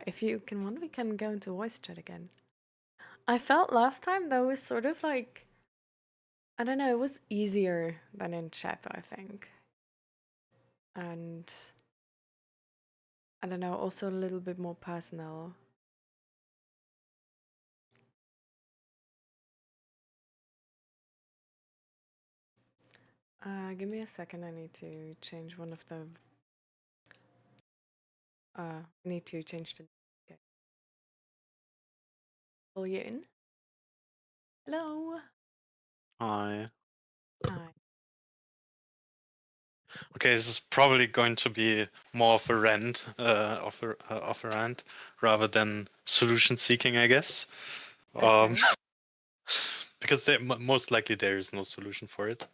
if you can want, we can go into voice chat again. I felt last time that was sort of like, I don't know, it was easier than in chat, I think. And I don't know, also a little bit more personal. Give me a second, I need to change one of the... I need to change the... Okay. Pull you in. Hello. Hi. Hi. Okay, this is probably going to be more of a rant, of a rant, rather than solution seeking, I guess. Okay. Because most likely there is no solution for it.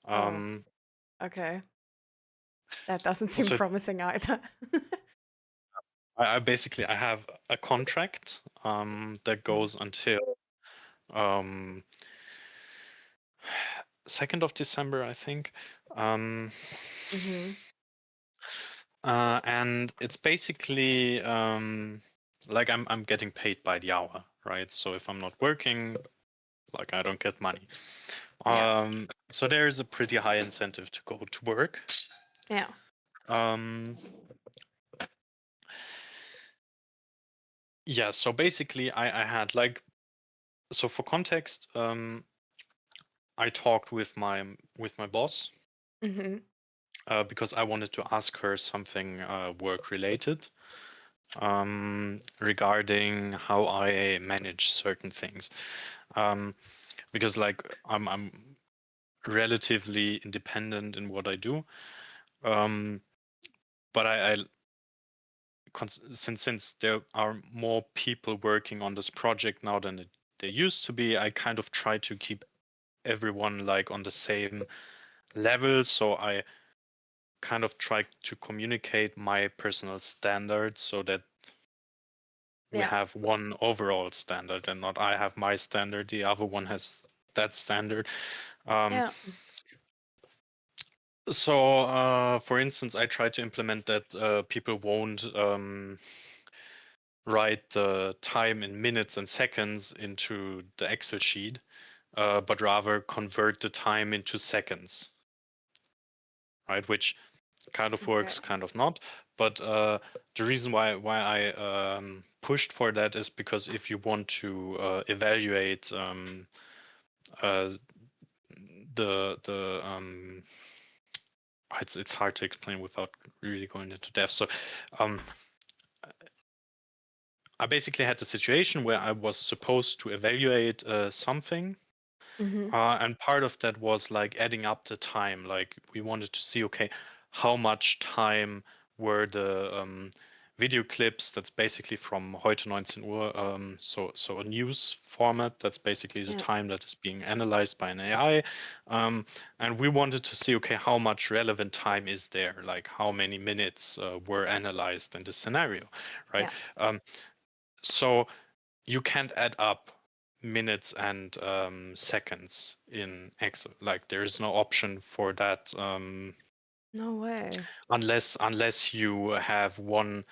Oh, Um, okay. That doesn't seem also, promising either. I basically I have a contract that Mm. goes until um 2nd of December, I think. Um, Mm-hmm. and it's basically like I'm getting paid by the hour, right? So if I'm not working, like I don't get money. Yeah. So there is a pretty high incentive to go to work. Yeah. Um, yeah, so basically I had like, so for context, I talked with my boss Mm-hmm. because I wanted to ask her something work related regarding how I manage certain things. Because like I'm relatively independent in what I do. But since there are more people working on this project now than there used to be, I kind of try to keep everyone like on the same level. So I kind of try to communicate my personal standards so that we Yeah. have one overall standard and not I have my standard, the other one has that standard. Um, Yeah. so, for instance, I try to implement that people won't write the time in minutes and seconds into the Excel sheet, but rather convert the time into seconds, right? Which kind of Okay. works, kind of not. But the reason why I pushed for that is because if you want to evaluate uh, the it's hard to explain without really going into depth. So um, I basically had the situation where I was supposed to evaluate something. Mm-hmm. And part of that was like adding up the time. Like we wanted to see, okay, how much time were the video clips? That's basically from heute 19 Uhr. So a news format. That's basically the Yeah. time that is being analyzed by an AI. And we wanted to see, okay, how much relevant time is there? Like how many minutes were analyzed in this scenario, right? Yeah. Um, so you can't add up minutes and seconds in Excel. Like there is no option for that No way. unless you have one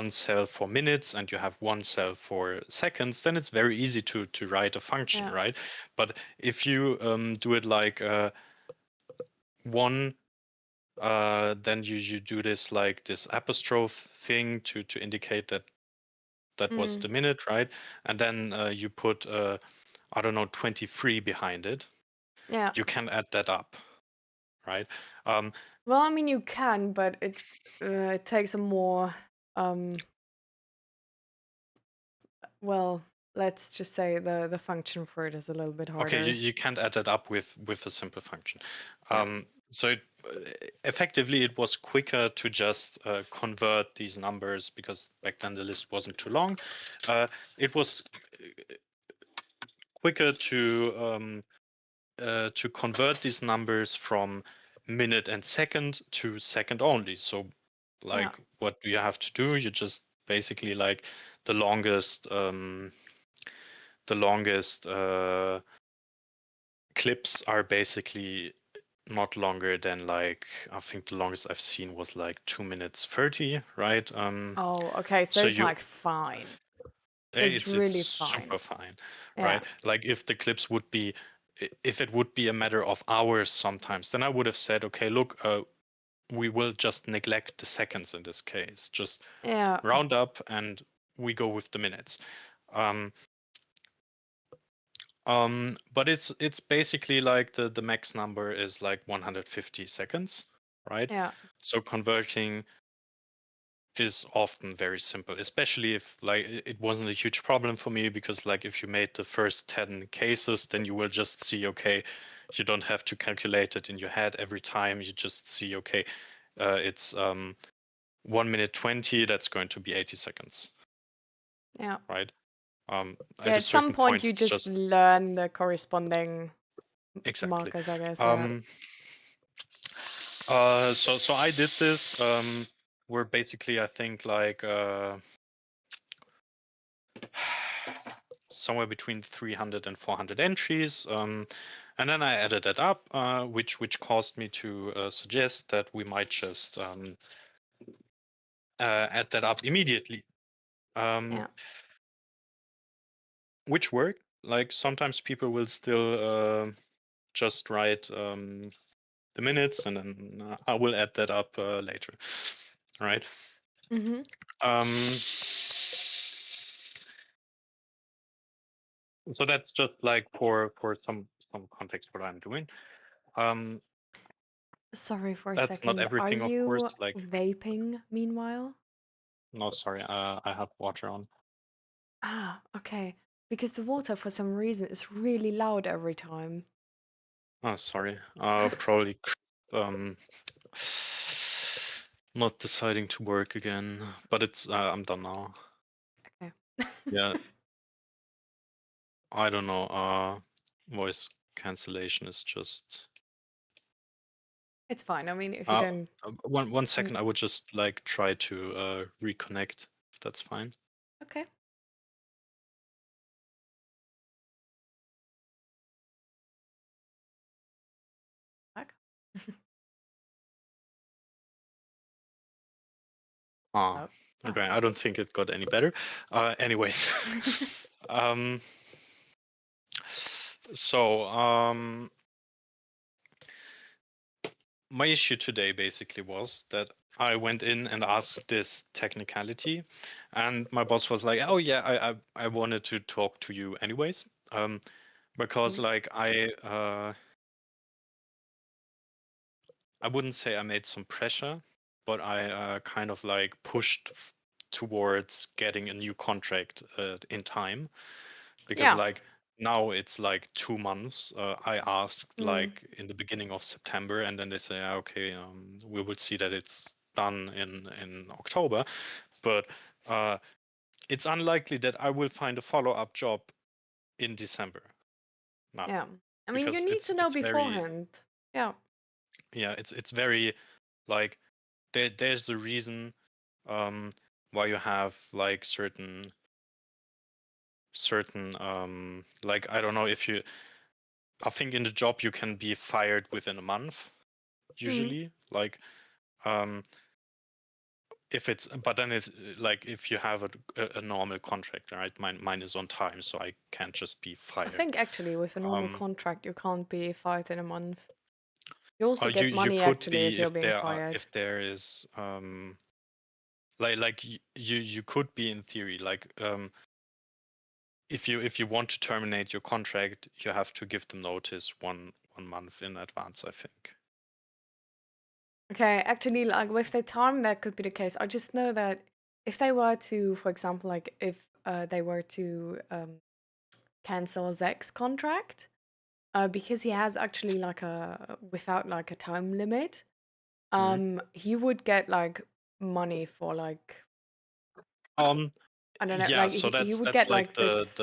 cell for minutes and you have one cell for seconds. Then it's very easy to write a function, Yeah. right? But if you do it like one. Then you do this like this apostrophe thing to indicate that that was Mm. the minute, right? And then you put I don't know 23 behind it. Yeah. You can add that up, right? Um, Well, I mean, you can, but it takes a more um. Well, let's just say the function for it is a little bit okay, you, harder. you can't add that up with a simple function. Yeah. So effectively, it was quicker to just convert these numbers because back then the list wasn't too long. It was quicker to convert these numbers from minute and second to second only. So, Yeah. like, what do you have to do? You just basically like the longest the longest clips are basically not longer than like, I think the longest I've seen was like 2 minutes 30, right? Oh, okay. So So it's you like fine. It's it's really super fine. fine, Yeah. right? Like if the clips would be, if it would be a matter of hours sometimes, then I would have said, okay, look, we will just neglect the seconds in this case, just Yeah. round up and we go with the minutes. Um, but it's basically like the max number is like 150 seconds, right? Yeah. So converting is often very simple, especially if like it wasn't a huge problem for me because like if you made the first 10 cases, then you will just see, okay, you don't have to calculate it in your head every time. You just see, okay, it's 1 minute 20, that's going to be 80 seconds, Yeah. right? Yeah. At a At some certain point, point, you it's just just learn the corresponding exactly. markers, I guess. Yeah. Um, so I did this. Where basically I think like somewhere between 300 and 400 entries. And then I added that up, which caused me to suggest that we might just add that up immediately, Yeah. which worked. Like sometimes people will still just write the minutes, and then I will add that up later. All right. Mm-hmm. Um, so that's just like for some context what I'm doing. Um, Sorry for a that's not second. Are everything, of course. you Like, vaping meanwhile? no, sorry, I have water on. Ah, okay. Because the water, for some reason, is really loud every time. Oh, sorry. Probably um not deciding to work again, but it's I'm done now. Okay. Yeah, I don't know. Voice cancellation is just. It's fine. I mean, if you Uh, don't. one second. Mm, I would just like try to reconnect. If that's fine. okay. Back. Ah, Oh. Oh. okay. I don't think it got any better. Anyways, um, so my issue today basically was that I went in and asked this technicality, and my boss was like, "Oh yeah, I wanted to talk to you anyways, because Mm, like I wouldn't say I made some pressure, but I kind of like pushed towards getting a new contract in time because yeah. like now it's like 2 months. I asked Mm, like in the beginning of September, and then they say, "Ah, okay, we will see that it's done in October, but uh, it's unlikely that I will find a follow up job in December now yeah. I mean, you because need it's to know it's very beforehand. Yeah. yeah it's very like there's the reason um, why you have like certain like I don't know if you I think in the job you can be fired within a month Mm, usually. Like um, if it's but then it's like if you have a normal contract, right? Mine is on time, so I can't just be I fired. think actually, with a normal Um, contract, you can't be fired in a month. You also you get you money could actually if be you're being fired. if there is like you could be in theory like if you want to terminate your contract, you have to give them notice one month in advance, I think. Okay, actually, like with the time, that could be the case. I just know that if they were to, for example, like if they were to cancel Zek's contract, because he has actually like a without like a time limit, Mhm. he would get like money for like Um, I don't know, yeah, like so he would that's get like like this.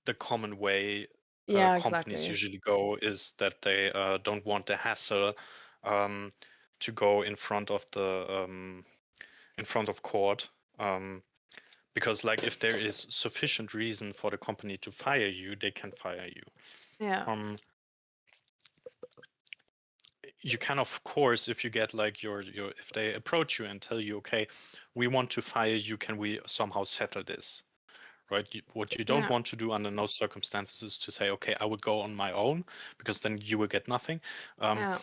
the common way Yeah, companies exactly. usually go is that they don't want the hassle um, to go in front of court because like if there is sufficient reason for the company to fire you, they can fire you. Yeah. Um, you can, of course, if you get like your if they approach you and tell you, okay, we want to fire you, can we somehow settle this, right? What you don't Yeah. want to do under no circumstances is to say, okay, I would go on my own, because then you will get nothing. um, Yeah.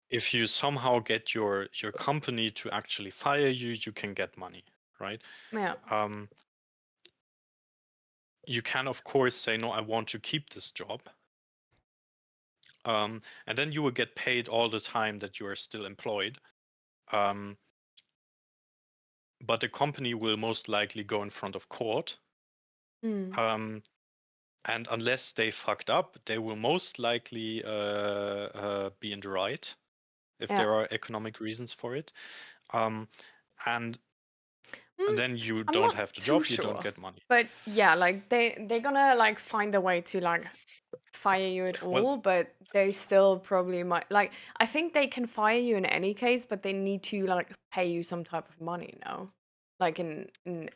if you somehow get your company to actually fire you, you can get money, right? Yeah. um, you can, of course, say, no, I want to keep this job. And then you will get paid all the time that you are still employed. um, but the company will most likely go in front of court. Mm. um, and unless they fucked up, they will most likely be in the right if Yeah. there are economic reasons for it. um, and Mm, then you I'm don't not have the too job, you don't sure. get money. But yeah, like they're gonna like find a way to like fire you at Well, all, but they still probably might like I think they can fire you in any case, but they need to like pay you some type of money, no? Like in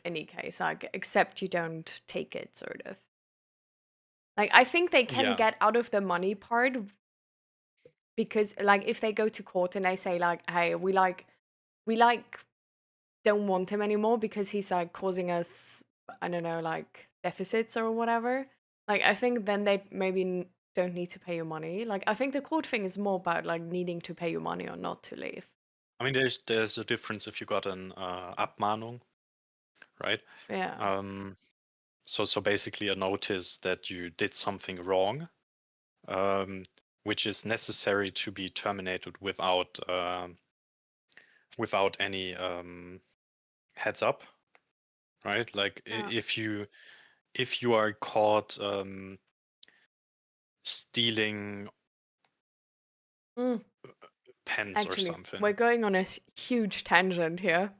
any case, like except you don't take it sort of. Like I think they can yeah. get out of the money part because like if they go to court and they say like, "Hey, we like don't want him anymore because he's like causing us, I don't know, like deficits or whatever." Like I think then they maybe don't need to pay you money. Like I think the court thing is more about like needing to pay you money or not to leave. I mean, there's a difference if you got an Abmahnung, right? Yeah. um, so basically a notice that you did something wrong, um, which is necessary to be terminated without any heads up, right? Like Yeah. if you are caught stealing Mm, pens or actually, we're something. going on a huge tangent here.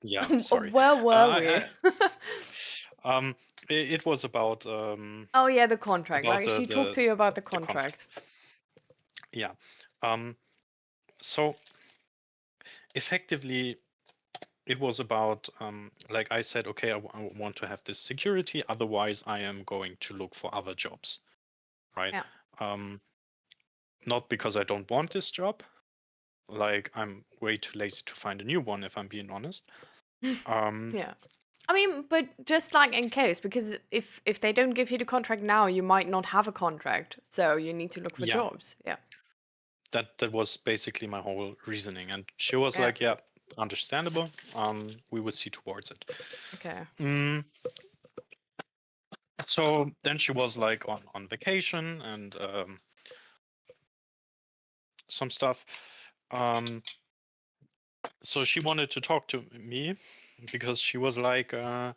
Yeah, sorry. Where were we? Um, it was Oh yeah, the contract. about Like she talked to you about the the contract. contract. Yeah. Um, so effectively, it was about like I said, okay, I want to have this security, otherwise I am going to look for other jobs, right? Yeah. Um, not because I don't want this job, like I'm way too lazy to find a new one, if I'm being honest. Um, Yeah. I mean, but just like in case, because if they don't give you the contract now, you might not have a contract, so you need to look for yeah, jobs. Yeah. that was basically my whole reasoning, and she was Yeah. like, yeah, understandable. We would see towards it. Okay. Mm, so then she was like on vacation and some stuff. Um, so she wanted to talk to me because she was like, yeah,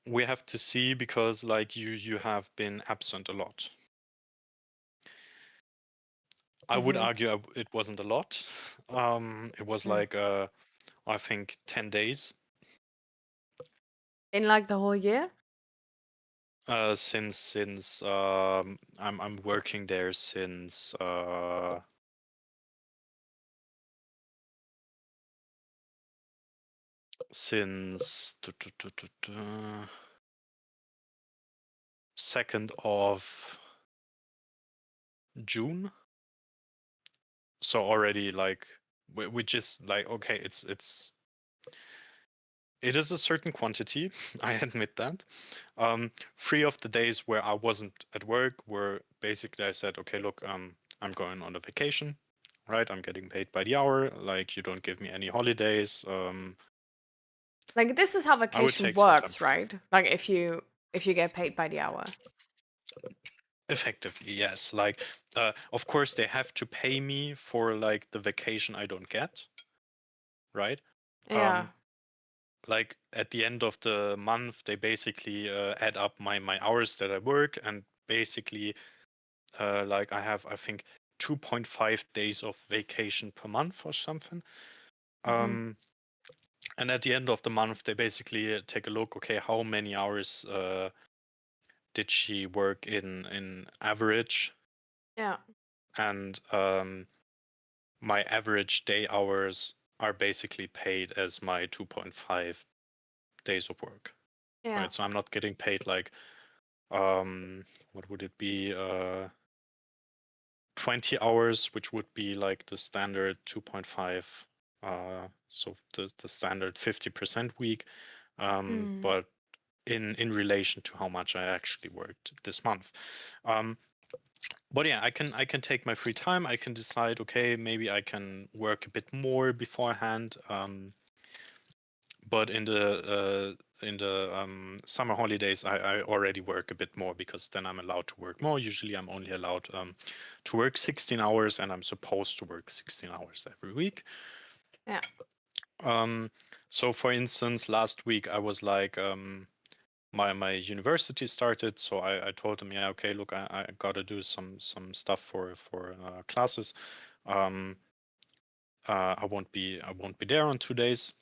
we have to see, because like you have been absent a lot. I would Mm-hmm. argue it wasn't a lot. It was Mm. like I think 10 days In like the whole year? since I'm working there since 2nd of June. So already like which is like, okay, it is a certain quantity. I admit that. 3 of the days where I wasn't at work were basically, I said, okay, look, I'm going on a vacation, right? I'm getting paid by the hour. Like, you don't give me any holidays. Like this is how I would vacation take some time works, free. right? Like if you get paid by the hour. Effectively, yes. Like, of course, they have to pay me for like the vacation I don't get, right? Yeah. Um, like at the end of the month, they basically add up my hours that I work, and basically like I have, I think, 2.5 days of vacation per month or something. Mm-hmm. Um, and at the end of the month, they basically take a look. Okay, how many hours did she work in average? Yeah. And my average day hours are basically paid as my 2.5 days of work, Yeah. right? So I'm not getting paid like what would it be? 20 hours, which would be like the standard 2.5, so the standard 50% week, Mm. but in relation to how much I actually worked this month. But yeah, I can take my free time. I can decide, okay, maybe I can work a bit more beforehand. But in the summer holidays, I already work a bit more because then I'm allowed to work more. Usually, I'm only allowed to work 16 hours, and I'm supposed to work 16 hours every week. Yeah. Um, so, for instance, last week I was like, my university started, so I told them, yeah, okay, look, I got to do some stuff for classes. Um, I won't be there on 2 days.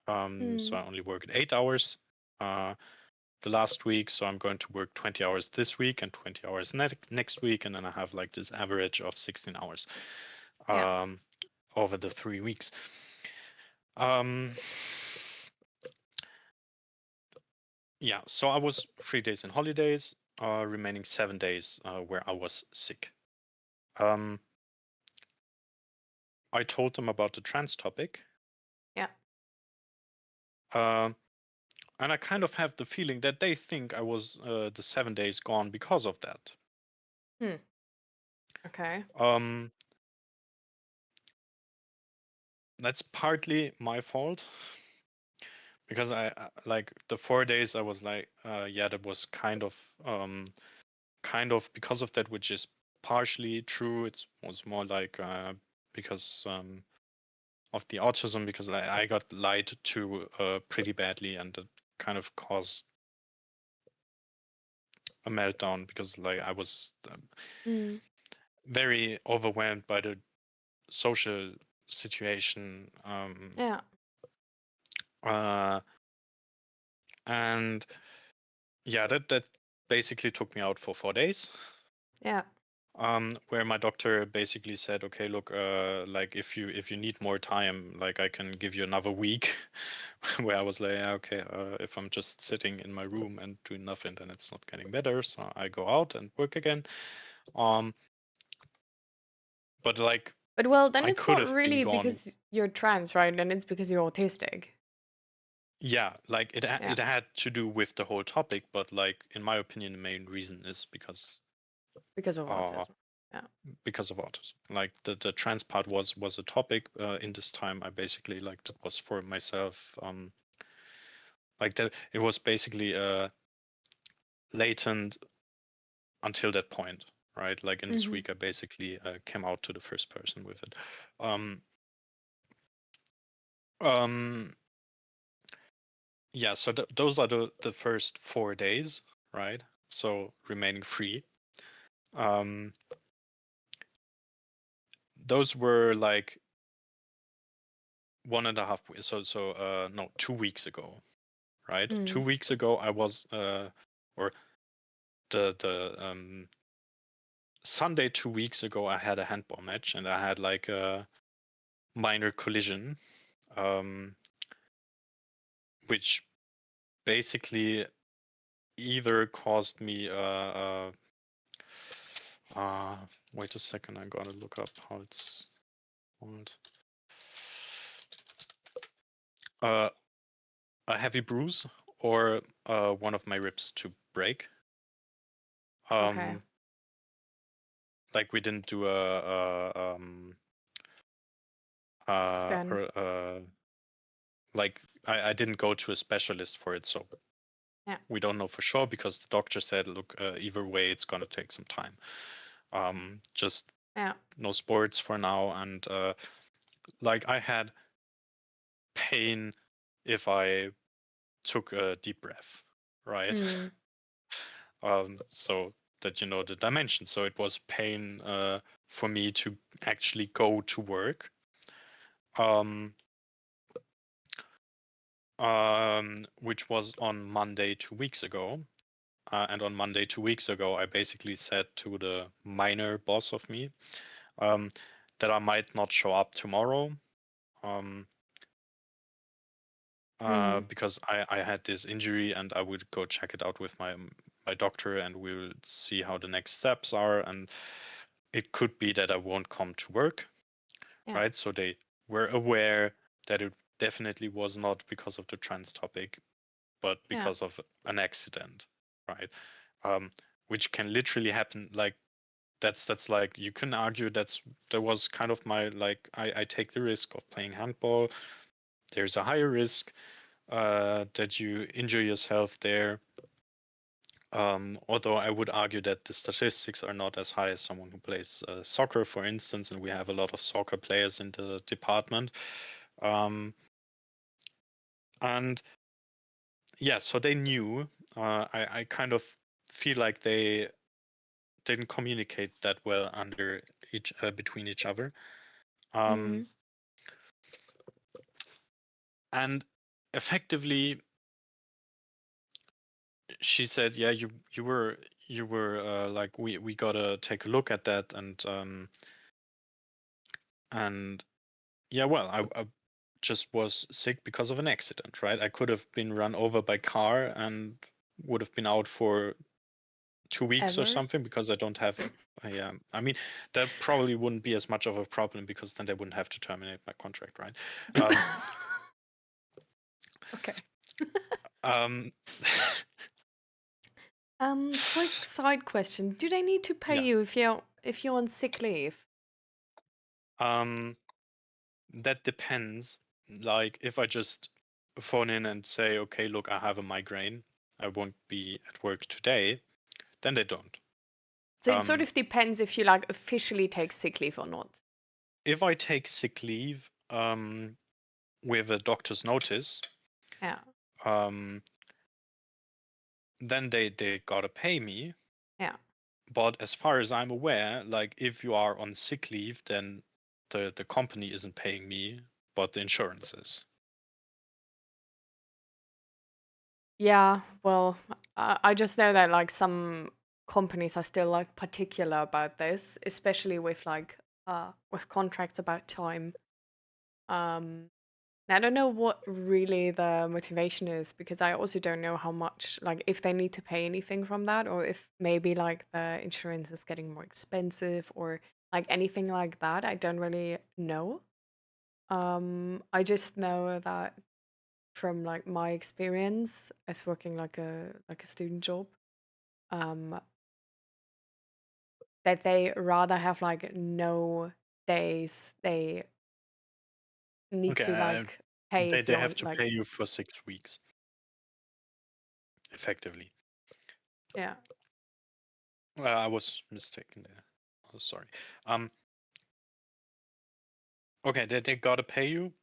So Mm. I only worked 8 hours the last week. So I'm going to work 20 hours this week and 20 hours next week, and then I have like this average of 16 hours Yeah. over the 3 weeks. Um, yeah, so I was 3 days in holidays, remaining 7 days where I was sick. I told them about the trans topic. Yeah. Um, and I kind of have the feeling that they think I was the 7 days gone because of that. Hmm. Okay. Um, that's partly my fault because I like the 4 days I was like, yeah, that was kind of because of that, which is partially true. It was more like because of the autism, because I got lied to pretty badly, and it kind of caused a meltdown because like I was Mm. very overwhelmed by the social situation. Yeah. Uh, and yeah, that basically took me out for 4 days. Yeah. Where my doctor basically said, okay, look, like if you need more time, like I can give you another week. Where I was like, yeah, okay, if I'm just sitting in my room and doing nothing, then it's not getting better. So I go out and work again. Um, but like But well, then I it's could not have been really gone. because you're trans, right? Then it's because you're autistic. Yeah, like Yeah. it had to do with the whole topic, but like in my opinion, the main reason is Because of uh autism. Yeah. because of autism. Like the trans part was a topic in this time. I basically like that was for myself. Like that it was basically latent until that point, right? Like in this Mm-hmm. week, I basically came out to the first person with it. Um, um, yeah, so those are the first 4 days, right? So remaining free. Um, those were like 1.5 weeks. So no, 2 weeks ago, right? two Mm. weeks ago, I was or the Sunday 2 weeks ago, I had a handball match and I had like a minor collision, um, which basically either caused me wait a second, I gotta look up how it's called. Uh, a heavy bruise or one of my ribs to break. Okay. Um, like we didn't do Scan. or like I didn't go to a specialist for it, so Yeah. we don't know for sure because the doctor said, look, either way, it's gonna take some time. Just Yeah. no sports for now, and like I had pain if I took a deep breath, right? Mm. So that you know the dimension. So it was pain for me to actually go to work. Um, which was on Monday 2 weeks ago. And on Monday 2 weeks ago, I basically said to the minor boss of me um, that I might not show up tomorrow. Um, Mm. because I had this injury and I would go check it out with my doctor and we will see how the next steps are. And it could be that I won't come to work, Yeah. right? So they were aware that it definitely was not because of the trans topic, but Yeah. because of an accident, right? Um, which can literally happen. Like that's like you can argue that was kind of my like I take the risk of playing handball. There's a higher risk that you injure yourself there. Although I would argue that the statistics are not as high as someone who plays soccer, for instance, and we have a lot of soccer players in the department. Um, and yeah, so they knew. I kind of feel like they didn't communicate that well under each between each other. Um, Mm. and effectively, she said, "Yeah, you were like we gotta take a look at that and yeah, well, I just was sick because of an accident, right? I could have been run over by car and would have been out for 2 weeks or Ever? something because I don't have. Yeah, I mean that probably wouldn't be as much of a problem because then they wouldn't have to terminate my contract, right? Um, Okay. um, Quick side question. Do they need to pay yeah. you if you're on sick leave? Um, that depends. Like if I just phone in and say, okay, look, I have a migraine, I won't be at work today, then they don't. So it sort Um, of depends if you like officially take sick leave or not. if I take sick leave with a doctor's notice, Yeah. um, then they gotta pay me. Yeah. But as far as I'm aware, like if you are on sick leave, then the company isn't paying me, but the insurance is. Yeah, well, I just know that like some companies are still like particular about this, especially with contracts about time. Um, I don't know what really the motivation is because I also don't know how much like if they need to pay anything from that or if maybe like the insurance is getting more expensive or like anything like that. I don't really know. I just know that from like my experience as working like a student job, um, that they rather have like no days they need Okay, to like pay they if they you're have on to like pay you for 6 weeks, effectively. yeah. I was mistaken there. Oh, sorry. Um, okay, they gotta pay you.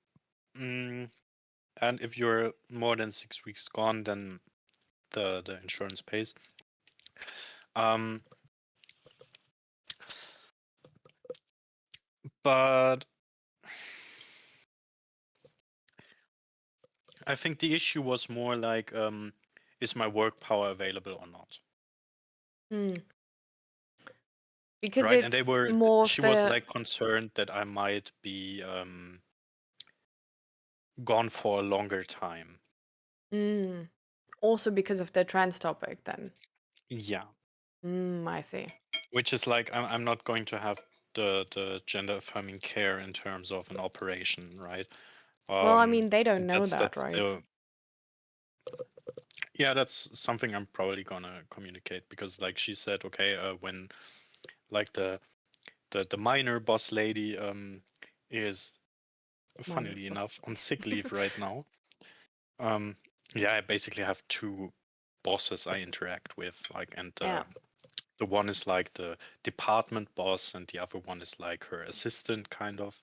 Mm, and if you're more than 6 weeks gone, then the insurance pays. Um, but I think the issue was more like, is my work power available or not? Mm. Because Right? And it's more of she was the like concerned that I might be gone for a longer time. mm, also because of the trans topic then. Yeah, I see. which is like I'm not going to have the gender affirming care in terms of an operation, right? Well, I Um, mean, they don't know that, that's right? the yeah, that's something I'm probably gonna communicate because like she said, okay, when like the minor boss lady is Minor. funnily enough on sick leave right now. Um, yeah, I basically have two bosses I interact with, like, and Yeah. the one is like the department boss, and the other one is like her assistant, kind of.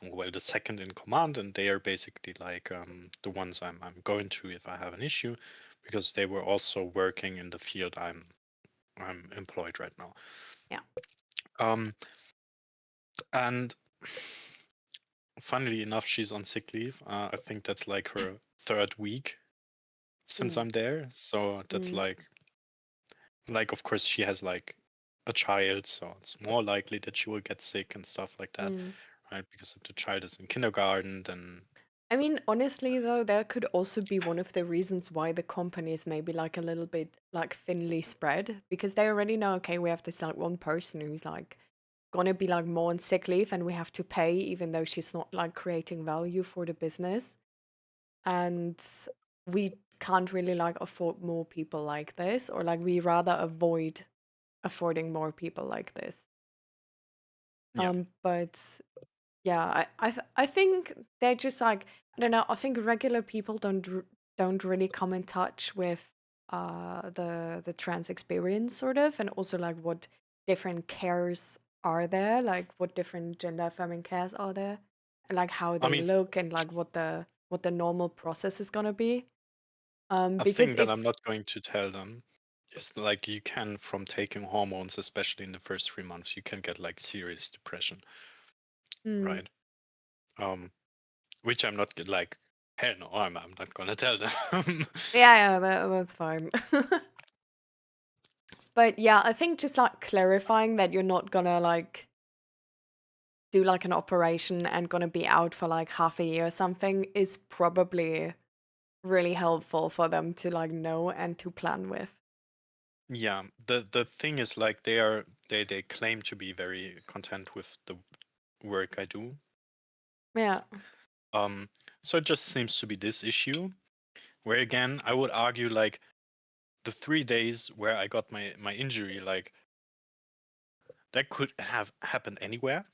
Well, the second in command, and they are basically like the ones I'm going to if I have an issue, because they were also working in the field I'm employed right now. Yeah. Um, and funnily enough, she's on sick leave. I think that's like her third week since Ooh. I'm there. So that's Mm, like of course she has like a child, so it's more likely that she will get sick and stuff like that, mm. right? Because if the child is in kindergarten, then I mean, honestly, though, that could also be one of the reasons why the company is maybe like a little bit like thinly spread because they already know, okay, we have this like one person who's like gonna be like more on sick leave and we have to pay even though she's not like creating value for the business. And we can't really like afford more people like this, or like we rather avoid affording more people like this. Yeah. But yeah, I think they're just like I don't know. I think regular people don't really come in touch with the trans experience sort of, and also like what different cares are there, like what different gender affirming cares are there, and like how I they mean, look and like what the normal process is gonna be. a Because thing that if I'm not going to tell them is like you can, from taking hormones, especially in the first 3 months, you can get like serious depression, mm, right? Um, which I'm not like, hell no, I'm not gonna tell them. yeah, that's fine. But yeah, I think just like clarifying that you're not gonna like do like an operation and gonna be out for like half a year or something is probably really helpful for them to like know and to plan with. Yeah, the thing is like they claim to be very content with the work I do. Yeah. Um, so it just seems to be this issue where again I would argue like the 3 days where I got my injury, like that could have happened anywhere,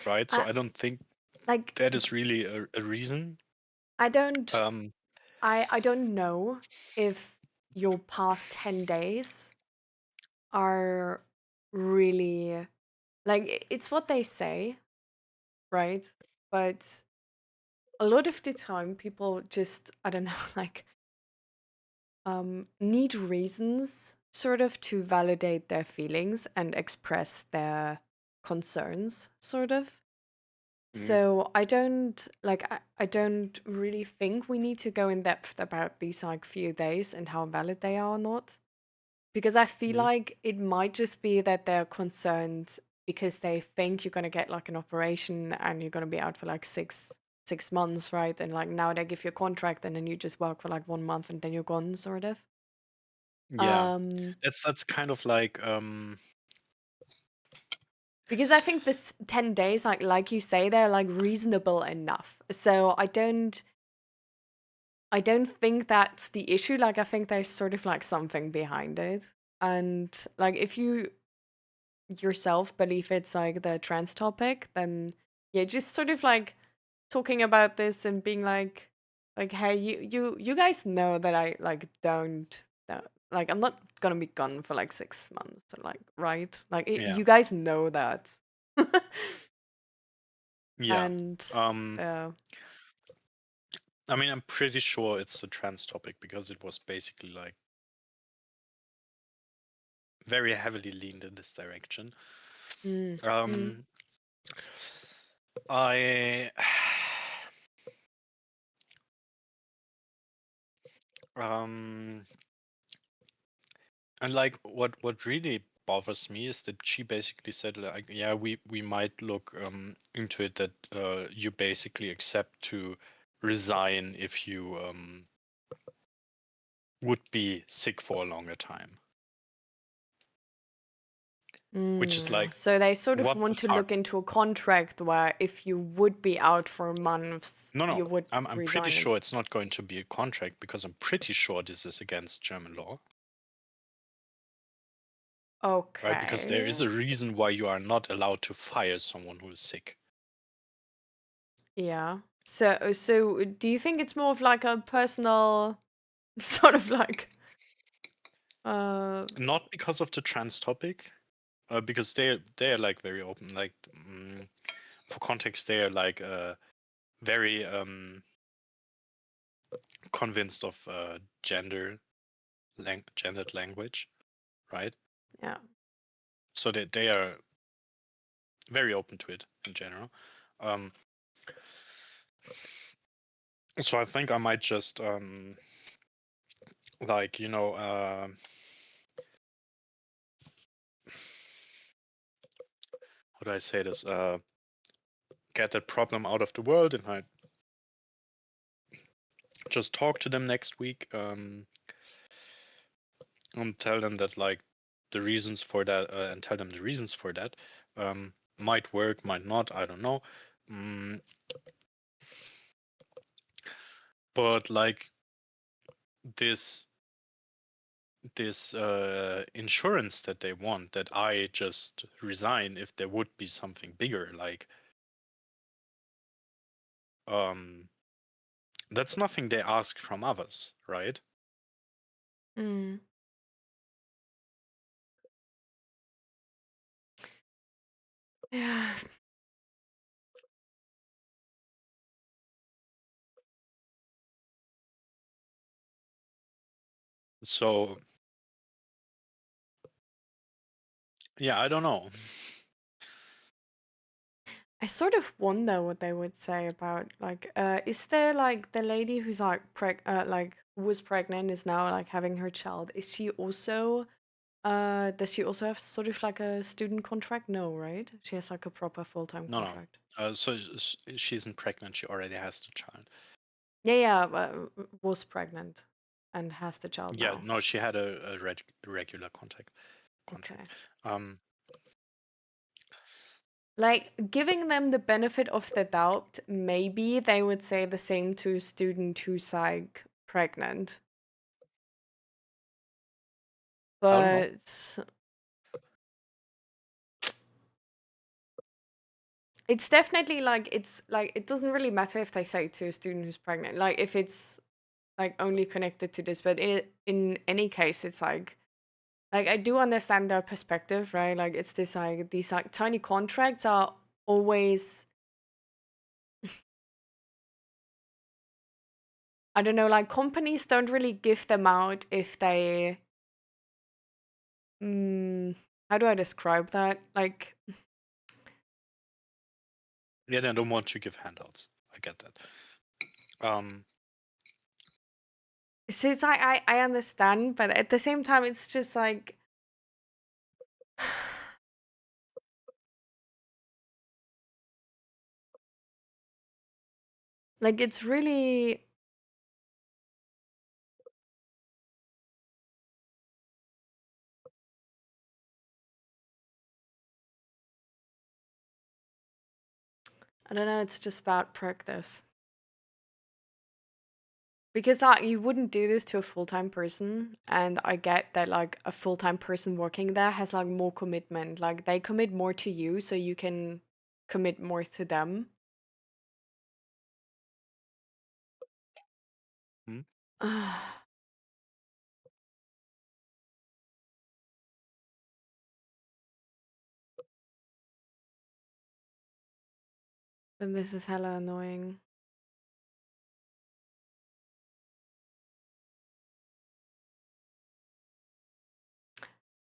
right? So I I don't think like that is really a reason. I don't Um, I don't know if your past 10 days are really like it's what they say, right? But a lot of the time people just I don't know like need reasons sort of to validate their feelings and express their concerns sort of. mm, So I don't like I don't really think we need to go in depth about these like few days and how valid they are or not, because I feel mm, like it might just be that they're concerned because they think you're gonna get like an operation and you're gonna be out for like six months, right? And like now they give you a contract and then you just work for like 1 month and then you're gone, sort of. yeah, Um, that's kind of like because I think this 10 days, like you say, they're like reasonable enough. So I don't think that's the issue. Like I think there's sort of like something behind it. And like if you yourself believe it's like the trans topic, then yeah, just sort of like talking about this and being like hey, you guys know that I like don't like I'm not gonna be gone for like 6 months, like right? Like yeah, you guys know that. yeah. And Um, uh I mean, I'm pretty sure it's a trans topic because it was basically like very heavily leaned in this direction. mm, mm, Um, I um, and like what really bothers me is that she basically said like, yeah, we might look into it that you basically accept to resign if you would be sick for a longer time, which is like, so they sort of what the want to fuck? look into a contract where if you would be out for months, No, no, you would I'm pretty resign sure it. it's not going to be a contract because I'm pretty sure this is against German law, right? Because there is Okay. a reason why you are not allowed to fire someone who is sick. Yeah. So do you think it's more of like a personal sort of like uh Not because of the trans topic, because they're like very open. Like for context, they are like very convinced of gendered language, right? yeah. So they are very open to it in general. Um, so I think I might just like how do I say this? Get that problem out of the world, and I just talk to them next week, and tell them that like the reasons for that, and tell them the reasons for that. Might work, might not. I don't know. Mm, but like this insurance that they want, that I just resign if there would be something bigger, like um that's nothing they ask from others, right? Mm. Yeah. So yeah, I don't know. I sort of wonder what they would say about like is there like the lady who's like like who was pregnant is now like having her child. Is she also does she also have sort of like a student contract? No, right? She has like a proper full-time No, no. contract. So she isn't pregnant, she already has the child. Yeah, yeah, was pregnant and has the child Yeah, now. no, she had a regular contract. Okay. um Like giving them the benefit of the doubt, maybe they would say the same to a student who's like pregnant. I don't know. But it's definitely like it's like it doesn't really matter if they say to a student who's pregnant, like if it's like only connected to this, but in any case, it's like I do understand their perspective, right? Like it's this like these like tiny contracts are always I don't know, like companies don't really give them out if they mm, how do I describe that? Like Yeah, they don't want to give handouts. I get that. um so it's like I understand, but at the same time it's just like it's really I don't know, it's just bad practice. Because you wouldn't do this to a full-time person, and I get that like a full-time person working there has like more commitment. Like they commit more to you, so you can commit more to them. hmm? And this is hella annoying.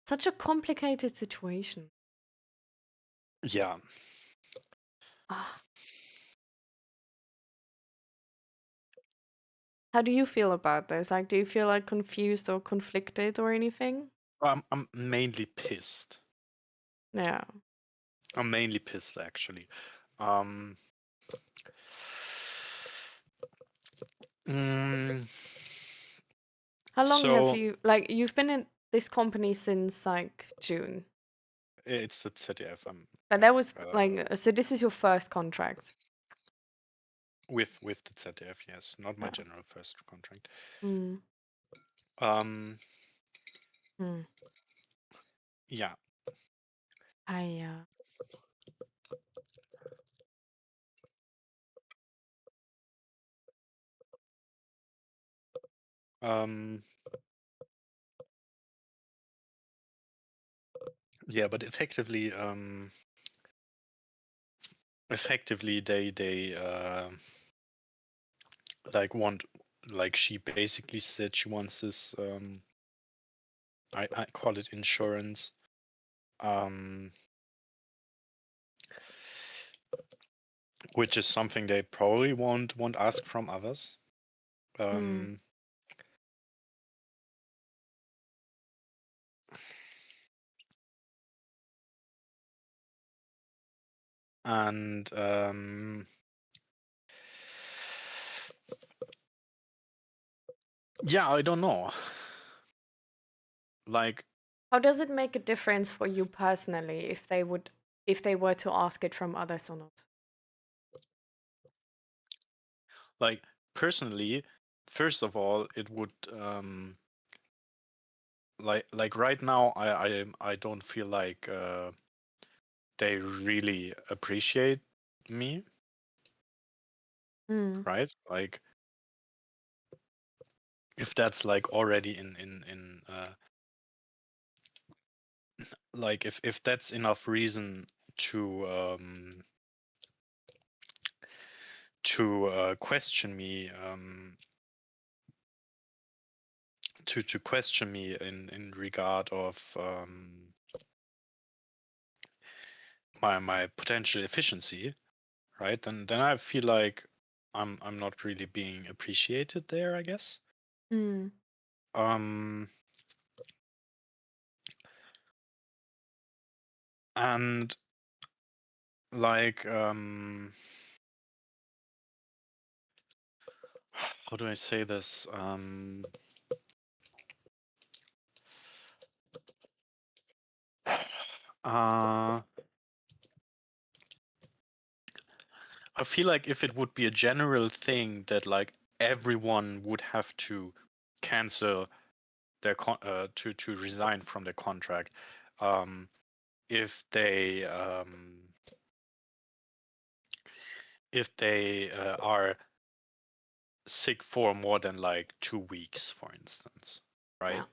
Such a complicated situation. Yeah. Ah, how do you feel about this? Like, do you feel like confused or conflicted or anything? I'm mainly pissed. Yeah. I'm mainly pissed, actually. um mm, How long have so you like you've been in this company since like June? it's the ZDF. I'm But that was like so this is your first contract. with the ZDF, yes, not my Yeah. general first contract. Mm. um Mm. yeah. I um yeah, but effectively they like want, like she basically said she wants this, I call it insurance, um which is something they probably won't ask from others. mm. um and Yeah, I don't know. Like, How does it make a difference for you personally if they were to ask it from others or not? like personally, first of all, it would like right now, I don't feel like they really appreciate me, Mm. right? Like, if that's like already in like if that's enough reason to question me to question me in regard of my potential efficiency, right? Then I feel like I'm not really being appreciated there, I guess. Mm. Um and like how do I say this? Uh I feel like if it would be a general thing that like everyone would have to cancel their to resign from their contract, um, if they are sick for more than like 2 weeks, for instance, Yeah. right?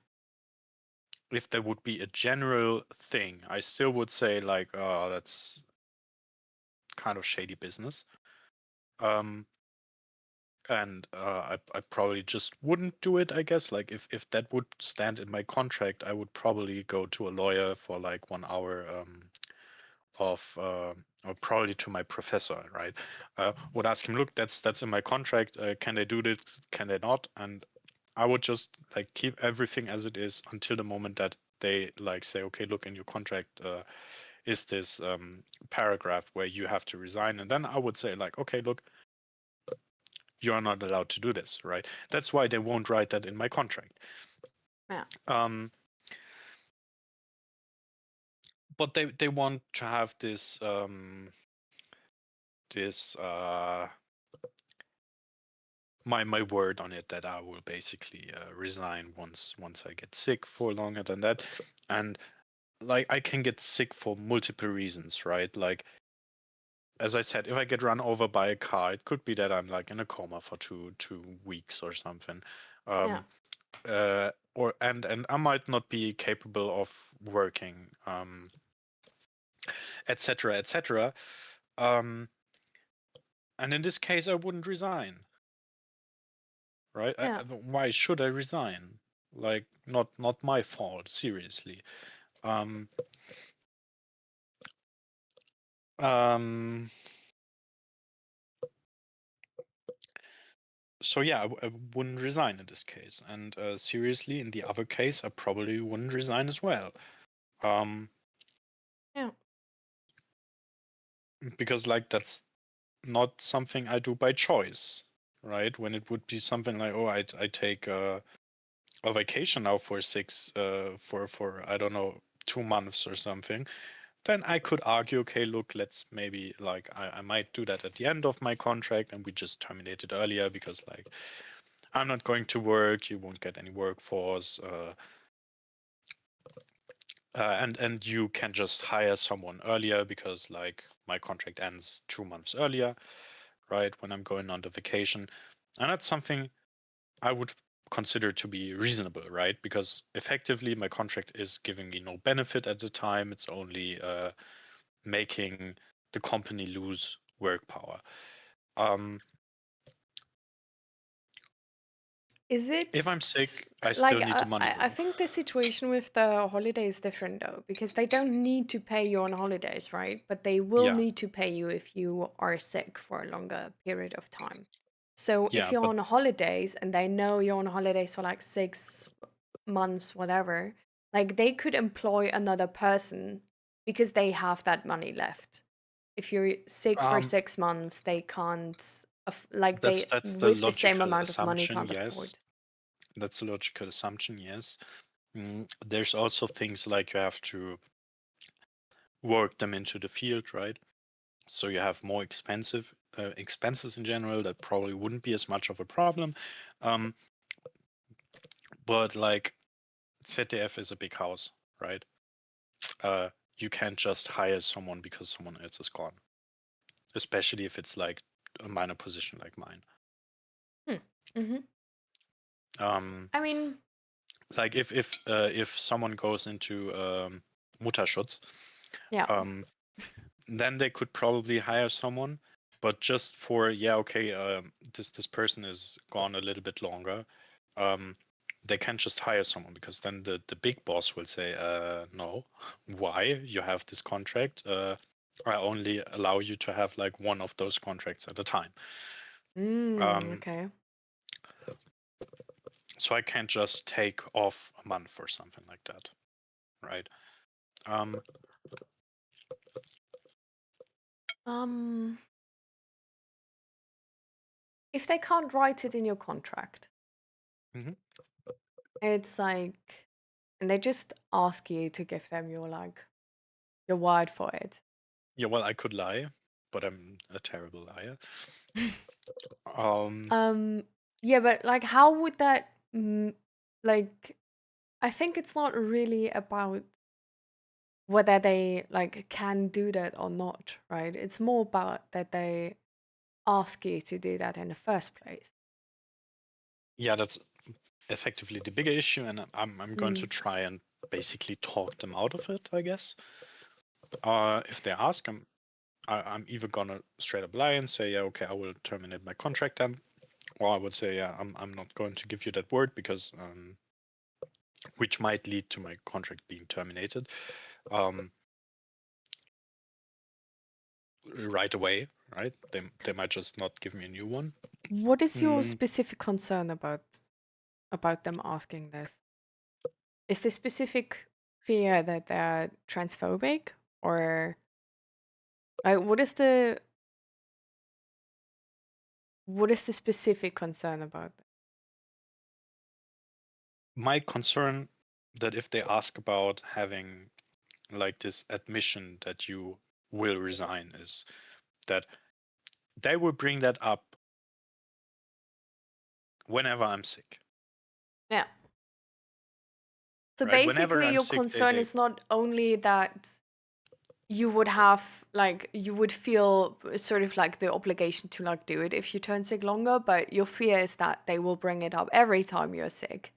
If there would be a general thing, I still would say like, oh, that's kind of shady business. Um, and I probably just wouldn't do it, I guess. Like if that would stand in my contract, I would probably go to a lawyer for like 1 hour of or probably to my professor, right? Would ask him, look, that's in my contract. Can they do this? Can they not? And I would just like keep everything as it is until the moment that they like say, okay, look, in your contract is this paragraph where you have to resign, and then I would say like, okay, look, you are not allowed to do this, right? That's why they won't write that in my contract. Yeah. Um, but they want to have this my word on it that I will basically resign once I get sick for longer than that, and like I can get sick for multiple reasons, right? Like as I said, if I get run over by a car, it could be that I'm like in a coma for two weeks or something. Yeah. Um, or and I might not be capable of working, etc., etc. Um, and in this case, I wouldn't resign, right? Yeah. Why should I resign? Like, not my fault. Seriously. Um, um, so yeah, I wouldn't resign in this case, and seriously, in the other case, I probably wouldn't resign as well. Um, Yeah. because like that's not something I do by choice, right? When it would be something like, oh, I take a vacation now for for I don't know 2 months or something, then I could argue, okay, look, let's maybe like I might do that at the end of my contract and we just terminate it earlier because like I'm not going to work, you won't get any workforce, and you can just hire someone earlier because like my contract ends 2 months earlier, right? When I'm going on the vacation, and that's something I would consider to be reasonable, right? Because effectively, my contract is giving me no benefit at the time. It's only making the company lose work power. Um, Is it if I'm sick, I like still need the money I though. think the situation with the holiday is different though, because they don't need to pay you on holidays, right? But they will Yeah, need to pay you if you are sick for a longer period of time. So if yeah, you're but on holidays and they know you're on holidays for like 6 months, whatever, like they could employ another person because they have that money left. If you're sick for um, 6 months, they can't, like that's they, that's the with the same logical amount of money, assumption, can't yes. afford. That's a logical assumption, yes. There's also things like you have to work them into the field, right? So you have more expensive expenses in general that probably wouldn't be as much of a problem. Um, but like ZDF is a big house, right? Uh, you can't just hire someone because someone else is gone, especially if it's like a minor position like mine. Hmm. Mm-hmm. Um, I mean, like if someone goes into Mutterschutz, yeah. um, then they could probably hire someone, but just for okay, this person is gone a little bit longer. Um, they can't just hire someone because then the big boss will say, no, why? You have this contract. I only allow you to have like one of those contracts at a time. Um, Okay. so I can't just take off a month or something like that, right? Um, Um, if they can't write it in your contract, mhm. it's like, and they just ask you to give them your like your word for it. Yeah, well, I could lie, but I'm a terrible liar. Um, Um, yeah, but like, how would that, like, I think it's not really about whether they like can do that or not, right? It's more about that they ask you to do that in the first place. yeah, that's effectively the bigger issue, and I'm going to Mm. try and basically talk them out of it, I guess. If they ask, I'm either gonna straight up lie and say, yeah, okay, I will terminate my contract then, or I would say, yeah, I'm not going to give you that word because which might lead to my contract being terminated um, right away, right? They might just not give me a new one. What is your Mm, specific concern about them asking this? Is the specific fear that they're transphobic, or like what is the specific concern about that? my concern that if they ask about having like this admission that you will resign is that they will bring that up whenever I'm sick, Yeah. So right? Whenever basically, I'm your sick, concern is not only that you would have like you would feel sort of like the obligation to like do it if you turn sick longer, but your fear is that they will bring it up every time you're sick,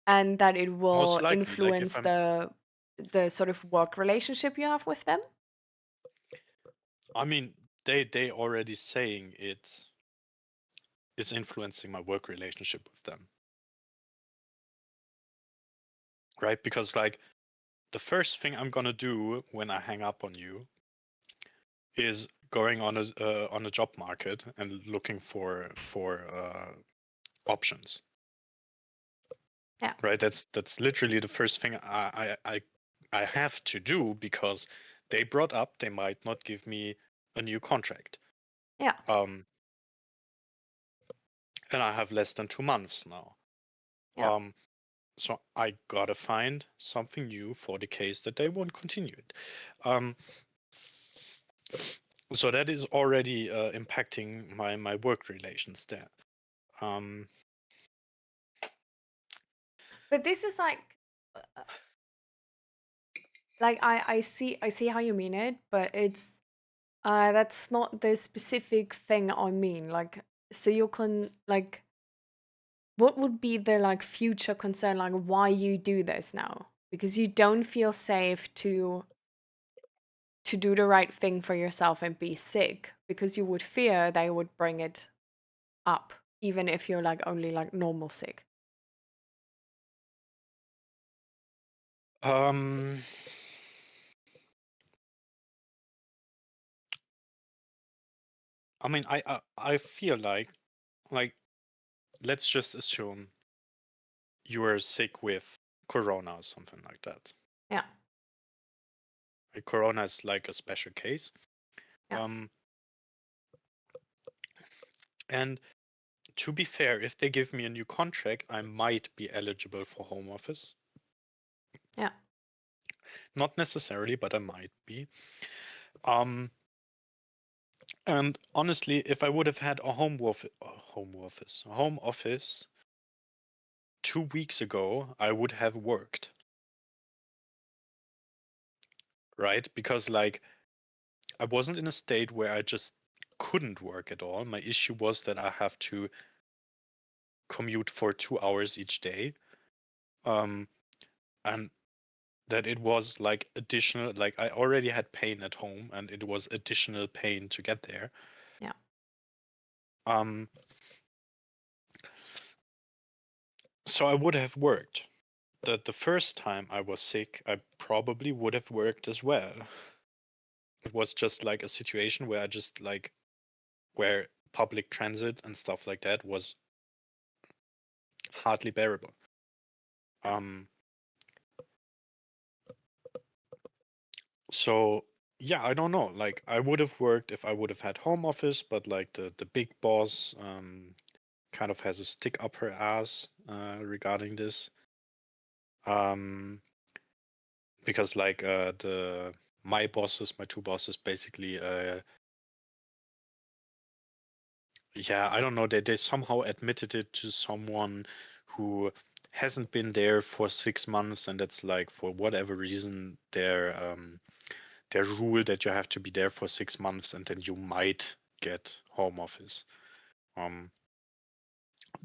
and that it most will likely, like if influence I'm, the sort of work relationship you have with them. I mean, they already saying it's influencing my work relationship with them, right? Because like the first thing I'm gonna do when I hang up on you is going on a job market and looking for options, Yeah. right? That's literally the first thing I have to do because they brought up they might not give me a new contract. Yeah. Um, and I have less than 2 months now. Yeah. Um, so I gotta find something new for the case that they won't continue it. Um, so that is already impacting my work relations there. Um, But this is uh, like I see how you mean it, but it's that's not the specific thing I mean. Like, so you can like, what would be the like future concern, like why you do this now? Because you don't feel safe to do the right thing for yourself and be sick because you would fear they would bring it up, even if you're like only like normal sick. um, I mean, I feel like let's just assume you are sick with corona or something like that. Yeah. Like, corona is like a special case. Yeah. Um, and to be fair, if they give me a new contract, I might be eligible for home office. Yeah. Not necessarily, but I might be. Um, and honestly, if I would have had a home office 2 weeks ago, I would have worked, right? Because like I wasn't in a state where I just couldn't work at all. My issue was that I have to commute for 2 hours each day. Um, and that it was like additional, like I already had pain at home and it was additional pain to get there. Yeah. Um, so I would have worked. The first time I was sick, I probably would have worked as well. It was just like a situation where I just like where public transit and stuff like that was hardly bearable. Yeah. Um, so yeah, I don't know. Like I would have worked if I would have had home office, but like the big boss kind of has a stick up her ass regarding this. Um, because like the my bosses, my two bosses, basically yeah, I don't know. They somehow admitted it to someone who hasn't been there for 6 months, and that's like for whatever reason their rule that you have to be there for 6 months, and then you might get home office. Um,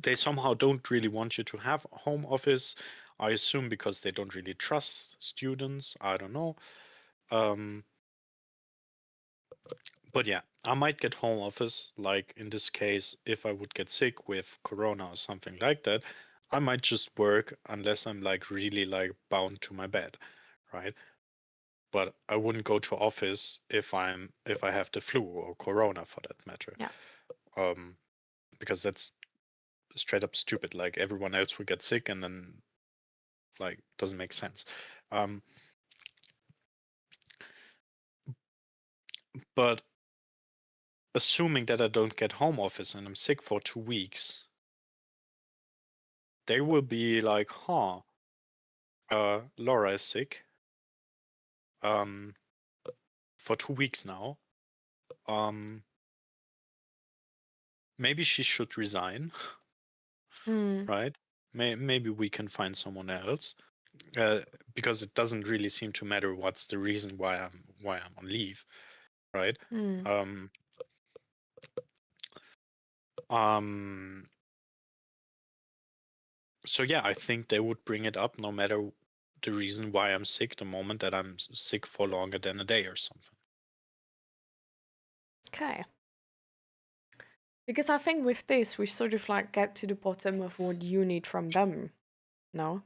they somehow don't really want you to have home office. I assume because they don't really trust students. I don't know. Um, But yeah, I might get home office. Like in this case, if I would get sick with corona or something like that, I might just work unless I'm like really like bound to my bed, right? But I wouldn't go to office if I have the flu or corona for that matter. Yeah. Um, because that's straight up stupid. Like everyone else will get sick and then like doesn't make sense. Um, but assuming that I don't get home office and I'm sick for 2 weeks, they will be like, huh, Laura is sick um, for 2 weeks now. Um, maybe she should resign, Mm. right? Maybe we can find someone else uh, because it doesn't really seem to matter what's the reason why I'm on leave, right? Mm. Um, um, so yeah, I think they would bring it up no matter the reason why I'm sick. The moment that I'm sick for longer than a day or something. Okay. Because I think with this, we sort of like get to the bottom of what you need from them. No?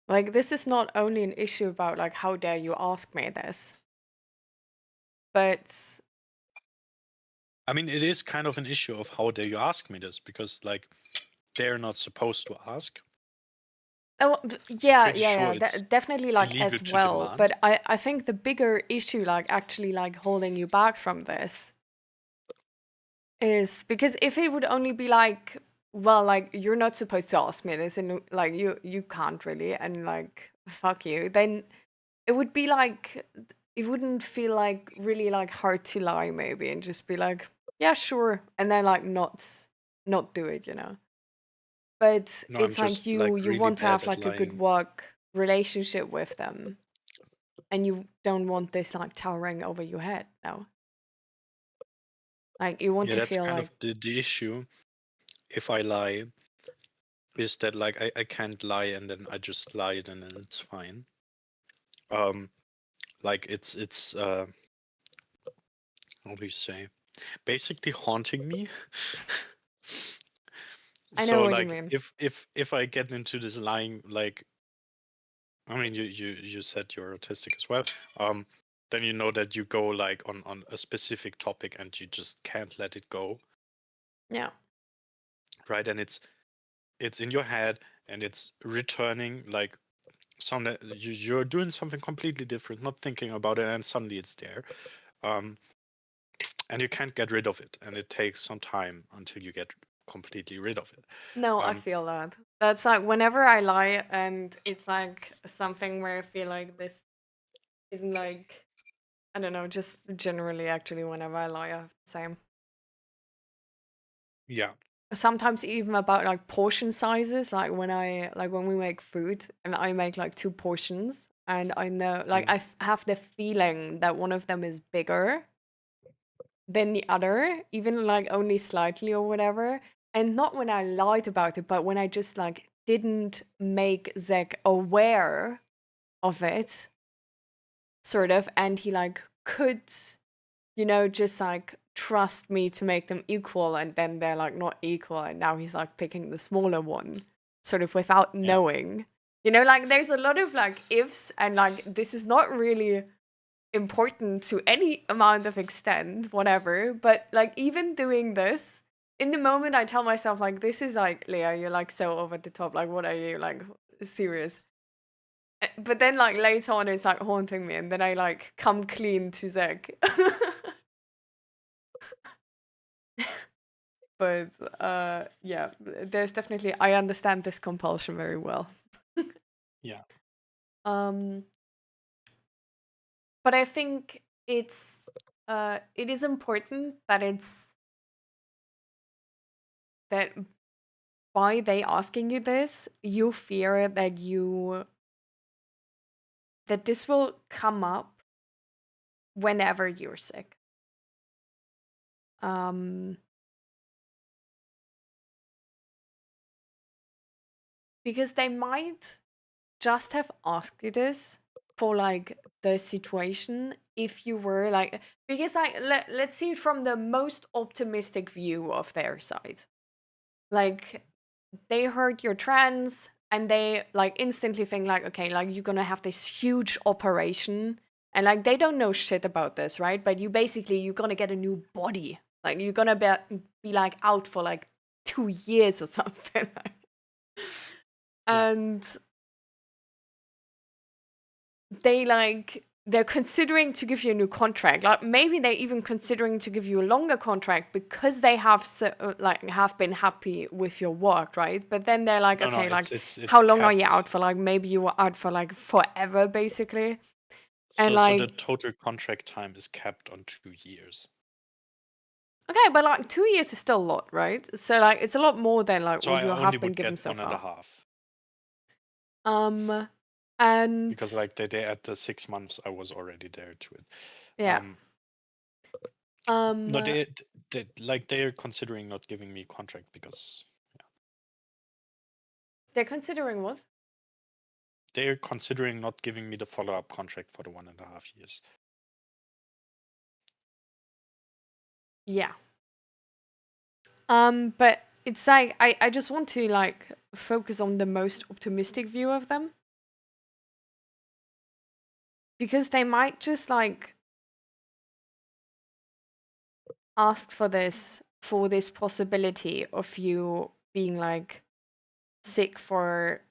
Like, this is not only an issue about, like, how dare you ask me this, but. I mean, it is kind of an issue of how dare you ask me this because like they're not supposed to ask. Oh, I'm yeah, pretty yeah, sure yeah, it's definitely, like, illegal as to well. demand. But I think the bigger issue, like, actually, like, holding you back from this is because if it would only be like, well, like, you're not supposed to ask me this, and like, you can't really, and like, fuck you, then it would be like, it wouldn't feel like really like hard to lie, maybe, and just be like, yeah, sure, and then like not do it, you know. But No, I'm it's like just you like really want to bad have at like a good lying. work relationship with them, and you don't want this like towering over your head. No, like you want Yeah, to that's feel kind of like, the issue. If I lie, is that like I can't lie and then I just lie and then it's fine. Um, like it's how do you say? Basically haunting me. I know So what you like mean. if I get into this lying, like I mean you said you're autistic as well. Then you know that you go like on a specific topic and you just can't let it go, Yeah, right? And it's in your head and it's returning like you're doing something completely different, not thinking about it, and suddenly it's there. Um, and you can't get rid of it, and it takes some time until you get completely rid of it. No, I Um, feel that. That's like whenever I lie and it's like something where I feel like this isn't like, I don't know, just generally actually whenever I lie, I have the same. yeah. Sometimes even about like portion sizes, like when we make food and I make like two portions and I know like Mm, have the feeling that one of them is bigger than the other, even like only slightly or whatever. And not when I lied about it, but when I just like didn't make Zach aware of it, sort of, and he like could, just like trust me to make them equal, and then they're like not equal, and now he's like picking the smaller one, sort of without yeah. knowing. Like there's a lot of like ifs, and like this is not really important to any amount of extent, whatever. But like even doing this, in the moment I tell myself like this is like Leah, you're like so over the top. Like what are you like serious? But then like later on it's like haunting me and then I like come clean to Zach. But yeah, there's definitely I understand this compulsion very well. Yeah. Um but I think it is important that that by they asking you this, you fear that this will come up whenever you're sick. Um, because they might just have asked you this for like the situation if you were like, because like let's see it from the most optimistic view of their side. Like they heard you're trans and they like instantly think like, okay, like you're gonna have this huge operation and like they don't know shit about this, right? But you're gonna get a new body, like you're gonna be like out for like 2 years or something. Yeah. And they're considering to give you a new contract. Like maybe they're even considering to give you a longer contract because they have have been happy with your work, right? But then they're like, No, okay, like it's how long are you out capped. for? Like maybe you were out for like forever, basically. And So the like, total contract time is capped on 2 years. okay, but like 2 years is still a lot, right? So like it's a lot more than like So what I you only have been would given get so one and a far. half Um, and because like they at the 6 months I was already there to it. yeah, Um, um, no, they like they're considering not giving me contract because they're considering what? they're considering not giving me the follow-up contract for the 1.5 years. Yeah. But it's like I just want to like focus on the most optimistic view of them because they might just like ask for this possibility of you being like sick for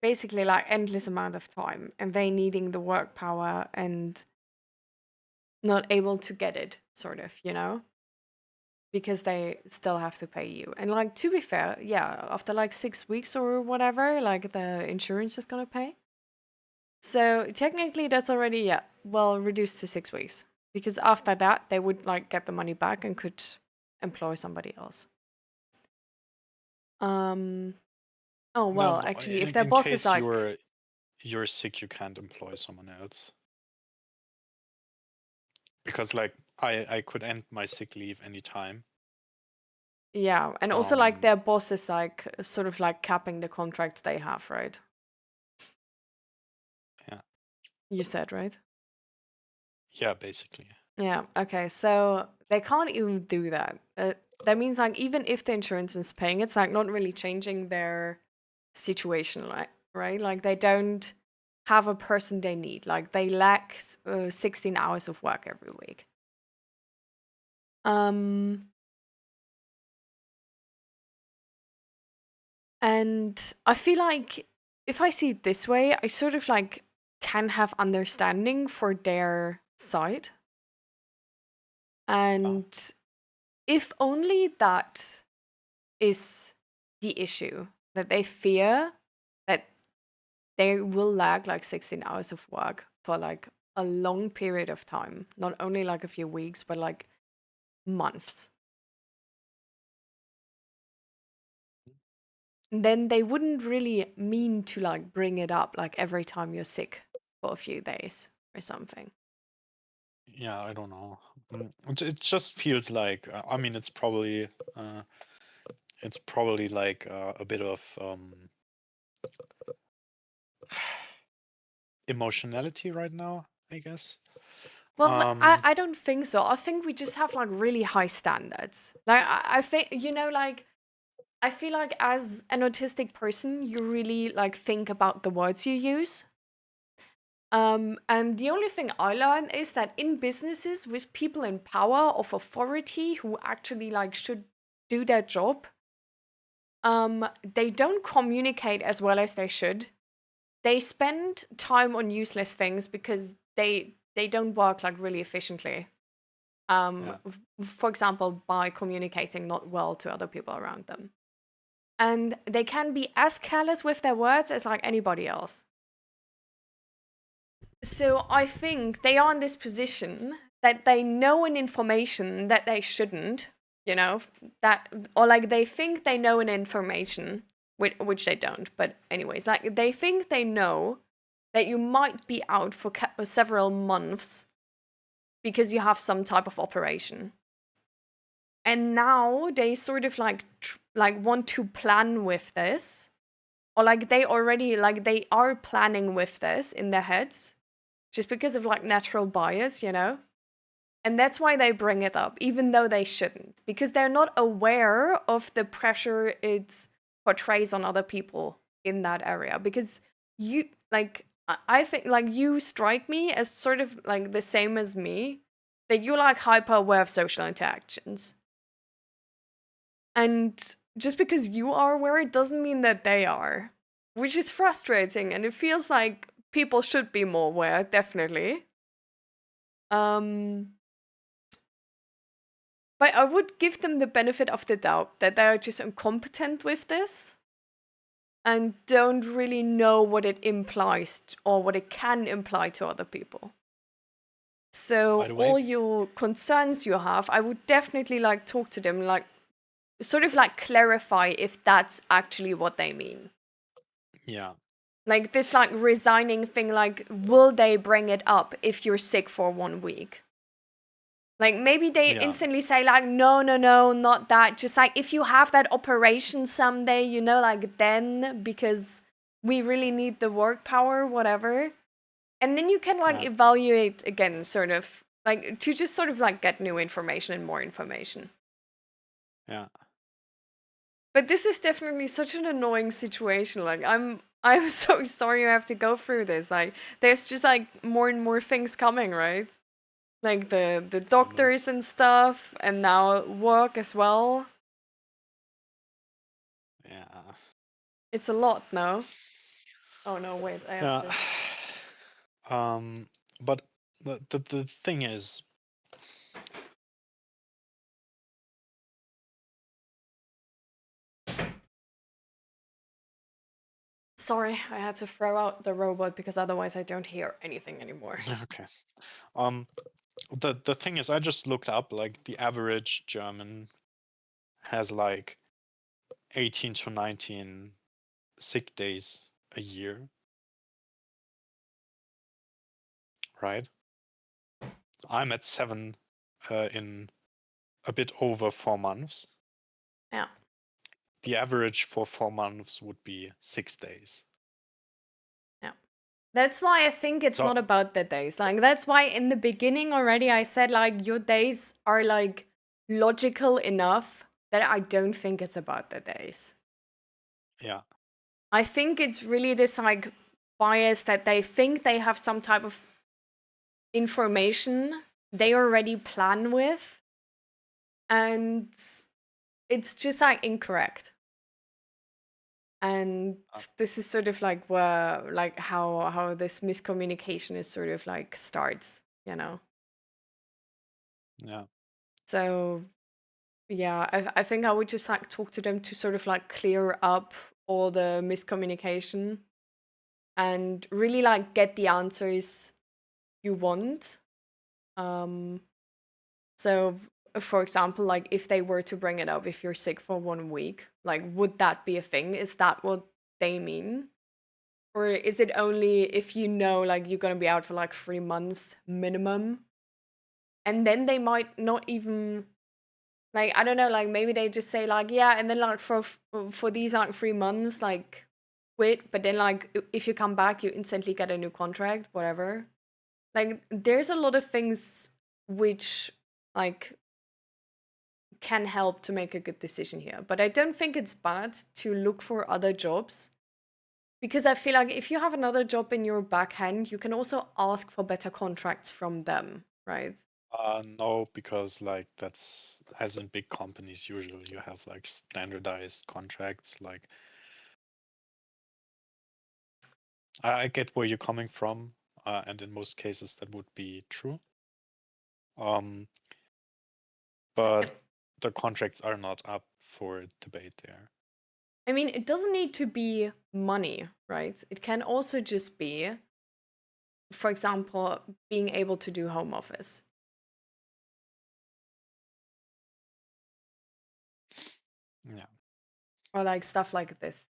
basically like endless amount of time and they needing the work power and not able to get it sort of, because they still have to pay you. And like to be fair, yeah, after like 6 weeks or whatever, like the insurance is going to pay. So technically, that's already well reduced to 6 weeks because after that they would like get the money back and could employ somebody else. Um. Oh No, well, no. actually, if their In boss is case like, you're sick, you can't employ someone else because like I could end my sick leave anytime. yeah, and also like Um, their boss is like sort of like capping the contracts they have, right? yeah, You said right? yeah, basically. Yeah. Okay. So they can't even do that. That means like even if the insurance is paying, it's like not really changing their situation, right? Like they don't have a person they need. Like they lack 16 hours of work every week. Um, and I feel like if I see it this way, I sort of like can have understanding for their side. Oh, And if only that is the issue, that they fear that they will lag like 16 hours of work for like a long period of time, not only like a few weeks, but like months. Then they wouldn't really mean to like bring it up like every time you're sick for a few days or something. yeah, I don't know. It just feels like I mean uh, it's probably like a bit of emotionality right now, I guess. Well, Um, I don't think so. I think we just have like really high standards. Like I think, you know, like I feel like as an autistic person, you really like think about the words you use. And the only thing I learned is that in businesses with people in power of authority who actually like should do their job, they don't communicate as well as they should. They spend time on useless things because they don't work like really efficiently. yeah, For example, by communicating not well to other people around them. And they can be as careless with their words as like anybody else. So I think they are in this position that they know an information that they shouldn't, you know, that or like they think they know an information which they don't. But anyways, like they think they know that you might be out for several months because you have some type of operation. And now they sort of like like want to plan with this, or like they already like they are planning with this in their heads just because of like natural bias, you know? And that's why they bring it up, even though they shouldn't, because they're not aware of the pressure it portrays on other people in that area. Because you, like, I think, like, you strike me as sort of like the same as me, that you're like hyper aware of social interactions. And just because you are aware, it doesn't mean that they are, which is frustrating. And it feels like people should be more aware, definitely. Um, but I would give them the benefit of the doubt that they're just incompetent with this and don't really know what it implies or what it can imply to other people. by So the way, all your concerns you have, I would definitely like talk to them, like sort of like clarify if that's actually what they mean. yeah, Like this like resigning thing, like will they bring it up if you're sick for 1 week? Like maybe they yeah, instantly say like no no no not that, just like if you have that operation someday, you know, like then because we really need the work power, whatever. And then you can like yeah, evaluate again, sort of like to just sort of like get new information and more information. yeah. But this is definitely such an annoying situation. Like I'm so sorry you have to go through this. Like there's just like more and more things coming, right? Like the Absolutely. doctors and stuff, and now work as well. Yeah, It's a lot, no? Oh no, wait, I have yeah. to. But the thing is, Sorry, I had to throw out the robot because otherwise I don't hear anything anymore. okay. Um, the thing is, I just looked up like the average German has like 18 to 19 sick days a year, right? I'm at 7 in a bit over 4 months. Yeah. The average for 4 months would be 6 days. Yeah. That's why I think it's So not about the days. Like that's why in the beginning already I said like your days are like logical enough that I don't think it's about the days. yeah, I think it's really this like bias that they think they have some type of information they already plan with, and it's just like incorrect. And uh, this is sort of like where like how this miscommunication is sort of like starts, you know. yeah. So yeah, I think I would just like talk to them to sort of like clear up all the miscommunication and really like get the answers you want. Um, so for example, like if they were to bring it up, if you're sick for 1 week, like would that be a thing? Is that what they mean? Or is it only if you know like you're gonna be out for like 3 months minimum? And then they might not even like I don't know, like maybe they just say like yeah, and then like for these like 3 months, like quit, but then like if you come back, you instantly get a new contract, whatever. Like there's a lot of things which like can help to make a good decision here. But I don't think it's bad to look for other jobs because I feel like if you have another job in your backhand, you can also ask for better contracts from them, right? No, because like that's as in big companies, usually you have like standardized contracts. Like I get where you're coming from, and in most cases that would be true. Um, but the contracts are not up for debate there. I mean, it doesn't need to be money, right? It can also just be, for example, being able to do home office Yeah. or like stuff like this.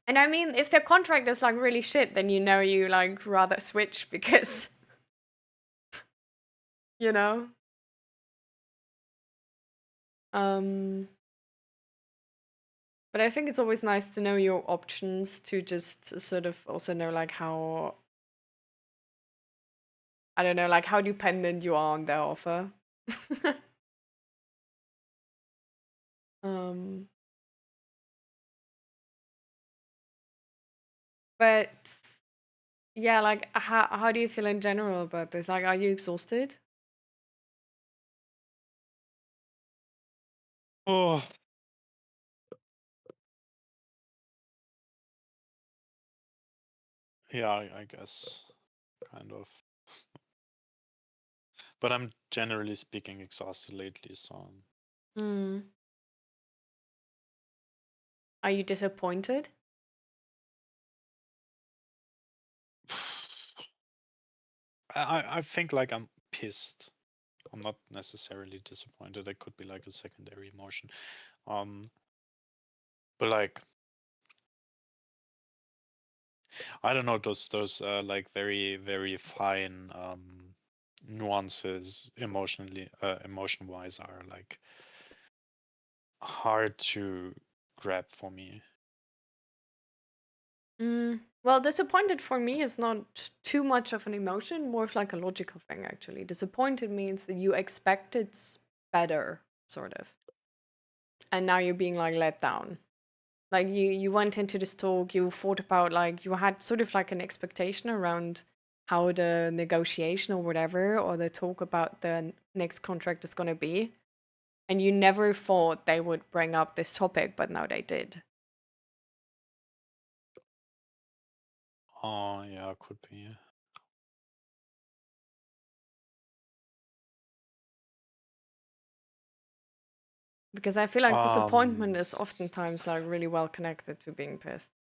And I mean, if the contract is like really shit, then you know you like rather switch because, you know. Um but I think it's always nice to know your options to just sort of also know like how I don't know, like how dependent you are on their offer. um but yeah, like how do you feel in general about this? Like are you exhausted? Oh, yeah, I guess kind of. But I'm generally speaking exhausted lately, so Hmm. Are you disappointed? I think like I'm pissed. I'm not necessarily disappointed. That could be like a secondary emotion. Um, but like I don't know those like very fine nuances emotionally emotion wise are like hard to grab for me. Well, disappointed for me is not too much of an emotion, more of like a logical thing, actually. Disappointed means that you expected better, sort of. And now you're being like let down. Like you went into this talk, you thought about like you had sort of like an expectation around how the negotiation or whatever, or the talk about the next contract is gonna be. And you never thought they would bring up this topic, but now they did. Oh yeah, could be. Because I feel like disappointment Um, is oftentimes like really well connected to being pissed.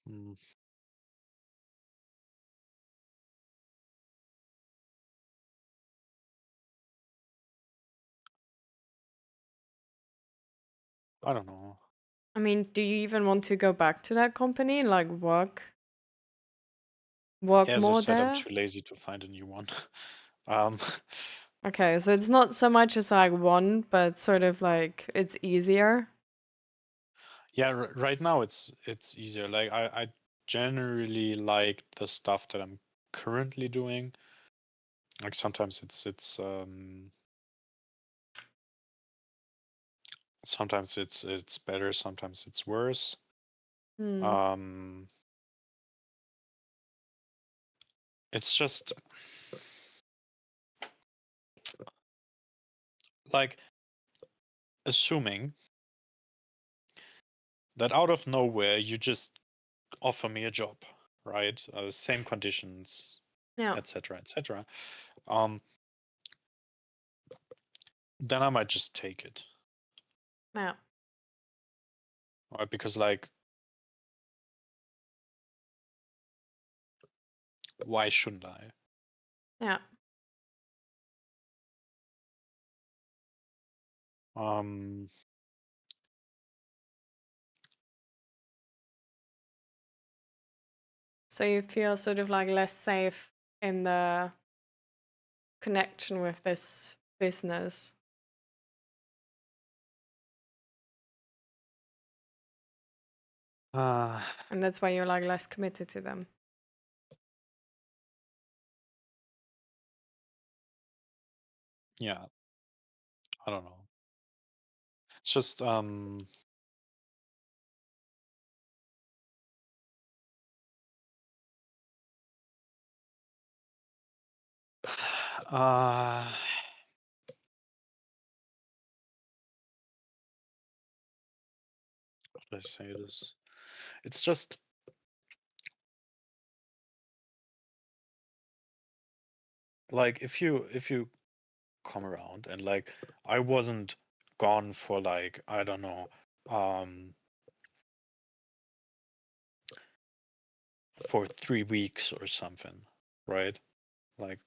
hmm, I don't know. I mean, do you even want to go back to that company? Like work As I more said, I'm there? too lazy to find a new one. um, Okay, so it's not so much as like one, but sort of like it's easier. yeah, right now it's easier. Like I generally like the stuff that I'm currently doing. Like sometimes it's better, sometimes it's worse. Hmm. Um, it's just like assuming that out of nowhere you just offer me a job, right? Same conditions, Yeah. etc., etc. Then I might just take it, Yeah. right? Because like, why shouldn't I? Yeah. Um, So you feel sort of like less safe in the connection with this business. uh, And that's why you're like less committed to them. yeah, I don't know. It's just uh, how do I say this? It's just like if you come around and like I wasn't gone for like I don't know for 3 weeks or something, right? Like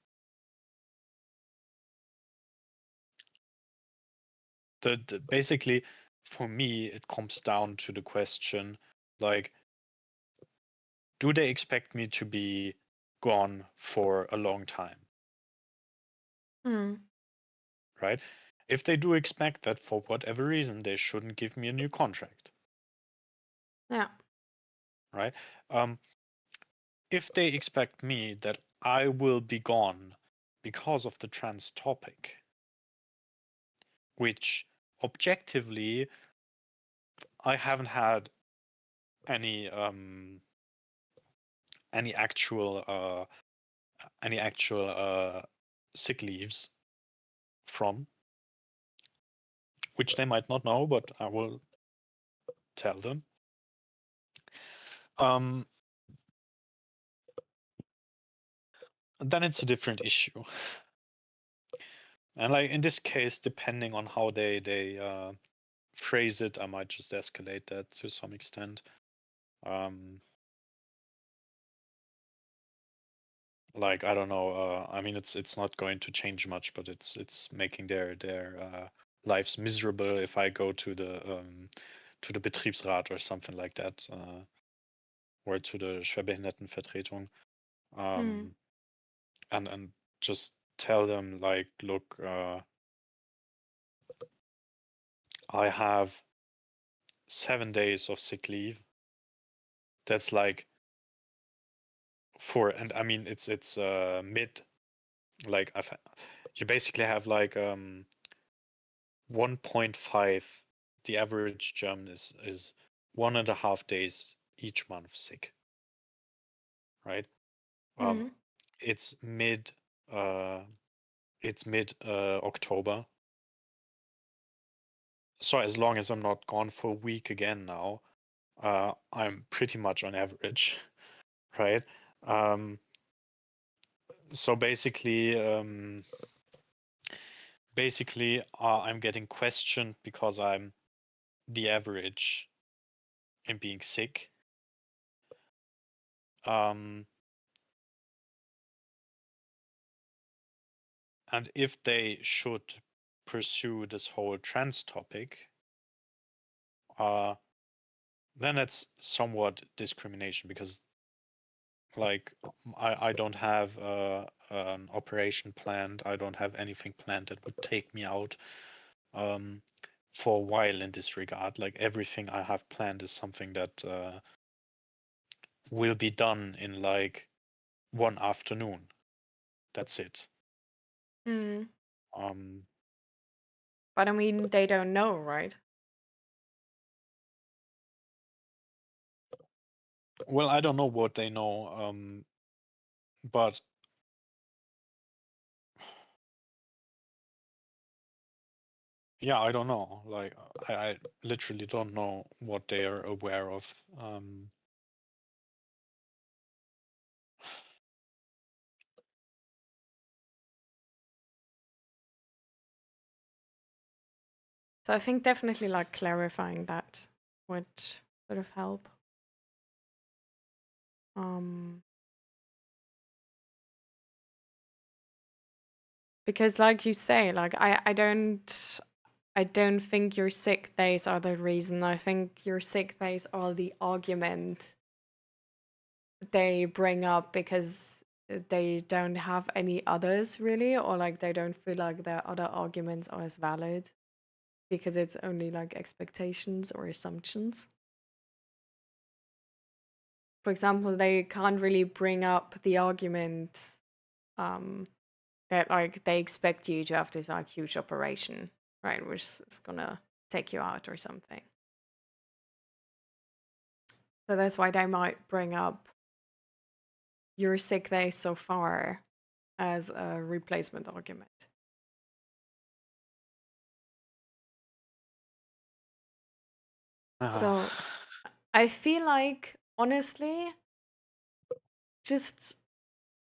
the basically for me it comes down to the question like, do they expect me to be gone for a long time, Mm. right? If they do expect that, for whatever reason, they shouldn't give me a new contract, Yeah. right? If they expect me that I will be gone because of the trans topic, which objectively I haven't had any any actual uh any actual sick leaves from, which they might not know, but I will tell them. Um, then it's a different issue. And like in this case, depending on how they phrase it, I might just escalate that to some extent. Like I don't know. I mean, it's not going to change much, but it's making their lives miserable if I go to the Betriebsrat or something like that, or to the Schwerbehindertenvertretung, Mm. um, and just tell them like, look, I have 7 days of sick leave. That's like and I mean it's mid, like you basically have like 1.5. The average German is 1.5 days each month sick, right? Um, Mm. it's mid uh, October. So as long as I'm not gone for a week again now, I'm pretty much on average, right? Um, so basically, I'm getting questioned because I'm the average in being sick. Um, and if they should pursue this whole trans topic, uh, then it's somewhat discrimination because, like, I don't have an operation planned. I don't have anything planned that would take me out um, for a while in this regard. Like everything I have planned is something that will be done in like one afternoon. That's it. Mm. Um, But I mean, they don't know, right? well, I don't know what they know, but Yeah, I don't know. Like, I literally don't know what they are aware of. So I think definitely like clarifying that would sort of help. Because like you say, like I don't think your sick days are the reason. I think your sick days are the argument they bring up because they don't have any others really, or like they don't feel like their other arguments are as valid because it's only like expectations or assumptions. For example, they can't really bring up the argument um, that like they expect you to have this like huge operation, right, which is gonna take you out or something. So that's why they might bring up your sick day so far as a replacement argument. uh, So I feel like honestly, just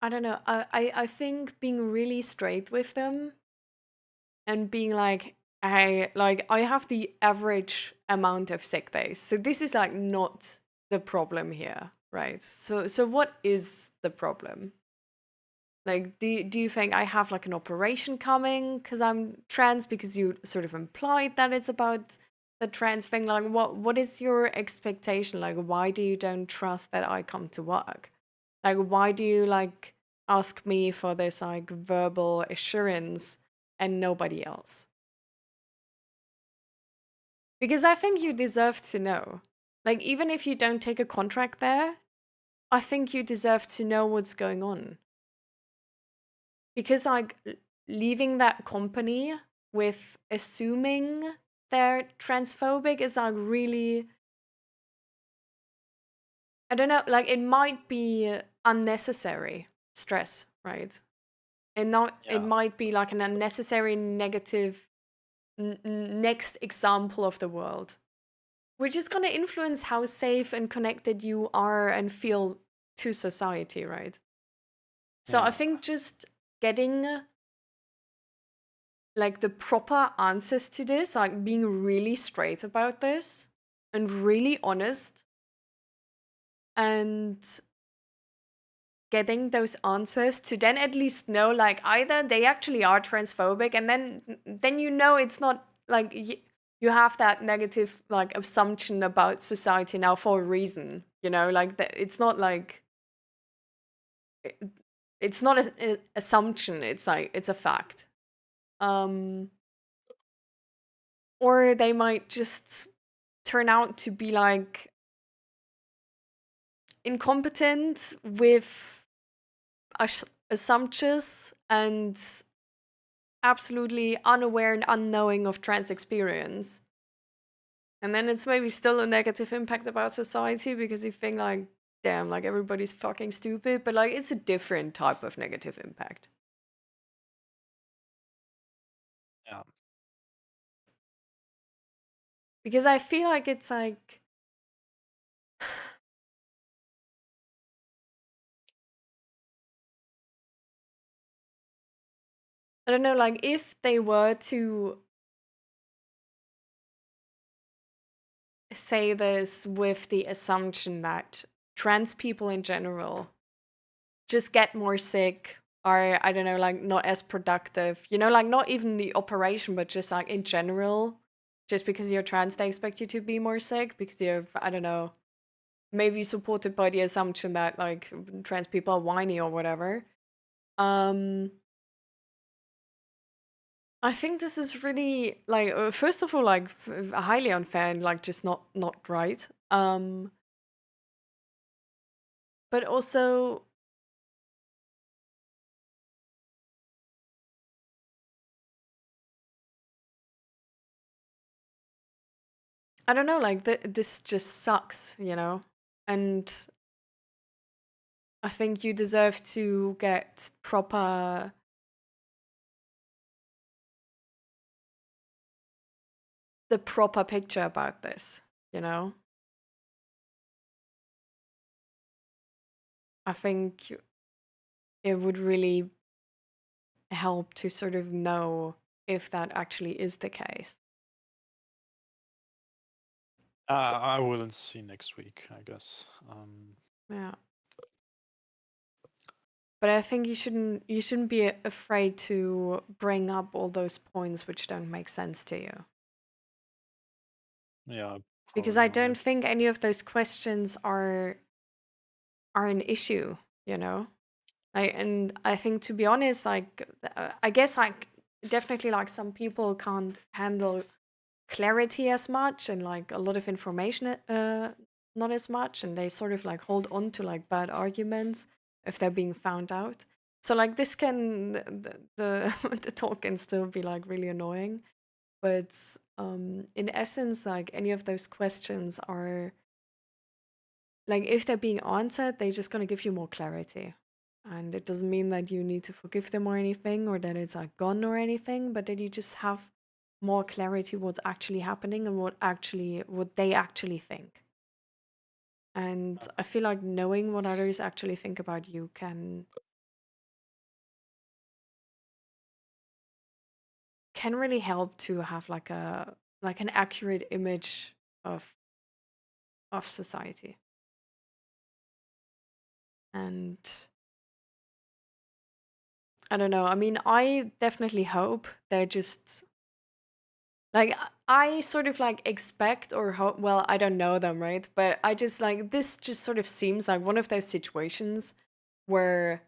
I don't know. I think being really straight with them and being like, I have the average amount of sick days. So this is like not the problem here, right? So what is the problem? Like, do you think I have like an operation coming because I'm trans? Because you sort of implied that it's about the trans thing. Like, what is your expectation? Like, why do you don't trust that I come to work? Like, why do you like ask me for this like verbal assurance and nobody else? Because I think you deserve to know. Like, even if you don't take a contract there, I think you deserve to know what's going on. Because, like, leaving that company with assuming they're transphobic is, like, really. I don't know, like, it might be unnecessary stress, right? And not, it yeah, might be like an unnecessary negative next example of the world, which is going to influence how safe and connected you are and feel to society, right? So I yeah, think just getting like the proper answers to this, like being really straight about this and really honest and getting those answers to then at least know like either they actually are transphobic and then you know it's not like you have that negative like assumption about society now for a reason, you know, like that it's not like it's not an assumption, it's like it's a fact. um or they might just turn out to be like incompetent with assumptions and absolutely unaware and unknowing of trans experience. And then it's maybe still a negative impact about society because you think like, damn, like everybody's fucking stupid, but like it's a different type of negative impact. yeah, Because I feel like it's like I don't know, like if they were to say this with the assumption that trans people in general just get more sick or I don't know, like not as productive, you know, like not even the operation, but just like in general, just because you're trans, they expect you to be more sick because you're, I don't know, maybe supported by the assumption that like trans people are whiny or whatever. Um, I think this is really like first of all like highly unfair and like just not right. But also I don't know, like this just sucks, you know, and I think you deserve to get proper the proper picture about this, you know? I think it would really help to sort of know if that actually is the case. I will see next week, I guess. Yeah. But I think you shouldn't be afraid to bring up all those points which don't make sense to you. Yeah, Because probably I not don't yet. think any of those questions are an issue, you know? And I think, to be honest, like I guess like definitely like some people can't handle clarity as much, and like a lot of information not as much, and they sort of like hold on to like bad arguments if they're being found out. So like this can the the talk can still be like really annoying, but in essence, like any of those questions are like, if they're being answered, they're just gonna give you more clarity. And it doesn't mean that you need to forgive them or anything, or that it's like gone or anything, but that you just have more clarity what's actually happening and what they actually think. And I feel like knowing what others actually think about you can really help to have like an accurate image of society. And I don't know. I mean, I definitely hope they're just like I sort of like expect or hope. Well, I don't know them, right? But I just like this. Just sort of seems like one of those situations where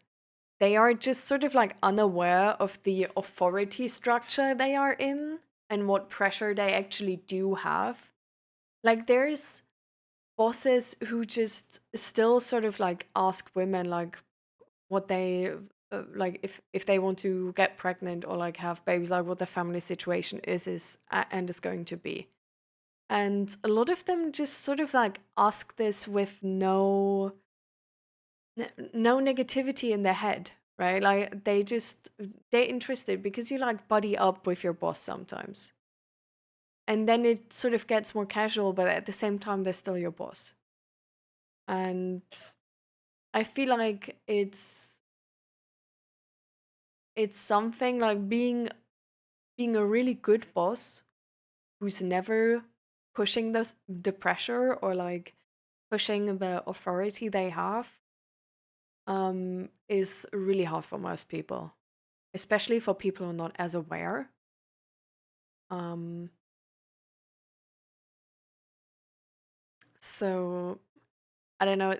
they are just sort of like unaware of the authority structure they are in and what pressure they actually do have. Like there's bosses who just still sort of like ask women like what they like if they want to get pregnant or like have babies, like what the family situation and is going to be. And a lot of them just sort of like ask this with no negativity in their head, right? Like they're interested because you like buddy up with your boss sometimes. And then it sort of gets more casual, but at the same time they're still your boss. And I feel like it's something like being a really good boss who's never pushing the pressure or like pushing the authority they have is really hard for most people, especially for people who are not as aware. Um, so I don't know.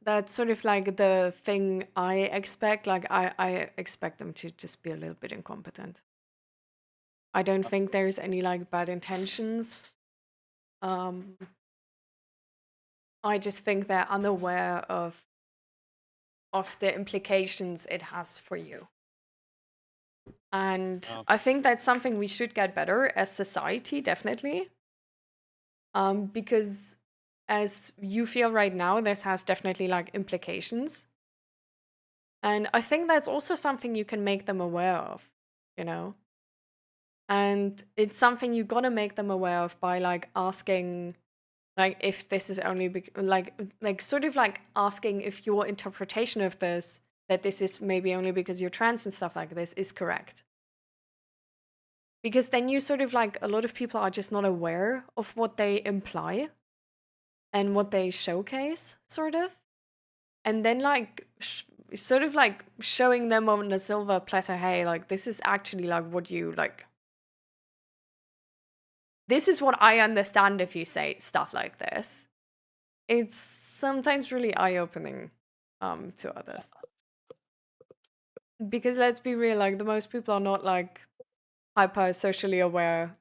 That's sort of like the thing I expect. Like I expect them to just be a little bit incompetent. I don't think there's any like bad intentions. Um, I just think they're unaware of the implications it has for you. And I think that's something we should get better as society, definitely. Because as you feel right now, this has definitely like implications. And I think that's also something you can make them aware of, you know? And it's something you gotta make them aware of by like asking like if this is only like sort of like asking if your interpretation of this, that this is maybe only because you're trans and stuff like this, is correct. Because then you sort of like a lot of people are just not aware of what they imply and what they showcase, sort of. And then like sort of like showing them on a silver platter, hey, like this is actually like what you like. This is what I understand if you say stuff like this. It's sometimes really eye-opening to others. Because let's be real, like the most people are not like hyper socially aware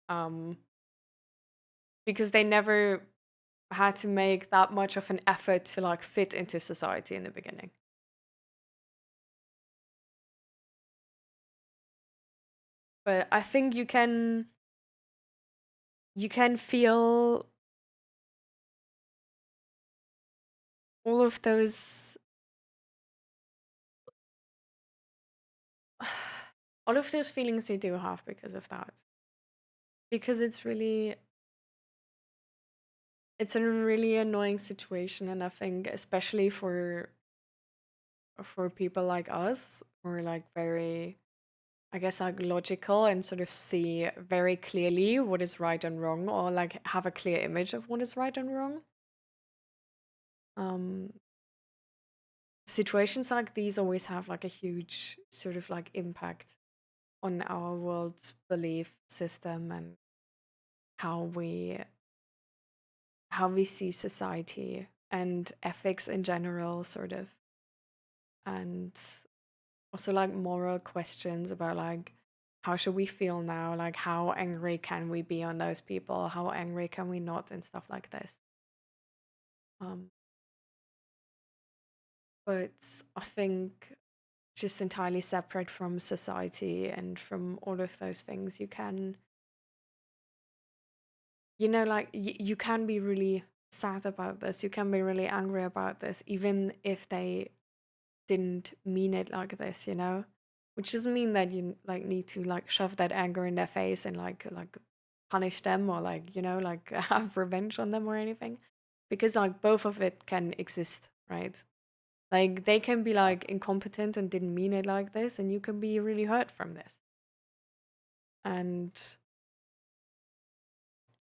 um because they never had to make that much of an effort to like fit into society in the beginning. But I think you can feel all of those all of those feelings you do have because of that. because it's a really annoying situation, and I think especially for people like us who are like very, I guess, like logical and sort of see very clearly what is right and wrong, or like have a clear image of what is right and wrong. Um, Situations like these always have like a huge sort of like impact on our world belief system and how we how we see society and ethics in general, sort of, and also like moral questions about like how should we feel now, like how angry can we be on those people, how angry can we not, and stuff like this. um but I think just entirely separate from society and from all of those things, you can, like you can be really sad about this, you can be really angry about this, even if they didn't mean it like this, which doesn't mean that you like need to like shove that anger in their face and like punish them, or like like have revenge on them or anything, because like both of it can exist, right? Like they can be like incompetent and didn't mean it like this, and you can be really hurt from this. And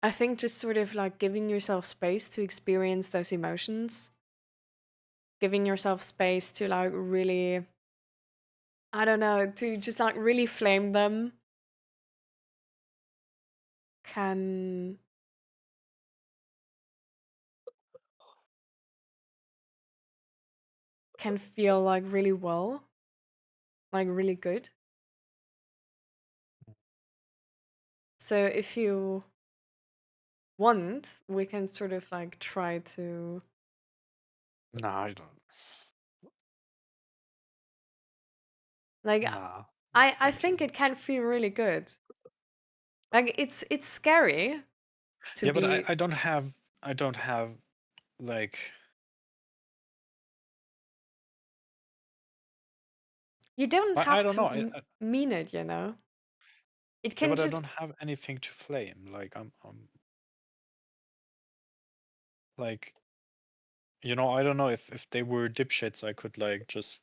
I think just sort of like giving yourself space to experience those emotions, giving yourself space to like really, I don't know, to just like really flame them can can feel like really well, like really good. So if you want, we can sort of like try to, Nah, I don't. like, Nah, I thank think you. it can feel really good. Like it's scary to Yeah, but I, be, I don't have I don't have like you don't I have don't know. to mean it. It Yeah, can but I just, don't have anything to flame. Like I'm like I don't know if they were dipshits, I could like just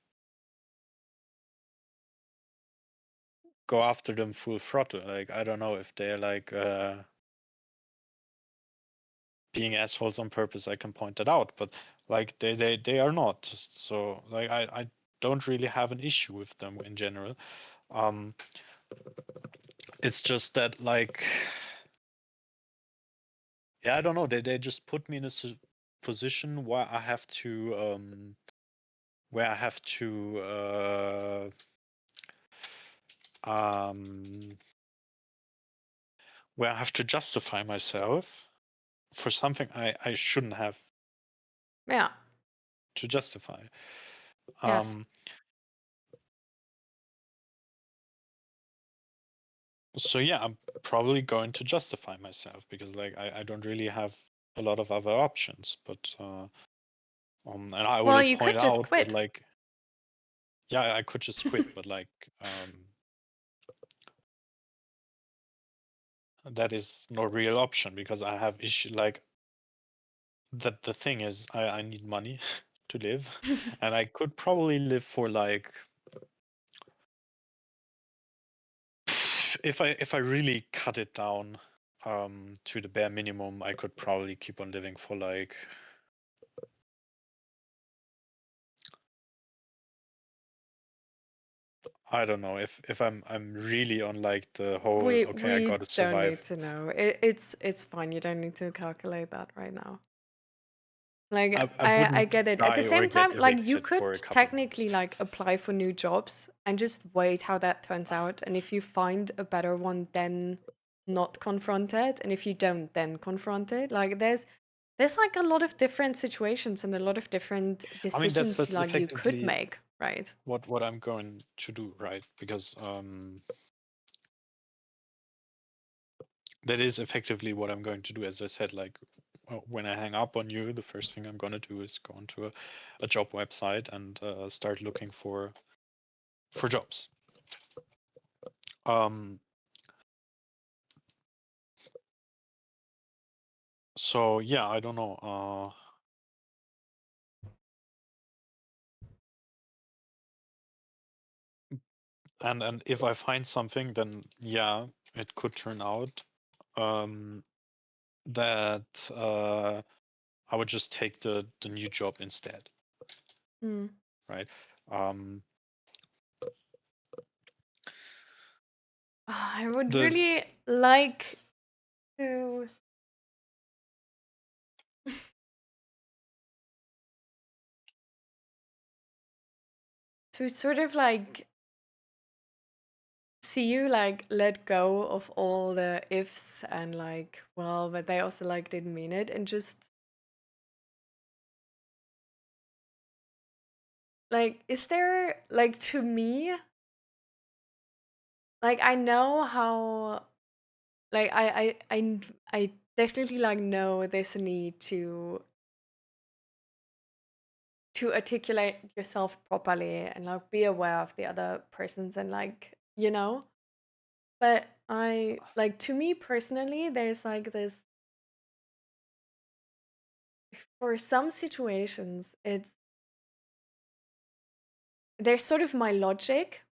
go after them full throttle. Like I don't know if they're like being assholes on purpose, I can point that out. But like they are not. So like I don't really have an issue with them in general. Um, it's just that like yeah, I don't know. They just put me in a position where I have to um where I have to justify myself for something I shouldn't have yeah, to justify. yes. Um, so yeah, I'm probably going to justify myself because like I don't really have a lot of other options. But and I Well, will you point could just out that quit. like yeah, I could just quit, but like that is no real option because I have issue like that. The thing is, I need money to live, and I could probably live for like if I really cut it down to the bare minimum, I could probably keep on living for like I don't know if I'm really on like the whole okay I We gotta don't survive. need to know. It's fine. You don't need to calculate that right now. Like I I wouldn't get it. At the die or same get time, like you evicted could for a couple months. technically like apply for new jobs and just wait how that turns out. And if you find a better one, then not confront it. And if you don't, then confront it. Like there's like a lot of different situations and a lot of different I mean decisions that's like you could effectively make, right? what I'm going to do, right? Because that is effectively what I'm going to do. As I said, like when I hang up on you, the first thing I'm going to do is go onto a job website and start looking for jobs. Um, So yeah, I don't know. And if I find something, then yeah, it could turn out um, that I would just take the new job instead, Hmm. right? Um, I would the really like to sort of like see you like let go of all the ifs and like, well, but they also like didn't mean it, and just like, is there like, to me, like, I know how, like, I definitely like know there's a need to articulate yourself properly and like be aware of the other persons and like, you know. But I like, to me personally, there's like this, for some situations, it's there's sort of my logic,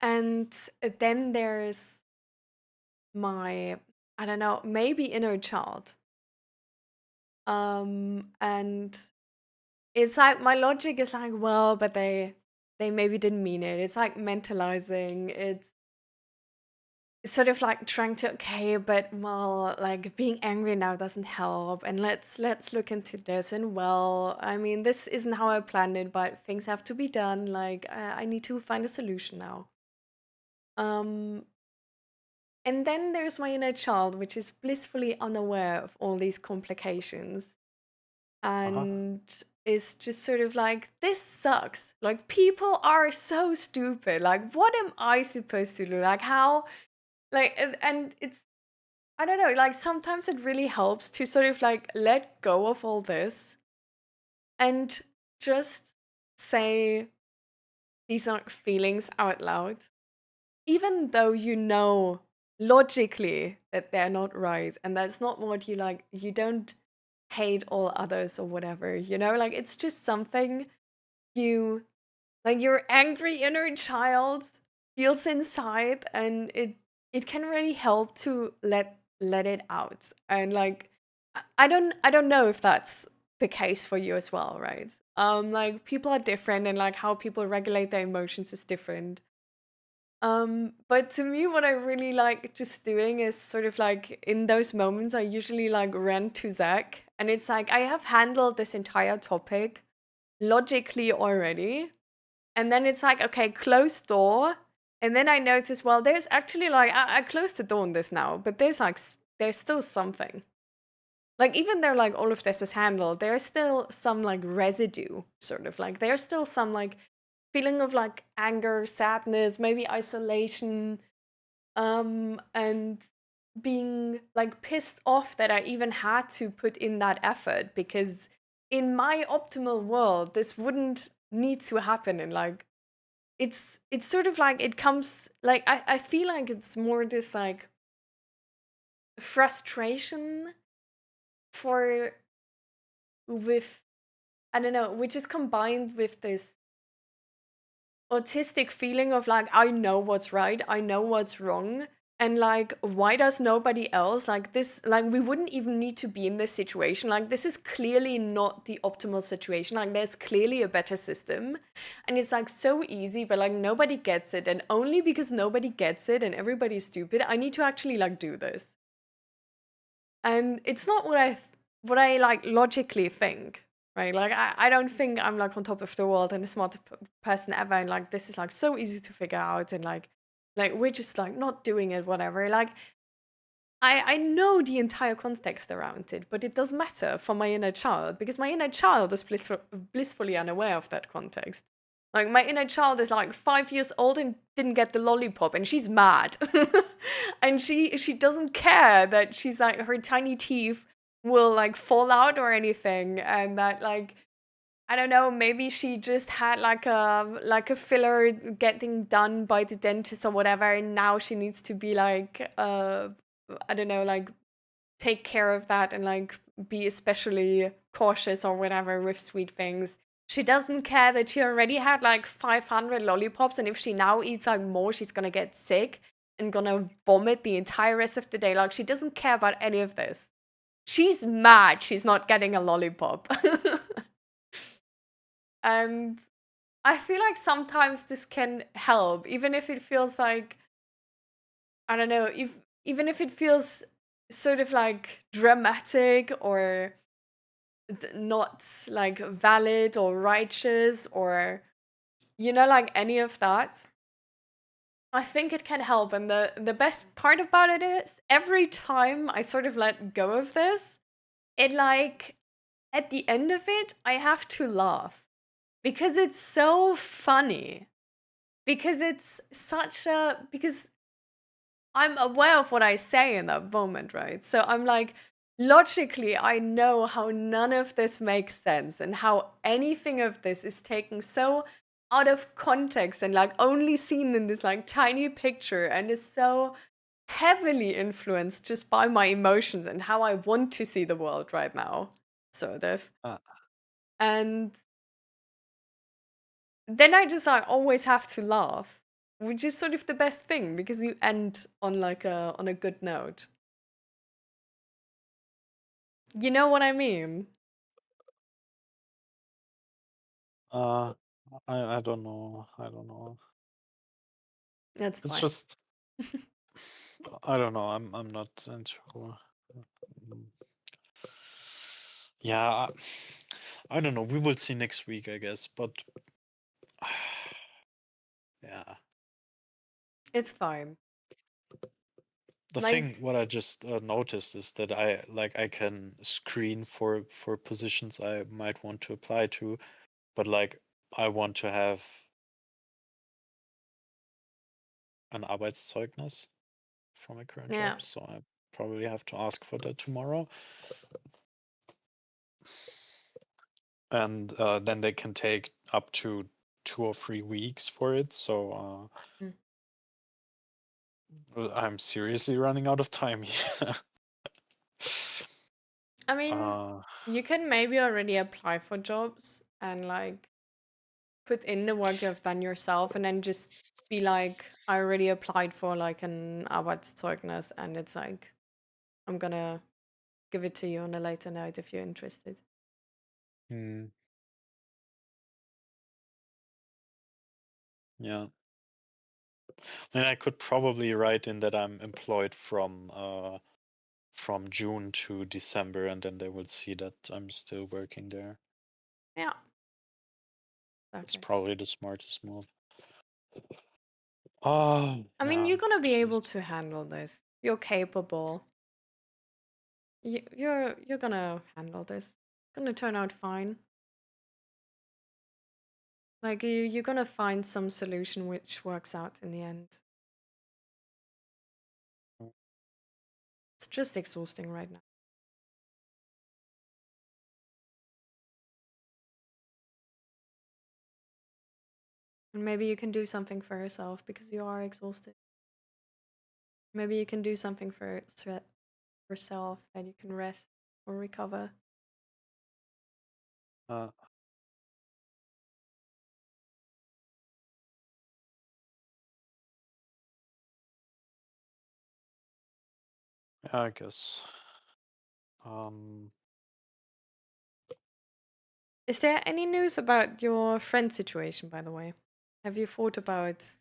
and then there's my, I don't know, maybe inner child. And it's like my logic is like, well, but they maybe didn't mean it. It's like mentalizing. It's sort of like trying to, okay, but well, like being angry now doesn't help, and let's look into this, and well, I mean, this isn't how I planned it, but things have to be done. Like I need to find a solution now. Um and then there's my inner child, which is blissfully unaware of all these complications, uh-huh. and is just sort of like, this sucks. Like, people are so stupid. Like, what am I supposed to do? Like, how, like, and it's, I don't know, like, sometimes it really helps to sort of like let go of all this and just say these are feelings out loud, even though you know logically that they're not right, and that's not what you like. You don't hate all others or whatever, you know, like, it's just something you, like, your angry inner child feels inside, and it can really help to let it out. And like, I don't know if that's the case for you as well, right? Like, people are different, and like how people regulate their emotions is different. But to me, what I really like just doing is sort of like, in those moments, I usually like rant to Zach, and it's like, I have handled this entire topic logically already, and then it's like, okay, close door. And then I notice, well, there's actually like, I closed the door on this now, but there's like, there's still something. Like, even though like all of this is handled, there's still some like residue, sort of like, there's still some like feeling of like anger, sadness, maybe isolation, and being like pissed off that I even had to put in that effort, because in my optimal world, this wouldn't need to happen. And like, it's sort of like, it comes like, I feel like it's more this like frustration for, with, I don't know, which is combined with this autistic feeling of like, I know what's right, I know what's wrong, and like, why does nobody else, like, this, like, we wouldn't even need to be in this situation. Like, this is clearly not the optimal situation. Like, there's clearly a better system, and it's like so easy, but like nobody gets it, and only because nobody gets it and everybody's stupid, I need to actually like do this. And it's not what I like logically think, right? Like, I don't think I'm like on top of the world and the smartest person ever, and like, this is like so easy to figure out, and like we're just like not doing it, whatever. Like, I know the entire context around it, but it doesn't matter for my inner child, because my inner child is blissfully unaware of that context. Like, my inner child is like 5 years old and didn't get the lollipop, and she's mad, and she doesn't care that she's like, her tiny teeth will like fall out or anything, and that like, I don't know, maybe she just had like a filler getting done by the dentist or whatever, and now she needs to be like, I don't know, like take care of that and like be especially cautious or whatever with sweet things. She doesn't care that she already had like 500 lollipops, and if she now eats like more, she's gonna get sick and gonna vomit the entire rest of the day. Like, she doesn't care about any of this. She's mad she's not getting a lollipop. And I feel like sometimes this can help, even if it feels like, I don't know, if even if it feels sort of like dramatic or not like valid or righteous or like any of that. I think it can help, and the best part about it is every time I sort of let go of this, it like at the end of it, I have to laugh because it's so funny. Because it's such a because I'm aware of what I say in that moment, right? So I'm like, logically, I know how none of this makes sense and how anything of this is taken so out of context and like only seen in this like tiny picture and is so heavily influenced just by my emotions and how I want to see the world right now, sort of. Uh, And then I just like always have to laugh, which is sort of the best thing because you end on like a good note. You know what I mean? uh, I don't know. I don't know. That's It's fine. just I don't know. I'm not into. Mm, Yeah, I don't know. We will see next week, I guess. But yeah, It's fine. the thing Like, what I just noticed is that I can screen for positions I might want to apply to, but like I want to have an Arbeitszeugnis from my current job, yeah. so I probably have to ask for that tomorrow, and then they can take up to 2 or 3 weeks for it. So Mm. I'm seriously running out of time here. I mean, uh, you can maybe already apply for jobs and like put in the work you have done yourself and then just be like, I already applied for like an Arbeitszeugnis and it's like, I'm gonna give it to you on a later note if you're interested. hmm, yeah, and I could probably write in that I'm employed from June to December, and then they will see that I'm still working there. Yeah, That's exactly. probably the smartest move. Oh, I mean, yeah. you're gonna be able Jeez. to handle this. You're capable. You're gonna handle this. Gonna turn out fine. Like you're gonna find some solution which works out in the end. It's just exhausting right now. And maybe you can do something for yourself because you are exhausted. Maybe you can do something for yourself that you can rest or recover. Uh, yeah, I guess. Um, Is there any news about your friend situation, by the way? Have you thought about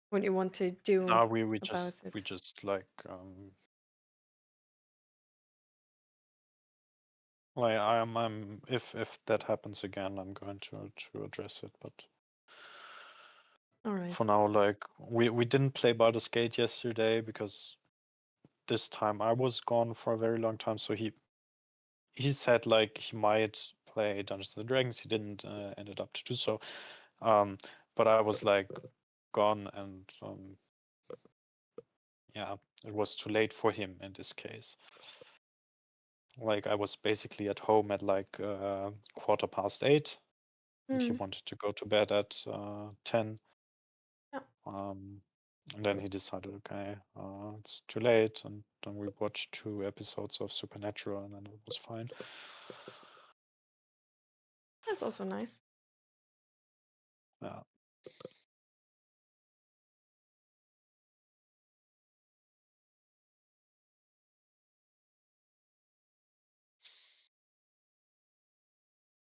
what you want to do no, we just about we it? just like I'm if that happens again, I'm going to address it. But All right. for now, like we didn't play Baldur's Gate yesterday because this time I was gone for a very long time. So he said like he might play Dungeons and Dragons. He didn't ended up to do so. Um, but I was like gone, and yeah, it was too late for him in this case. Like I was basically at home at like 8:15, and he Hmm. wanted to go to bed at 10. Yeah. Um, And then he decided, okay, it's too late, and then we watched 2 episodes of Supernatural, and then it was fine. That's also nice. Yeah.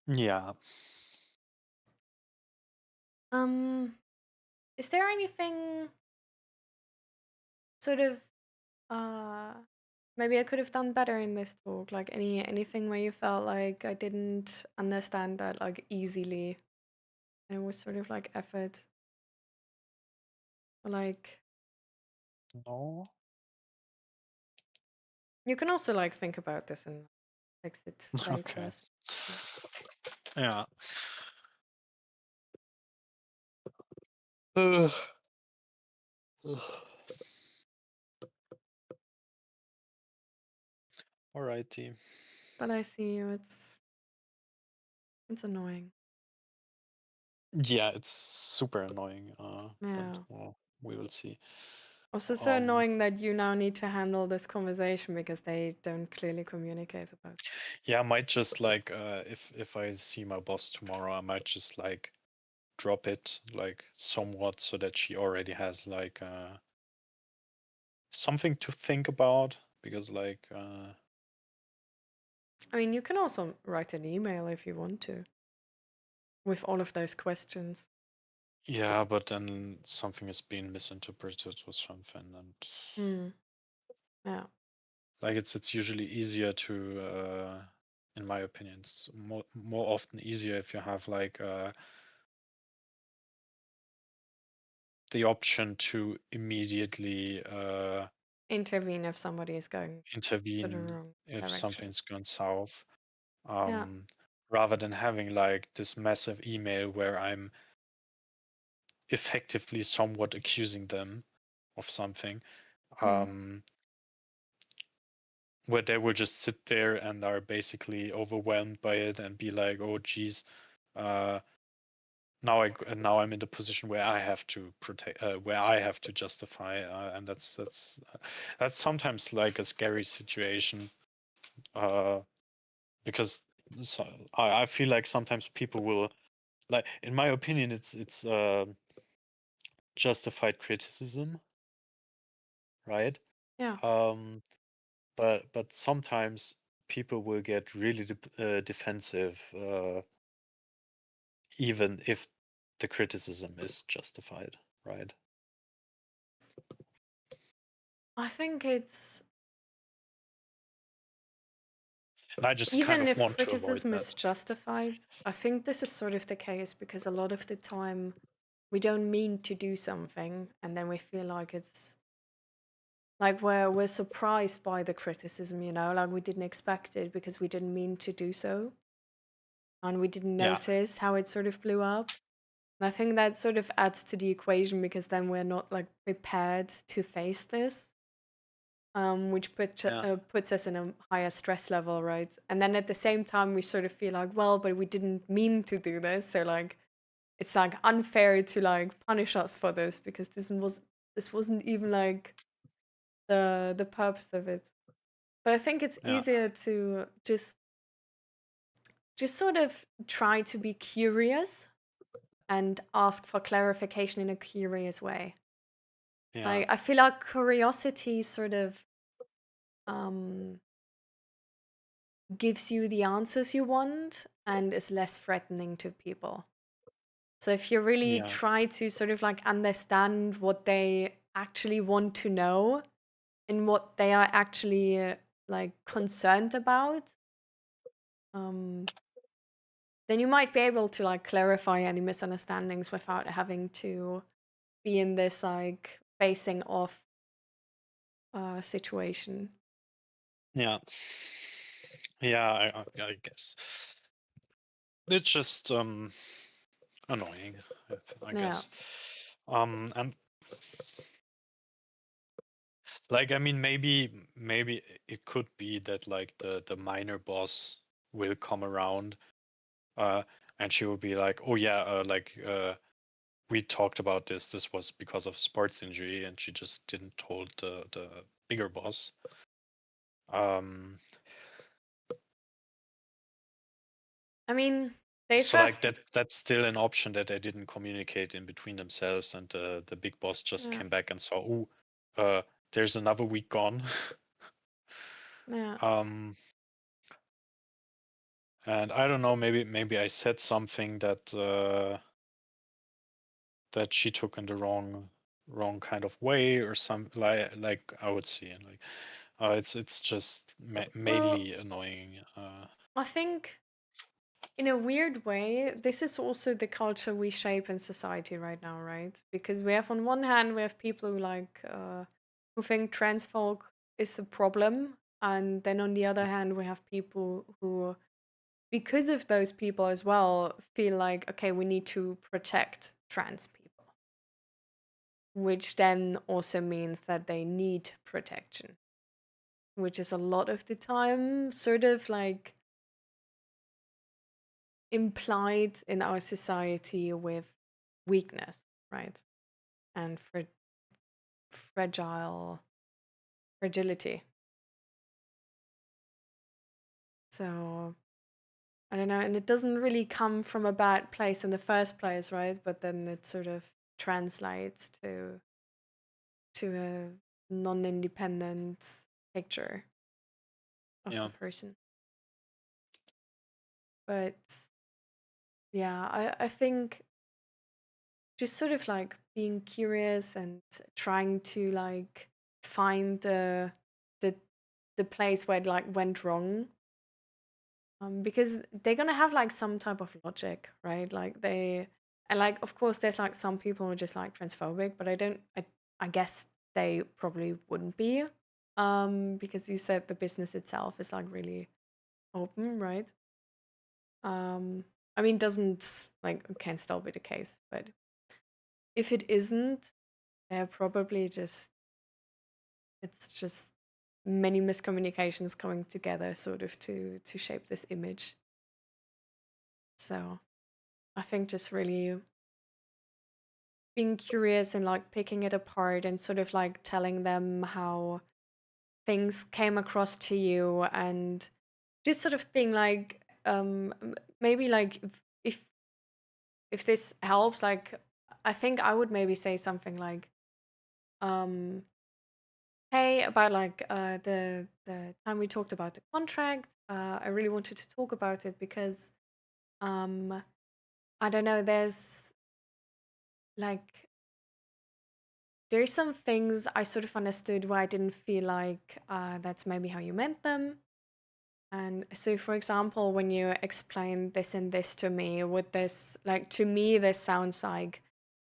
Yeah. Is there anything sort of maybe I could have done better in this talk? Like anything where you felt like I didn't understand that like easily and it was sort of like effort. Or like No. you can also like think about this and text it Okay. later. So, Yeah. Ugh. Alrighty. but I see you, it's annoying. Yeah, it's super annoying. But Yeah. well, we will see. Also so Um, annoying that you now need to handle this conversation because they don't clearly communicate about it. yeah, I might just like if I see my boss tomorrow, I might just like drop it like somewhat so that she already has like something to think about because like I mean, you can also write an email if you want to with all of those questions. yeah, but then something is being misinterpreted or something, and Hmm. Yeah. like it's usually easier to in my opinion it's more often easier if you have like the option to immediately Intervene if somebody is going to the intervene wrong if direction. something's gone south, Yeah. um, rather than having like this massive email where I'm effectively somewhat accusing them of something, Hmm. um, where they will just sit there and are basically overwhelmed by it and be like, "Oh, geez, uh, now I'm in the position where I have to protect, where I have to justify," and that's sometimes like a scary situation, uh, because so, I feel like sometimes people will like, in my opinion, it's justified criticism, right? Yeah. Um, but sometimes people will get really defensive, even if the criticism is justified, right? I think it's And I just kind even of if want to avoid criticism that. is justified, I think this is sort of the case because a lot of the time we don't mean to do something and then we feel like it's like we're surprised by the criticism, you know, like we didn't expect it because we didn't mean to do so and we didn't Yeah, notice how it sort of blew up. And I think that sort of adds to the equation because then we're not like prepared to face this, which yeah, puts us in a higher stress level, right? And then at the same time, we sort of feel like, well, but we didn't mean to do this, so like it's like unfair to like punish us for this because this wasn't even like the purpose of it. But I think it's yeah, easier to just sort of try to be curious and ask for clarification in a curious way. yeah, Like I feel like curiosity sort of um, gives you the answers you want and is less threatening to people. So if you really yeah, try to sort of like understand what they actually want to know and what they are actually like concerned about, um, then you might be able to like clarify any misunderstandings without having to be in this like facing off situation. yeah, yeah. I guess it's just annoying, I Yeah. guess. And like, I mean, maybe it could be that like the minor boss will come around, uh, and she will be like, "Oh yeah, like we talked about this. This was because of sports injury, and she just didn't told the bigger boss. Um, I mean, they so like first, that's still an option that they didn't communicate in between themselves, and the big boss just yeah, came back and saw, oh, there's another week gone. yeah. um, and I don't know, maybe I said something that she took in the wrong kind of way or some like I would see, and like it's just Well, mainly annoying. I think in a weird way, this is also the culture we shape in society right now, right? Because we have on one hand we have people who who think trans folk is a problem, and then on the other hand we have people who, because of those people as well, feel like okay, we need to protect trans people, which then also means that they need protection, which is a lot of the time sort of like implied in our society with weakness, right? And fragile fragility. So I don't know, and it doesn't really come from a bad place in the first place, right? But then it sort of translates to a non-independent picture of the Yeah, person. But yeah, I think just sort of like being curious and trying to like find the the place where it like went wrong, because they're gonna have like some type of logic, right? Like they, and like of course there's like some people who are just like transphobic, but I guess they probably wouldn't be, because you said the business itself is like really open, right? um I mean, doesn't like can still be the case, but if it isn't, they're probably just, it's just many miscommunications coming together sort of to shape this image. So I think just really being curious and like picking it apart and sort of like telling them how things came across to you, and just sort of being like maybe like if if this helps, like I think I would maybe say something like, um hey, about like the time we talked about the contract, I really wanted to talk about it because um I don't know, like there's some things I sort of understood where I didn't feel like that's maybe how you meant them. And so, for example, when you explain this and this to me, with this, like to me, this sounds like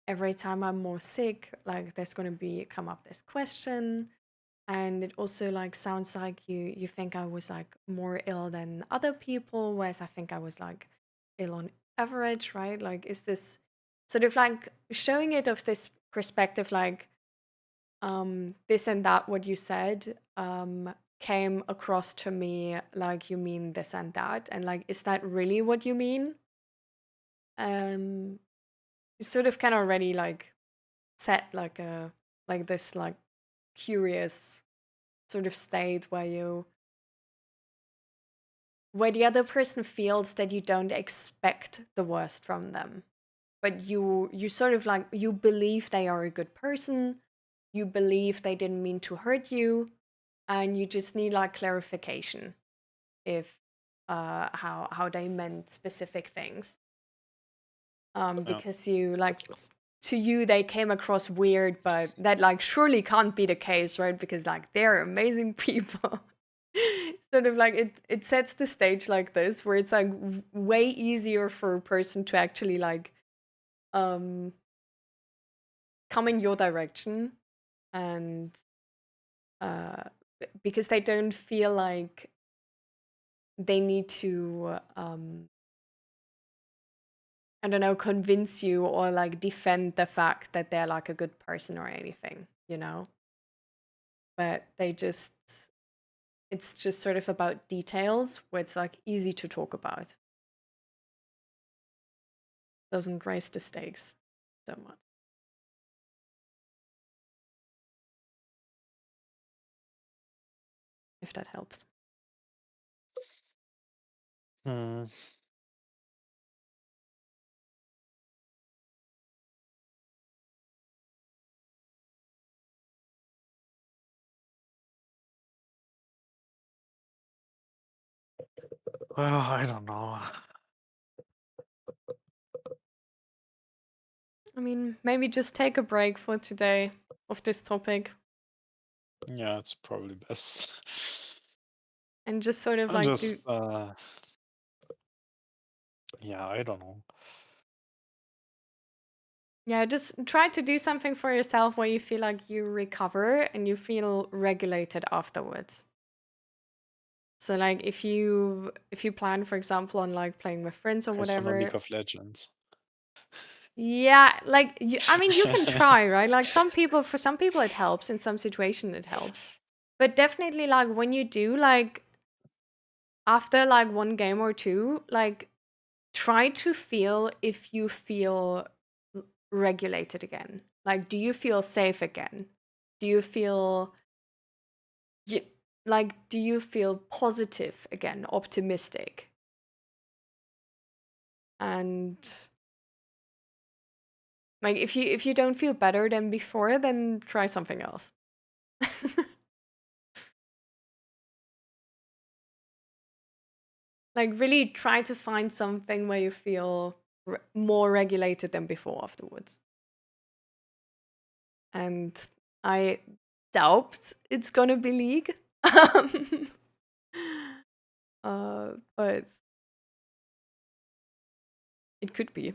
every time I'm more sick, like there's going to be come up this question. And it also like sounds like you think I was like more ill than other people, whereas I think I was like ill on average, right? Like, is this sort of like showing it of this perspective, like this and that what you said came across to me like you mean this and that, and like is that really what you mean? um it's sort of kind of already like set like a like this like curious sort of state where you, where the other person feels that you don't expect the worst from them, but you sort of like you believe they are a good person, you believe they didn't mean to hurt you, and you just need like clarification if how they meant specific things, yeah, because you like to you they came across weird, but that like surely can't be the case, right? Because like they're amazing people. Sort of like it sets the stage like this where it's like way easier for a person to actually like um come in your direction, and uh because they don't feel like they need to I don't know, convince you or like defend the fact that they're like a good person or anything, you know? But they just, it's just sort of about details where it's like easy to talk about. Doesn't raise the stakes. so much. If that helps. Hmm. Well, I don't know. I mean, maybe just take a break for today of this topic Yeah, it's probably best. and just sort of I'm like just, do. yeah, I don't know. Yeah, just try to do something for yourself where you feel like you recover and you feel regulated afterwards. So like if you plan, for example, on like playing with friends or Okay, so no whatever, League of Legends. yeah, like I mean, you can try, right? Like for some people it helps, in some situation it helps. But definitely like when you do, like after like one game or two, like try to feel if you feel regulated again. Like do you feel safe again? Do you feel you, do you feel positive again, optimistic? And like if you don't feel better than before, then try something else. Like really try to find something where you feel more regulated than before afterwards. And I doubt it's gonna be League. But it could be.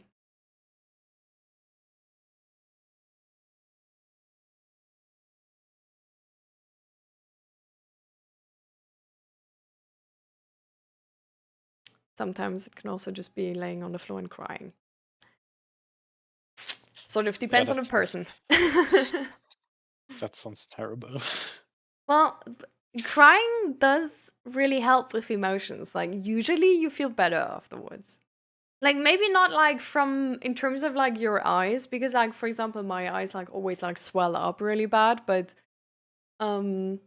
Sometimes it can also just be laying on the floor and crying. Sort of Yeah, depends on the person. that sounds terrible. Well, crying does really help with emotions. Like usually you feel better afterwards. Like maybe not like from in terms of like your eyes, because like for example my eyes like always like swell up really bad, but um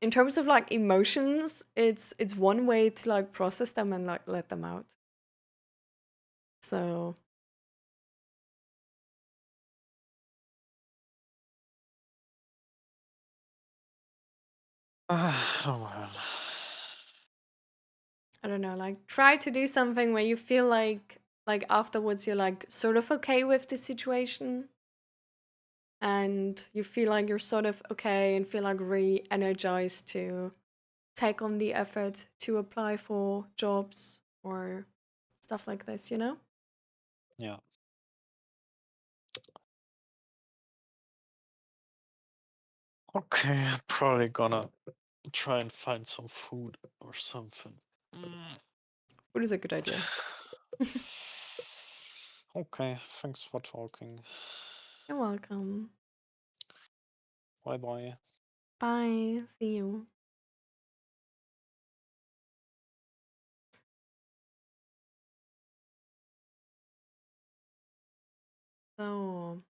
in terms of like emotions, it's one way to like process them and like let them out. So Oh man. I don't know, like try to do something where you feel like afterwards you're like sort of okay with the situation and you feel like you're sort of okay and feel like re-energized to take on the effort to apply for jobs or stuff like this, you know? Yeah. Okay, I'm probably gonna try and find some food or something. Food is a good idea. Okay, thanks for talking. You're welcome. Bye bye. Bye. See you. So,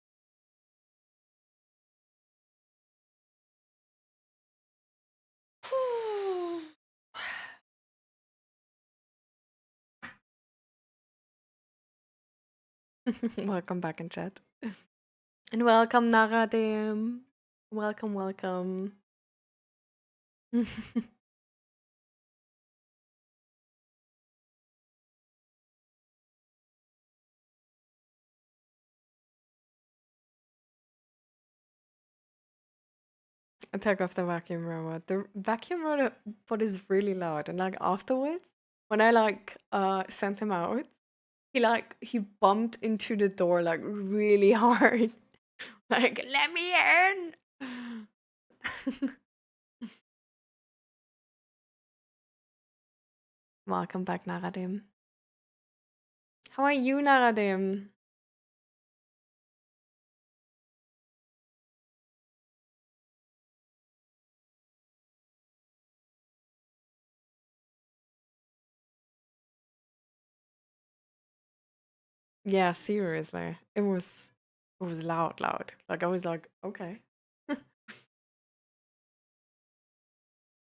welcome back in chat. And welcome, Naradim. Welcome, welcome. Attack of the vacuum robot. The vacuum robot is really loud, and like afterwards, when I like sent him out, he bumped into the door like really hard. Like, let me in. Welcome back, Naradim. How are you, Naradim? Yeah, seriously. It was It was loud, loud. Like I was like, okay.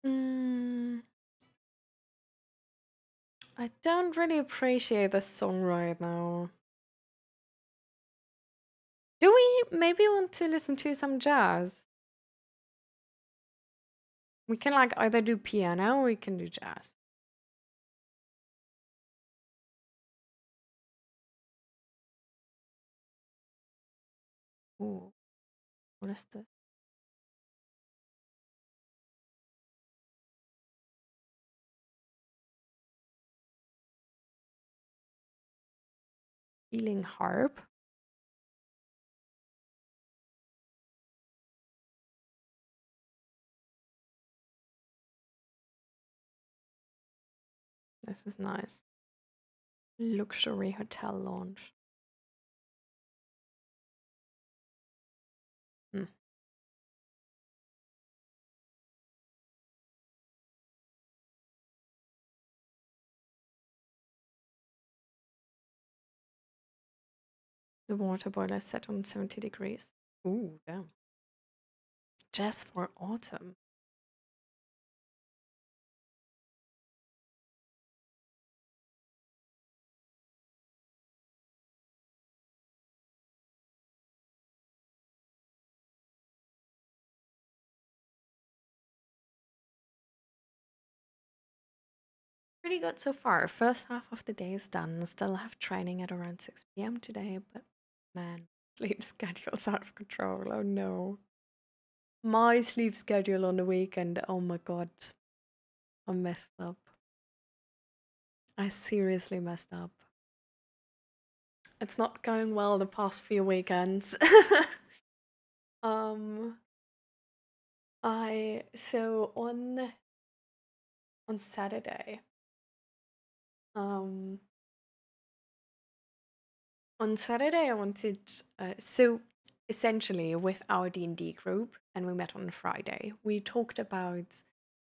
mm, I don't really appreciate this song right now. Do we maybe want to listen to some jazz? We can like either do piano or we can do jazz. Ooh, what is this? Feeling harp? This is nice. Luxury hotel lounge. Hmm. The water boiler is set on 70 degrees. Ooh, damn. Jazz for autumn. Pretty good so far. First half of the day is done. Still have training at around 6 p.m. today, but man, sleep schedule's out of control. Oh no. My sleep schedule on the weekend. Oh my god. I messed up. I seriously messed up. It's not going well the past few weekends. um I so on Saturday, um on Saturday, I wanted so essentially with our D&D group, and we met on Friday. We talked about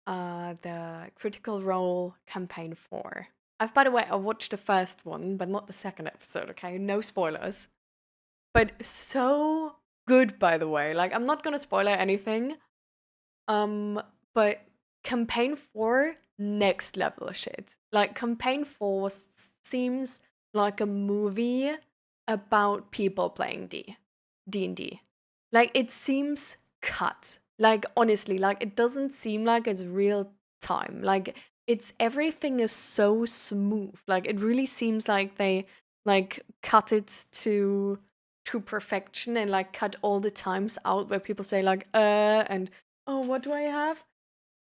the Critical Role campaign 4. I've by the way, I watched the first one, but not the second episode. Okay, no spoilers. But so good, by the way. Like I'm not gonna spoil anything. Um, but campaign 4, next level shit. Like campaign 4 seems like a movie about people playing D&D. Like it seems cut. Like honestly, like it doesn't seem like it's real time. Like it's everything is so smooth. Like it really seems like they like cut it to perfection and like cut all the times out where people say like and oh, what do I have?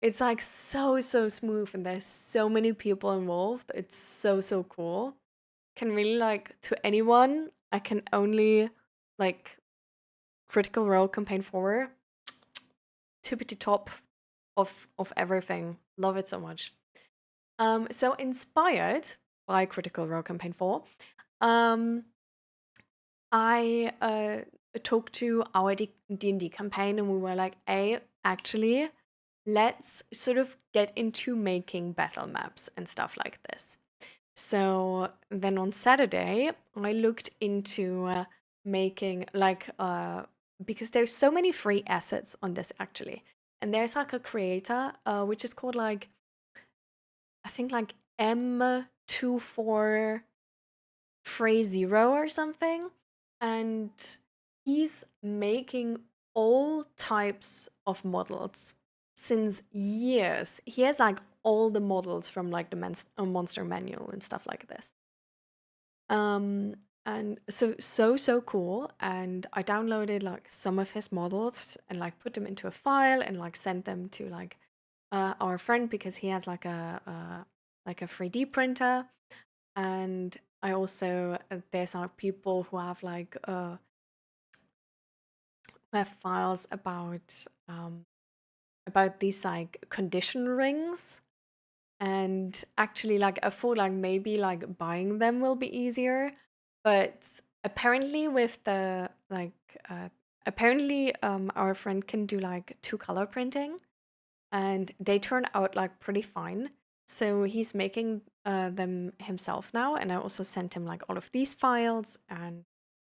It's like so, so smooth, and there's so many people involved. It's so, so cool. Can really like to anyone, I can only like Critical Role campaign 4, tippity top of everything. Love it so much. So inspired by Critical Role campaign 4, um, I talked to our D&D campaign, and we were like, actually, let's sort of get into making battle maps and stuff like this. So then on Saturday, I looked into making because there's so many free assets on this actually, and there's like a creator which is called like I think like M24 Frey Zero or something, and he's making all types of models since years. He has like all the models from like the monster manual and stuff like this. Um, and so cool. And I downloaded like some of his models and like put them into a file and like sent them to like our friend because he has like a 3D printer. And I also there's people who have like who have files about these like condition rings, and actually like I thought like maybe like buying them will be easier, but apparently with the like apparently our friend can do like two color printing, and they turn out like pretty fine. So he's making them himself now, and I also sent him like all of these files, and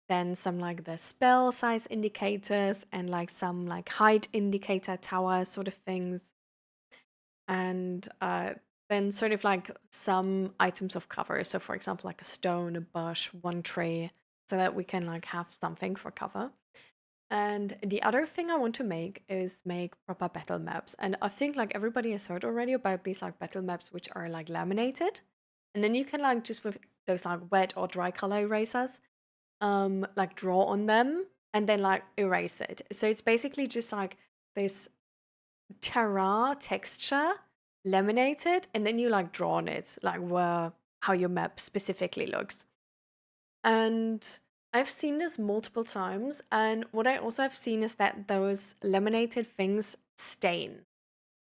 then some like the spell size indicators and like some like height indicator tower sort of things, and then sort of like some items of cover. So for example, like a stone, a bush, one tree, so that we can like have something for cover. And the other thing I want to make is make proper battle maps. And I think like everybody has heard already about these like battle maps which are like laminated. And then you can like just with those like wet or dry color erasers, like draw on them and then like erase it. So it's basically just like this terra texture laminated, and then you like draw on it, like where how your map specifically looks. And I've seen this multiple times, and what I also have seen is that those laminated things stain,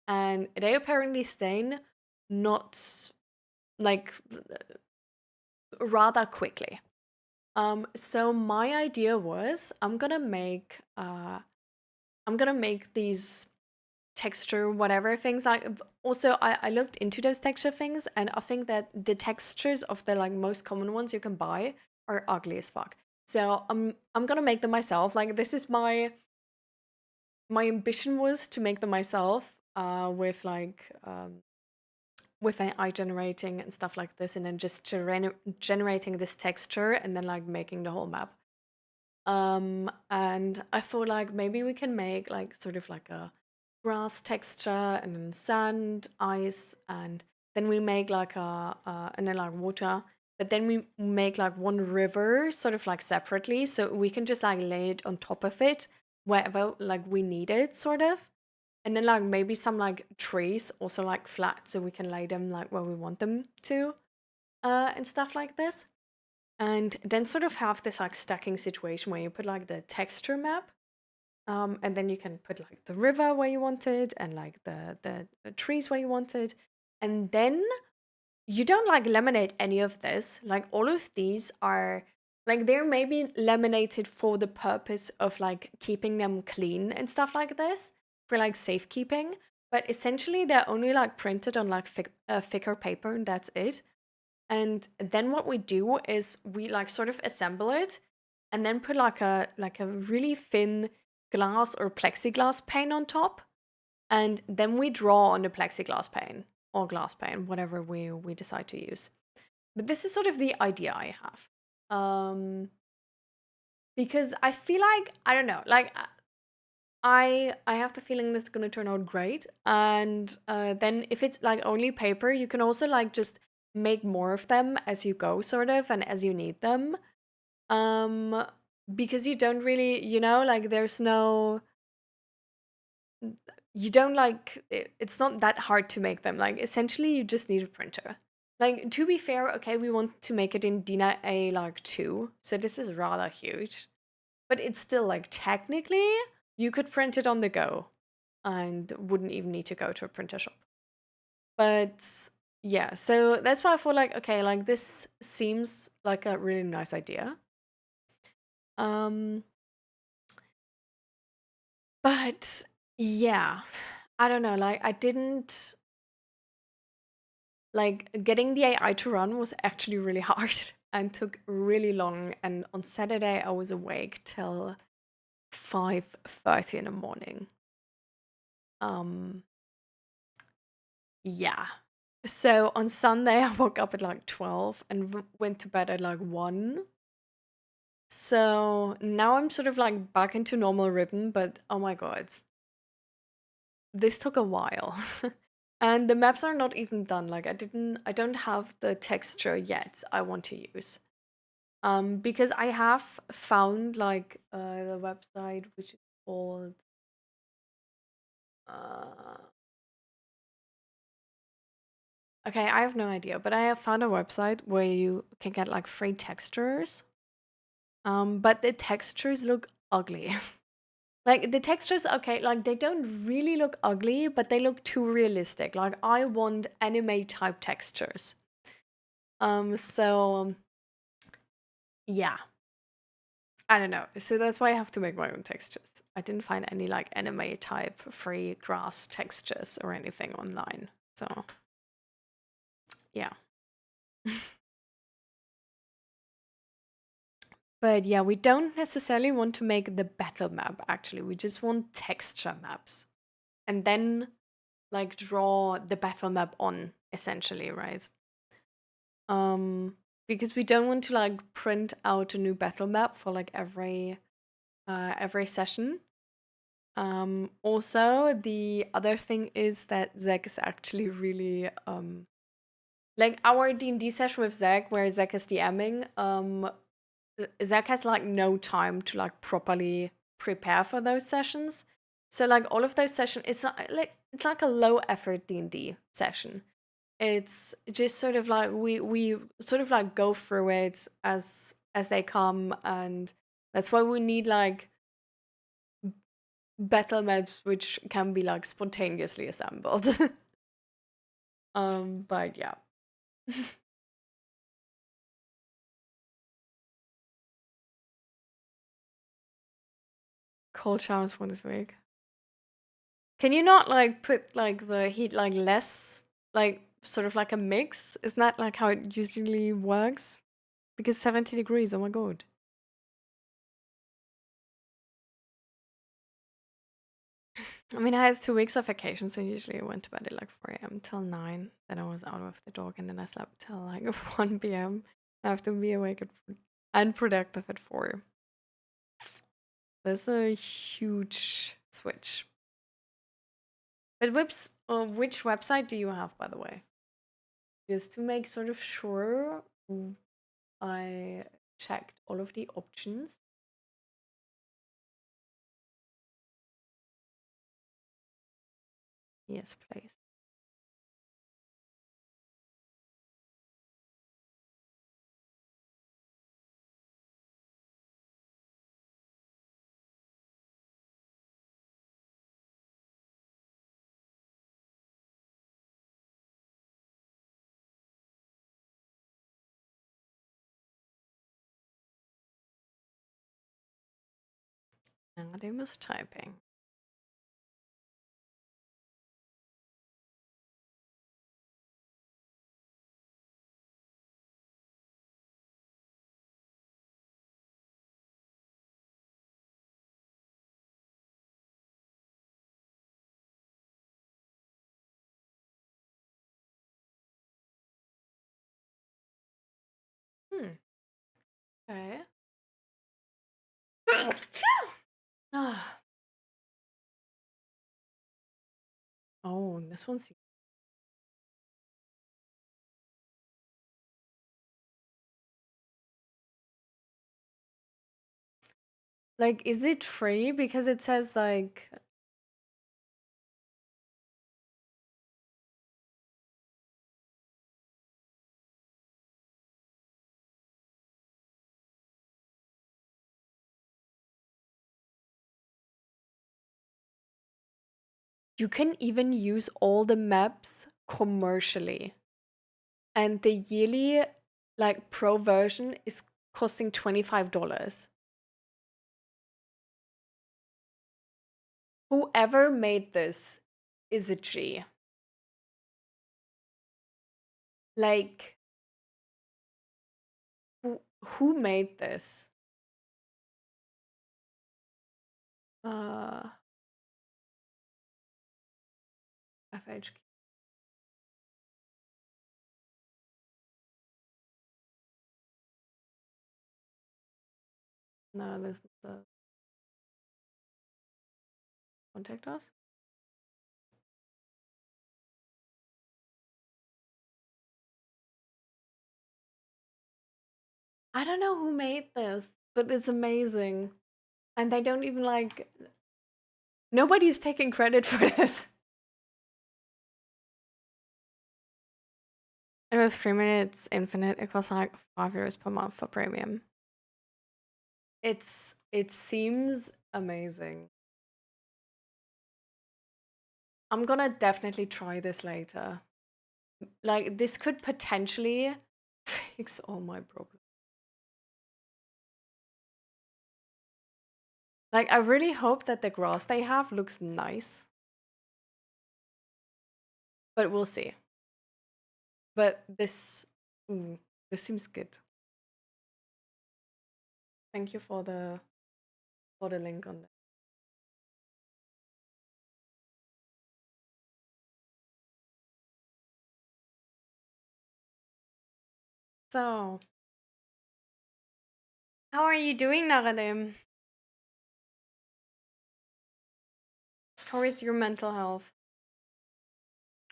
and they apparently stain not like rather quickly. So my idea was I'm gonna make these texture whatever things. I looked into those texture things, and I think that the textures of the like most common ones you can buy are ugly as fuck. So I'm gonna make them myself. Like this is my ambition was to make them myself with like with AI generating and stuff like this, and then just generating this texture and then like making the whole map. And I thought like maybe we can make like sort of like a grass texture and then sand, ice, and then we make like and then like water. But then we make like one river sort of like separately, so we can just like lay it on top of it wherever like we need it, sort of. And then like maybe some like trees also like flat, so we can lay them like where we want them to, and stuff like this. And then sort of have this like stacking situation where you put like the texture map, and then you can put like the river where you want it and like the trees where you want it. And then you don't like laminate any of this. Like all of these are like they're maybe laminated for the purpose of like keeping them clean and stuff like this for like safekeeping. But essentially they're only like printed on like thicker paper, and that's it. And then what we do is we like sort of assemble it and then put like a really thin glass or plexiglass pane on top. And then we draw on the plexiglass pane or glass pane, whatever we decide to use. But this is sort of the idea I have. Because I feel like I don't know, like I have the feeling it's gonna turn out great. And then if it's like only paper, you can also like just make more of them as you go, sort of, and as you need them. Um, because you don't really, like there's no, you don't like it's not that hard to make them. Like essentially, you just need a printer. Like to be fair, okay, we want to make it in DIN A like 2, so this is rather huge, but it's still like technically you could print it on the go and wouldn't even need to go to a printer shop. But yeah, so that's why I feel like okay, like this seems like a really nice idea. Um, but yeah, I don't know, like I didn't like getting the AI to run was actually really hard and took really long, and on Saturday I was awake till 5:30 in the morning. Um yeah. So on Sunday, I woke up at like 12 and went to bed at like 1. So now I'm sort of like back into normal rhythm, but oh my god, this took a while. And the maps are not even done. Like I don't have the texture yet I want to use. Because I have found like the website which is called uh okay, I have no idea, but I have found a website where you can get like free textures. But the textures look ugly. Like the textures, okay, like they don't really look ugly, but they look too realistic. Like I want anime type textures. So yeah, I don't know. So that's why I have to make my own textures. I didn't find any like anime type free grass textures or anything online. So yeah. But yeah, we don't necessarily want to make the battle map, actually. We just want texture maps. And then like draw the battle map on, essentially, right? Um, because we don't want to like print out a new battle map for like every session. Also, the other thing is that Zach is actually really like our D&D session with Zach, where Zach is DMing. Zach has like no time to like properly prepare for those sessions. So like all of those sessions, it's like a low effort D&D session. It's just sort of like we sort of like go through it as they come, and that's why we need like battle maps which can be like spontaneously assembled. But yeah. Cold showers for this week. Can you not like put like the heat like less, like sort of like a mix? Isn't that like how it usually works? Because 70 degrees, oh my god. I mean, I had 2 weeks of vacation, so usually I went to bed at like 4 a.m. till 9. Then I was out with the dog, and then I slept till like 1 p.m. I have to be awake and productive at 4. That's a huge switch. But which website do you have, by the way? Just to make sort of sure I checked all of the options. Yes, please. Nadim is typing. Hmm. Okay. Ah. Oh, this one's like, is it free? Because it says like you can even use all the maps commercially. And the yearly like pro version is costing $25. Whoever made this is a G. Like who made this? Uh FHQ. No, this is the contact us. I don't know who made this, but it's amazing. And they don't even like nobody's taking credit for this. And with premium it's infinite. It costs like €5 per month for premium. It seems amazing. I'm gonna definitely try this later. Like this could potentially fix all my problems. Like I really hope that the grass they have looks nice. But we'll see. But this seems good. Thank you for the link on that. So, how are you doing, Naradim? How is your mental health?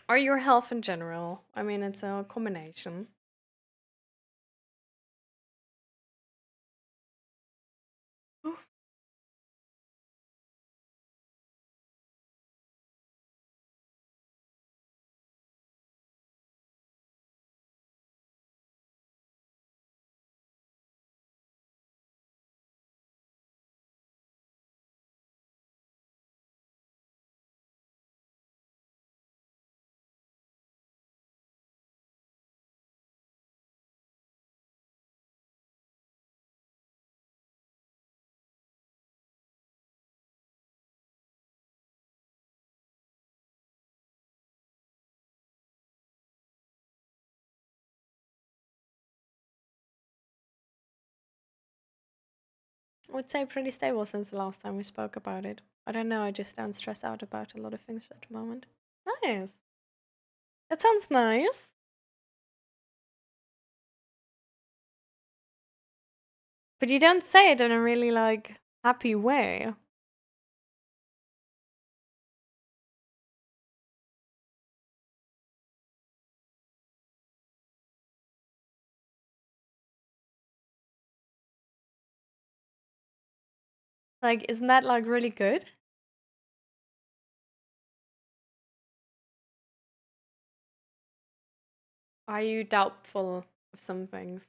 Or your health in general? I mean, it's a combination. Oof. I would say pretty stable since the last time we spoke about it. I don't know, I just don't stress out about a lot of things at the moment. Nice. That sounds nice. But you don't say it in a really like happy way. Like, isn't that like really good? Are you doubtful of some things?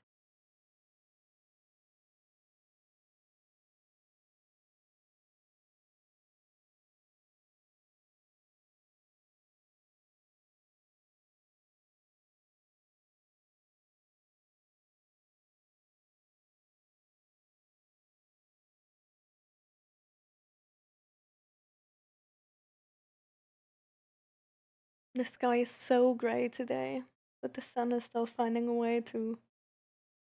The sky is so grey today, but the sun is still finding a way to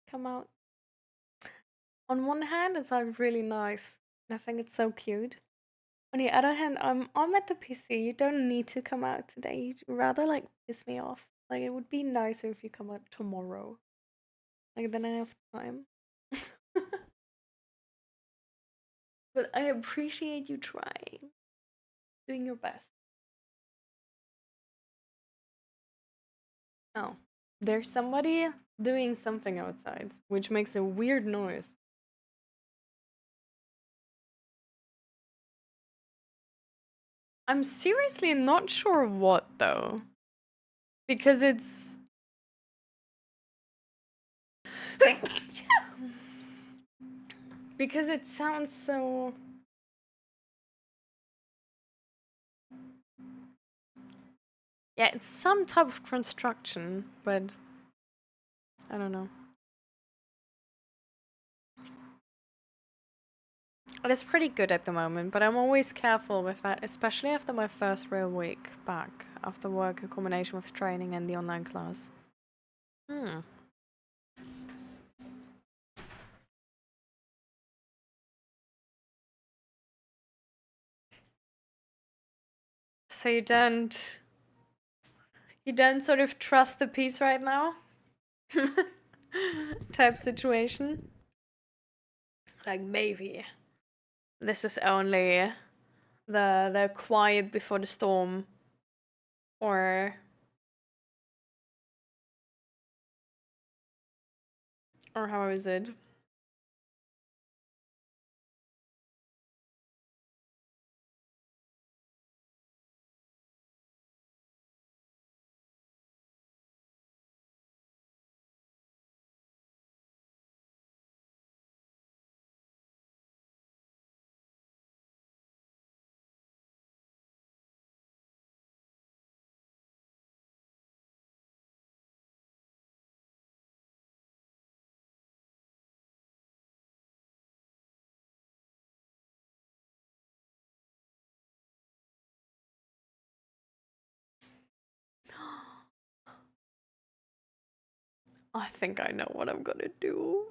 come out. On one hand, it's like really nice, and I think it's so cute. On the other hand, I'm at the PC. You don't need to come out today. You'd rather like piss me off. Like it would be nicer if you come out tomorrow. Like then I have time. But I appreciate you trying, doing your best. Oh, there's somebody doing something outside, which makes a weird noise. I'm seriously not sure what though, because it's because it sounds so. Yeah, it's some type of construction, but I don't know. It is pretty good at the moment, but I'm always careful with that, especially after my first real week back after work in combination with training and the online class. Hmm. So you don't sort of trust the piece right now? Type situation. Like maybe this is only the quiet before the storm, or how is it? I think I know what I'm gonna do.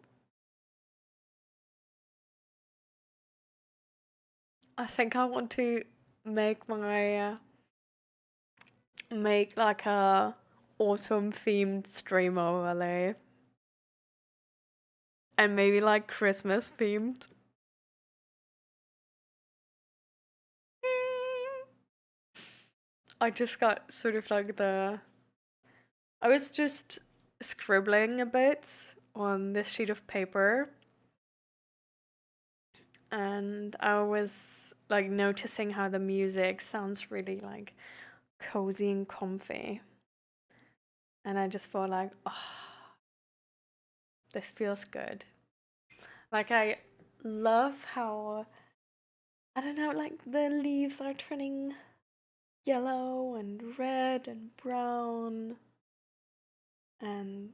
I think I want to make my make like a autumn themed stream overlay and maybe like Christmas themed. I just got sort of like I was just scribbling a bit on this sheet of paper and I was like noticing how the music sounds really like cozy and comfy. And I just felt like, oh, this feels good. Like I love how I don't know, like the leaves are turning yellow and red and brown, and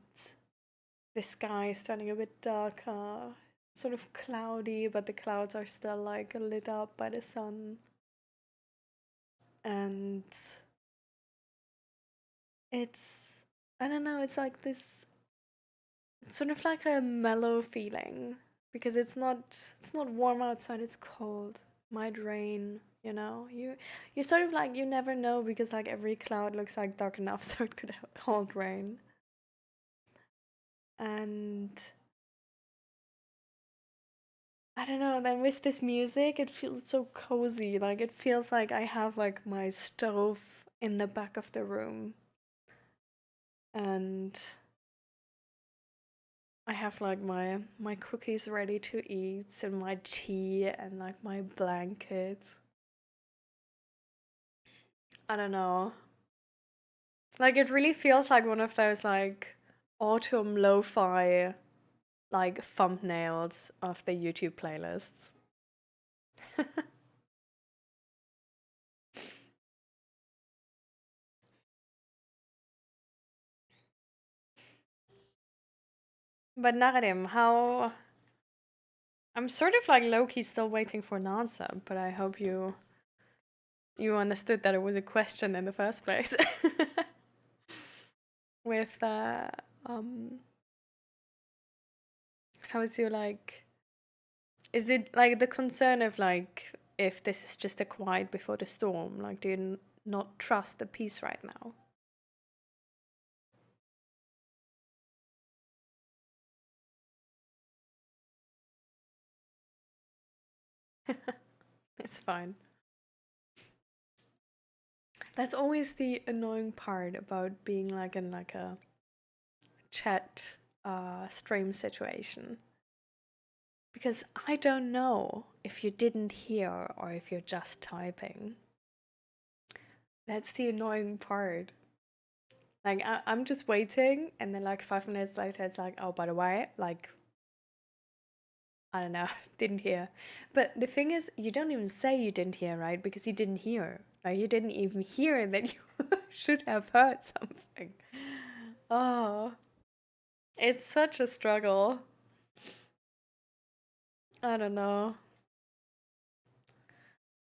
the sky is turning a bit darker, sort of cloudy, but the clouds are still like lit up by the sun. And it's, I don't know, it's like this, it's sort of like a mellow feeling because it's not warm outside, it's cold. Might rain, you know. You sort of like you never know because like every cloud looks like dark enough so it could hold rain. And I don't know, then with this music, it feels so cozy. Like it feels like I have like my stove in the back of the room and I have like my cookies ready to eat and my tea and like my blanket. I don't know. Like it really feels like one of those like autumn lo-fi like thumbnails of the YouTube playlists. But Naradim, how I'm sort of like low-key still waiting for an answer, but I hope you understood that it was a question in the first place. With how is your like is it like the concern of like if this is just a quiet before the storm? Like do you not trust the peace right now? It's fine. That's always the annoying part about being like in like a chat stream situation. Because I don't know if you didn't hear or if you're just typing. That's the annoying part. Like I'm just waiting and then like 5 minutes later it's like, oh by the way, like I don't know, didn't hear. But the thing is you don't even say you didn't hear, right? Because you didn't hear. Like you didn't even hear that you should have heard something. Oh, it's such a struggle. I don't know.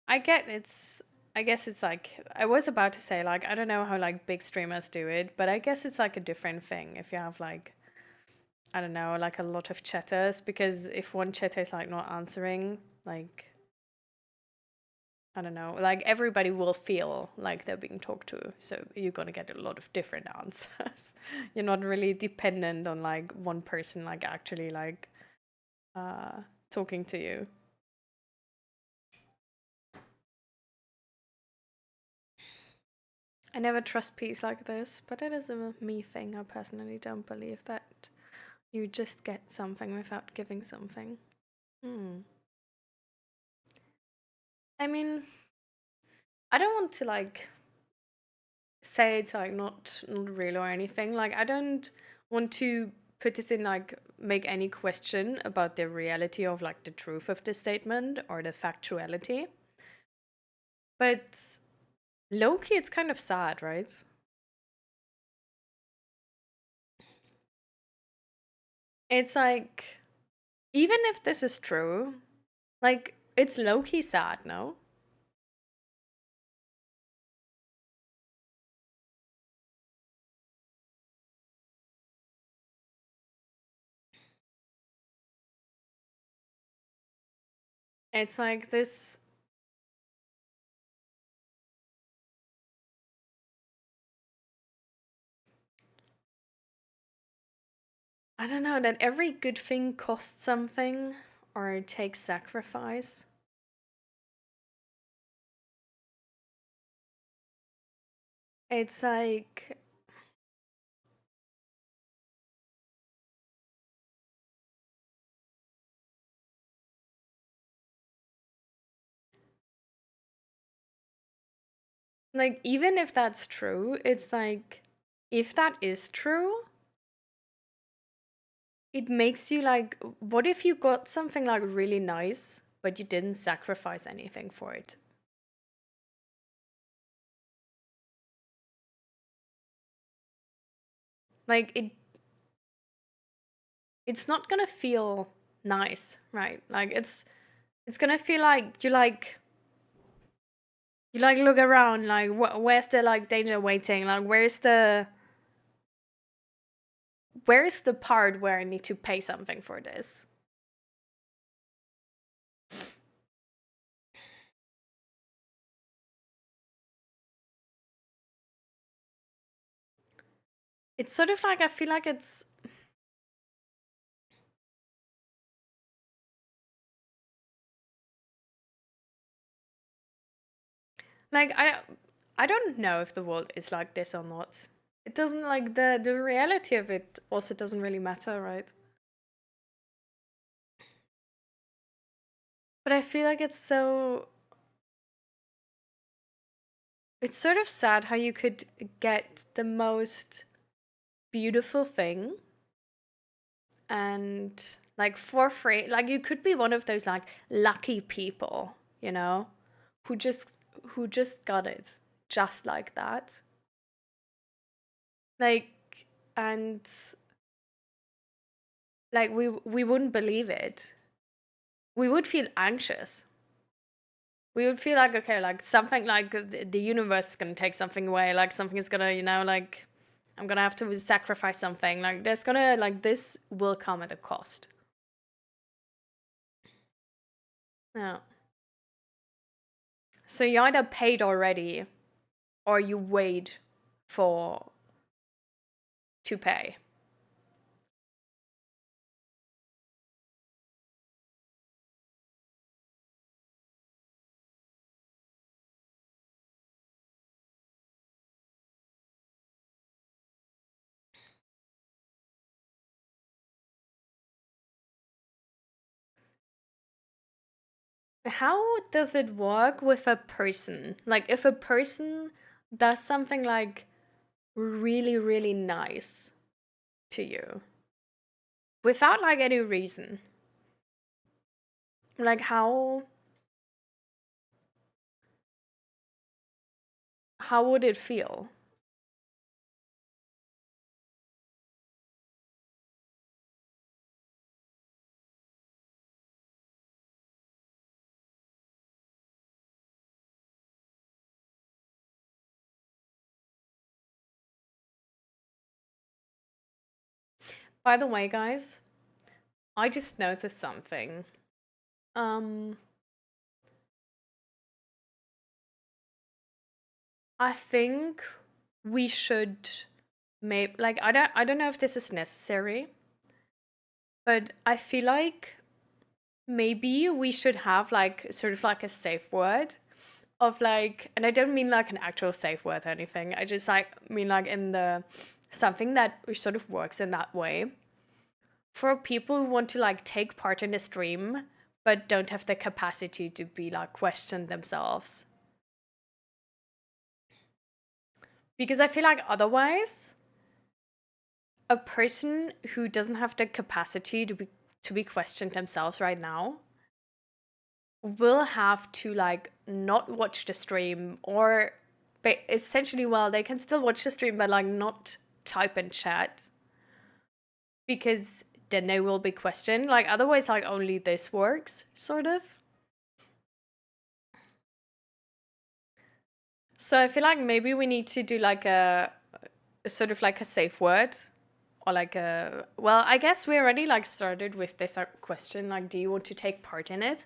I get it's I guess it's like I was about to say like I don't know how like big streamers do it, but I guess it's like a different thing if you have like I don't know, like a lot of chatters because if one chatter is like not answering, like I don't know, like everybody will feel like they're being talked to. So you're gonna get a lot of different answers. You're not really dependent on like one person like actually like talking to you. I never trust peace like this, but it is a me thing. I personally don't believe that you just get something without giving something. Hmm. I mean, I don't want to like say it's like not real or anything. Like I don't want to put this in like make any question about the reality of like the truth of the statement or the factuality. But low key, it's kind of sad, right? It's like even if this is true, like it's low key sad, no? It's like this. I don't know, that every good thing costs something or takes sacrifice. It's like even if that's true, it's like if that is true, it makes you like, what if you got something like really nice, but you didn't sacrifice anything for it? Like it's not gonna feel nice, right? Like it's gonna feel like you like look around, like where's the like danger waiting? Like where's the part where I need to pay something for this? It's sort of like I feel like it's like I don't know if the world is like this or not. It doesn't like the reality of it also doesn't really matter, right? But I feel like it's sort of sad how you could get the most beautiful thing and like for free. Like you could be one of those like lucky people, you know, who just who just got it just like that. Like and like we wouldn't believe it. We would feel anxious. We would feel like okay, like something like the universe is gonna take something away, like something is gonna, you know, like I'm gonna have to sacrifice something. Like there's gonna like this will come at a cost. Yeah. So you either paid already or you wait for to pay. How does it work with a person? Like if a person does something like really, really nice to you without like any reason. Like how would it feel? By the way, guys, I just noticed something. Um I think we should maybe like I don't know if this is necessary, but I feel like maybe we should have like sort of like a safe word of like, and I don't mean like an actual safe word or anything. I just like mean like in the something that sort of works in that way for people who want to like take part in a stream but don't have the capacity to be like questioned themselves. Because I feel like otherwise a person who doesn't have the capacity to be questioned themselves right now will have to like not watch the stream or but essentially well they can still watch the stream but like not type in chat because then they will be questioned, like otherwise like only this works sort of. So I feel like maybe we need to do like a sort of like a safe word or like a, well I guess we already like started with this question like do you want to take part in it,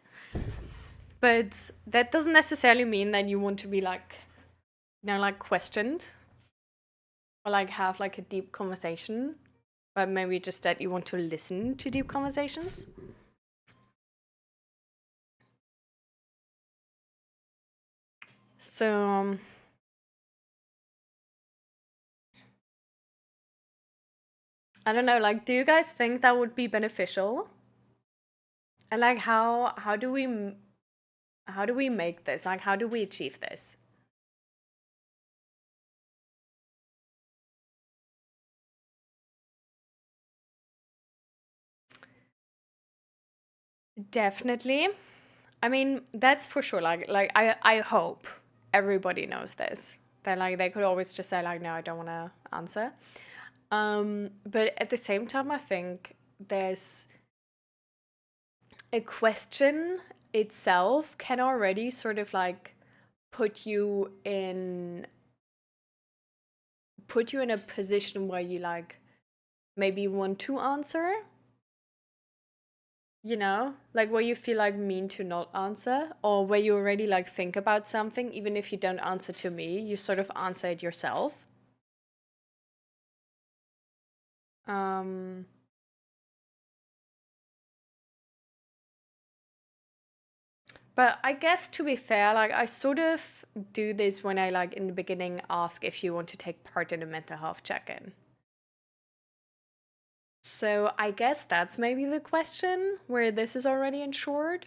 but that doesn't necessarily mean that you want to be like, you know, like questioned or like have like a deep conversation. but maybe just that you want to listen to deep conversations. So, I don't know, like, do you guys think that would be beneficial? And like, how do we make this? Like, how do we achieve this? Definitely. I mean, that's for sure. Like I hope everybody knows this. That like they could always just say like, no, I don't want to answer. But at the same time, I think there's a question itself can already sort of like put you in a position where you like maybe want to answer, you know, like where you feel like mean to not answer, or where you already like think about something, even if you don't answer to me, you sort of answer it yourself. um but I guess to be fair, like I sort of do this when I like in the beginning ask if you want to take part in a mental health check-in. So I guess that's maybe the question where this is already ensured.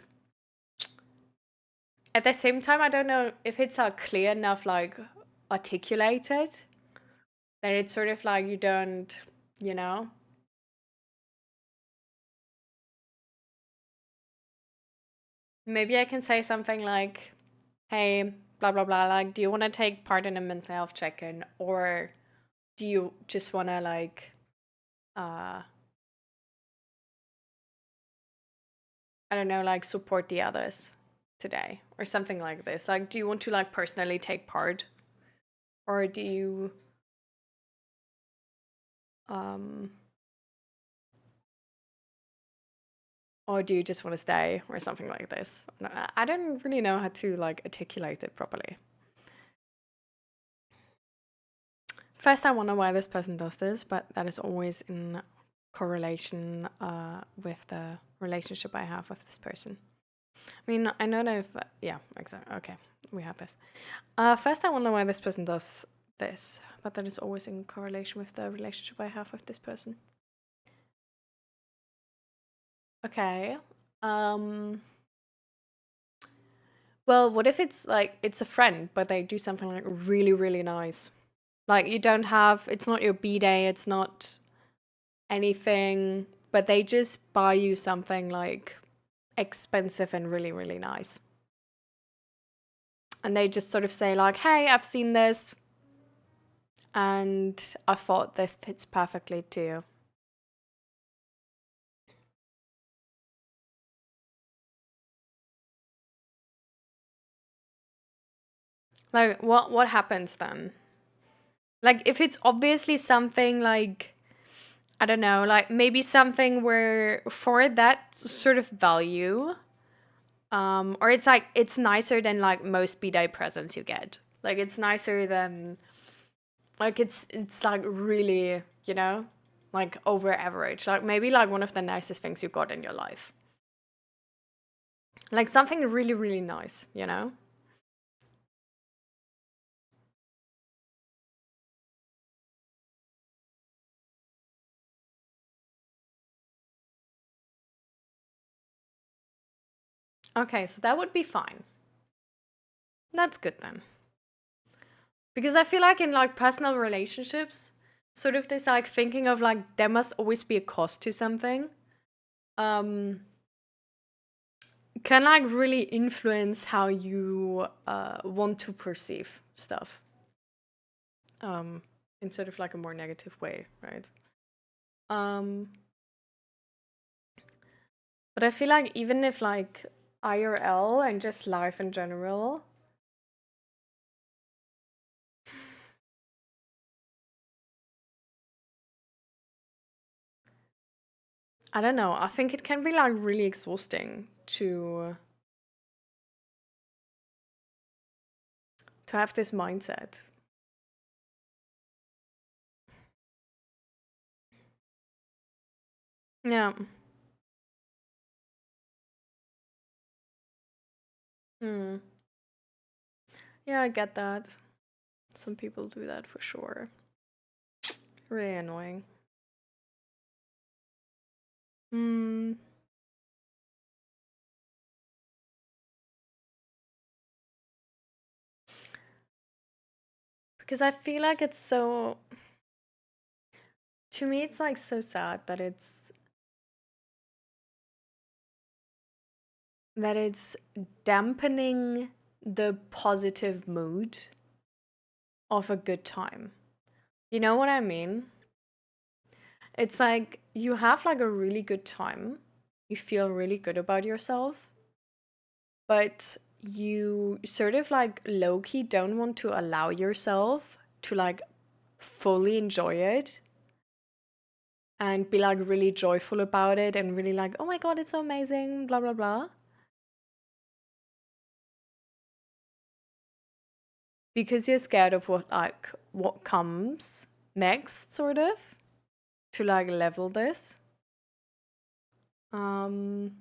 At the same time, I don't know if it's clear enough, like articulated, that it's sort of like you don't, you know. Maybe I can say something like, "Hey, blah blah blah. Like, do you want to take part in a mental health check-in, or do you just want to like, uh, I don't know, like support the others today, or something like this? Like, do you want to like personally take part, or do you um or do you just want to stay or something like this? I don't really know how to like articulate it properly. First, I wonder why this person does this, but that is always in correlation with the relationship I have with this person. I mean, I know that if, yeah, exactly. Okay, we have this. First, I wonder why this person does this, but that is always in correlation with the relationship I have with this person. Okay. Um, well, what if it's like it's a friend, but they do something like really, really nice? Like you don't have, it's not your B day, it's not anything, but they just buy you something like expensive and really, really nice. And they just sort of say, like, hey, I've seen this and I thought this fits perfectly to you. Like, what happens then? Like, if it's obviously something like, I don't know, like maybe something where for that sort of value, or it's like it's nicer than like most B-Day presents you get. Like it's nicer than like it's like really, you know, like over average. Like maybe like one of the nicest things you got in your life. Like something really, really nice, you know? Okay, so that would be fine. That's good then. Because I feel like in like personal relationships, sort of this like thinking of like there must always be a cost to something. Um can like really influence how you want to perceive stuff um in sort of like a more negative way, right? um but I feel like even if like IRL and just life in general, I don't know, I think it can be like really exhausting to have this mindset. Yeah. Hmm. Yeah, I get that. Some people do that for sure. Really annoying. Hmm. Because I feel like it's so. To me, it's like so sad that it's dampening the positive mood of a good time. You know what I mean? It's like you have like a really good time. You feel really good about yourself, but you sort of like low key don't want to allow yourself to like fully enjoy it and be like really joyful about it and really like, oh my God, it's so amazing, blah, blah, blah. Because you're scared of what comes next, sort of, to like level this. Um,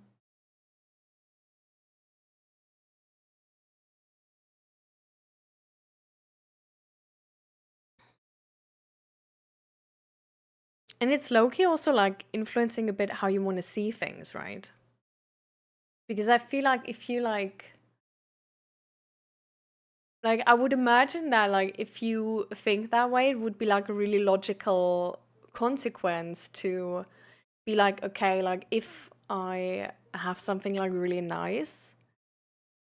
and it's low key also like influencing a bit how you want to see things, right? Because I feel like if you like I would imagine that like if you think that way, it would be like a really logical consequence to be like, okay, like if I have something like really nice,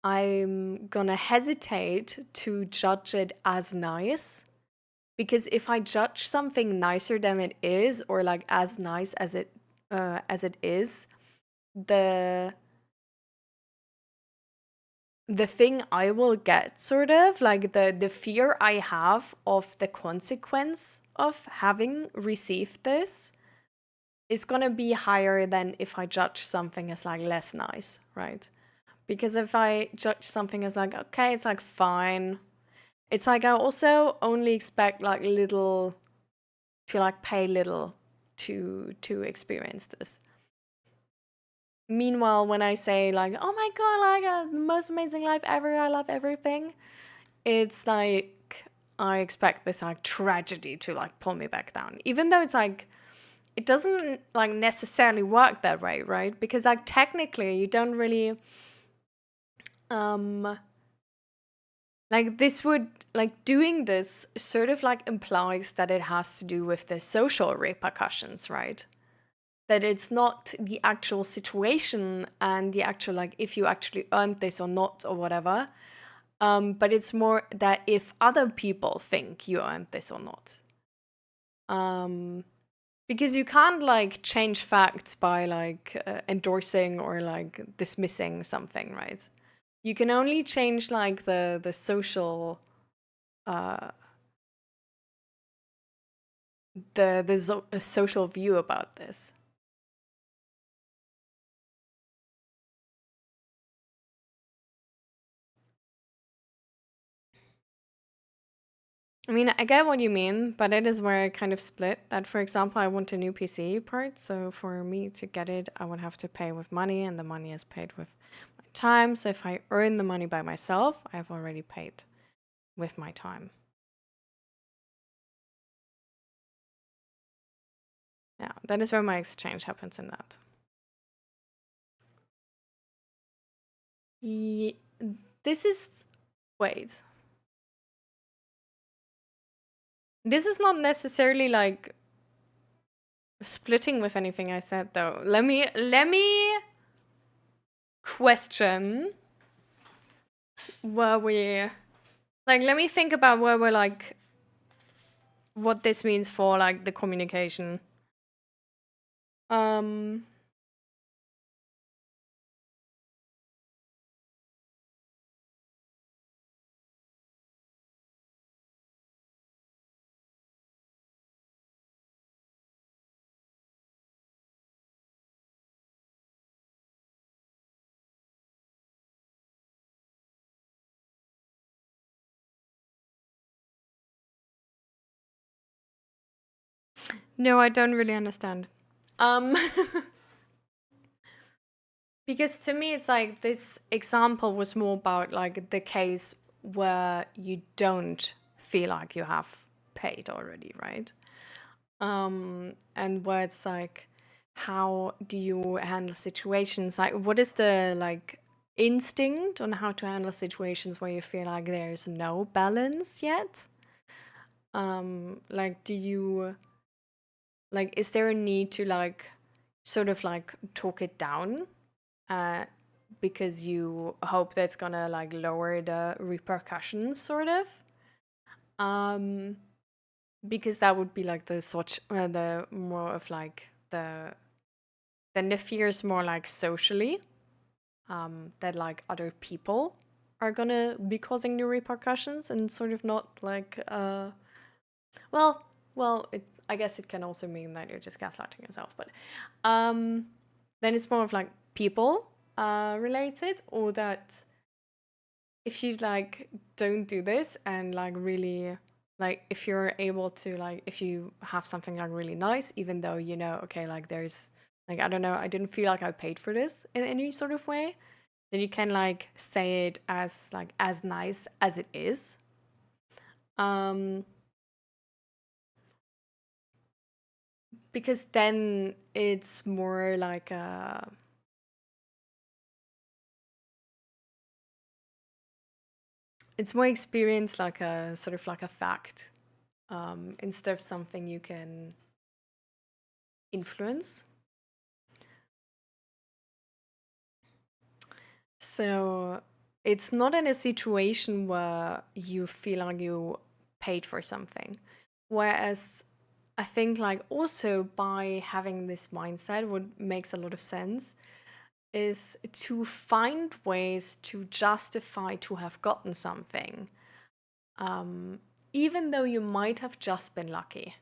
I'm gonna hesitate to judge it as nice. Because if I judge something nicer than it is, or like as nice as it is, the the thing I will get, sort of like the fear I have of the consequence of having received this, is gonna be higher than if I judge something as like less nice, right? Because if I judge something as like, okay, it's like fine, it's like I also only expect like little to like pay little to experience this. Meanwhile, when I say like, oh my God, like the most amazing life ever, I love everything, it's like I expect this like tragedy to like pull me back down. Even though it's like it doesn't like necessarily work that way, right? Because like technically you don't really um like this would like doing this sort of like implies that it has to do with the social repercussions, right? That it's not the actual situation and the actual like if you actually earned this or not or whatever. But it's more that if other people think you earned this or not. Um, because you can't like change facts by like endorsing or like dismissing something, right? You can only change like the social uh the social view about this. I mean, I get what you mean, but it is where I kind of split. That, for example, I want a new PC part, so for me to get it, I would have to pay with money, and the money is paid with my time. So if I earn the money by myself, I've already paid with my time. Yeah, that is where my exchange happens in that. Ye- this is, wait, this is not necessarily like splitting with anything I said though. Let me question where we like let me think about where we're like what this means for like the communication. Um no, I don't really understand. Um, because to me, it's like this example was more about like the case where you don't feel like you have paid already, right? And where it's like, how do you handle situations? Like, what is the like instinct on how to handle situations where you feel like there's no balance yet? Like, do you like, is there a need to like sort of like talk it down? Uh, because you hope that's gonna like lower the repercussions, sort of. Um, because that would be like the more of like the then the fear is more like socially, that like other people are gonna be causing the repercussions and sort of not like well I guess it can also mean that you're just gaslighting yourself, but um then it's more of like people related, or that if you like don't do this and like really like if you're able to like if you have something like really nice, even though you know okay like there's like I don't know, I didn't feel like I paid for this in any sort of way, then you can like say it as like as nice as it is. um because then it's more like a it's more experience like a sort of like a fact, instead of something you can influence. So it's not in a situation where you feel like you paid for something. Whereas I think like also by having this mindset, what makes a lot of sense is to find ways to justify to have gotten something, um, even though you might have just been lucky.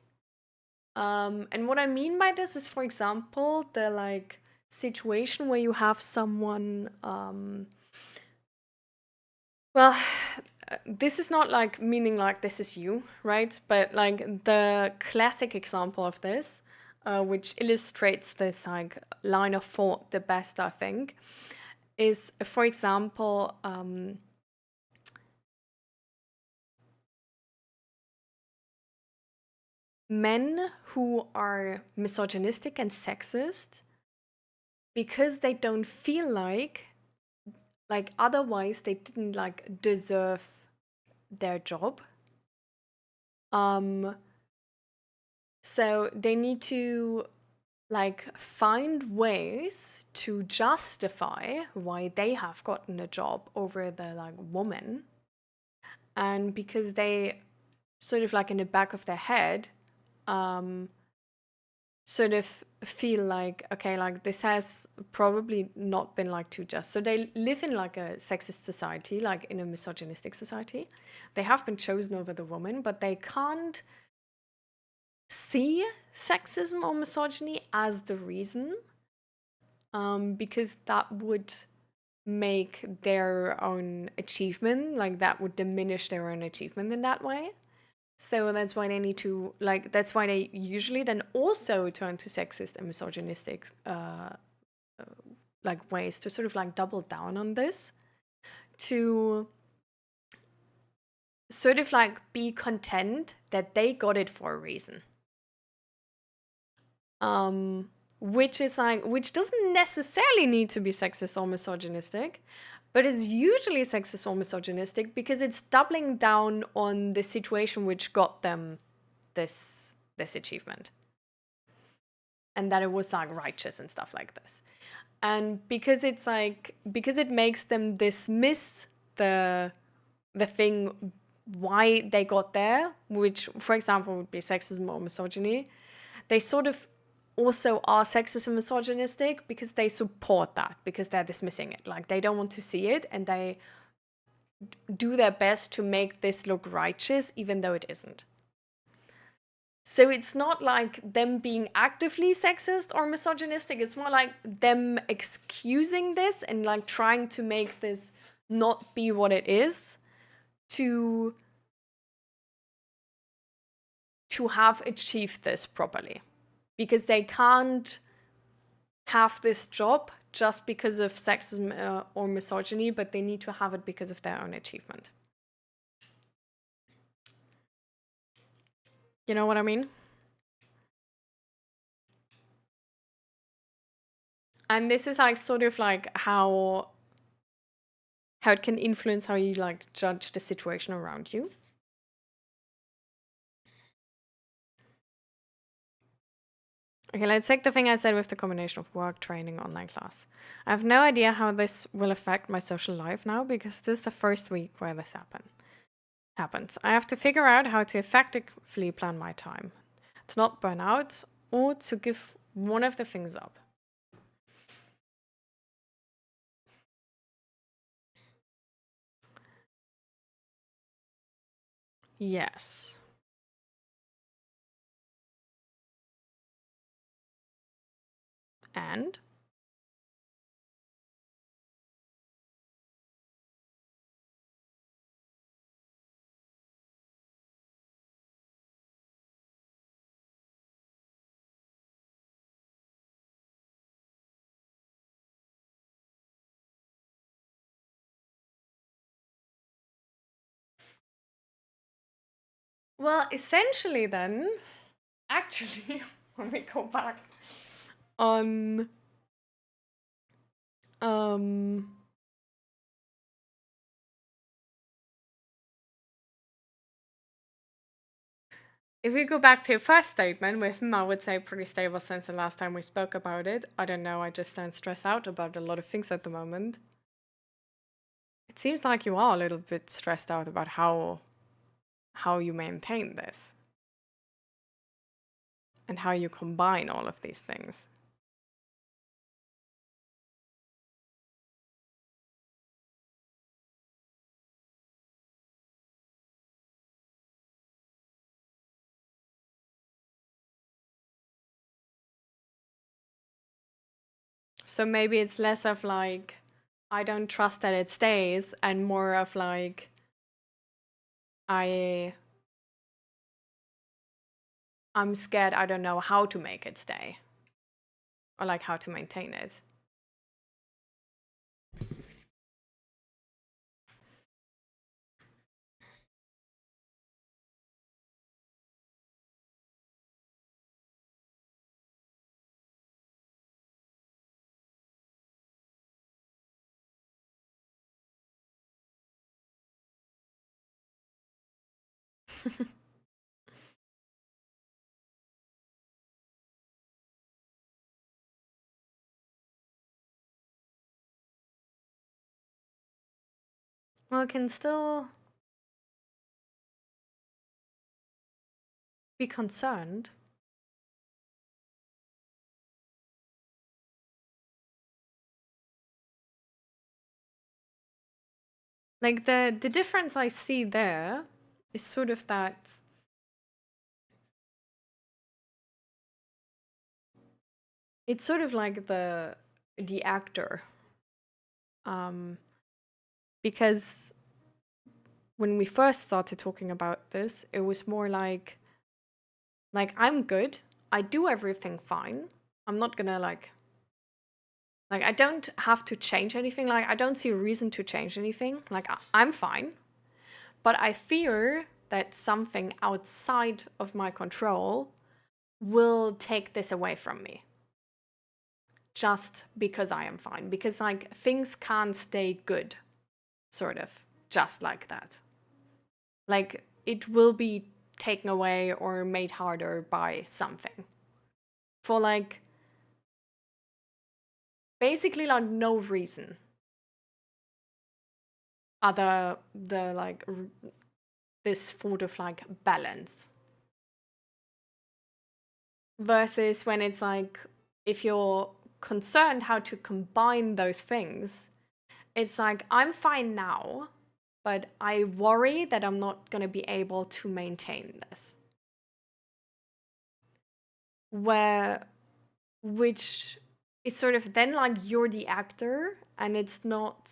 And what I mean by this is, for example, the like situation where you have someone well, this is not like meaning like this is you, right? But like the classic example of this, which illustrates this like line of thought the best, I think, is for example, men who are misogynistic and sexist because they don't feel like otherwise they didn't like deserve their job. Um, so they need to like find ways to justify why they have gotten a job over the like woman, and because they sort of like in the back of their head um sort of feel like okay like this has probably not been like too just, so they live in like a sexist society, like in a misogynistic society. They have been chosen over the woman, but they can't see sexism or misogyny as the reason, because that would make their own achievement, like that would diminish their own achievement in that way. So that's why they need to like that's why they usually then also turn to sexist and misogynistic like ways to sort of like double down on this, to sort of like be content that they got it for a reason. um which is like which doesn't necessarily need to be sexist or misogynistic, but it's usually sexist or misogynistic because it's doubling down on the situation which got them this achievement, and that it was like righteous and stuff like this. And because it's like because it makes them dismiss the thing why they got there, which for example would be sexism or misogyny, they sort of also are sexist and misogynistic because they support that, because they're dismissing it, like they don't want to see it, and they do their best to make this look righteous even though it isn't. So it's not like them being actively sexist or misogynistic, it's more like them excusing this and like trying to make this not be what it is, to have achieved this properly, because they can't have this job just because of sexism or misogyny, but they need to have it because of their own achievement. You know what I mean? And this is like sort of like how it can influence how you like judge the situation around you. Okay, let's take the thing I said with the combination of work, training, online class. I have no idea how this will affect my social life now because this is the first week where this happens. I have to figure out how to effectively plan my time, to not burn out, or to give one of the things up. Yes. And well, essentially then, actually, when we go back on um if we go back to your first statement with I would say pretty stable since the last time we spoke about it. I don't know, I just don't stress out about a lot of things at the moment. It seems like you are a little bit stressed out about how you maintain this and how you combine all of these things. So maybe it's less of like, I don't trust that it stays, and more of like, I I'm scared I don't know how to make it stay or like how to maintain it. Well, it can still be concerned. Like the difference I see there is sort of that it's sort of like the actor. Um because when we first started talking about this, it was more like I'm good. I do everything fine. I'm not gonna like I don't have to change anything. Like I don't see a reason to change anything. Like I'm fine. But I fear that something outside of my control will take this away from me. Just because I am fine. Because like things can't stay good, sort of, just like that. Like it will be taken away or made harder by something. For like basically like no reason other the like this sort of like balance versus when it's like if you're concerned how to combine those things, it's like I'm fine now, but I worry that I'm not going to be able to maintain this. Where which is sort of then like you're the actor and it's not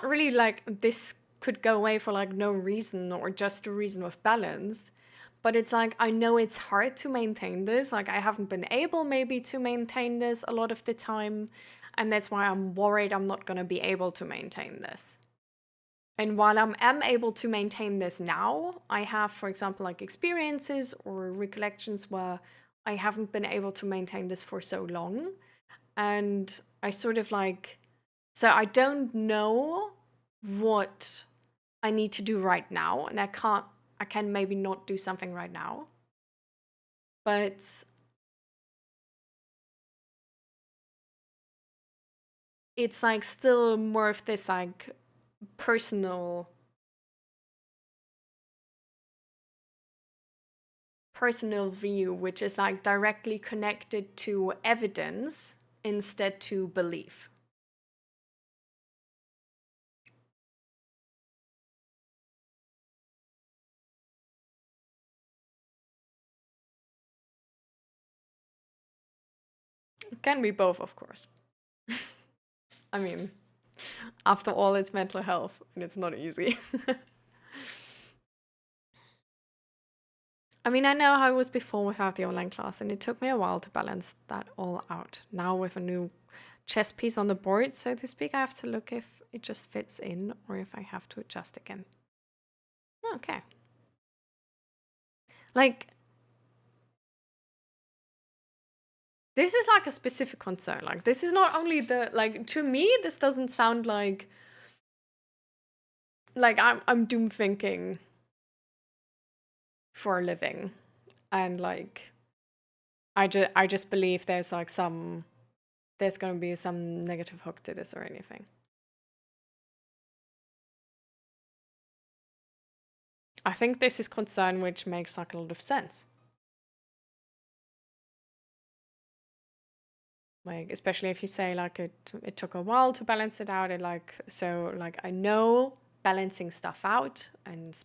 really like this could go away for like no reason or just a reason of balance, but it's like I know it's hard to maintain this. Like I haven't been able maybe to maintain this a lot of the time, and that's why I'm worried I'm not going to be able to maintain this. And while am able to maintain this now, I have, for example, like experiences or recollections where I haven't been able to maintain this for so long. And I sort of like, so I don't know what I need to do right now. And I can maybe not do something right now. But it's like still more of this like personal personal view, which is like directly connected to evidence instead to belief. It can be both, of course. I mean, after all, it's mental health and it's not easy. I mean, I know how it was before without the online class, and it took me a while to balance that all out. Now, with a new chess piece on the board, so to speak, I have to look if it just fits in or if I have to adjust again. Okay. Like, this is like a specific concern. Like, this is not only the, like, to me, this doesn't sound like I'm doom thinking for a living. And like, I just believe there's like there's going to be some negative hook to this or anything. I think this is concern which makes like a lot of sense. Like especially if you say like it took a while to balance it out, and like so like I know balancing stuff out and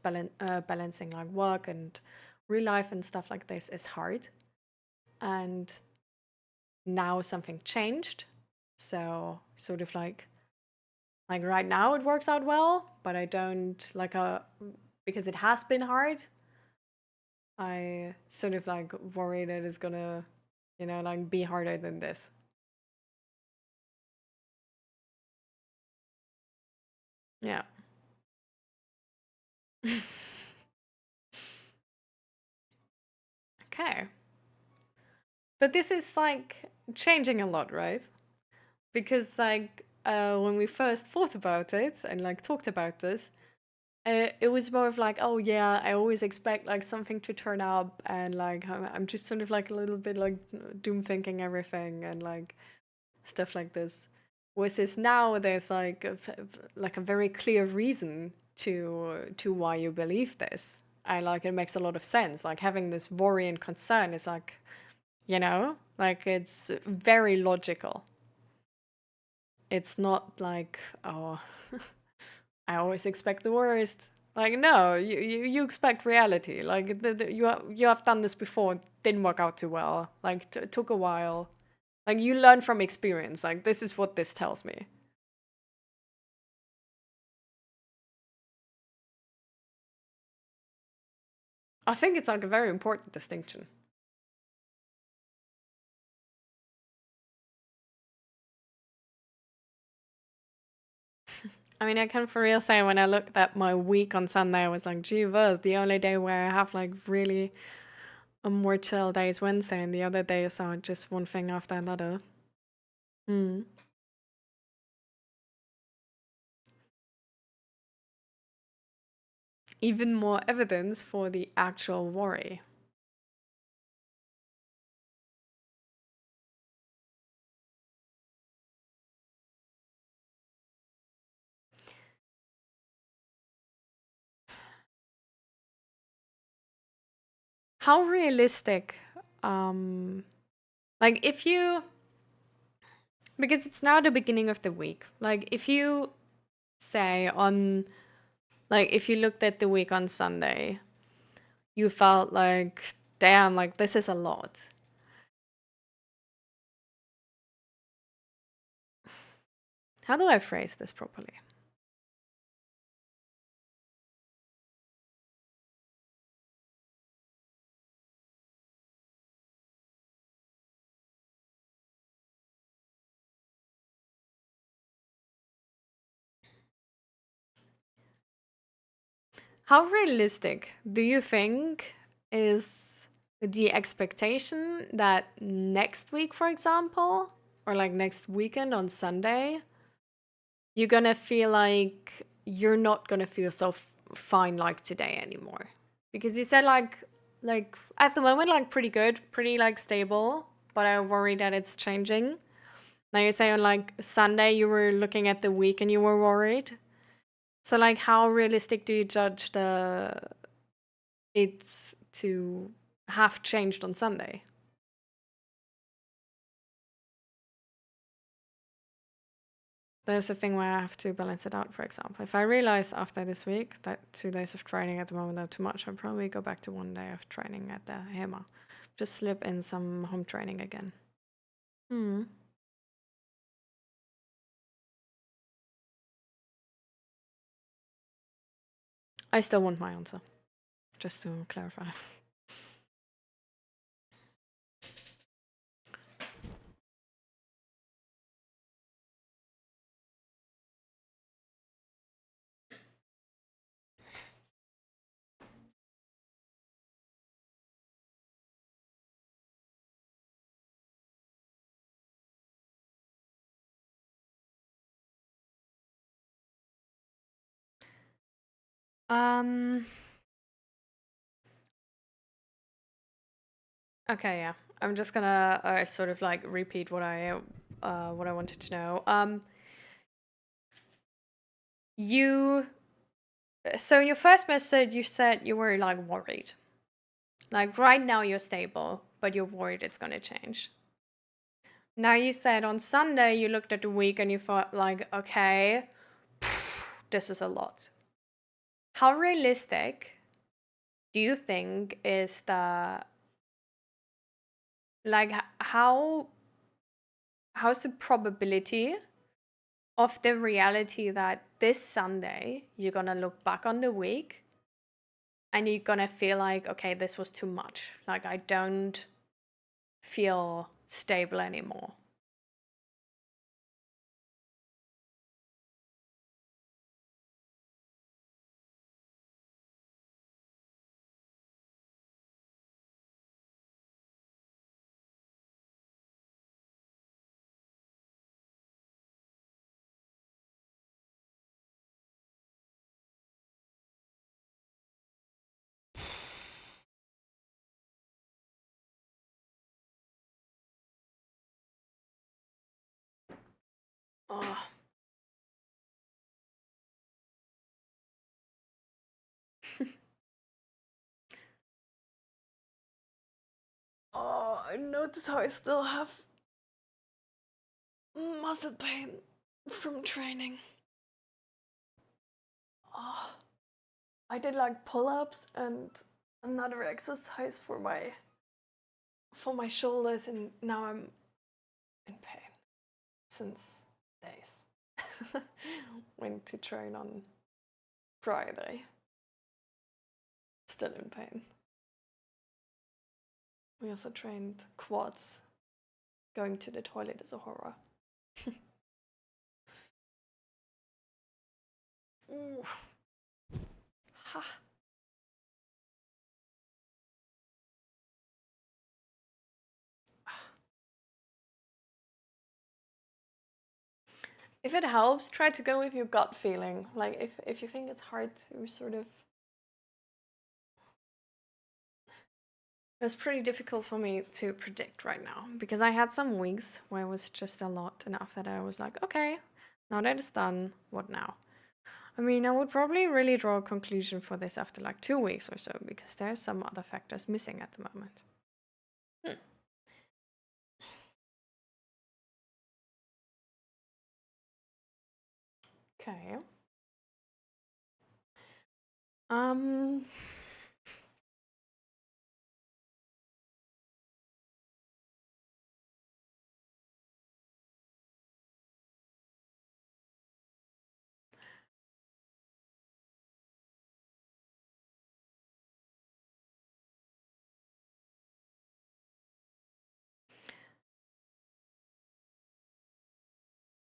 balancing like work and real life and stuff like this is hard, and now something changed, so sort of like right now it works out well, but I don't like because it has been hard. I sort of like worry that it's gonna, like be harder than this. Yeah. Okay. But this is like changing a lot, right? Because like when we first thought about it and like talked about this, it was more of like, oh yeah, I always expect like something to turn up, and like I'm just sort of like a little bit like doom thinking everything and like stuff like this. Versus now, there's like like a very clear reason to why you believe this. I like it makes a lot of sense. Like having this worry and concern is like, like it's very logical. It's not like, oh, I always expect the worst. Like no, you expect reality. Like you have done this before, it didn't work out too well. Like it took a while. Like you learn from experience. Like this is what this tells me. I think it's like a very important distinction. I mean, I can for real say when I looked at my week on Sunday, I was like, gee whiz, the only day where I have like really a more chill day is Wednesday, and the other days are just one thing after another. Hmm. Even more evidence for the actual worry. How realistic, um, like if you, because it's now the beginning of the week, like if you say on, like if you looked at the week on Sunday, you felt like, damn, like this is a lot. How do I phrase this properly? How realistic do you think is the expectation that next week, for example, or like next weekend on Sunday, you're gonna feel like you're not gonna feel so fine like today anymore? Because you said like at the moment like pretty good, pretty like stable, but I worry that it's changing. Now you say on like Sunday you were looking at the week and you were worried. So like how realistic do you judge the it's to have changed on Sunday? There's a thing where I have to balance it out, for example. If I realize after this week that 2 days of training at the moment are too much, I'll probably go back to 1 day of training at the HEMA. Just slip in some home training again. Hmm. I still want my answer, just to clarify. Um. Okay, yeah. I'm just gonna sort of like repeat what I wanted to know. You so in your first message you said you were like worried. Like right now you're stable, but you're worried it's gonna change. Now you said on Sunday you looked at the week and you thought like, okay, this is a lot. How realistic do you think is the like how's the probability of the reality that this Sunday you're gonna look back on the week and you're gonna feel like, okay, this was too much. Like I don't feel stable anymore. Oh, oh, I notice how I still have muscle pain from training. Oh, I did like pull-ups and another exercise for my shoulders, and now I'm in pain since days. Went to train on Friday, still in pain. We also trained quads. Going to the toilet is a horror. Ooh. Ha. If it helps, try to go with your gut feeling. Like if you think it's hard to sort of, it's pretty difficult for me to predict right now because I had some weeks where it was just a lot, and after that I was like, okay, now that it's done, what now? I mean, I would probably really draw a conclusion for this after like 2 weeks or so because there's some other factors missing at the moment. Hmm. Okay. Um.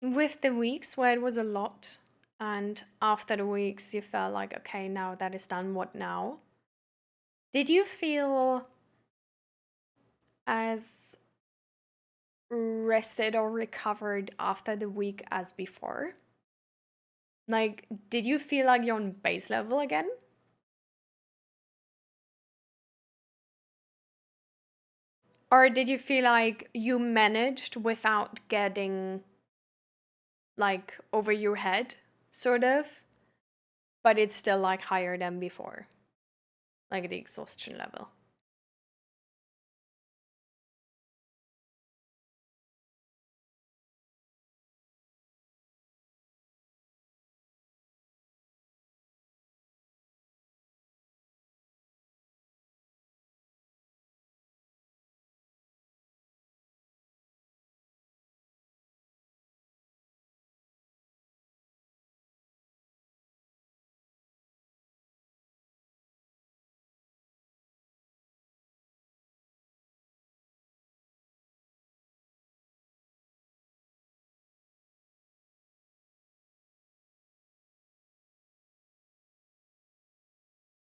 With the weeks where it was a lot, And after the weeks, you felt like, okay, now that is done. What now? Did you feel as rested or recovered after the week as before? Like, did you feel like you're on base level again? Or did you feel like you managed without getting like over your head, sort of? But it's still like higher than before, like the exhaustion level.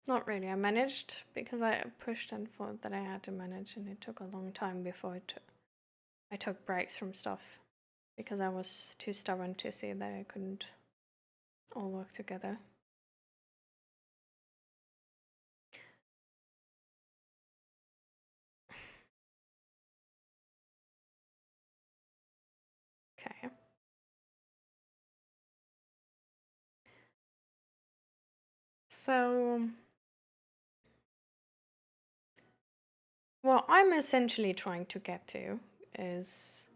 Not really. I managed because I pushed and thought that I had to manage, and it took a long time before I took breaks from stuff because I was too stubborn to see that I couldn't all work together. Okay. So, what I'm essentially trying to get to is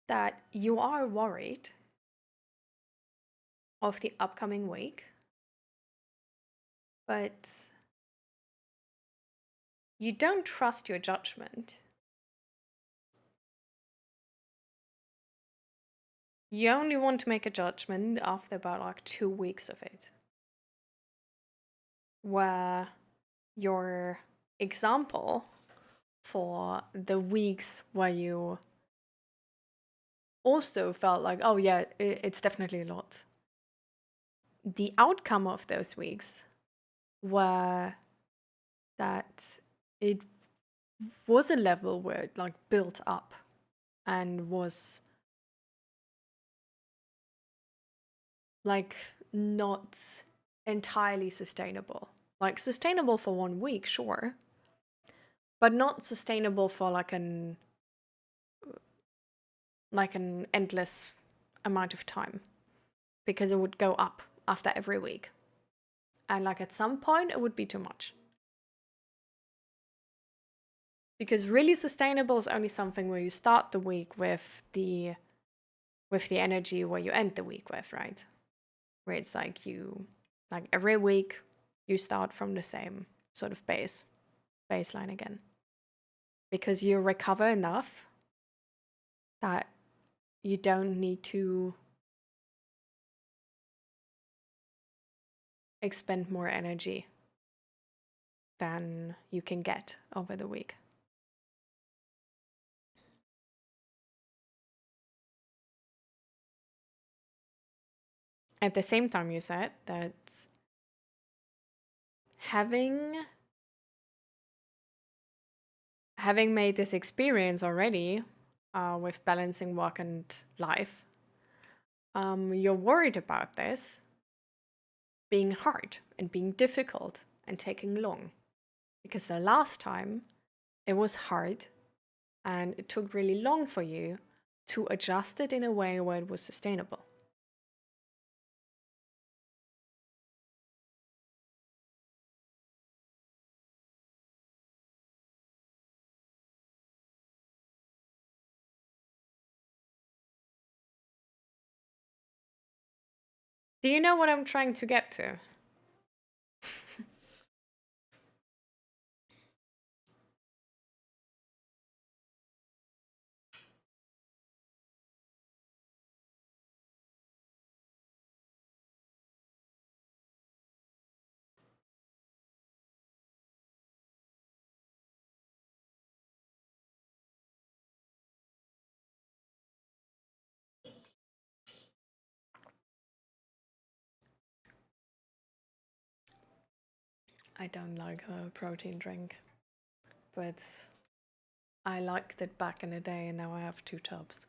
that you are worried of the upcoming week, but you don't trust your judgment. You only want to make a judgment after about like 2 weeks of it, where your example for the weeks where you also felt like, oh yeah, it's definitely a lot. The outcome of those weeks were that it was a level where it like built up and was like not entirely sustainable. Like sustainable for 1 week, sure, but not sustainable for like an endless amount of time because it would go up after every week. And like at some point it would be too much. Because really sustainable is only something where you start the week with the energy where you end the week with, right? Where it's like you like every week you start from the same sort of baseline again. Because you recover enough that you don't need to expend more energy than you can get over the week. At the same time, you said that having having made this experience already with balancing work and life, you're worried about this being hard and being difficult and taking long. Because the last time it was hard and it took really long for you to adjust it in a way where it was sustainable. Do you know what I'm trying to get to? I don't like a protein drink, but I liked it back in the day, and now I have 2 tubs.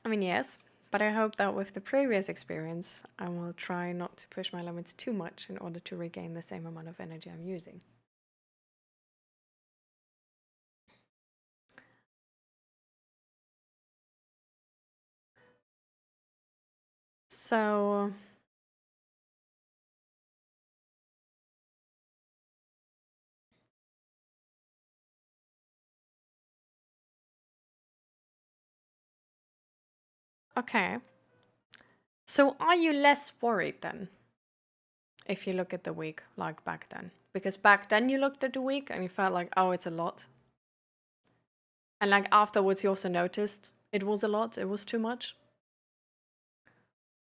I mean, yes, but I hope that with the previous experience, I will try not to push my limits too much in order to regain the same amount of energy I'm using. So, okay. So, are you less worried then if you look at the week like back then? Because back then you looked at the week and you felt like, oh, it's a lot. And like afterwards, you also noticed it was a lot, it was too much.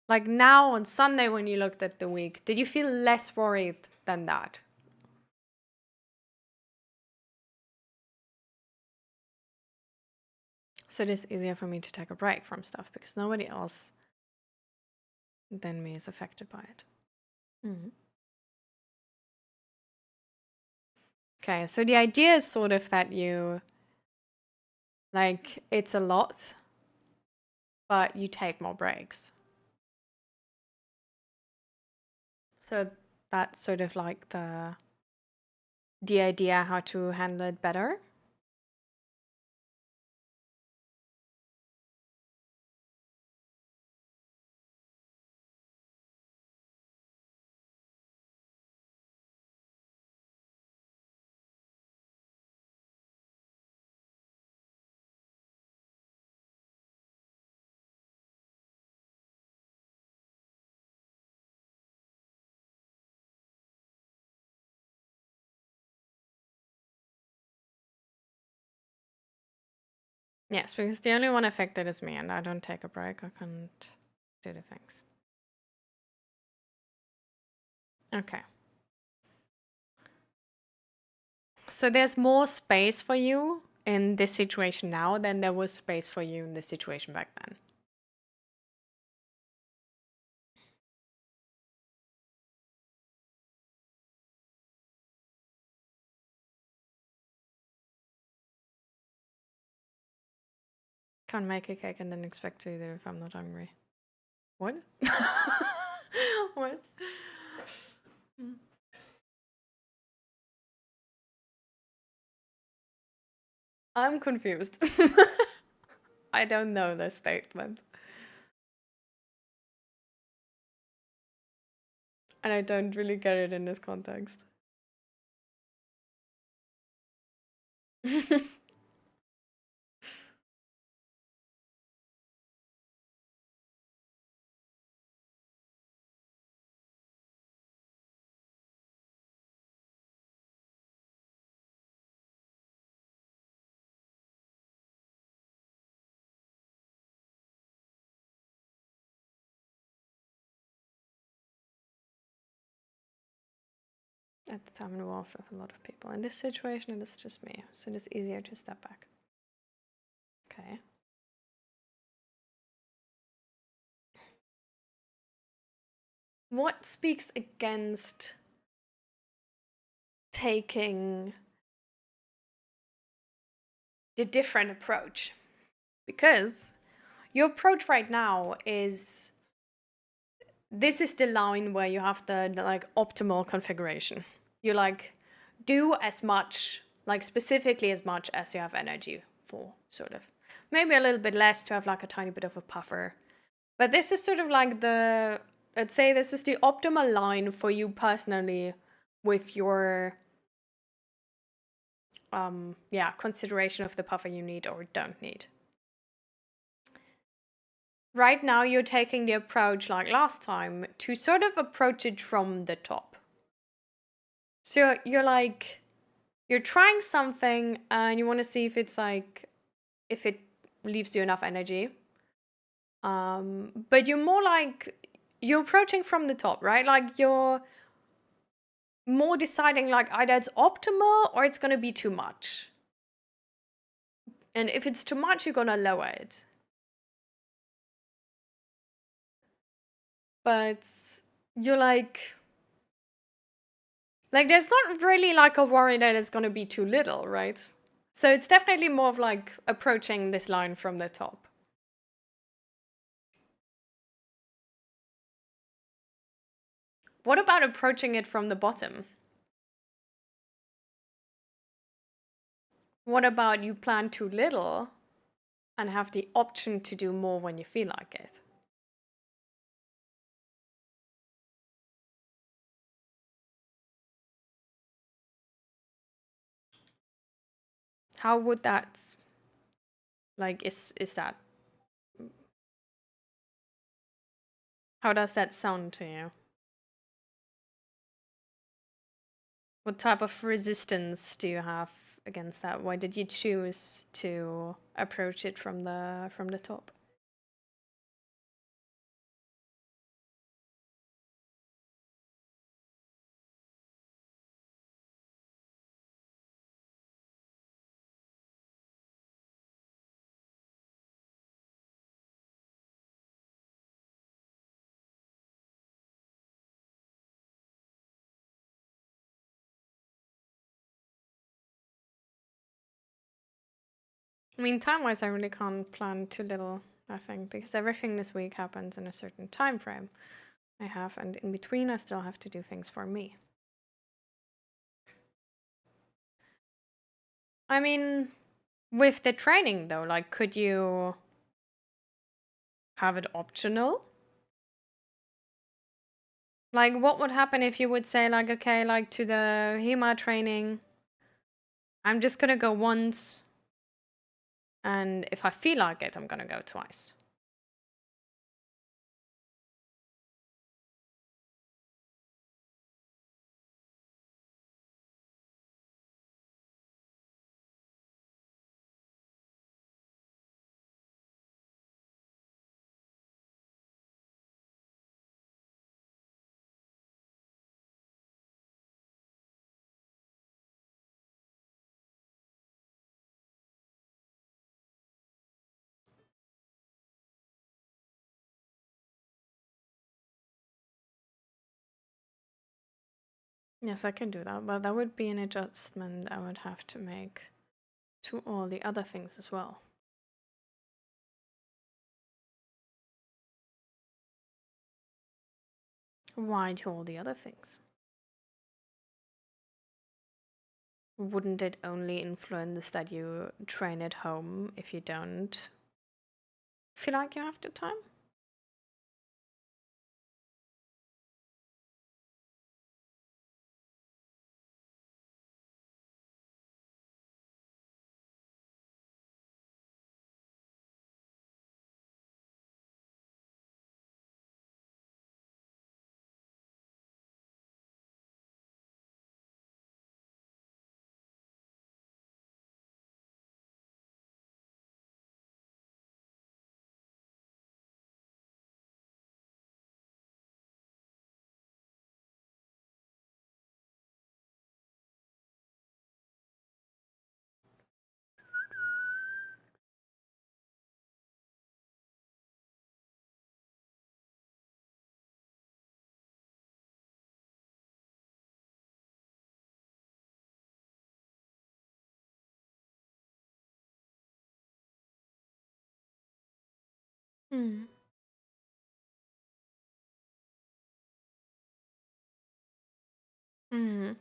Like now on Sunday, when you looked at the week, did you feel less worried than that? So it is easier for me to take a break from stuff because nobody else than me is affected by it. Mm. Okay, so the idea is sort of that you, like, it's a lot, but you take more breaks. So that's sort of like the idea how to handle it better. Yes, because the only one affected is me, and I don't take a break. I can't do the things. Okay. So there's more space for you in this situation now than there was space for you in this situation back then. Can't make a cake and then expect to eat it if I'm not hungry. What? What? I'm confused. I don't know this statement. And I don't really get it in this context. At the time involved with a lot of people. In this situation, it is just me, so it is easier to step back. Okay. What speaks against taking the different approach? Because your approach right now is this is the line where you have the like optimal configuration. You like do as much, like specifically as much as you have energy for, sort of. Maybe a little bit less to have like a tiny bit of a puffer. But this is sort of like the, let's say this is the optimal line for you personally with your consideration of the puffer you need or don't need. Right now you're taking the approach like last time to sort of approach it from the top. So you're like, you're trying something and you want to see if it's like, if it leaves you enough energy. But you're more like, you're approaching from the top, right? Like you're more deciding like either it's optimal or it's going to be too much. And if it's too much, you're going to lower it. but you're like there's not really like a worry that it's gonna be too little, right? So it's definitely more of like approaching this line from the top. What about approaching it from the bottom? What about you plan too little and have the option to do more when you feel like it? How would that like is that how does that sound to you? What type of resistance do you have against that? Why did you choose to approach it from the top? I mean, time-wise, I really can't plan too little, I think, because everything this week happens in a certain time frame I have, and in between, I still have to do things for me. I mean, with the training though, like, could you have it optional? Like, what would happen if you would say, like, okay, like, to the HEMA training, I'm just gonna go once, and if I feel like it, I'm gonna go twice. Yes, I can do that, but that would be an adjustment I would have to make to all the other things as well. Why to all the other things? Wouldn't it only influence that you train at home if you don't feel like you have the time? Hmm. Hmm.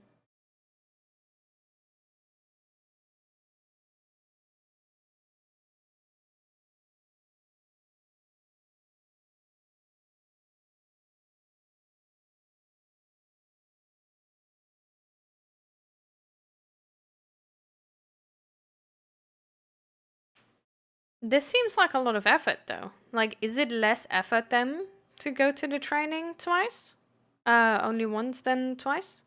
This seems like a lot of effort though. Like, is it less effort then to go to the training twice? Only once then twice?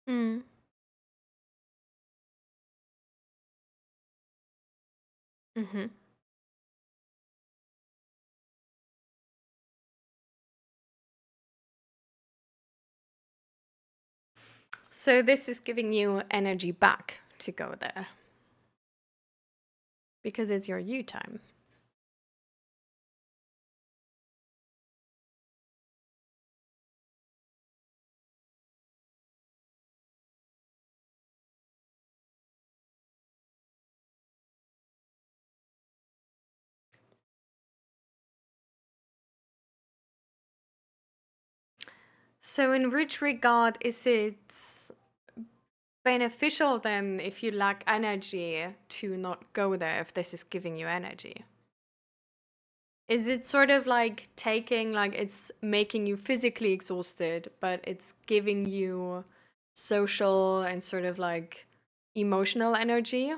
Mm. Mm-hmm. So this is giving you energy back to go there because it's your you time. So in which regard is it beneficial then if you lack energy to not go there if this is giving you energy? Is it sort of like taking, like it's making you physically exhausted, but it's giving you social and sort of like emotional energy?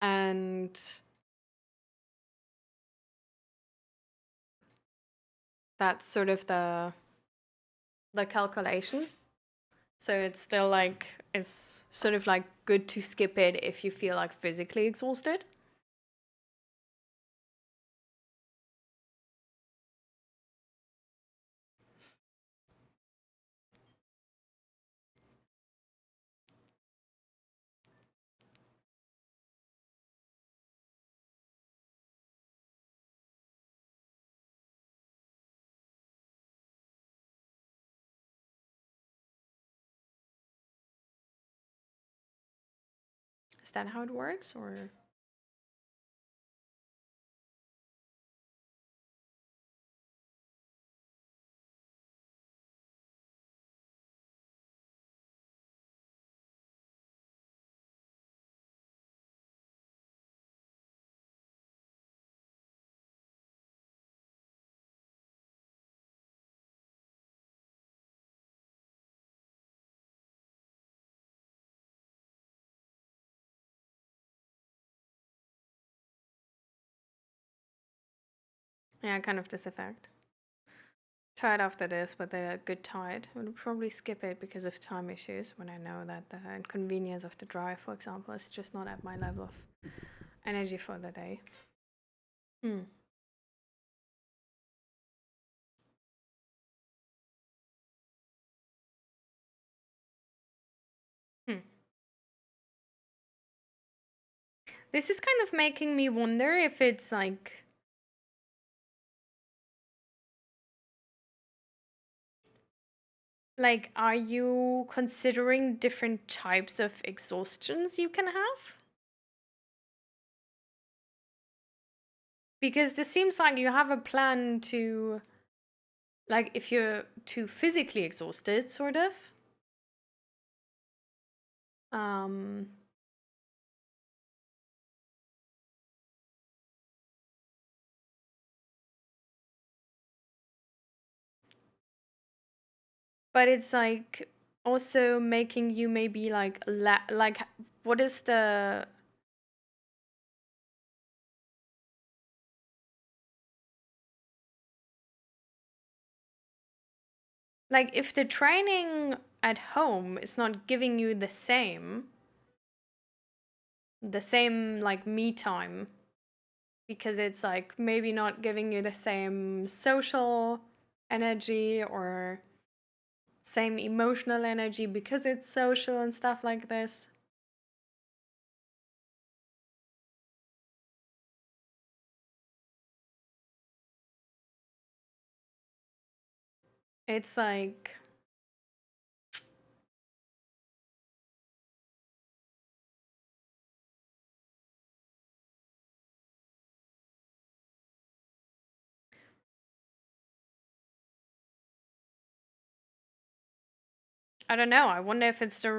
And that's sort of the calculation. So it's still like it's sort of like good to skip it if you feel like physically exhausted. Is that how it works or yeah, kind of this effect? Tired after this, but they're good tired. I would probably skip it because of time issues when I know that the inconvenience of the drive, for example, is just not at my level of energy for the day. Hmm. Hmm. This is kind of making me wonder if it's like, are you considering different types of exhaustions you can have? Because this seems like you have a plan to, like, if you're too physically exhausted, sort of. Um, but it's like also making you maybe like like what is the like if the training at home is not giving you the same like me time because it's like maybe not giving you the same social energy or same emotional energy because it's social and stuff like this. It's like I don't know. I wonder if it's the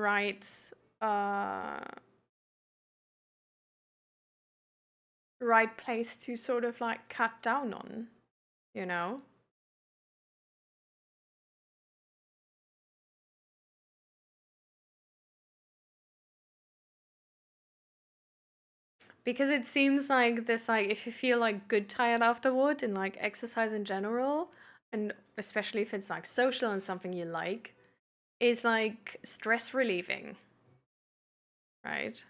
uh right place to sort of like cut down on, you know? Because it seems like this, like if you feel like good tired afterward and like exercise in general, and especially if it's like social and something you like, is like stress relieving, right?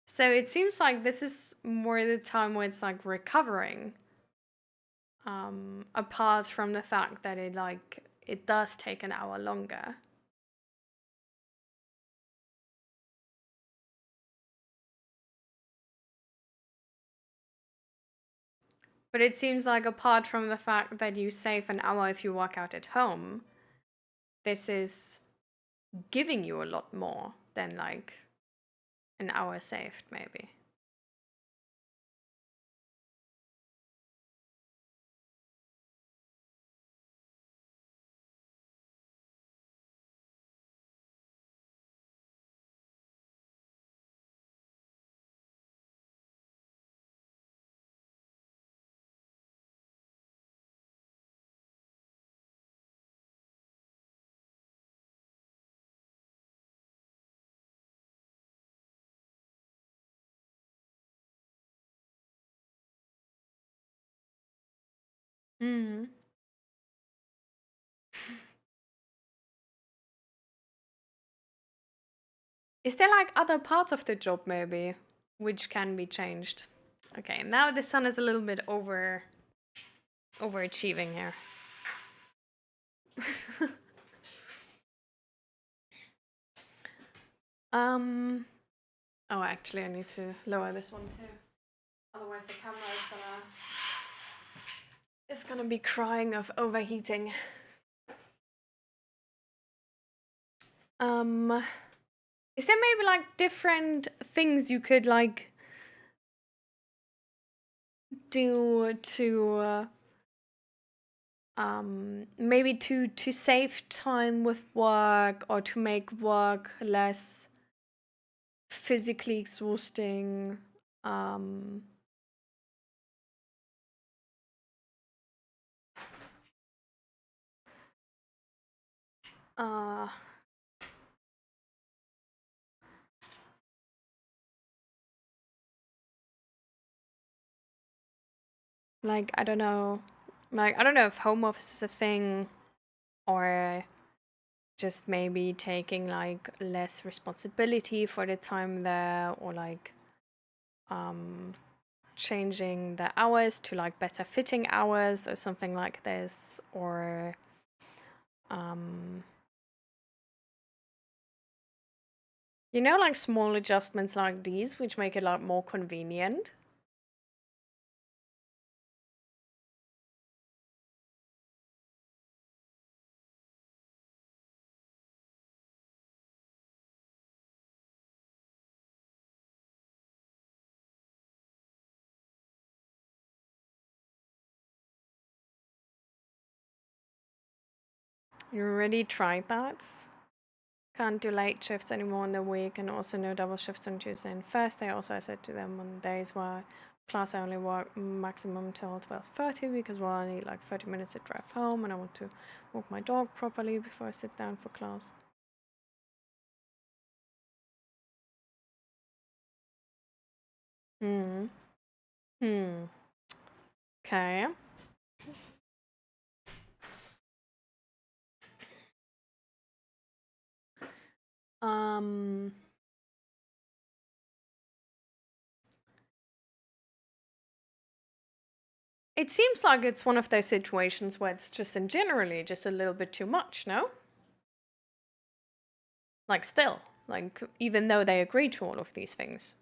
So it seems like this is more the time where it's like recovering, apart from the fact that it does take an hour longer. But it seems like apart from the fact that you save an hour if you work out at home, this is giving you a lot more than like an hour saved, maybe. Mm. Is there like other parts of the job maybe which can be changed? Okay, now the sun is a little bit overachieving here. um oh, actually I need to lower this one too. Otherwise the camera is gonna be crying of overheating. Um is there maybe like different things you could like do to maybe to save time with work or to make work less physically exhausting? um uh like I don't know, like I don't know if home office is a thing, or just maybe taking like less responsibility for the time there, or like um changing the hours to like better fitting hours or something like this, or um you know, like small adjustments like these which make it like more convenient. You already tried that? Can't do late shifts anymore in the week, and also no double shifts on Tuesday and Thursday. Also, I said to them on days where class I only work maximum till 12:30 because well, I need like 30 minutes to drive home, and I want to walk my dog properly before I sit down for class. Hmm. Hmm. Okay. Um. It seems like it's one of those situations where it's just in generally just a little bit too much, no? Like still, like even though they agree to all of these things.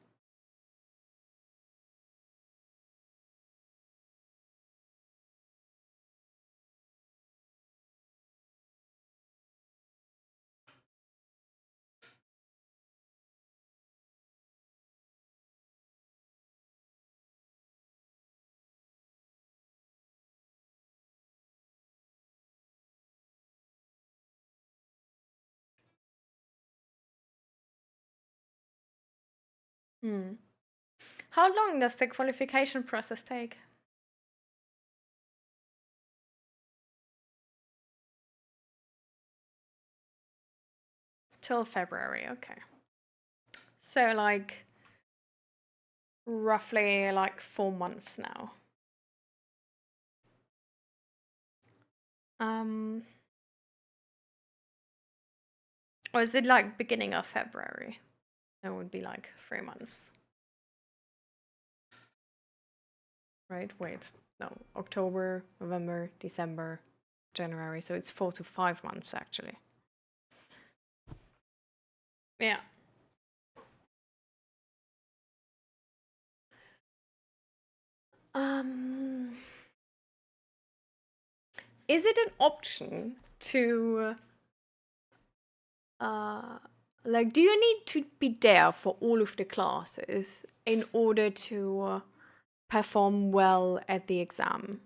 Hmm. How long does the qualification process take? Till February, okay. So like roughly like 4 months now. Um Or is it like beginning of February? That would be like 3 months. Right? Wait. No. October, November, December, January. So it's 4 to 5 months actually. Yeah. Is it an option to like, do you need to be there for all of the classes in order to perform well at the exam?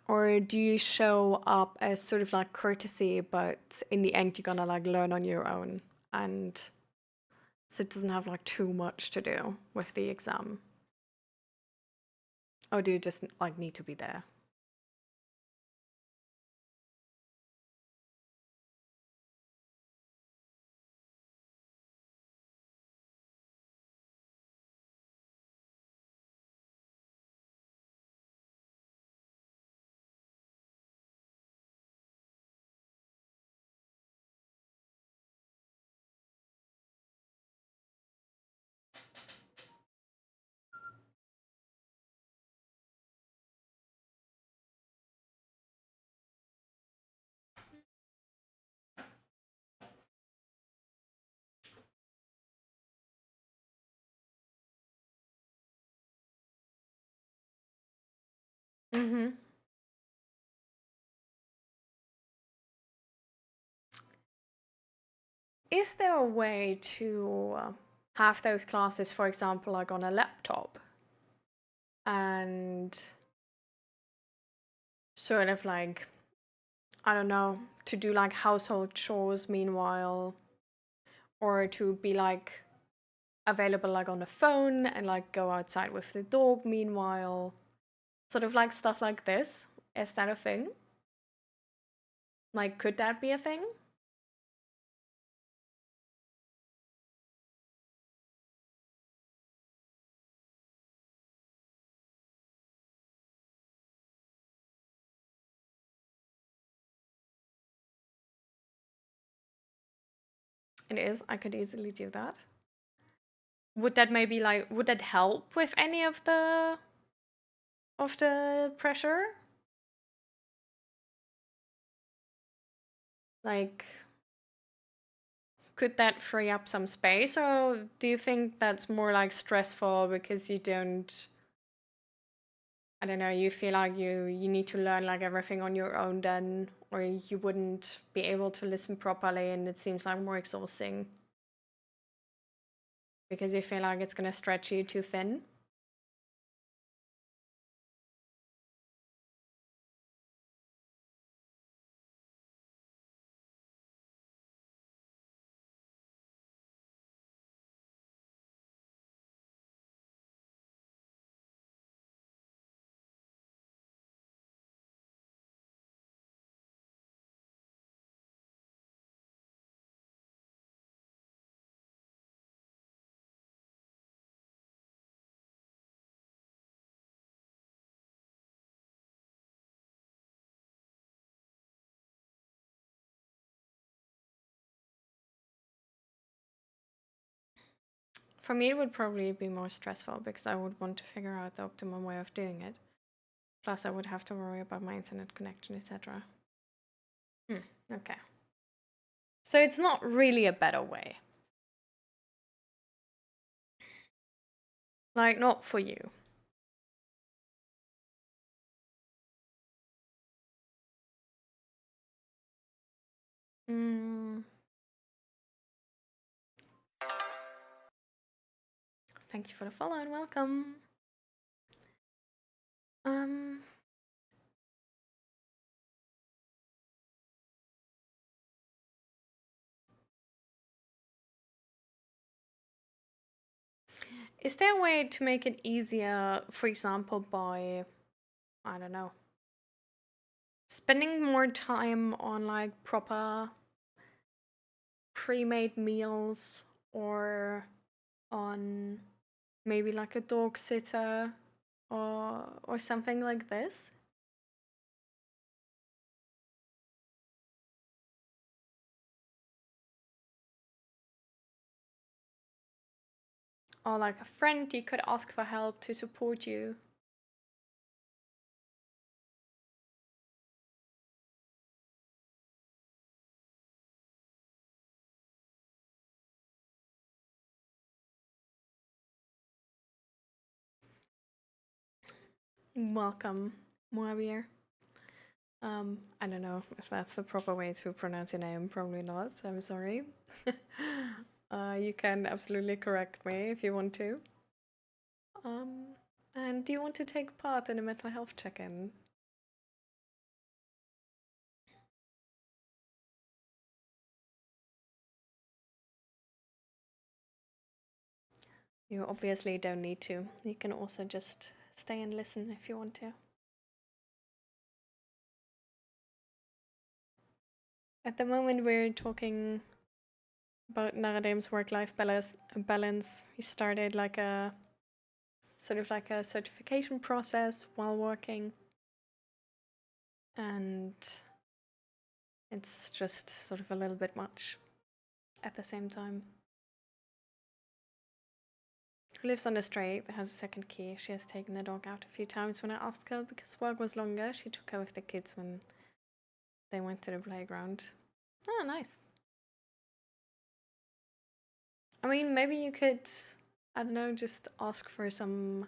Or do you show up as sort of like courtesy, but in the end you're gonna like learn on your own, and so it doesn't have like too much to do with the exam? Or do you just like need to be there? Mm-hmm. Is there a way to have those classes, for example, like on a laptop, and sort of like, I don't know, to do like household chores meanwhile, or to be like available like on the phone and like go outside with the dog meanwhile? Sort of like stuff like this. Is that a thing? Like, could that be a thing? It is. I could easily do that. Would that maybe like, would that help with any of the pressure? Like, could that free up some space, or do you think that's more like stressful because you don't, I don't know, you feel like you need to learn like everything on your own then, or you wouldn't be able to listen properly and it seems like more exhausting because you feel like it's going to stretch you too thin? For me, it would probably be more stressful because I would want to figure out the optimum way of doing it. Plus, I would have to worry about my internet connection, etc. Okay. So it's not really a better way. Like, not for you. Mm, thank you for the follow and welcome. Um, is there a way to make it easier, for example, by, I don't know, spending more time on like proper pre-made meals, or on maybe like a dog sitter, or something like this? Or like a friend you could ask for help to support you. Welcome, Moabier. I don't know if that's the proper way to pronounce your name. Probably not. I'm sorry. You can absolutely correct me if you want to. Um, and do you want to take part in a mental health check-in? You obviously don't need to. You can also just stay and listen if you want to. At the moment, we're talking about Naradim's work-life balance. He started like a sort of like a certification process while working, and it's just sort of a little bit much at the same time. Who lives on the street, has a second key. She has taken the dog out a few times when I asked her because work was longer. She took her with the kids when they went to the playground. Oh, nice. I mean, maybe you could, I don't know, just ask for some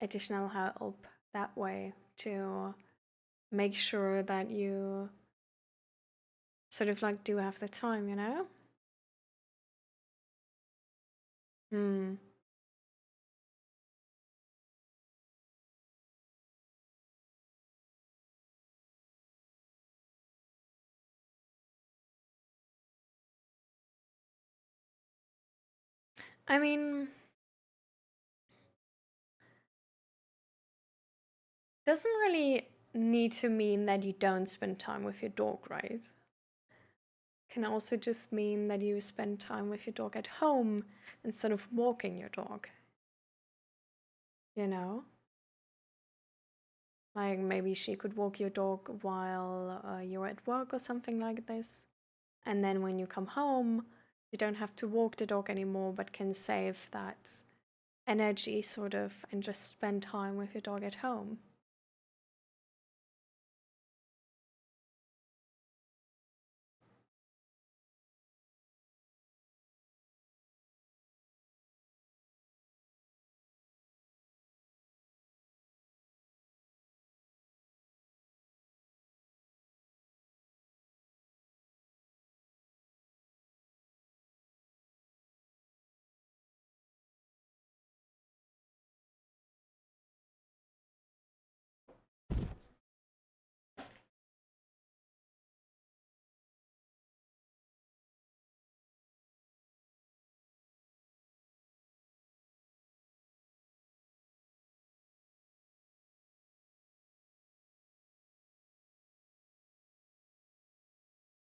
additional help that way to make sure that you sort of like do have the time, you know? Hmm. I mean, doesn't really need to mean that you don't spend time with your dog, right? Can also just mean that you spend time with your dog at home instead of walking your dog. You know? Like maybe she could walk your dog while you're at work or something like this. And then when you come home, you don't have to walk the dog anymore, but can save that energy sort of and just spend time with your dog at home.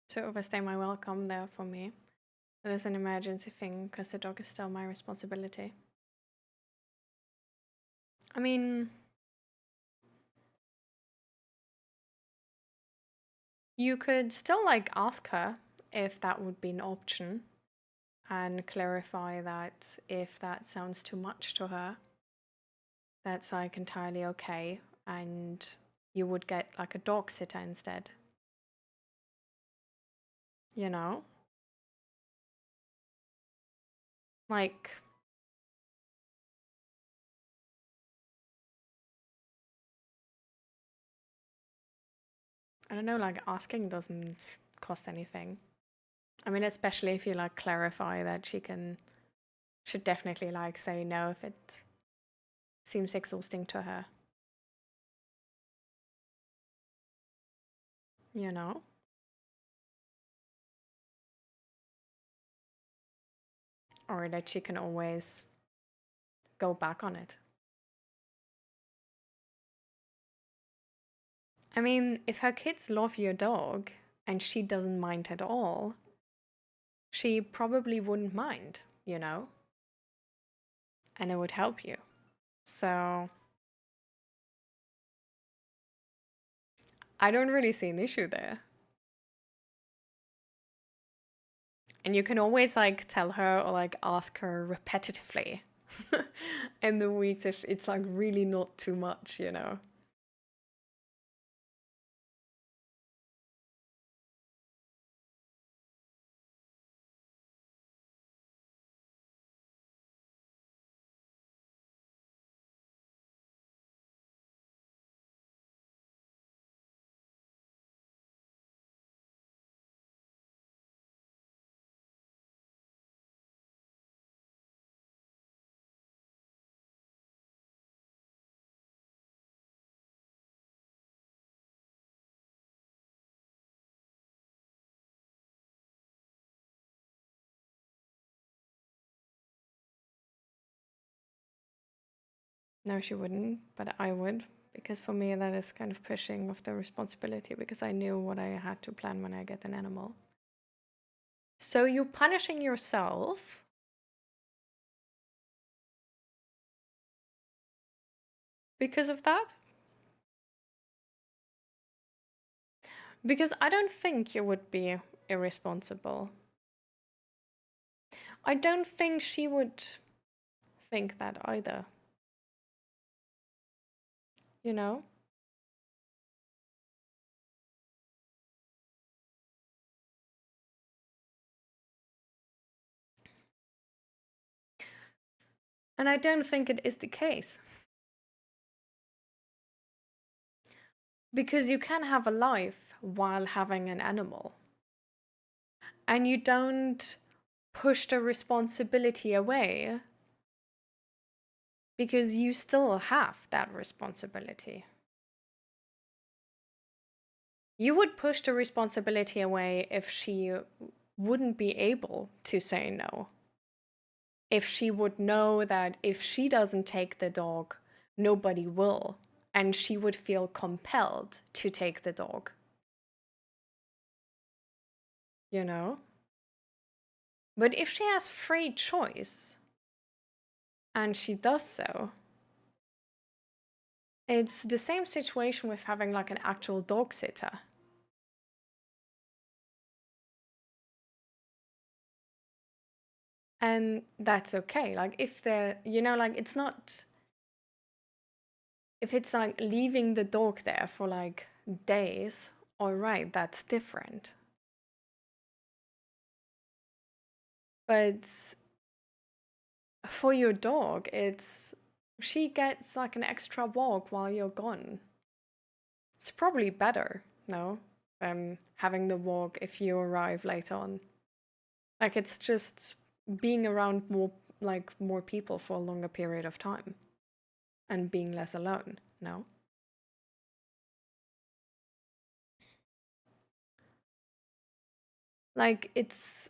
To overstay my welcome there for me. That is an emergency thing because the dog is still my responsibility. I mean, you could still like ask her if that would be an option and clarify that if that sounds too much to her, that's like entirely okay and you would get like a dog sitter instead. You know? Like, I don't know, like asking doesn't cost anything. I mean, especially if you like clarify that she should definitely like say no if it seems exhausting to her. You know? Or that she can always go back on it. I mean, if her kids love your dog and she doesn't mind at all, she probably wouldn't mind, you know? And it would help you. So I don't really see an issue there. And you can always like tell her or like ask her repetitively in the weeks if it's like really not too much, you know. No, she wouldn't, but I would. Because for me, that is kind of pushing of the responsibility because I knew what I had to plan when I get an animal. So you're punishing yourself because of that? Because I don't think you would be irresponsible. I don't think she would think that either, you know? And I don't think it is the case. Because you can have a life while having an animal. And you don't push the responsibility away because you still have that responsibility. You would push the responsibility away if she wouldn't be able to say no. If she would know that if she doesn't take the dog, nobody will, and she would feel compelled to take the dog, you know? But if she has free choice and she does so, it's the same situation with having like an actual dog sitter. And that's okay. Like if they're, you know, like it's not, if it's like leaving the dog there for like days, all right, that's different. But for your dog, it's she gets like an extra walk while you're gone. It's probably better, no, than having the walk if you arrive late on. Like it's just being around more people for a longer period of time and being less alone, no? Like it's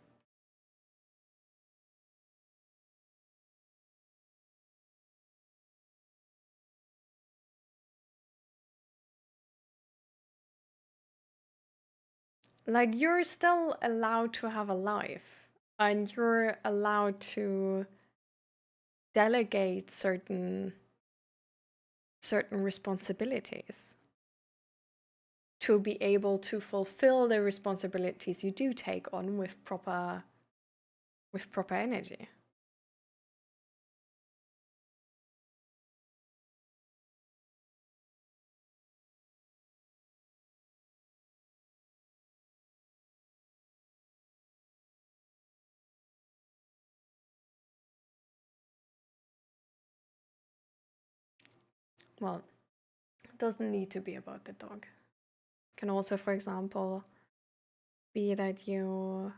like you're still allowed to have a life and you're allowed to delegate certain responsibilities to be able to fulfill the responsibilities you do take on with proper energy. Well, it doesn't need to be about the dog. It can also, for example, be that you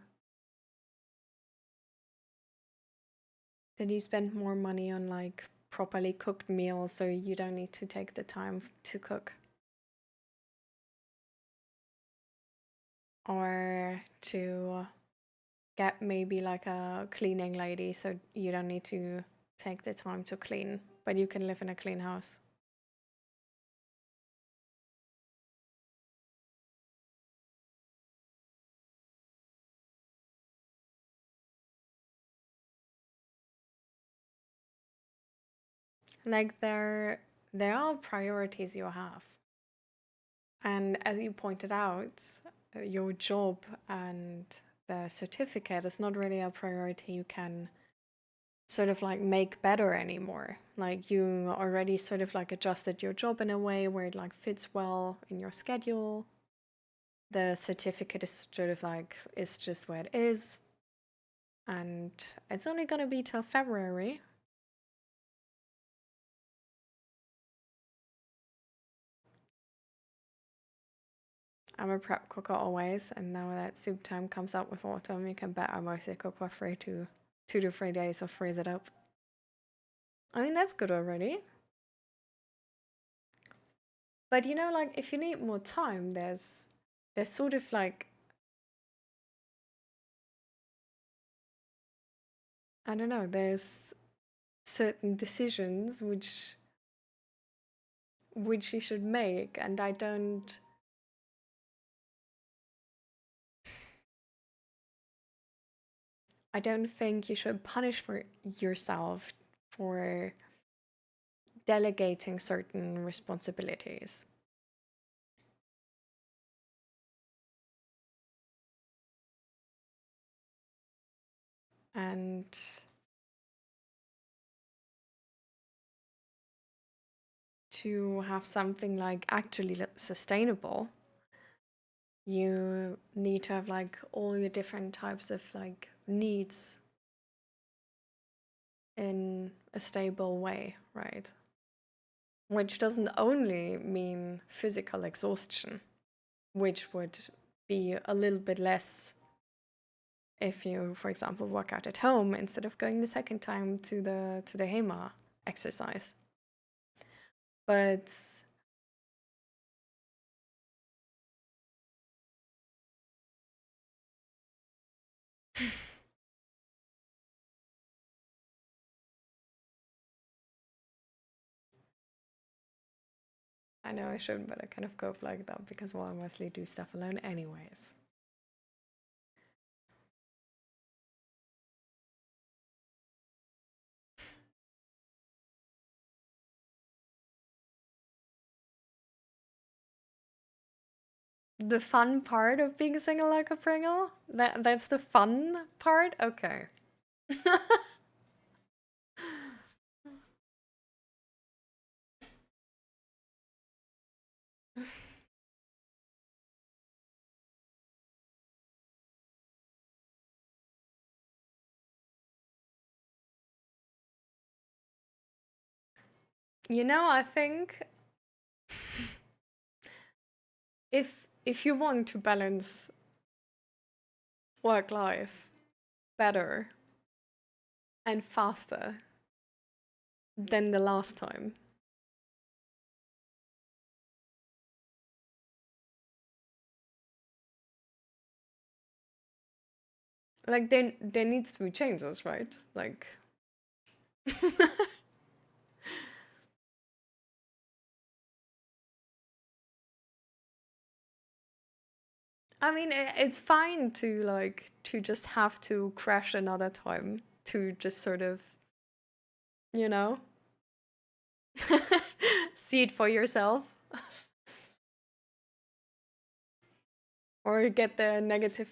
spend more money on like properly cooked meals so you don't need to take the time to cook. Or to get maybe like a cleaning lady so you don't need to take the time to clean, but you can live in a clean house. Like there are priorities you have. And as you pointed out, your job and the certificate is not really a priority you can sort of like make better anymore. Like you already sort of like adjusted your job in a way where it like fits well in your schedule. The certificate is sort of like is just where it is. And it's only gonna be till February. I'm a prep cooker always, and now that soup time comes up with autumn, you can bet I mostly cook for 2 to 3 days or freeze it up. I mean, that's good already. But you know, like if you need more time, there's sort of like, I don't know, there's certain decisions which you should make, and I don't think you should punish for yourself for delegating certain responsibilities. And to have something like actually sustainable, you need to have like all your different types of like needs in a stable way, right? Which doesn't only mean physical exhaustion, which would be a little bit less if you, for example, work out at home instead of going the second time to the HEMA exercise. But I know I shouldn't, but I kind of cope like that because, well, I mostly do stuff alone anyways. The fun part of being single like a Pringle? That's the fun part? Okay. You know, I think if you want to balance work life better and faster than the last time, like there needs to be changes, right? Like I mean, it's fine to like to just have to crash another time to just sort of, you know, see it for yourself or get the negative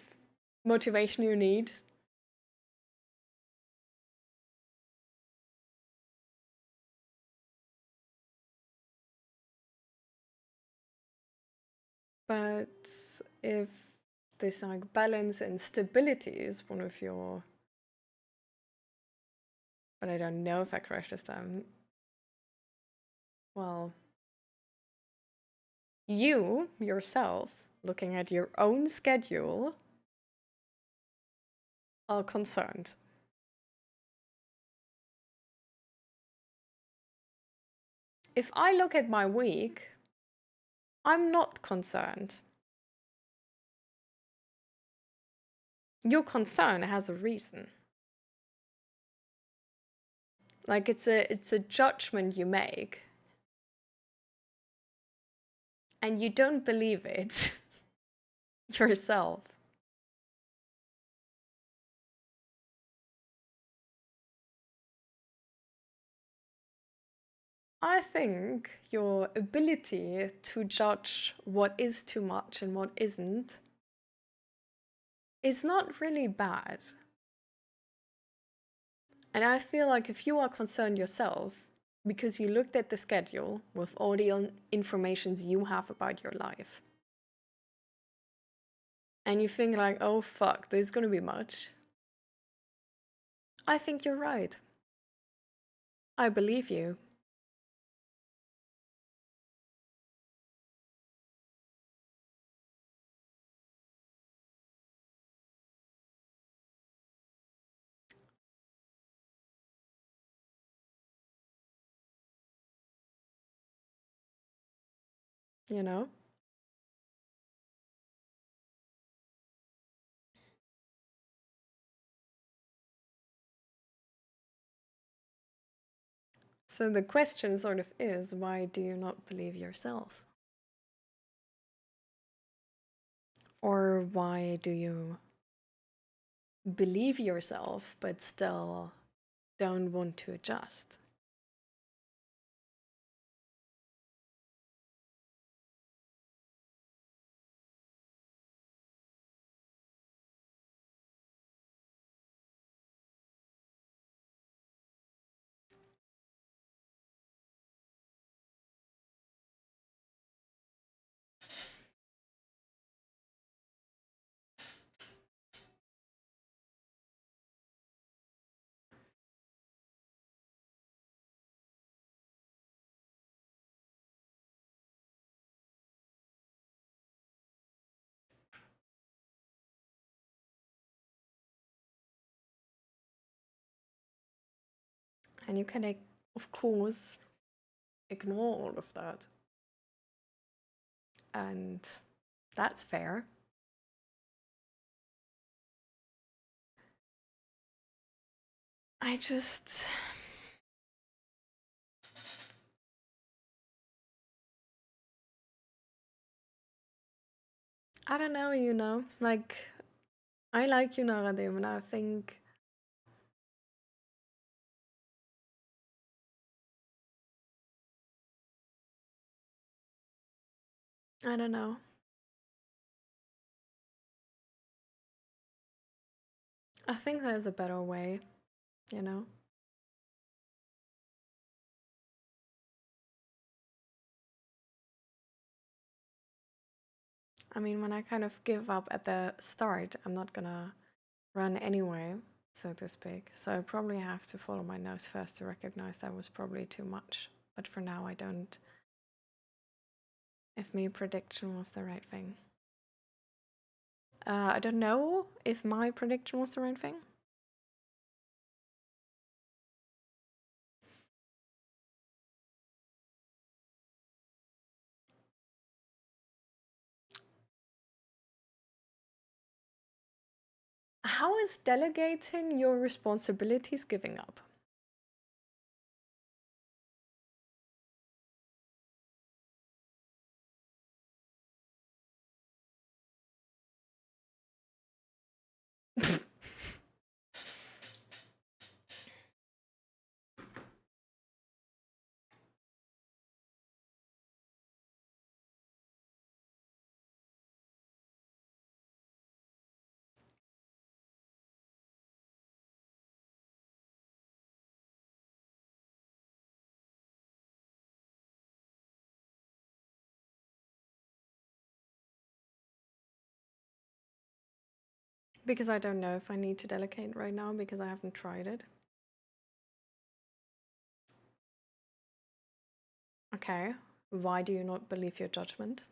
motivation you need. But if this like balance and stability is one of your, but I don't know if I crashed this time. Well, you yourself, looking at your own schedule, are concerned. If I look at my week, I'm not concerned. Your concern has a reason. Like it's a judgment you make and you don't believe it yourself. I think your ability to judge what is too much and what isn't is not really bad. And I feel like if you are concerned yourself, because you looked at the schedule with all the informations you have about your life, and you think like, oh fuck, this is gonna be much, I think you're right. I believe you. You know? So the question sort of is, why do you not believe yourself? Or why do you believe yourself but still don't want to adjust? And you can, of course, ignore all of that. And that's fair. I just. I don't know, you know? Like, I like you, Naradim, and I think. I don't know. I think there's a better way, you know? I mean, when I kind of give up at the start, I'm not gonna run anyway, so to speak. So I probably have to follow my nose first to recognize that was probably too much. But for now, I don't. If my prediction was the right thing. I don't know if my prediction was the right thing. How is delegating your responsibilities giving up? Because I don't know if I need to delegate right now because I haven't tried it. Okay. Why do you not believe your judgment?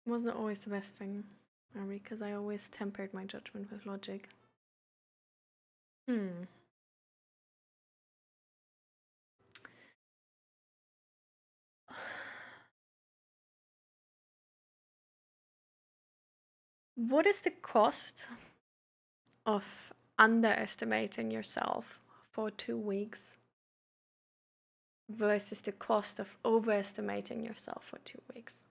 Wasn't always the best thing, because I always tempered my judgment with logic. Hmm. What is the cost of underestimating yourself for 2 weeks versus the cost of overestimating yourself for 2 weeks?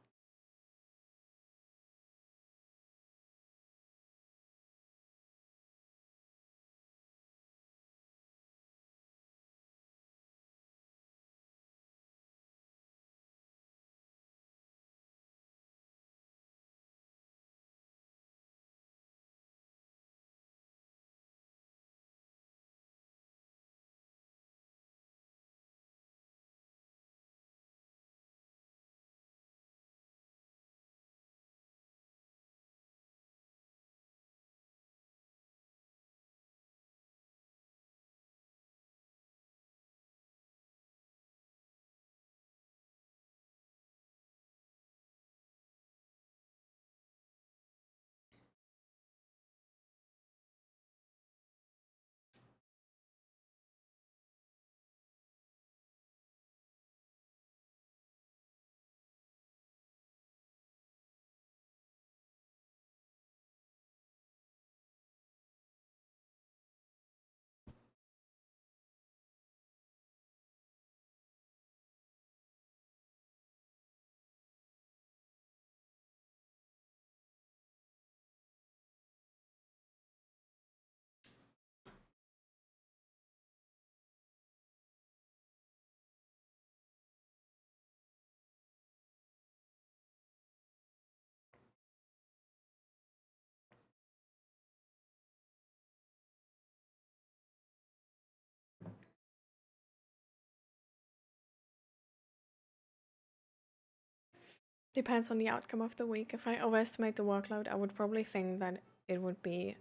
Depends on the outcome of the week. If I overestimate the workload, I would probably think that it would be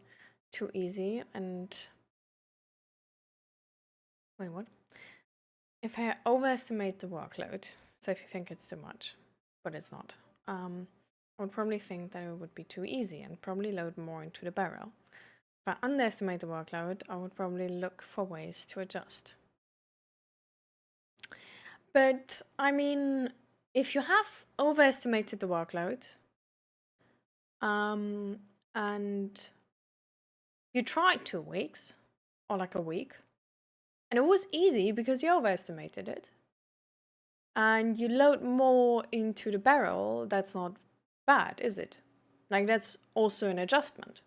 too easy and. Wait, what? If I overestimate the workload, so if you think it's too much, but it's not, I would probably think that it would be too easy and probably load more into the barrel. If I underestimate the workload, I would probably look for ways to adjust. But I mean, if you have overestimated the workload, and you tried 2 weeks or like a week, and it was easy because you overestimated it, and you load more into the barrel, that's not bad, is it? Like, that's also an adjustment.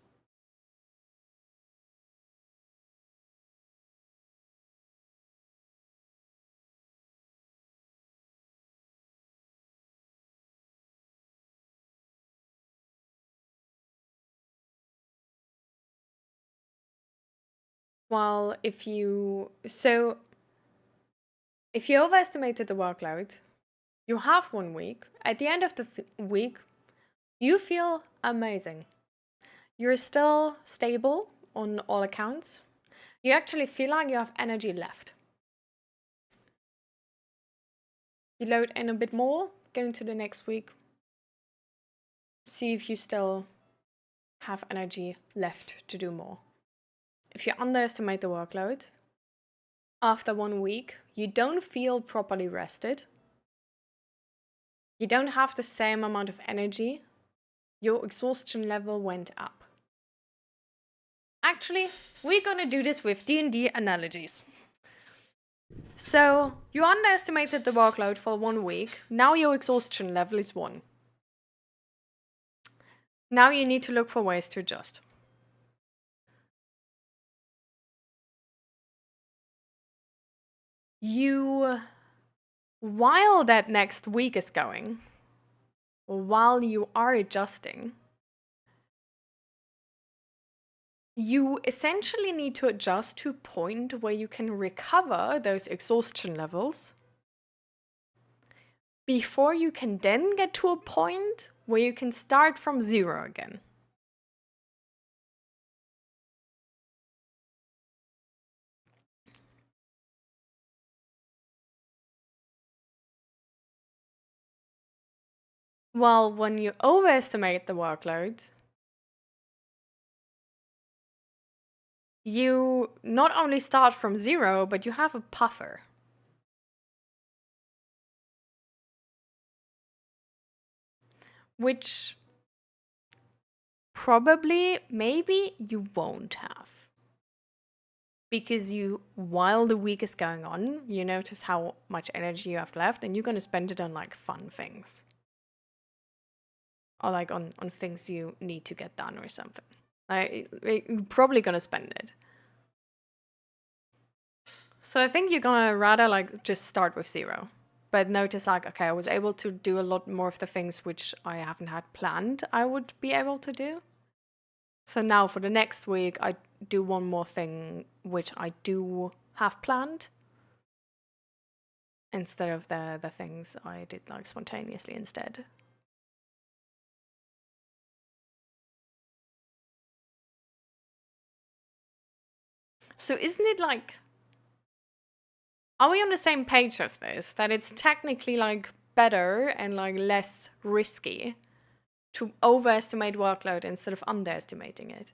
While if you overestimated the workload, you have 1 week. At the end of the week, you feel amazing. You're still stable on all accounts. You actually feel like you have energy left. You load in a bit more, go into the next week, see if you still have energy left to do more. If you underestimate the workload, after 1 week, you don't feel properly rested. You don't have the same amount of energy. Your exhaustion level went up. Actually, we're gonna do this with D&D analogies. So, you underestimated the workload for 1 week. Now your exhaustion level is 1. Now you need to look for ways to adjust. While that next week is going, while you are adjusting, you essentially need to adjust to a point where you can recover those exhaustion levels before you can then get to a point where you can start from 0 again. Well, when you overestimate the workload, you not only start from 0, but you have a buffer. Which probably, maybe you won't have. Because while the week is going on, you notice how much energy you have left, and you're going to spend it on like fun things. Or like on things you need to get done or something. Like, you're probably going to spend it. So I think you're going to rather like just start with 0. But notice like, okay, I was able to do a lot more of the things which I haven't had planned I would be able to do. So now for the next week, I do one more thing which I do have planned, instead of the things I did like spontaneously instead. So isn't it like, are we on the same page of this? That it's technically like better and like less risky to overestimate workload instead of underestimating it?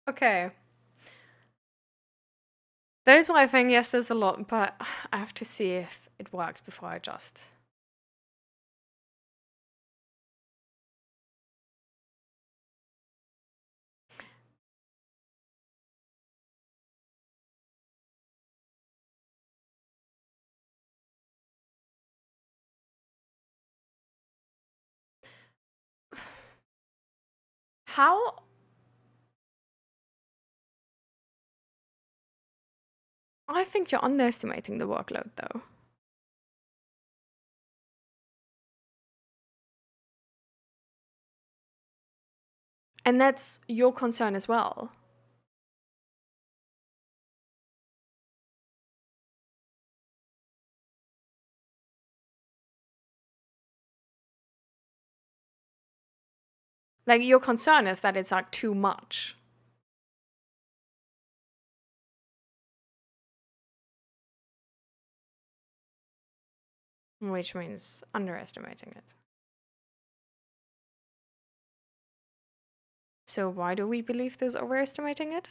Okay. That is why I think, yes, there's a lot, but I have to see if it works before I adjust. How? I think you're underestimating the workload, though. And that's your concern as well. Like, your concern is that it's like too much. Which means underestimating it. So why do we believe this overestimating it?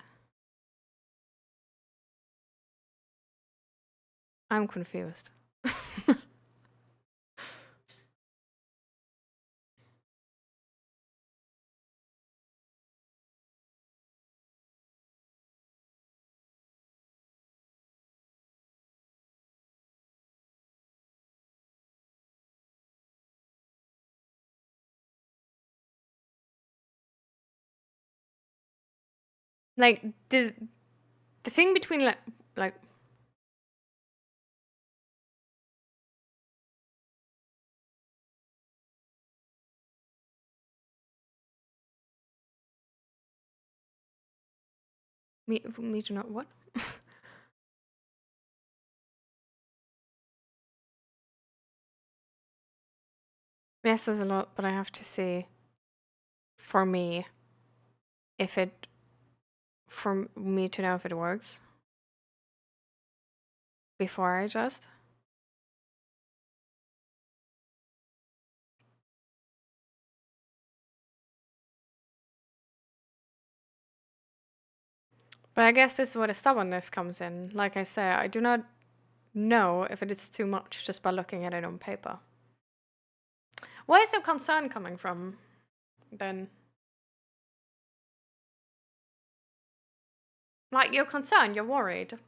I'm confused. Like, the thing between like me to know what? Yes, there's a lot, but I have to see, for me, if it, for me to know if it works before I adjust. But I guess this is where the stubbornness comes in. Like I said, I do not know if it is too much just by looking at it on paper. Where is your concern coming from, then? Like, you're concerned, you're worried.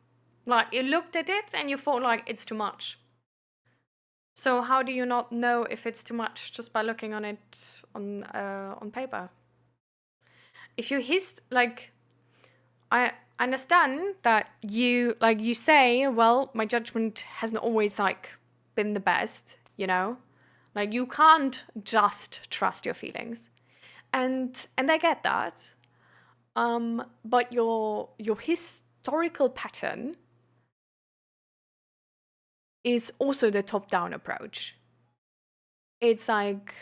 Like, you looked at it and you thought, like, it's too much. So how do you not know if it's too much just by looking on it on paper? If you like, I understand that you say, well, my judgment hasn't always like been the best, you know? Like, you can't just trust your feelings. And I get that. But your historical pattern is also the top-down approach. It's like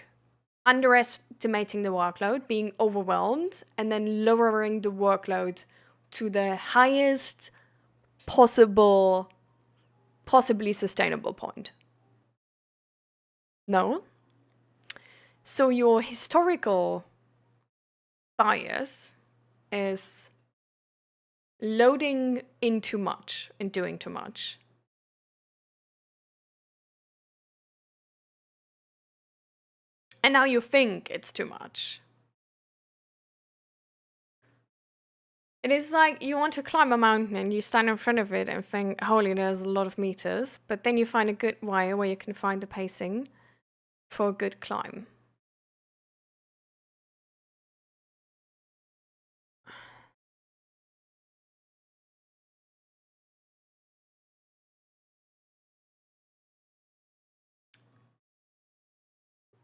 underestimating the workload, being overwhelmed, and then lowering the workload to the highest possibly sustainable point. No? So your historical bias is loading in too much and doing too much. And now you think it's too much. It is like you want to climb a mountain and you stand in front of it and think, holy, there's a lot of meters. But then you find a good way where you can find the pacing for a good climb.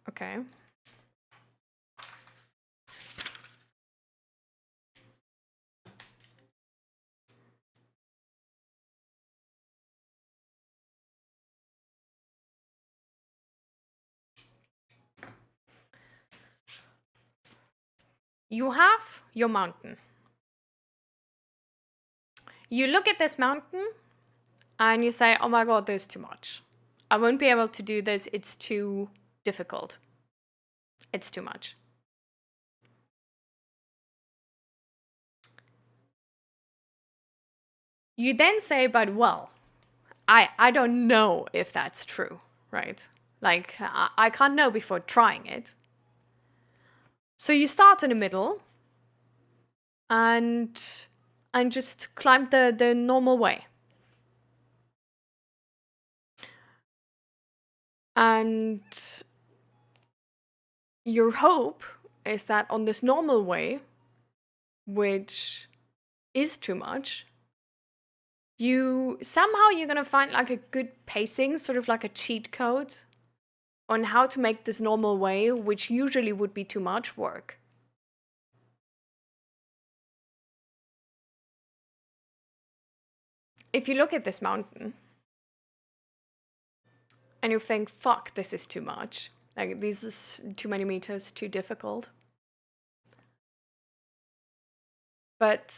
Okay. You have your mountain. You look at this mountain and you say, oh my god, there's too much. I won't be able to do this. It's too difficult. It's too much. You then say, but well, I don't know if that's true, right? Like, I can't know before trying it. So you start in the middle and just climb the normal way. And your hope is that on this normal way, which is too much, you're gonna find like a good pacing, sort of like a cheat code on how to make this normal way, which usually would be too much, work. If you look at this mountain and you think, fuck, this is too much, like this is too many meters, too difficult. But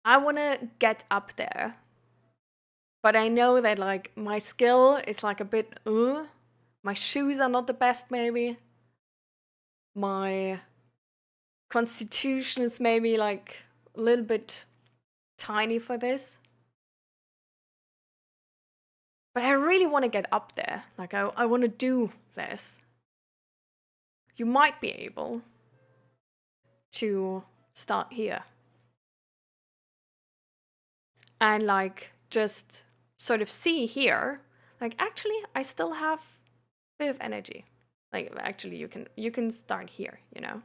I want to get up there. But I know that like my skill is like a bit, my shoes are not the best maybe. My constitution is maybe like a little bit tiny for this. But I really want to get up there. Like I want to do this. You might be able to start here. And like just sort of see here, like actually I still have a bit of energy. Like actually you can start here, you know.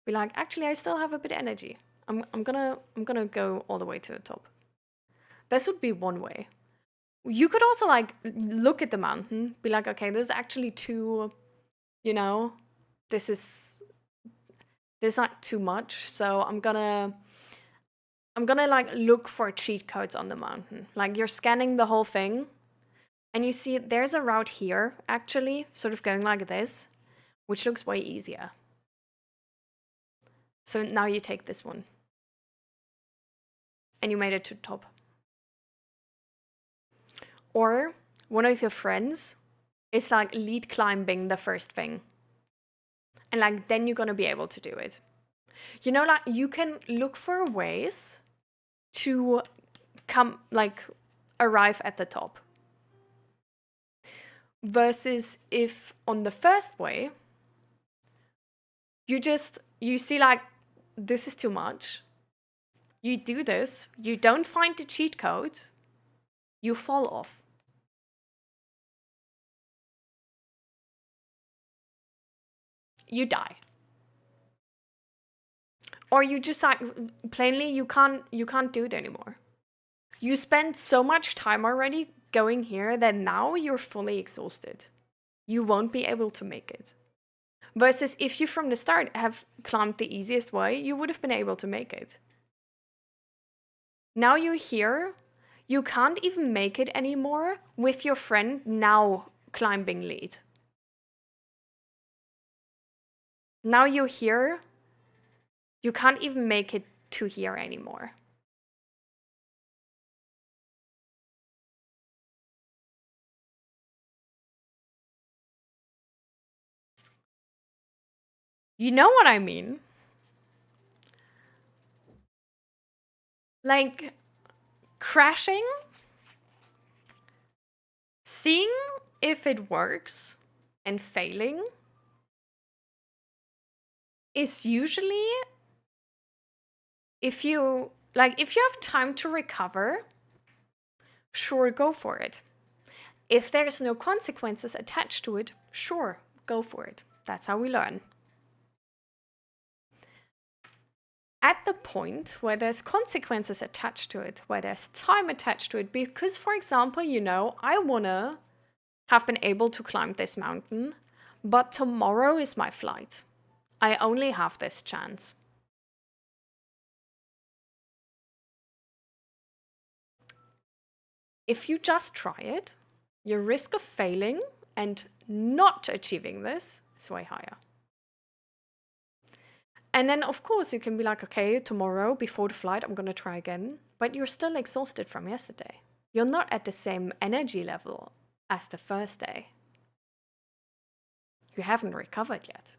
Be like, actually I still have a bit of energy. I'm gonna go all the way to the top. This would be one way. You could also like look at the mountain, be like, okay, there's actually too, you know, there's not too much, so I'm gonna like look for cheat codes on the mountain. Like you're scanning the whole thing and you see there's a route here actually, sort of going like this, which looks way easier. So now you take this one and you made it to the top. Or one of your friends is like lead climbing the first thing. And like then you're gonna be able to do it. You know, like you can look for ways to arrive at the top. Versus if on the first way, you see like, this is too much. You do this, you don't find the cheat code, you fall off. You die. Or you just like, plainly, you can't do it anymore. You spent so much time already going here that now you're fully exhausted. You won't be able to make it. Versus if you from the start have climbed the easiest way, you would have been able to make it. Now you're here. You can't even make it anymore with your friend now climbing lead. Now you're here. You can't even make it to here anymore. You know what I mean? Like, crashing, seeing if it works, and failing is usually, if you have time to recover, sure, go for it. If there's no consequences attached to it, sure, go for it. That's how we learn. At the point where there's consequences attached to it, where there's time attached to it, because, for example, I wanna have been able to climb this mountain, but tomorrow is my flight. I only have this chance. If you just try it, your risk of failing and not achieving this is way higher. And then, of course, you can be like, okay, tomorrow before the flight, I'm going to try again. But you're still exhausted from yesterday. You're not at the same energy level as the first day. You haven't recovered yet.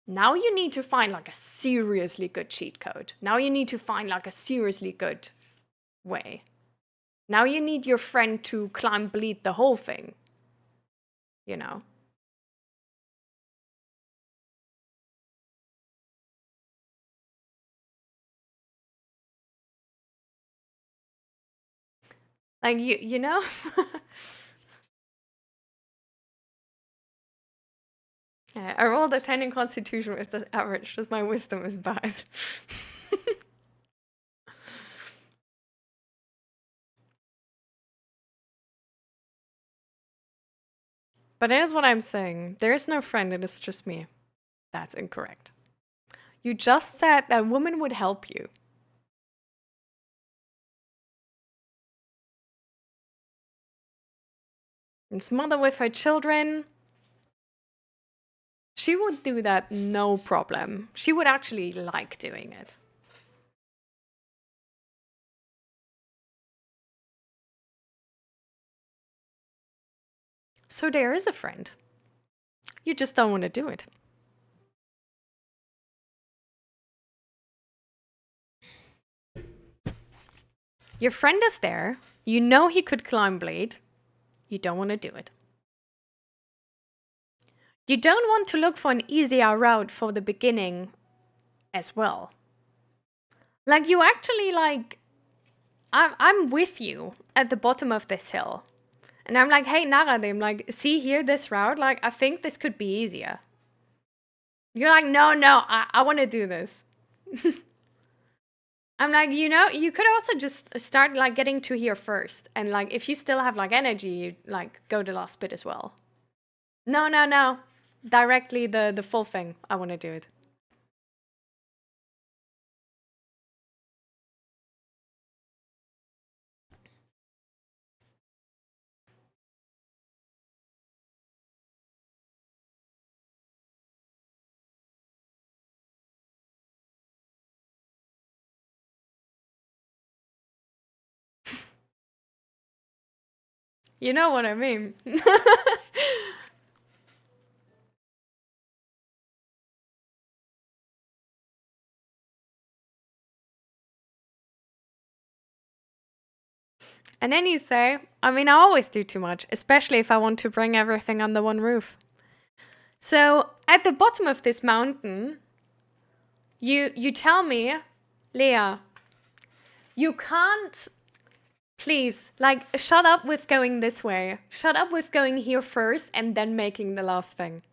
Now you need to find like a seriously good cheat code. Now you need to find like a seriously good way. Now you need your friend to climb bleed the whole thing. You know? Like, you know? Yeah, I rolled a 10 in Constitution with the average, just my wisdom is bad. But here's what I'm saying. There's no friend, it is just me. That's incorrect. You just said that woman would help you. This mother with her children, she would do that no problem. She would actually like doing it. So there is a friend. You just don't want to do it. Your friend is there. You know he could climb blade. You don't want to do it. You don't want to look for an easier route for the beginning as well. Like, you actually, like, I'm with you at the bottom of this hill. And I'm like, hey, Naradim, like, see here, this route? Like, I think this could be easier. You're like, no, I want to do this. I'm like, you could also just start, like, getting to here first. And, like, if you still have, like, energy, you, like, go the last bit as well. No. Directly the full thing. I want to do it. You know what I mean? And then you say, I mean, I always do too much, especially if I want to bring everything under one roof. So at the bottom of this mountain, you tell me, Leah, you can't, please, like, shut up with going this way. Shut up with going here first and then making the last thing.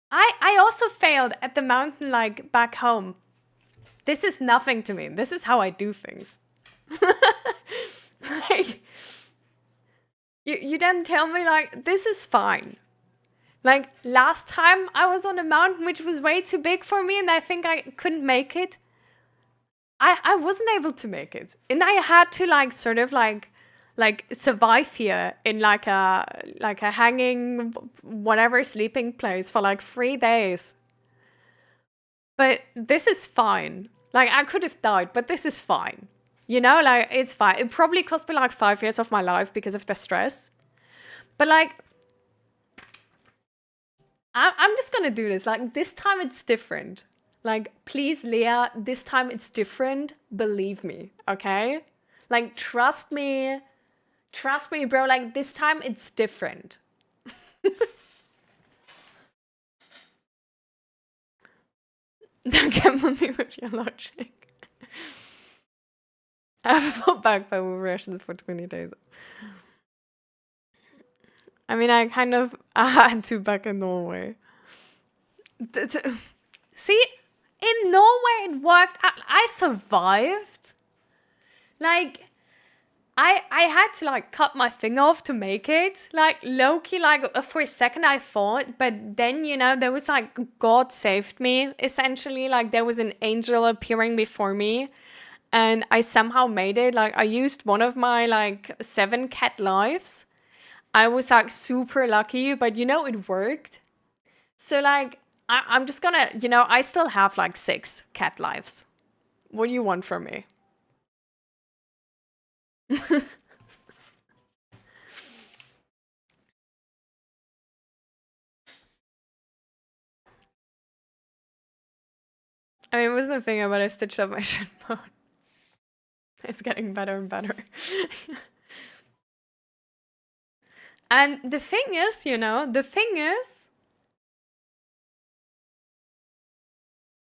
I also failed at the mountain, like, back home. This is nothing to me. This is how I do things. Like, you then tell me, like, this is fine. Like, last time I was on a mountain which was way too big for me and I think I couldn't make it. I wasn't able to make it. And I had to like sort of like survive here in like a hanging whatever sleeping place for like 3 days. But this is fine. Like I could have died, but this is fine. You know, like it's fine. It probably cost me like 5 years of my life because of the stress. But like I'm just gonna do this. Like this time it's different. Like please, Leah, this time it's different. Believe me, okay? Like trust me. Trust me, bro. Like this time it's different. Don't get me with your logic. I have a full backpack with rations for 20 days. I mean, I had to back in Norway. See, in Norway it worked. I survived. Like, I had to like cut my finger off to make it. Like low-key, like for a second I thought, but then there was like God saved me essentially. Like there was an angel appearing before me, and I somehow made it. Like I used one of my like 7 cat lives. I was like super lucky, but it worked. So like I'm just gonna, I still have like 6 cat lives. What do you want from me? I mean, it wasn't a finger, but I stitched up my shin bone. It's getting better and better. And the thing is,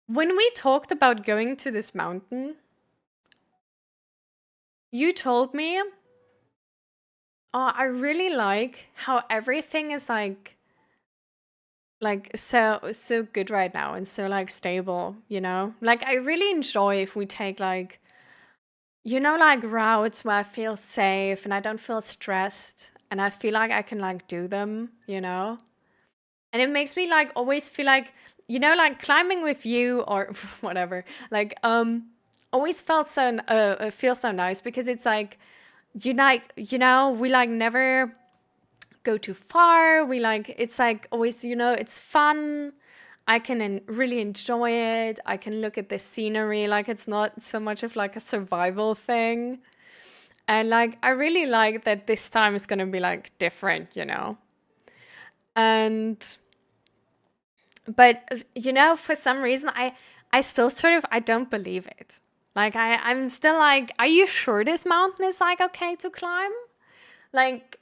when we talked about going to this mountain, you told me, oh, I really like how everything is like so good right now and so like stable, Like I really enjoy if we take like like routes where I feel safe and I don't feel stressed and I feel like I can like do them, And it makes me like always feel like, like climbing with you or whatever, like always felt so feels so nice because it's like we like never go too far. We like it's like always, it's fun. I can really enjoy it. I can look at the scenery. Like it's not so much of like a survival thing. And like I really like that this time is gonna be like different, And but for some reason I still sort of I don't believe it. Like I'm still like, are you sure this mountain is like okay to climb? Like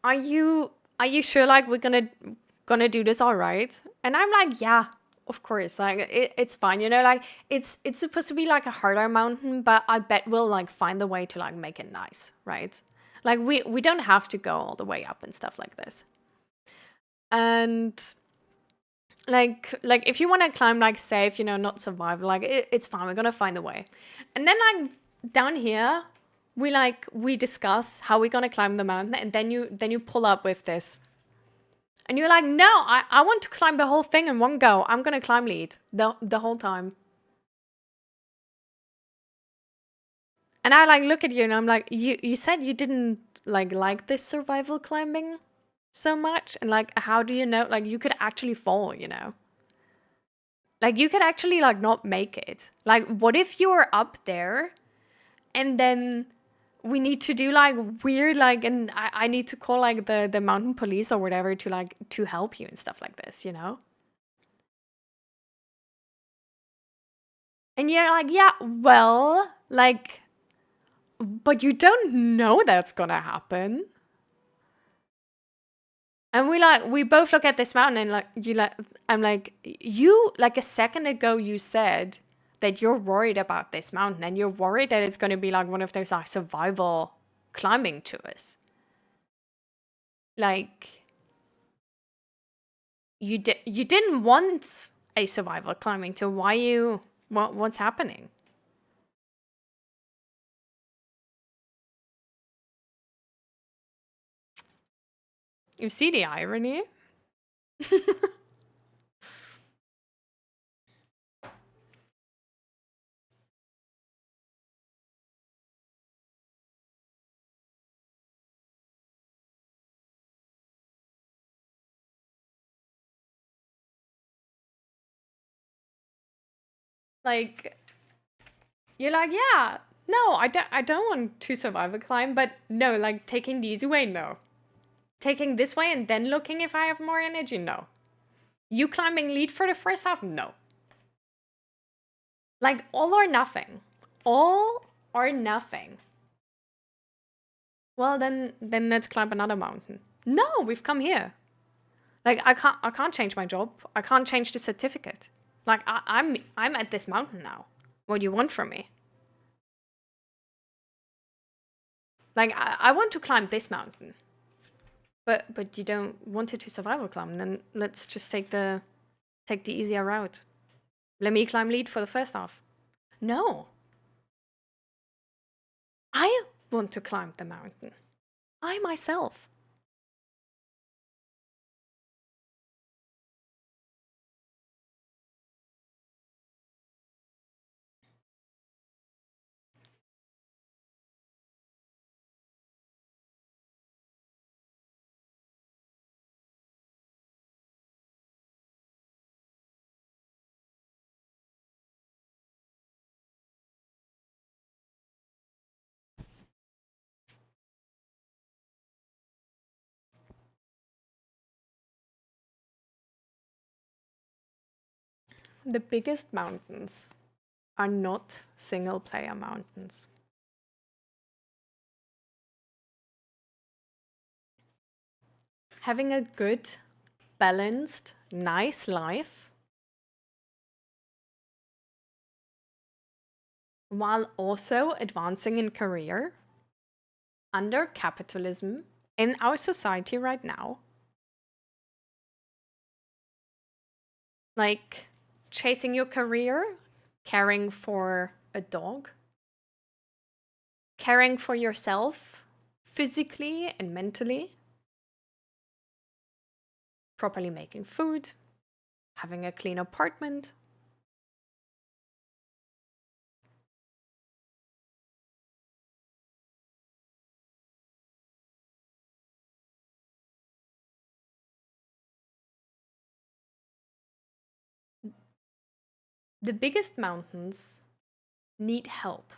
are you are you sure like we're gonna do this all right? And I'm like, yeah, of course. Like it's fine, like it's supposed to be like a harder mountain, but I bet we'll like find the way to like make it nice, right? Like we don't have to go all the way up and stuff like this. And like if you want to climb like safe, not survival, like it's fine. We're gonna find a way. And then like down here, we discuss how we're gonna climb the mountain, and then you pull up with this, and you're like, no, I want to climb the whole thing in one go. I'm gonna climb lead the whole time. And I like look at you, and I'm like, you said you didn't like this survival climbing so much, and like how do you know like you could actually fall, Like you could actually like not make it. Like what if you were up there and then we need to do like weird like and I need to call like the mountain police or whatever to like to help you and stuff like this, And you're like, yeah, well, like but you don't know that's gonna happen. And we both look at this mountain and like I'm like, you like a second ago you said that you're worried about this mountain and you're worried that it's gonna be like one of those like survival climbing tours. Like you didn't want a survival climbing tour. What's happening? You see the irony? Like, you're like, yeah, no, I don't want to survival climb, but no, like taking the easy way, no. Taking this way and then looking if I have more energy, no. You climbing lead for the first half, no. Like all or nothing. All or nothing. Well, then let's climb another mountain. No, we've come here. Like I can't change my job. I can't change the certificate. Like I'm at this mountain now. What do you want from me? Like I want to climb this mountain. But you don't want it to survival climb, then let's just take the easier route. Let me climb lead for the first half. No. I want to climb the mountain. I myself. The biggest mountains are not single player mountains. Having a good, balanced, nice life while also advancing in career under capitalism in our society right now. Like chasing your career, caring for a dog, caring for yourself physically and mentally, properly making food, having a clean apartment. The biggest mountains need help.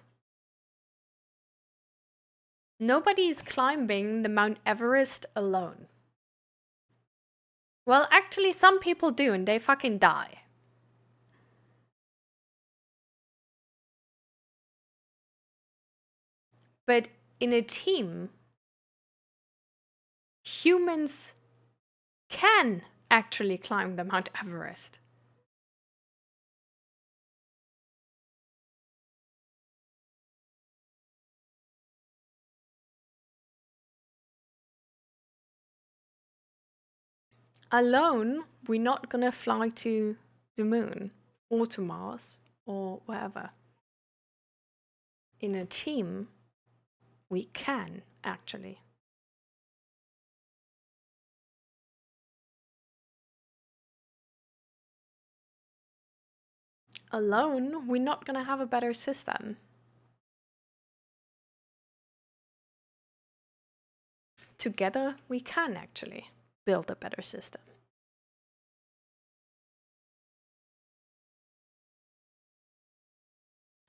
Nobody is climbing the Mount Everest alone. Well, actually, some people do, and they fucking die. But in a team, humans can actually climb the Mount Everest. Alone, we're not gonna fly to the moon or to Mars or wherever. In a team, we can actually. Alone, we're not gonna have a better system. Together, we can actually build a better system.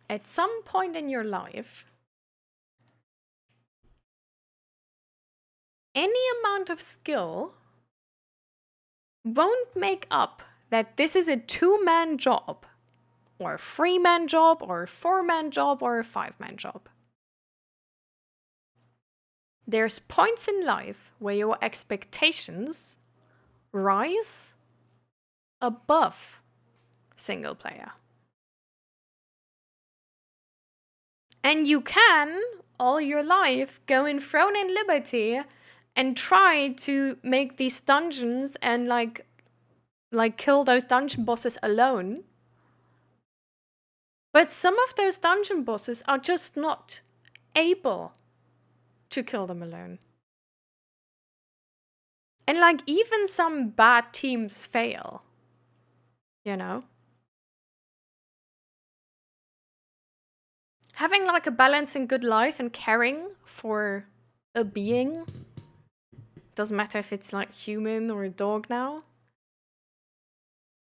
At some point in your life, any amount of skill won't make up that this is a 2-man job, or a 3-man job, or a 4-man job, or a 5-man job. There's points in life where your expectations rise above single player. And you can, all your life, go in Throne and Liberty and try to make these dungeons and like kill those dungeon bosses alone. But some of those dungeon bosses are just not able to kill them alone. And like even some bad teams fail, you know? Having like a balance in good life and caring for a being, doesn't matter if it's like human or a dog now,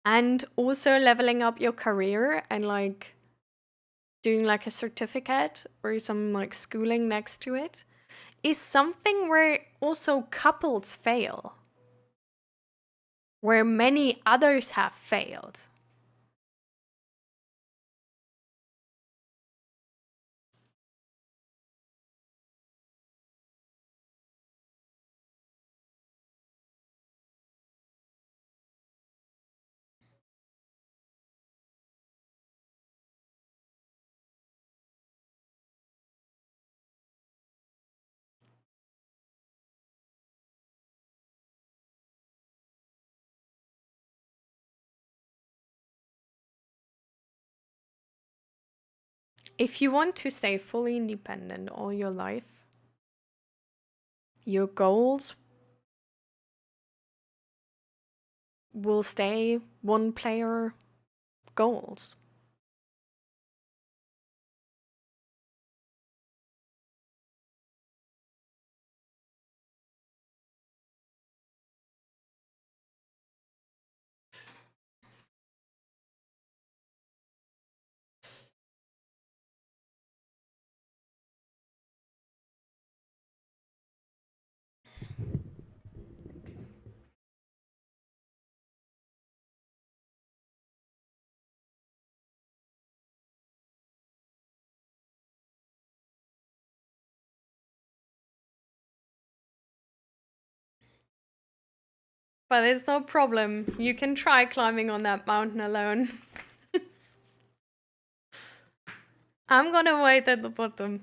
and also leveling up your career and like doing like a certificate or some like schooling next to it is something where also couples fail, where many others have failed. If you want to stay fully independent all your life, your goals will stay one player goals. But it's no problem. You can try climbing on that mountain alone. I'm gonna wait at the bottom.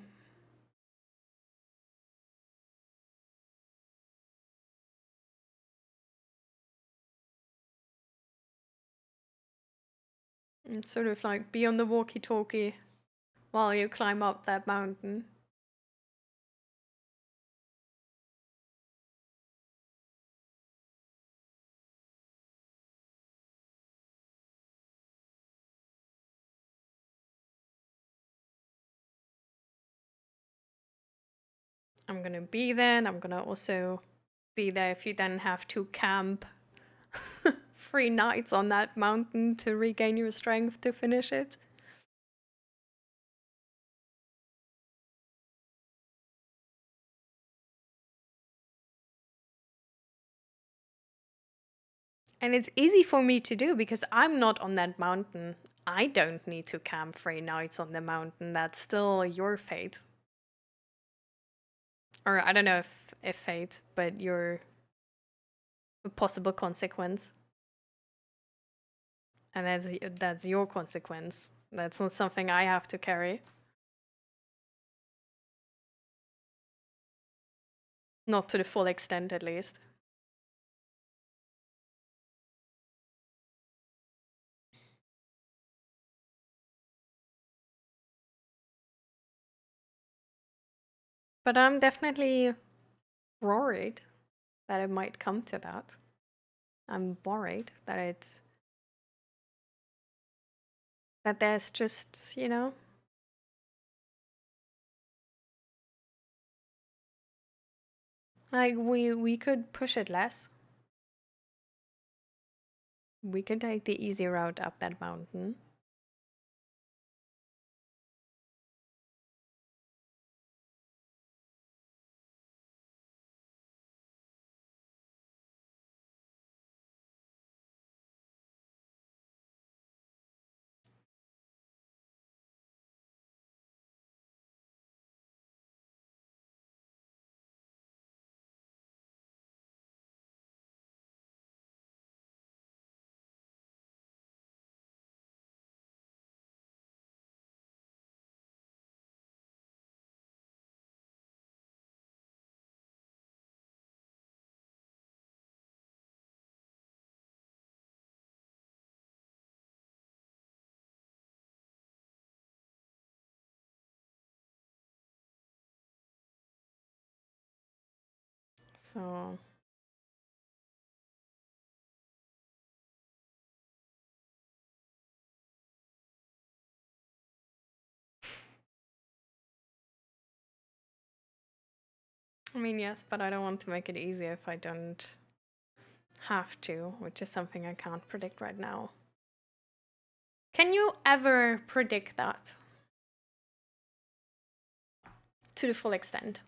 And sort of like be on the walkie talkie while you climb up that mountain. I'm gonna be there, and I'm gonna also be there if you then have to camp 3 nights on that mountain to regain your strength to finish it. And it's easy for me to do because I'm not on that mountain. I don't need to camp 3 nights on the mountain. That's still your fate. Or I don't know if fate, but your possible consequence. And that's your consequence. That's not something I have to carry. Not to the full extent, at least. But I'm definitely worried that it might come to that. I'm worried that there's just, like we could push it less. We could take the easy route up that mountain. So I mean, yes, but I don't want to make it easier if I don't have to, which is something I can't predict right now. Can you ever predict that to the full extent?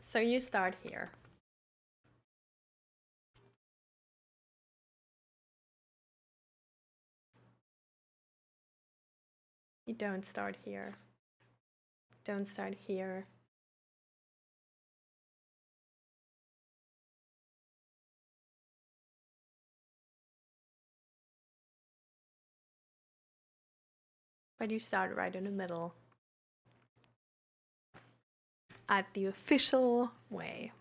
So you start here. You don't start here. Don't start here. But you start right in the middle. At the official way.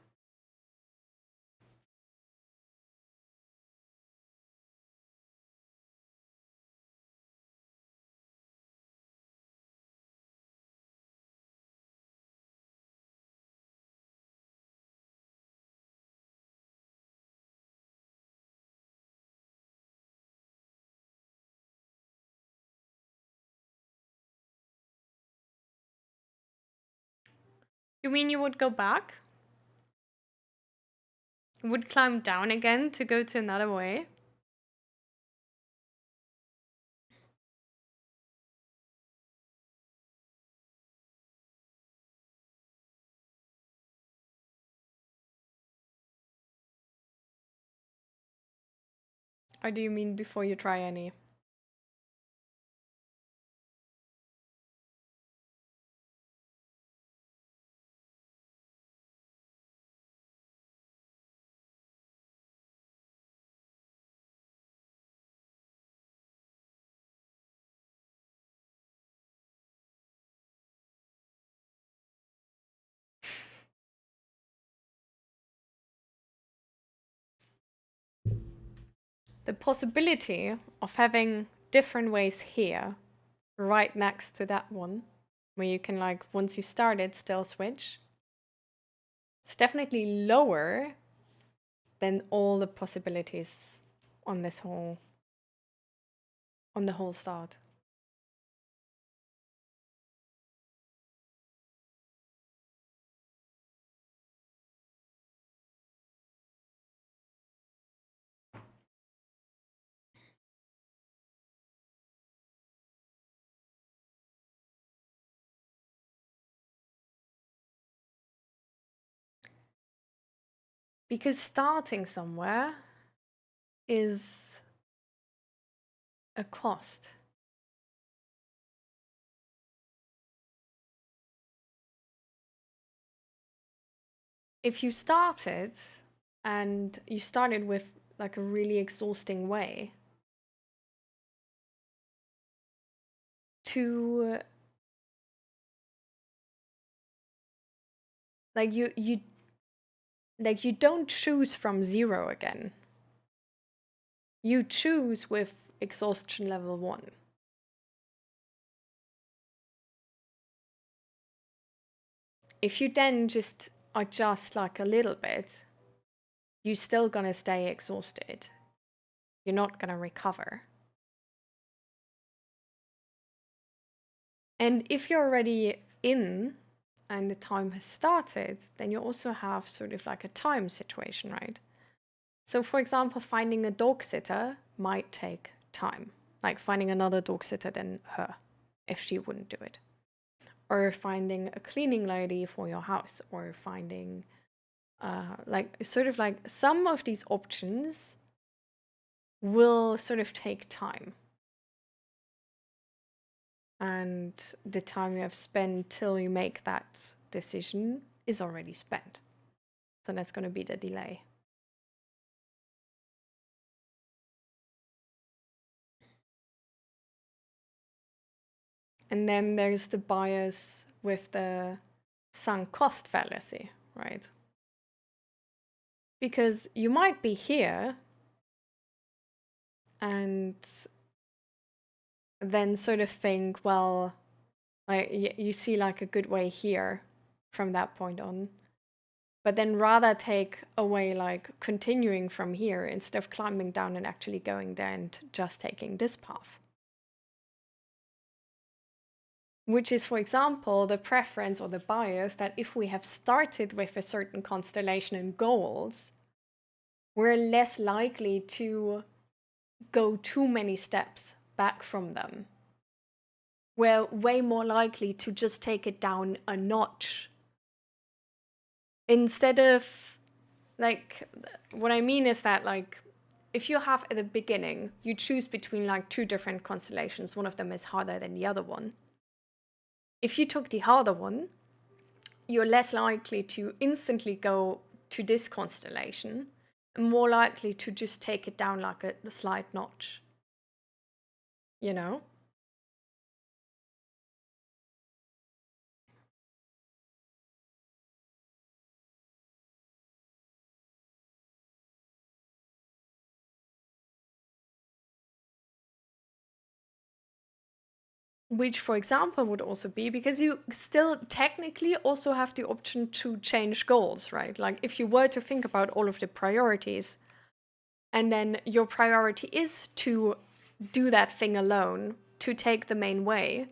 You mean you would go back? Would climb down again to go to another way? Or do you mean before you try any? The possibility of having different ways here, right next to that one, where you can, like, once you start it, still switch, it's definitely lower than all the possibilities on this whole, on the whole start. Because starting somewhere is a cost. If you started and you started with like a really exhausting way to like you don't choose from zero again. You choose with exhaustion level 1. If you then just adjust like a little bit, you're still gonna stay exhausted. You're not gonna recover. And if you're already in and the time has started, then you also have sort of like a time situation, right? So, for example, finding a dog sitter might take time, like finding another dog sitter than her, if she wouldn't do it. Or finding a cleaning lady for your house, or finding like sort of like some of these options will sort of take time. And the time you have spent till you make that decision is already spent. So that's going to be the delay. And then there's the bias with the sunk cost fallacy, right? Because you might be here and then sort of think, well, like you see like a good way here from that point on, but then rather take away like continuing from here instead of climbing down and actually going there and just taking this path. Which is, for example, the preference or the bias that if we have started with a certain constellation and goals, we're less likely to go too many steps back from them. We're way more likely to just take it down a notch. Instead of, like, what I mean is that, like, if you have at the beginning, you choose between like two different constellations, one of them is harder than the other one. If you took the harder one, you're less likely to instantly go to this constellation, and more likely to just take it down like a slight notch. You know? Which, for example, would also be because you still technically also have the option to change goals, right? Like if you were to think about all of the priorities, and then your priority is to do that thing alone, to take the main way,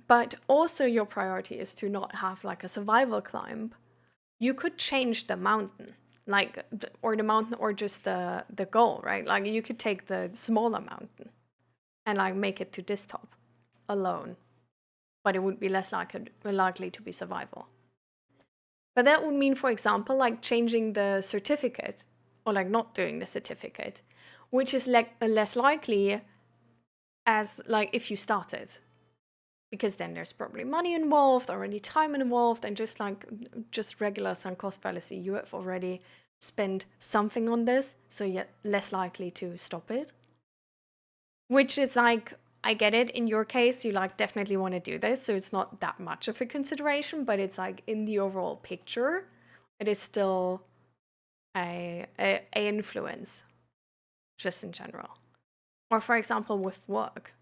but also your priority is to not have like a survival climb, you could change the mountain, like, or the mountain, or just the goal, right? Like you could take the smaller mountain and like make it to this top alone, but it would be less likely to be survival. But that would mean, for example, like changing the certificate or like not doing the certificate, which is like less likely as like if you started, because then there's probably money involved, already time involved, and just regular sunk cost fallacy, you have already spent something on this, so you're less likely to stop it. Which is like, I get it, in your case, you like definitely want to do this, so it's not that much of a consideration, but it's like in the overall picture, it is still a influence, just in general. Or for example, with work.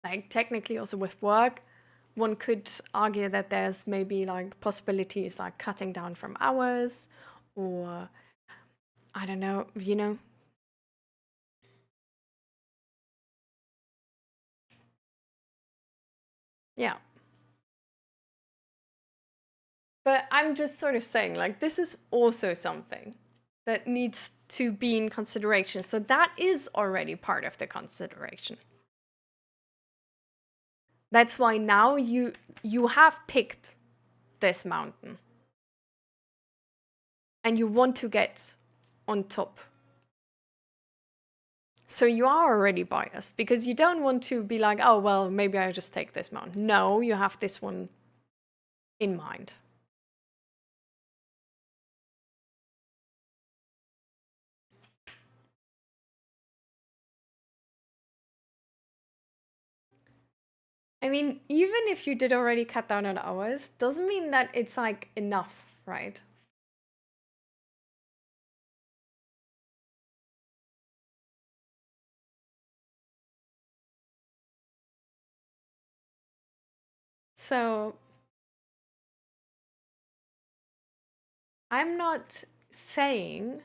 Like technically also with work, one could argue that there's maybe like possibilities like cutting down from hours, or I don't know, you know. Yeah. But I'm just sort of saying, like, this is also something that needs to be in consideration. So that is already part of the consideration. That's why now you have picked this mountain and you want to get on top. So you are already biased because you don't want to be like, oh, well, maybe I just take this mountain. No, you have this one in mind. I mean, even if you did already cut down on hours, doesn't mean that it's like enough, right? So I'm not saying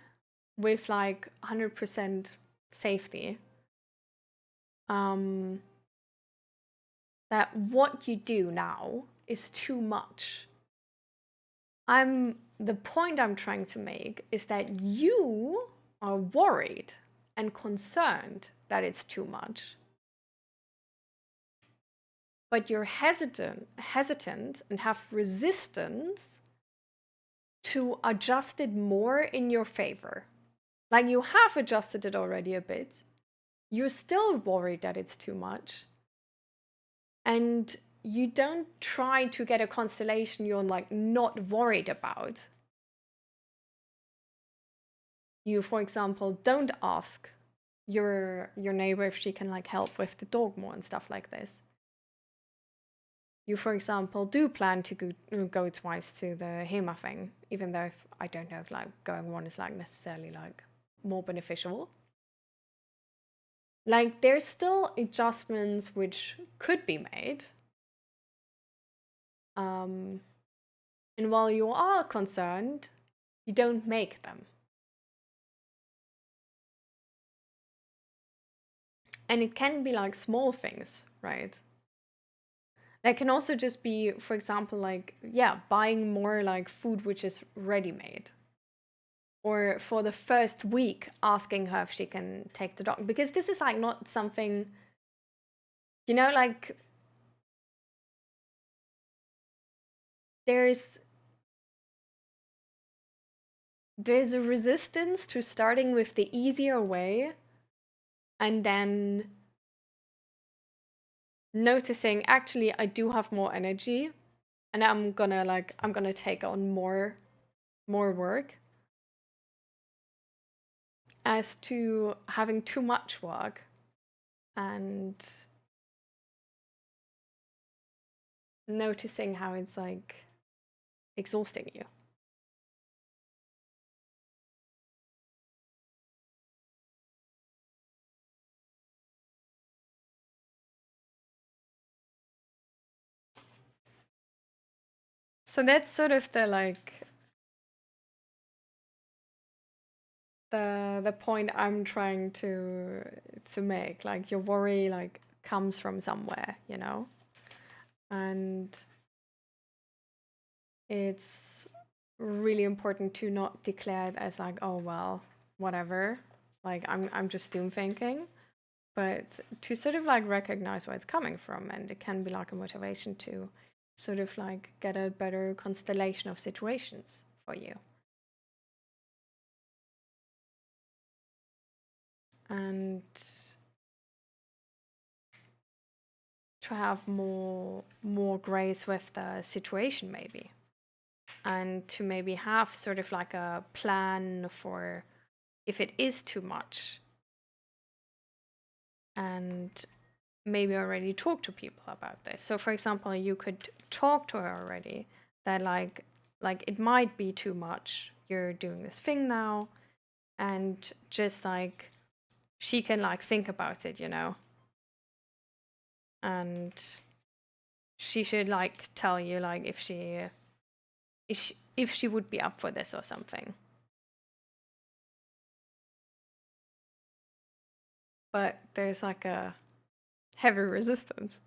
with like 100% safety um, that what you do now is too much. The point I'm trying to make is that you are worried and concerned that it's too much, but you're hesitant and have resistance to adjust it more in your favor. Like you have adjusted it already a bit. You're still worried that it's too much. And you don't try to get a constellation you're like not worried about. You, for example, don't ask your neighbor if she can like help with the dog more and stuff like this. You, for example, do plan to go twice to the HEMA thing, even though I don't know if like going one is like necessarily like more beneficial. Like there's still adjustments which could be made. And while you are concerned, you don't make them. And it can be like small things, right? That can also just be, for example, like, yeah, buying more like food which is ready made. Or for the first week, asking her if she can take the dog. Because this is like not something, like there's a resistance to starting with the easier way and then noticing actually I do have more energy and I'm gonna take on more work, as to having too much work and noticing how it's like exhausting you. So that's sort of the like the point I'm trying to make. Like your worry like comes from somewhere, and it's really important to not declare it as like, oh well, whatever, like I'm just doom thinking, but to sort of like recognize where it's coming from, and it can be like a motivation to sort of like get a better constellation of situations for you. And to have more grace with the situation maybe, and to maybe have sort of like a plan for if it is too much, and maybe already talk to people about this. So for example, you could talk to her already that like it might be too much, you're doing this thing now, and just like she can like think about it, and she should like tell you like if she would be up for this or something. But there's like a heavy resistance.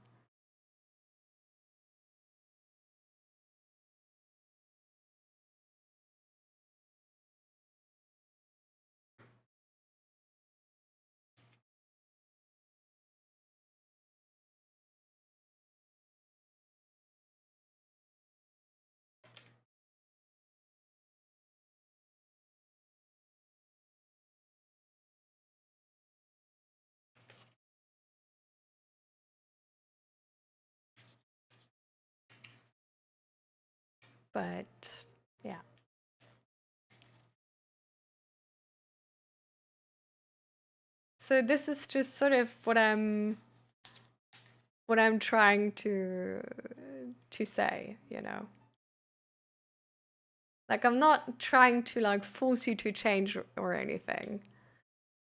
But yeah. So this is just sort of what I'm trying to say, Like I'm not trying to like force you to change or anything.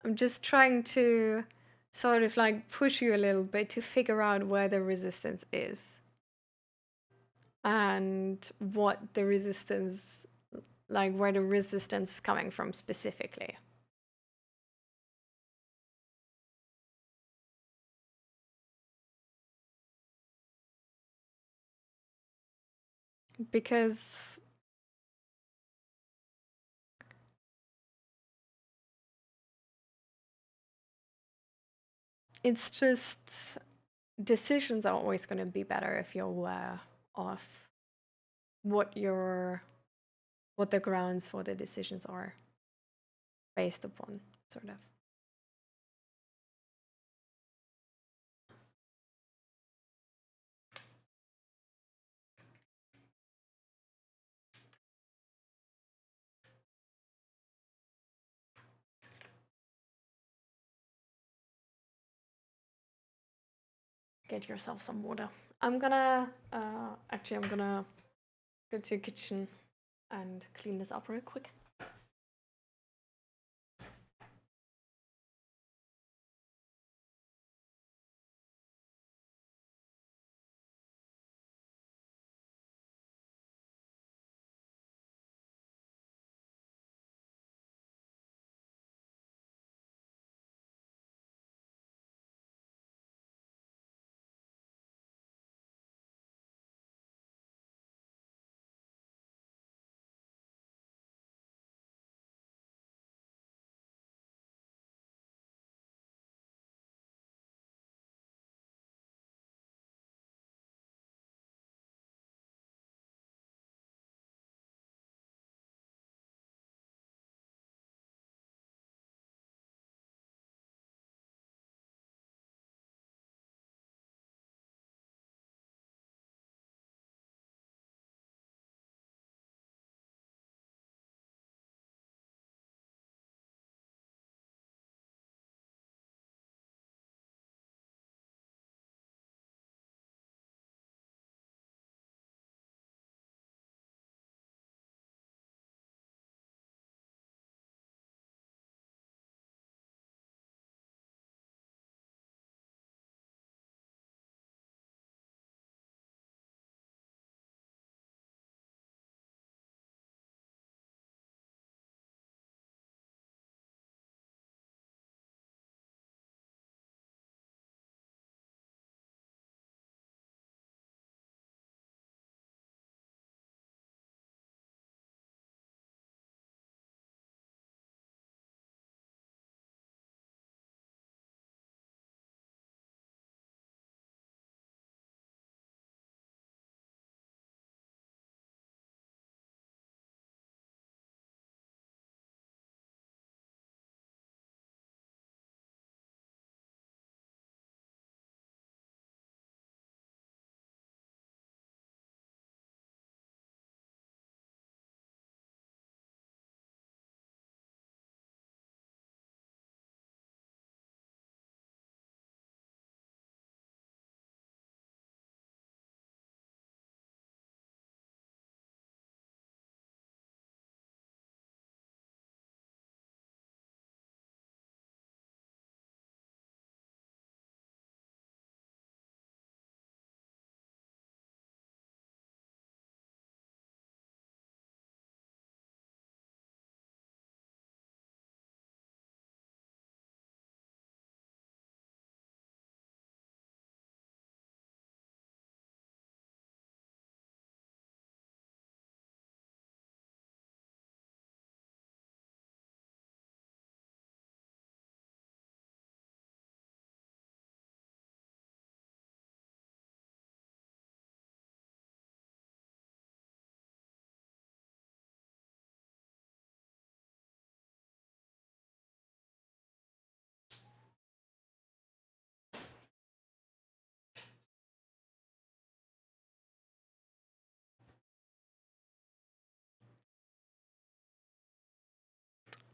I'm just trying to sort of like push you a little bit to figure out where the resistance is and what the resistance, like where the resistance is coming from specifically. Because it's just decisions are always going to be better if you're aware of what you're what the grounds for the decisions are based upon, sort of. Get yourself some water. I'm gonna go to the kitchen and clean this up real quick.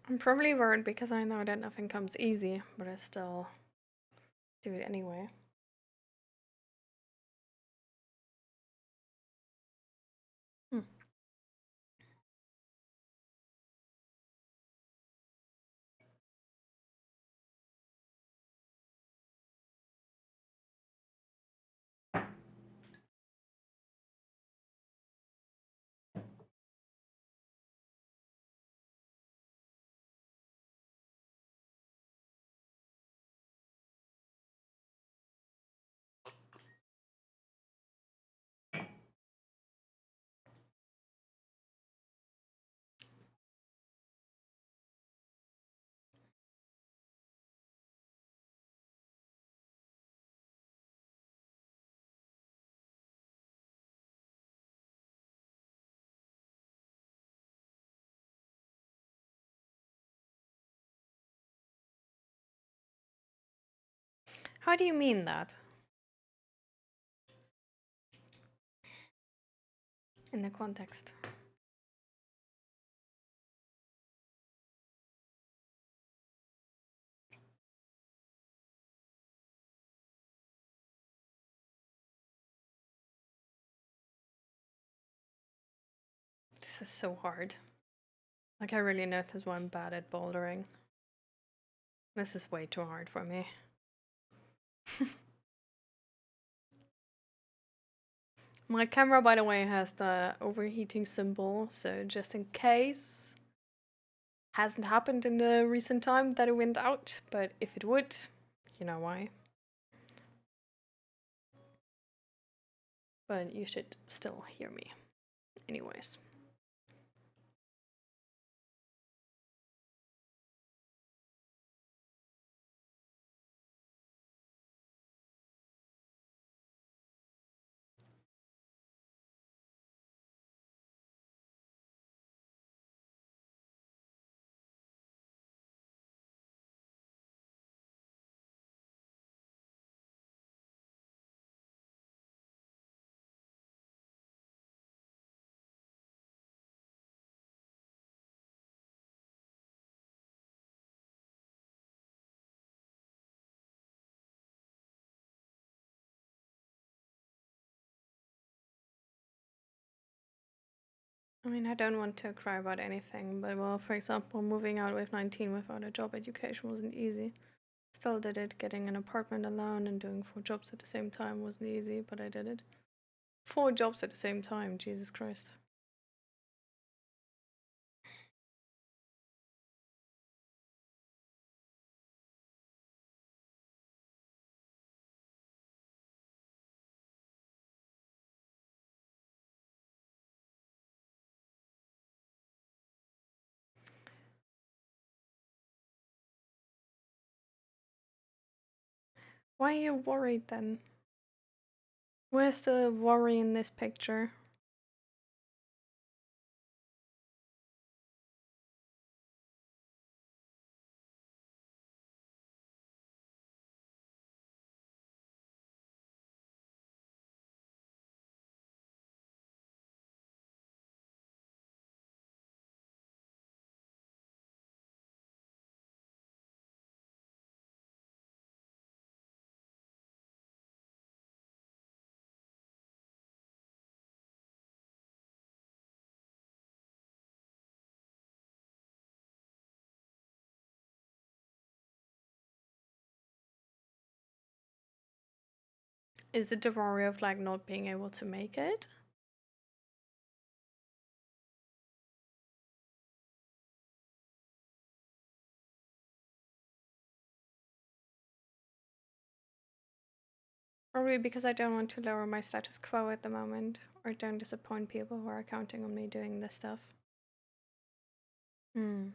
I'm probably worried because I know that nothing comes easy, but I still do it anyway. Hmm. How do you mean that? In the context. This is so hard. Like, I really notice why I'm bad at bouldering. This is way too hard for me. My camera, by the way, has the overheating symbol, so just in case. Hasn't happened in the recent time that it went out, but if it would, you know why. But you should still hear me. Anyways. I mean, I don't want to cry about anything, but well, for example, moving out with 19 without a job education wasn't easy. Still did it. Getting an apartment alone and doing 4 jobs at the same time wasn't easy, but I did it. 4 jobs at the same time, Jesus Christ. Why are you worried then? Where's the worry in this picture? Is it the worry of like not being able to make it? Probably because I don't want to lower my status quo at the moment, or don't disappoint people who are counting on me doing this stuff. Hmm.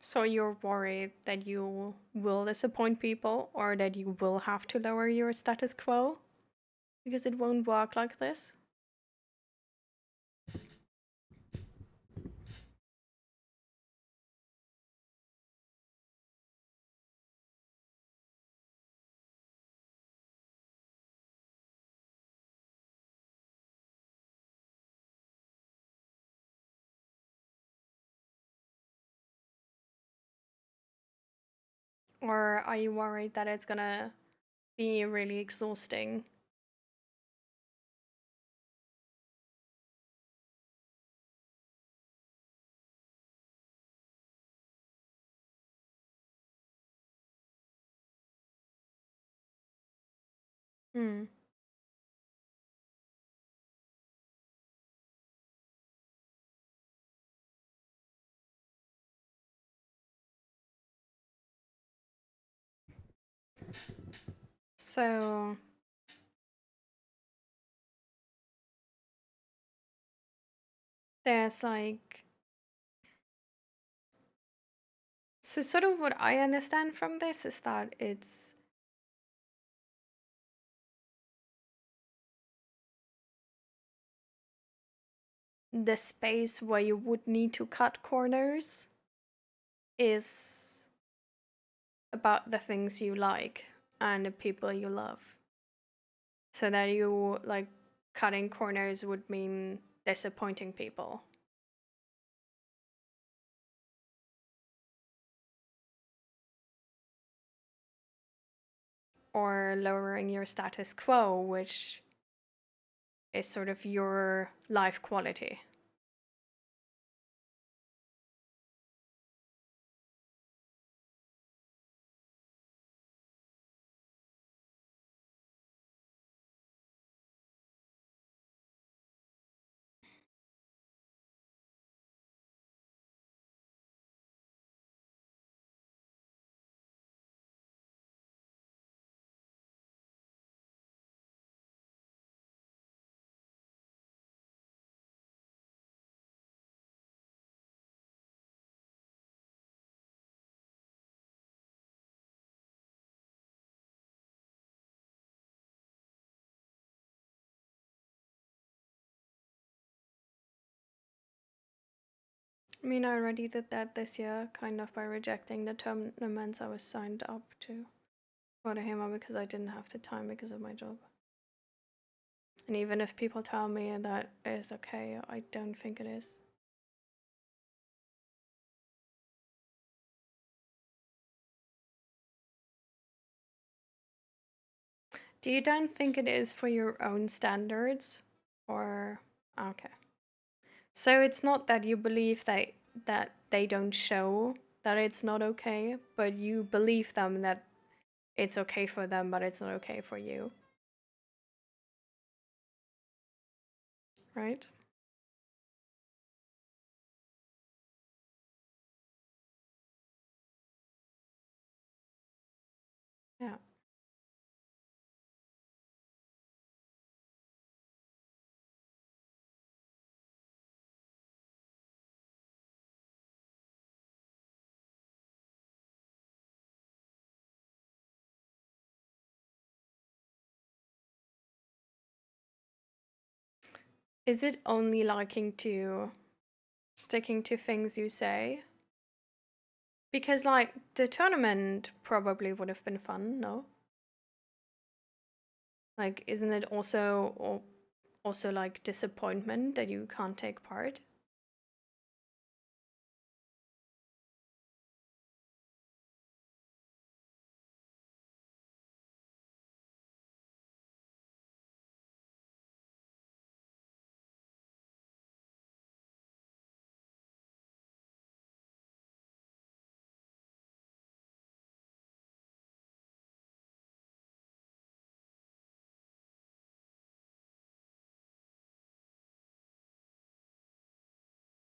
So you're worried that you will disappoint people or that you will have to lower your status quo because it won't work like this? Or are you worried that it's gonna be really exhausting? Hmm. So There's like, so sort of what I understand from this is that it's the space where you would need to cut corners is about the things you like and the people you love. So that you like cutting corners would mean disappointing people. Or lowering your status quo, which is sort of your life quality. I mean, I already did that this year, kind of by rejecting the tournaments I was signed up to for the HEMA because I didn't have the time because of my job. And even if people tell me that is okay, I don't think it is. Do you don't think it is for your own standards? Or okay. So it's not that you believe that they don't show that it's not okay, but you believe them that it's okay for them, but it's not okay for you. Right? Yeah. Is it only liking to sticking to things you say? Because like the tournament probably would have been fun, no? Like isn't it also like disappointment that you can't take part?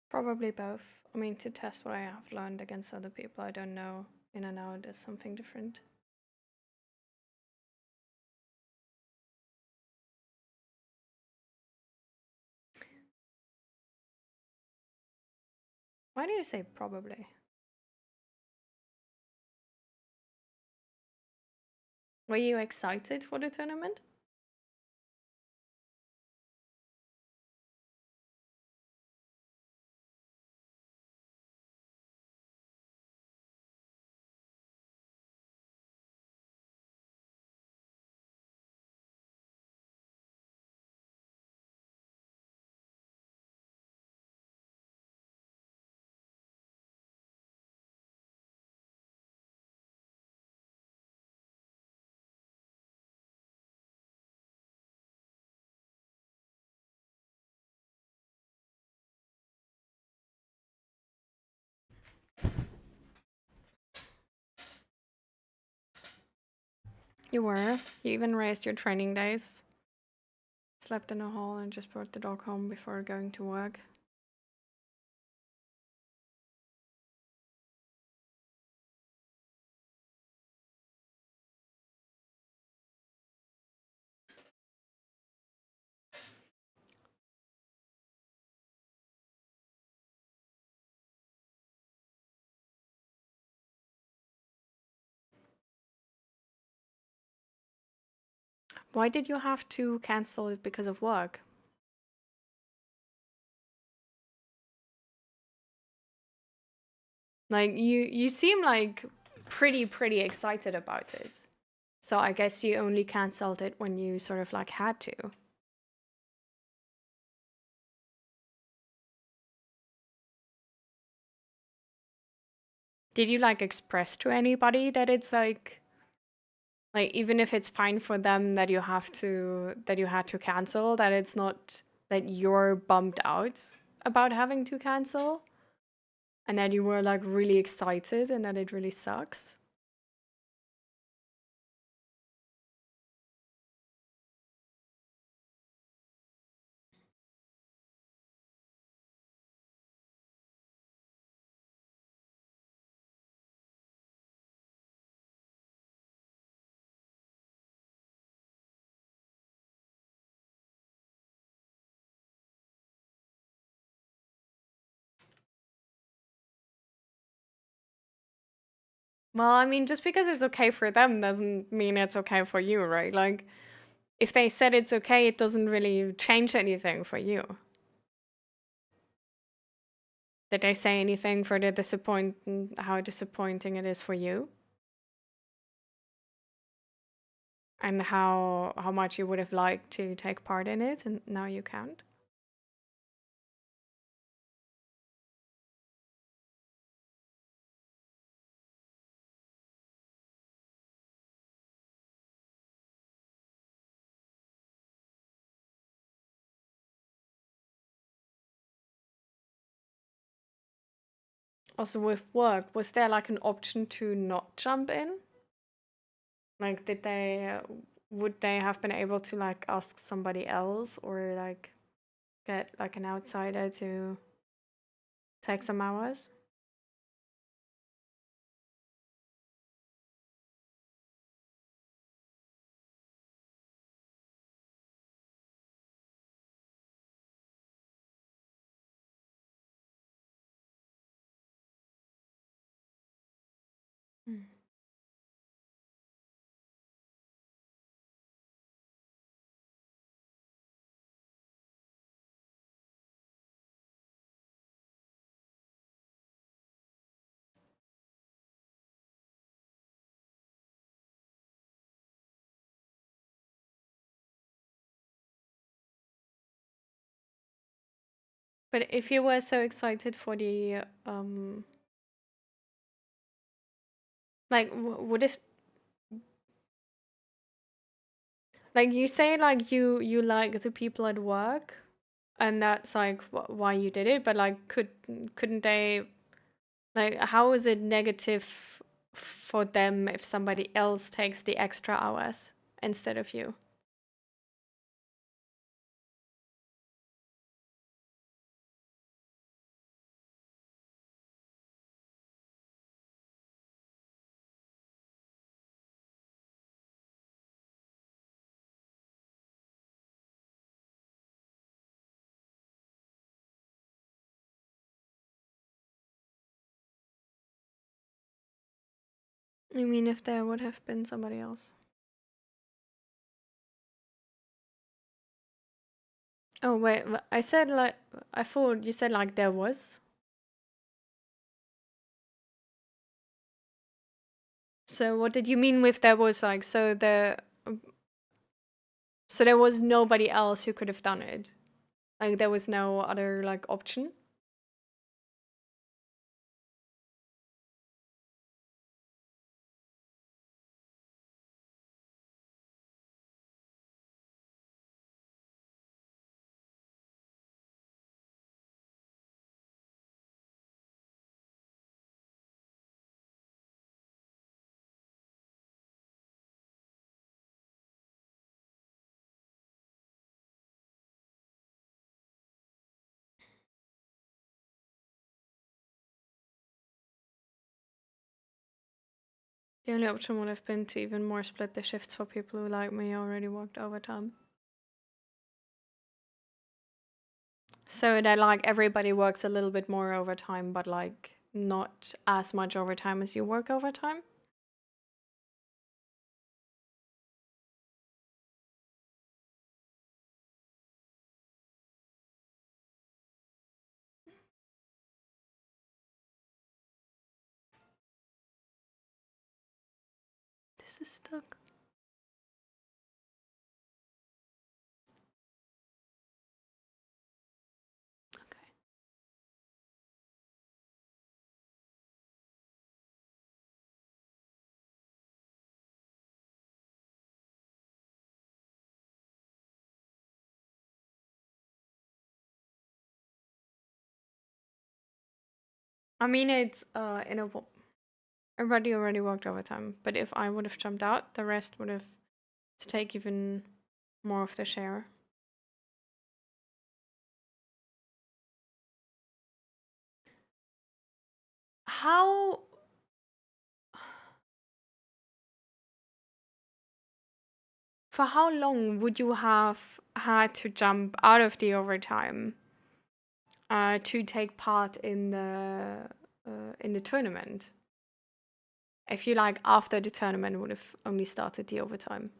Probably both. I mean, to test what I have learned against other people I don't know in and out is something different. Why do you say probably? Were you excited for the tournament? You were. You even raised your training days. Slept in a hall and just brought the dog home before going to work. Why did you have to cancel it because of work? Like you seem like pretty excited about it. So I guess you only canceled it when you sort of like had to. Did you like express to anybody that it's like even if it's fine for them that you had to cancel, that it's not that you're bummed out about having to cancel and that you were like really excited and that it really sucks? Well, I mean, just because it's okay for them doesn't mean it's okay for you, right? Like, if they said it's okay, it doesn't really change anything for you. Did they say anything for the how disappointing it is for you? And how much you would have liked to take part in it and now you can't? Also with work, was there like an option to not jump in? Like, did they would they have been able to like ask somebody else or like get like an outsider to take some hours? Mm. But if you were so excited for the like what if like you say like you like the people at work and that's like why you did it, but like couldn't they like how is it negative for them if somebody else takes the extra hours instead of you? I mean, if there would have been somebody else. Oh wait, I said like I thought you said like there was. So what did you mean with there was like so there was nobody else who could have done it? Like there was no other like option? The only option would have been to even more split the shifts for people who like me already worked overtime. So that like everybody works a little bit more overtime, but like not as much overtime as you work overtime. Is this stuck? Okay. I mean, it's everybody already worked overtime, but if I would have jumped out, the rest would have to take even more of the share. How for how long would you have had to jump out of the overtime to take part in the tournament? If you like after the tournament would have only started the overtime.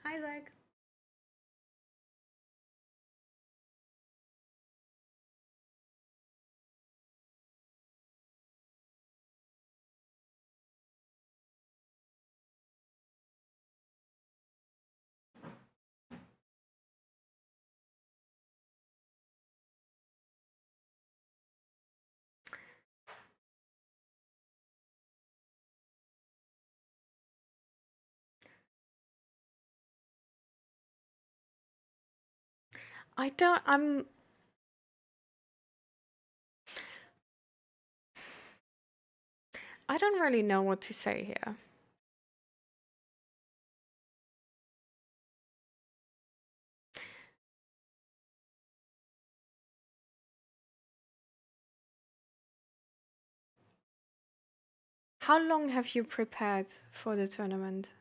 Hi, Zach. I don't. I don't really know what to say here. How long have you prepared for the tournament?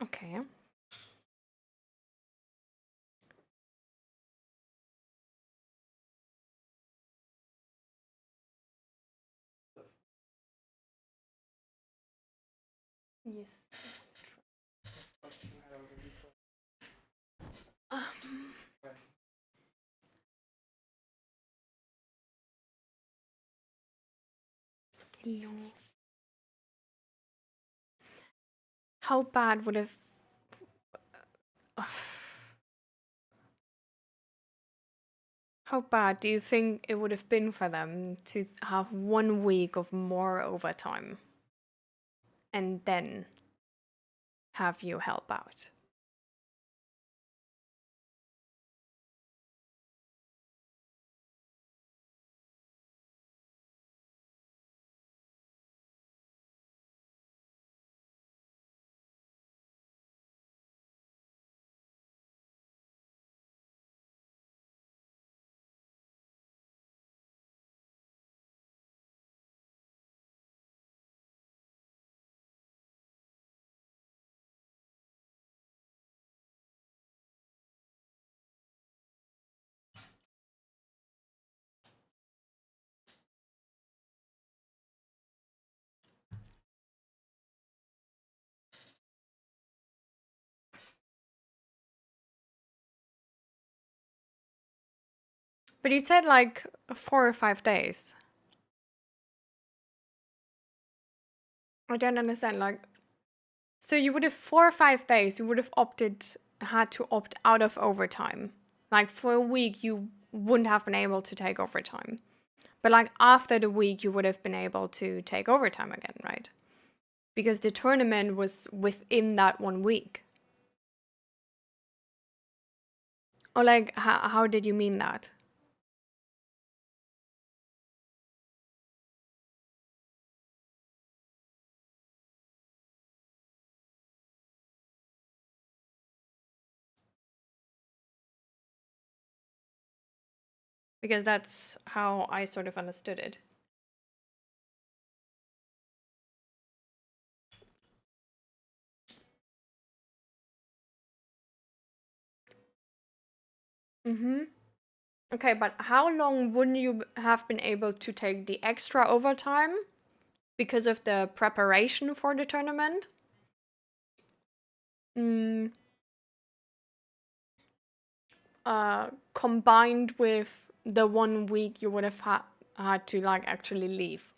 Okay. Yes. Um, hello. How bad would have how bad do you think it would have been for them to have 1 week of more overtime and then have you help out? But you said like 4 or 5 days. I don't understand. Like, so you would have 4 or 5 days. You would have had to opt out of overtime. Like for a week, you wouldn't have been able to take overtime. But like after the week, you would have been able to take overtime again, right? Because the tournament was within that 1 week. Or like, how did you mean that? Because that's how I sort of understood it. Mm-hmm. Okay, but how long wouldn't you have been able to take the extra overtime because of the preparation for the tournament? Mm, Combined with the 1 week you would have had to like actually leave.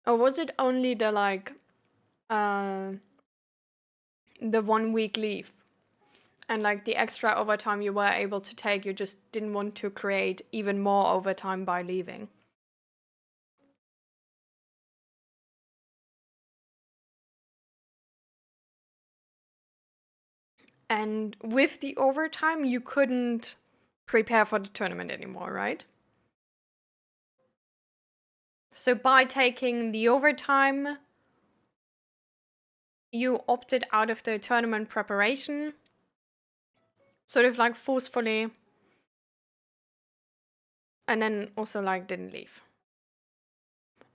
Or was it only uh the 1 week leave? And like the extra overtime you were able to take, you just didn't want to create even more overtime by leaving. And with the overtime, you couldn't prepare for the tournament anymore, right? So by taking the overtime, you opted out of the tournament preparation, sort of like forcefully, and then also like didn't leave.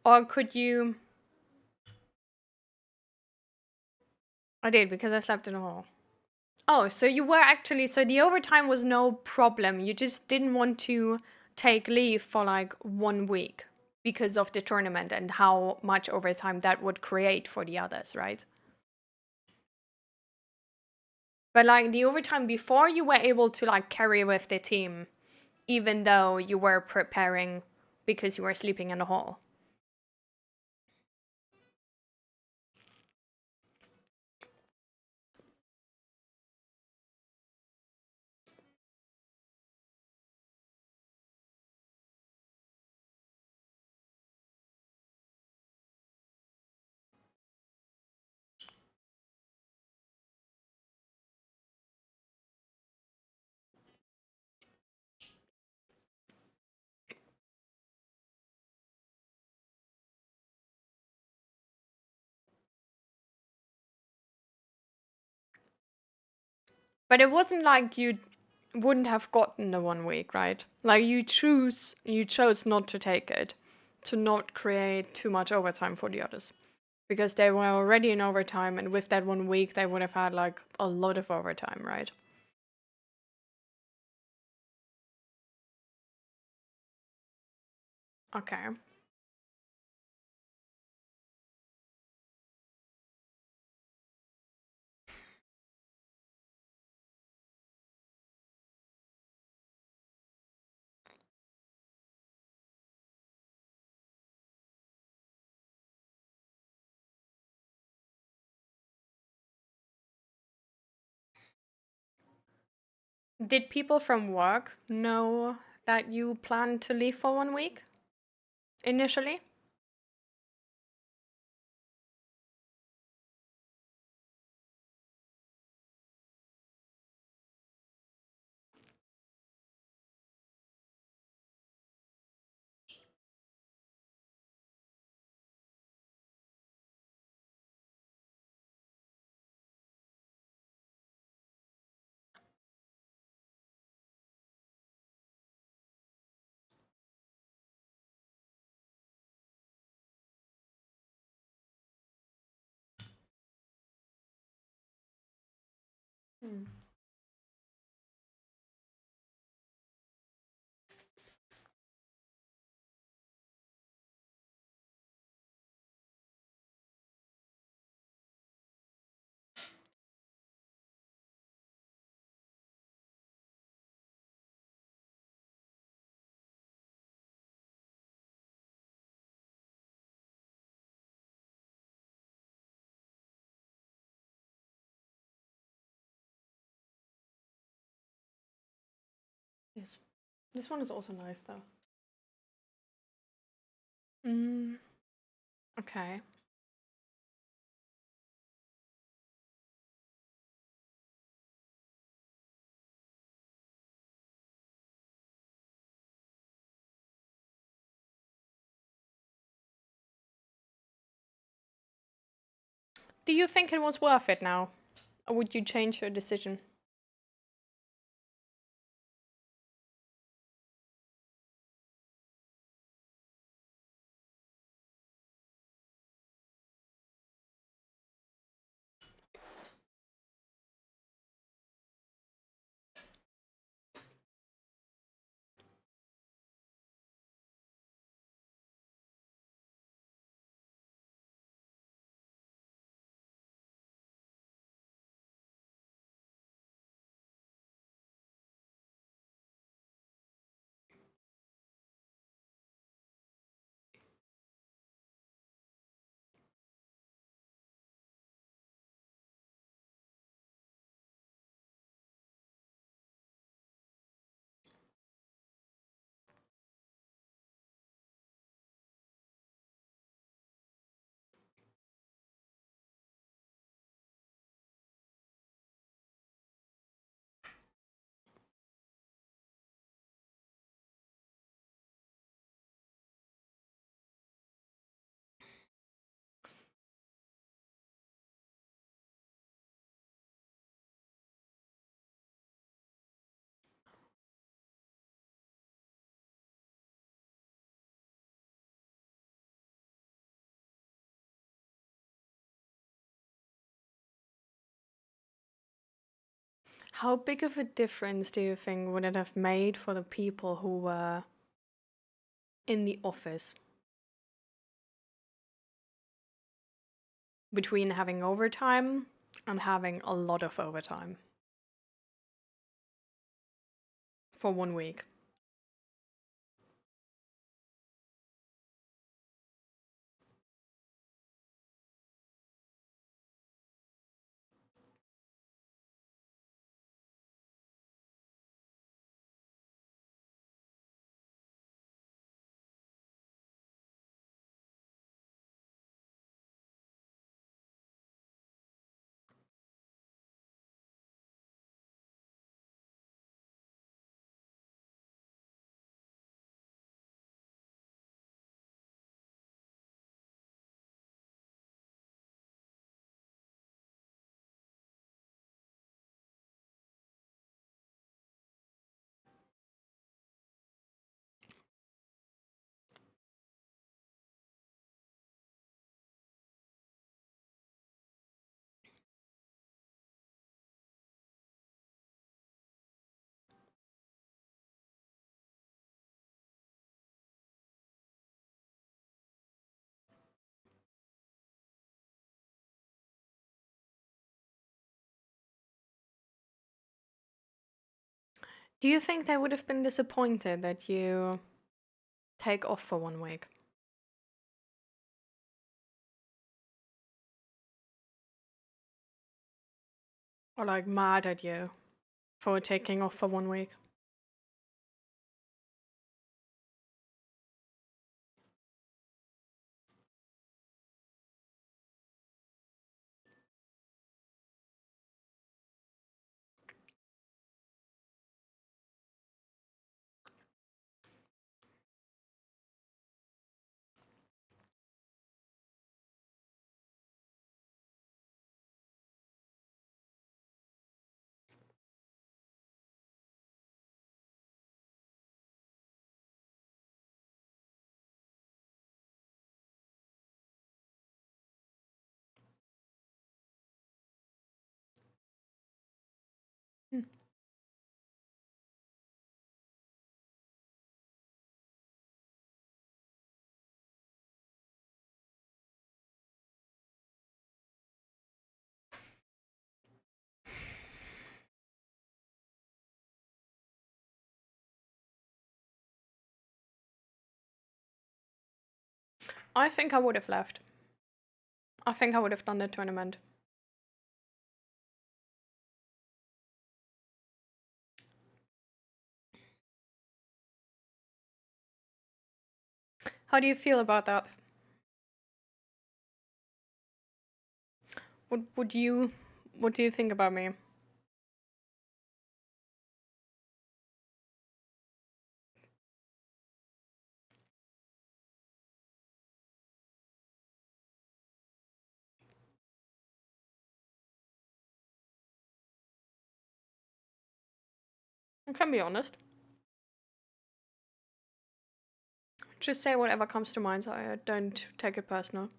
Or could you? I did because I slept in the hall. Oh, so you were actually, so the overtime was no problem. You just didn't want to take leave for like 1 week because of the tournament and how much overtime that would create for the others, right? But like the overtime before, you were able to like carry with the team, even though you were preparing because you were sleeping in the hall. But it wasn't like you wouldn't have gotten the 1 week, right? Like you chose not to take it to not create too much overtime for the others because they were already in overtime, and with that 1 week they would have had like a lot of overtime, right? Okay. Did people from work know that you planned to leave for 1 week initially? Yes. This one is also nice though. Mm, okay. Do you think it was worth it now? Or would you change your decision? How big of a difference do you think would it have made for the people who were in the office between having overtime and having a lot of overtime for 1 week? Do you think they would have been disappointed that you take off for 1 week? Or like mad at you for taking off for 1 week? Hmm. I think I would have left. I think I would have done the tournament. How do you feel about that? Would you what do you think about me? I can be honest. Just say whatever comes to mind so I don't take it personal.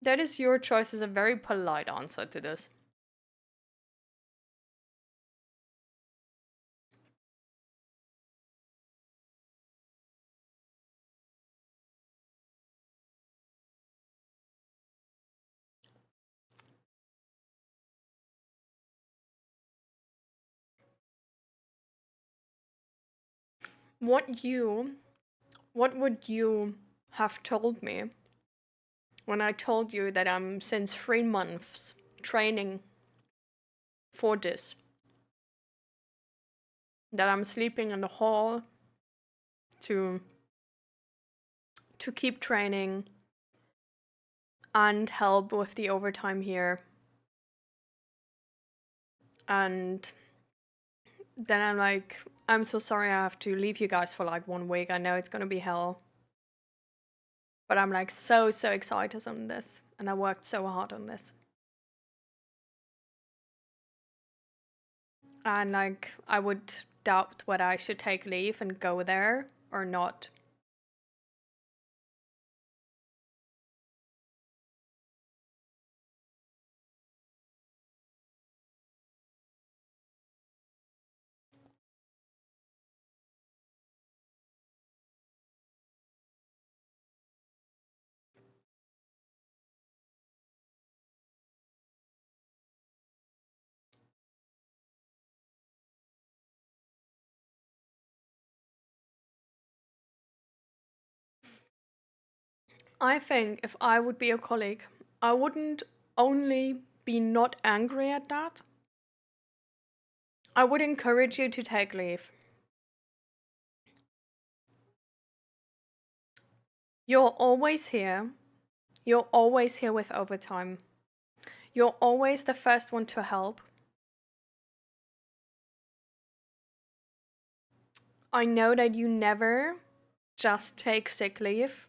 That is your choice is a very polite answer to this. What you what would you have told me when I told you that I'm since 3 months training for this? That I'm sleeping in the hall to keep training and help with the overtime here. And then I'm like, I'm so sorry I have to leave you guys for like 1 week. I know it's gonna be hell. But I'm like so excited on this. And I worked so hard on this. And like I would doubt whether I should take leave and go there or not. I think if I would be a colleague, I wouldn't only be not angry at that, I would encourage you to take leave. You're always here. You're always here with overtime. You're always the first one to help. I know that you never just take sick leave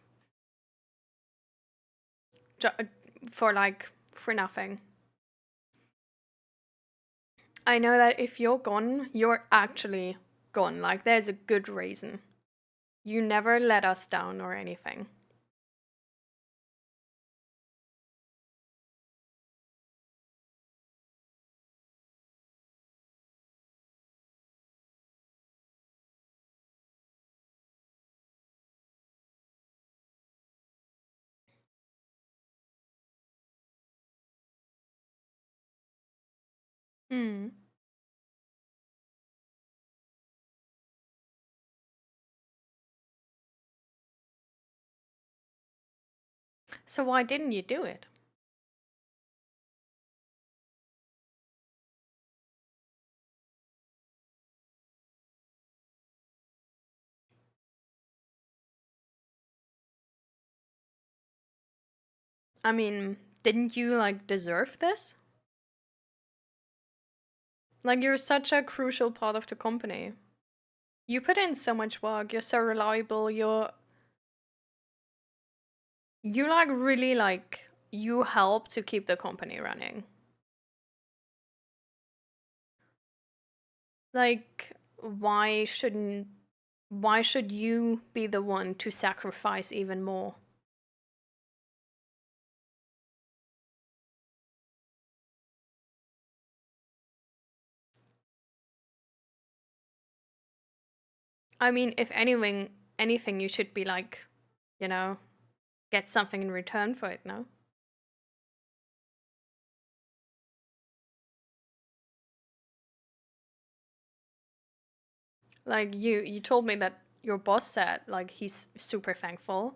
ju- for like for nothing. I know that if you're gone, you're actually gone. Like there's a good reason. You never let us down or anything. Hmm. So why didn't you do it? I mean, didn't you like deserve this? Like you're such a crucial part of the company. You put in so much work. You're so reliable. You like really like you help to keep the company running. Like why should you be the one to sacrifice even more? I mean, if anything you should be like, you know, get something in return for it, no? Like you told me that your boss said like he's super thankful.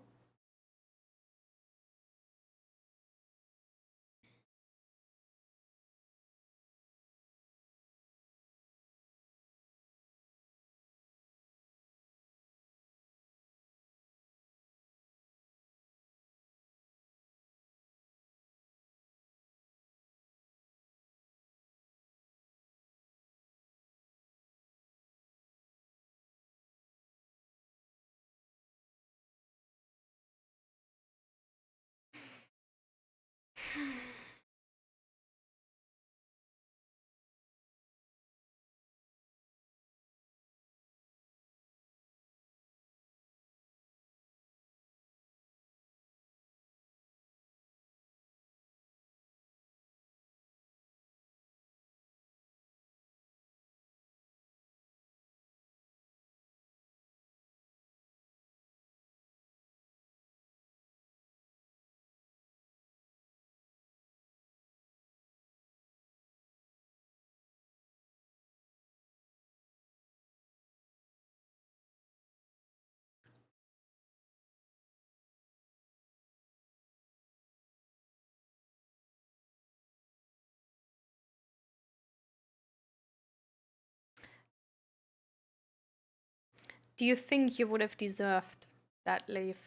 Do you think you would have deserved that leave?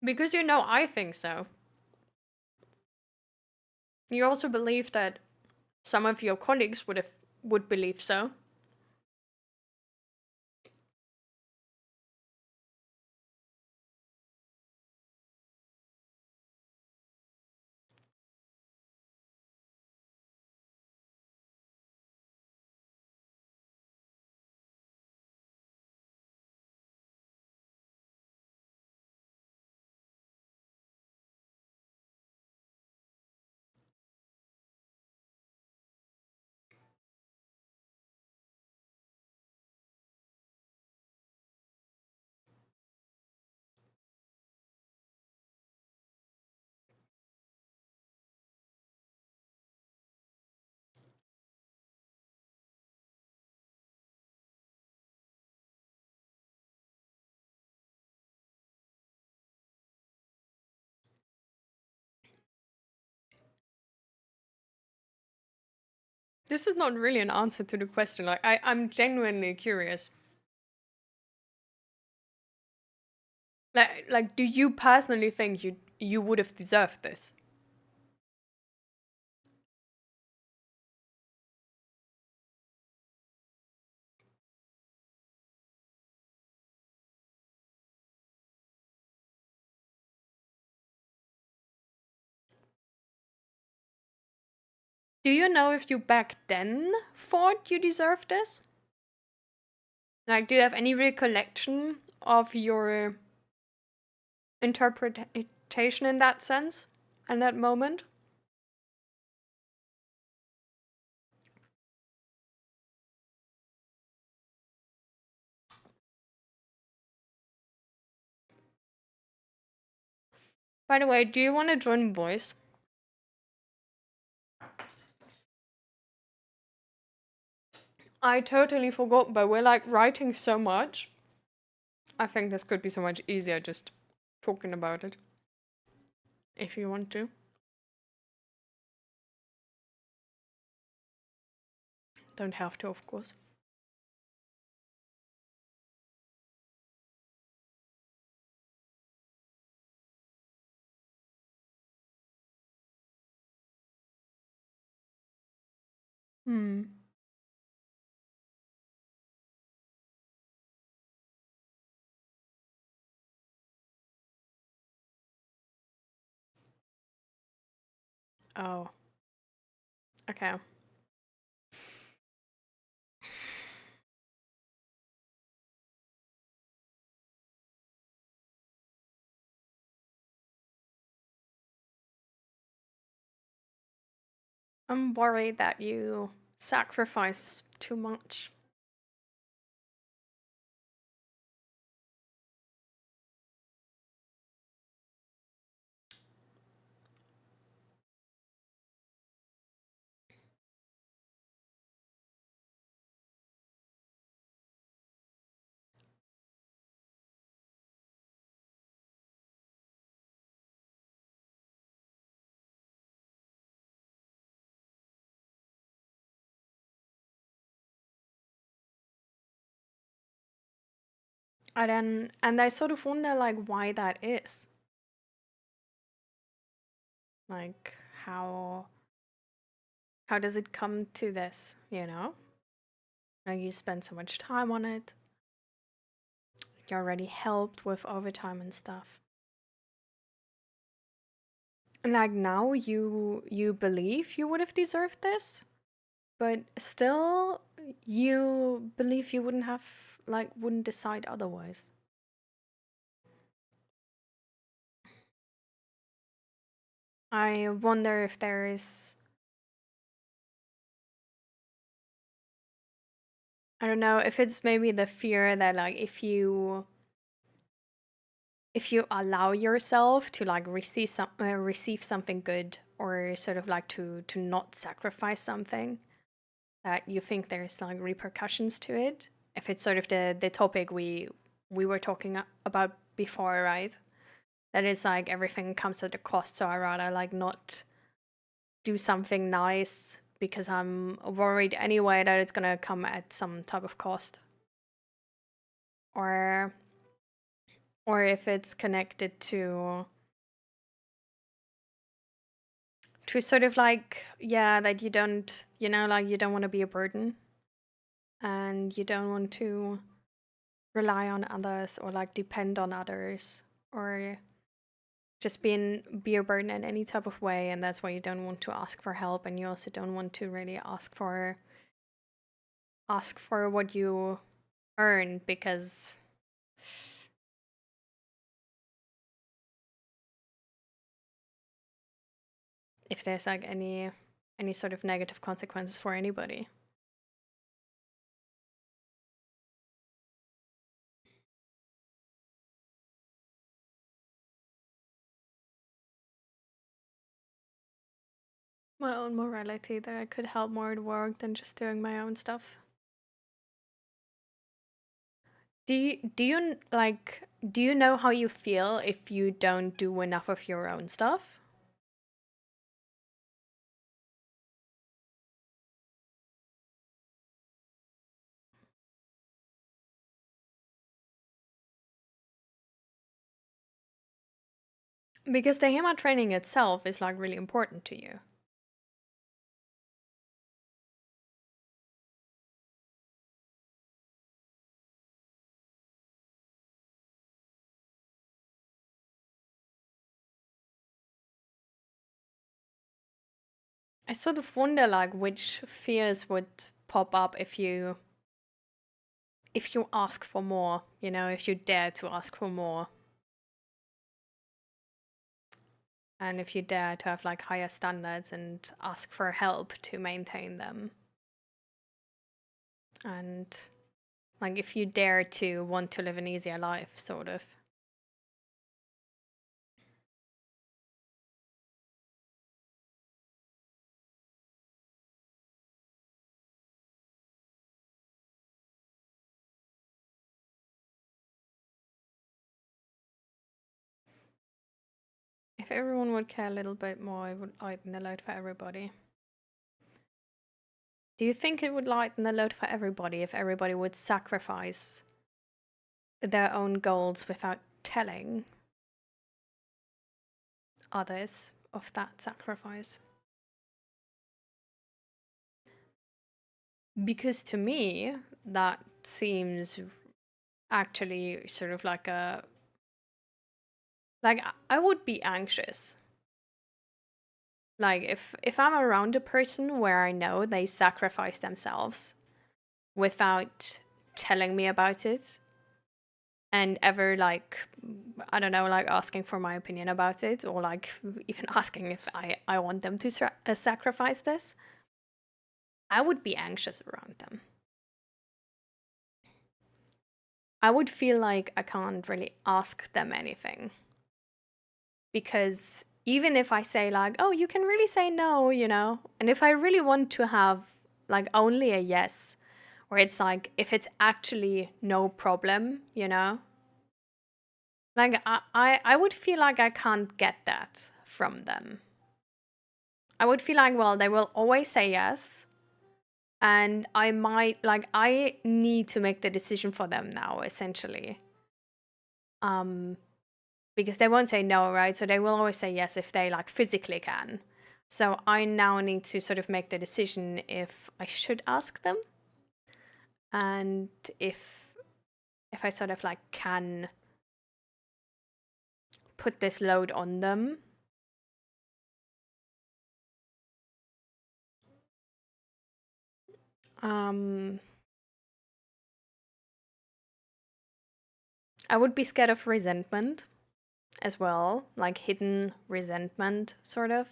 Because you know I think so. You also believe that some of your colleagues would believe so. This is not really an answer to the question. Like I'm genuinely curious. Like do you personally think you would have deserved this? Do you know if you back then thought you deserved this? Like, do you have any recollection of your interpretation in that sense and that moment? By the way, do you want to join voice? I totally forgot, but we're like writing so much. I think this could be so much easier just talking about it. If you want to. Don't have to, of course. Hmm. Oh. Okay. I'm worried that you sacrifice too much. And I sort of wonder like why that is. Like how does it come to this, you know? Like you spend so much time on it. You already helped with overtime and stuff. And like now you believe you would have deserved this, but still you believe you wouldn't decide otherwise. I wonder if there is, I don't know, if it's maybe the fear that like if you allow yourself to like receive something good, or sort of like to not sacrifice something, that you think there's like repercussions to it. If it's sort of the topic we were talking about before, right? that is like everything comes at a cost. So I rather like not do something nice because I'm worried anyway that it's gonna come at some type of cost. Or if it's connected to sort of like, yeah, that you don't, like you don't want to be a burden and you don't want to rely on others or like depend on others or just be a burden in any type of way, and that's why you don't want to ask for help, and you also don't want to really ask for what you earn, because if there's like any sort of negative consequences for anybody. My own morality, that I could help more at work than just doing my own stuff. Do you know how you feel if you don't do enough of your own stuff? Because the HEMA training itself is like really important to you. I sort of wonder like which fears would pop up if you ask for more, if you dare to ask for more, and if you dare to have like higher standards and ask for help to maintain them. And like if you dare to want to live an easier life, sort of. If everyone would care a little bit more, it would lighten the load for everybody. Do you think it would lighten the load for everybody if everybody would sacrifice their own goals without telling others of that sacrifice? Because to me, that seems actually sort of like I would be anxious. Like if I'm around a person where I know they sacrifice themselves without telling me about it, and ever like, I don't know, like asking for my opinion about it, or like even asking if I want them to sacrifice this, I would be anxious around them. I would feel like I can't really ask them anything, because even if I say like, oh, you can really say no, and if I really want to have like only a yes, or it's like if it's actually no problem, like I would feel like I can't get that from them. I would feel like, well, they will always say yes, and I need to make the decision for them now, essentially. Um, because they won't say no, right? So they will always say yes if they like physically can. So I now need to sort of make the decision if I should ask them, and if I sort of like can put this load on them. Um, I would be scared of resentment as well, like hidden resentment, sort of,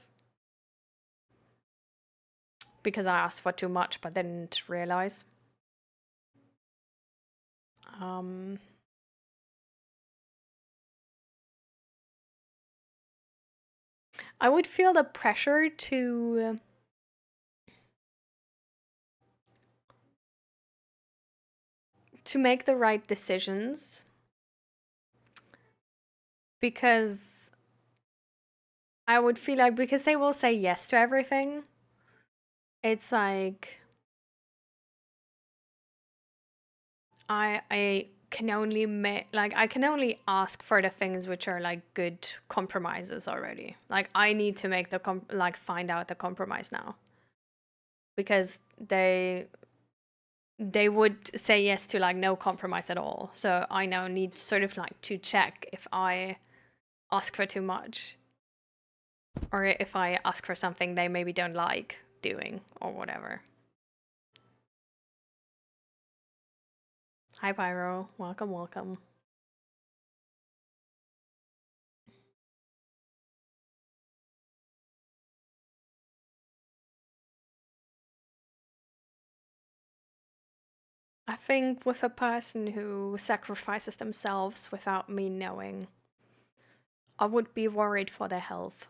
because I asked for too much but didn't realize. Um, I would feel the pressure to make the right decisions, because I would feel like because they will say yes to everything, it's like I can only like I can only ask for the things which are like good compromises already. Like I need to make the like find out the compromise now because they would say yes to like no compromise at all. So I now need sort of like to check if I ask for too much or if I ask for something they maybe don't like doing or whatever. Hi Pyro, welcome, welcome. I think with a person who sacrifices themselves without me knowing, I would be worried for their health.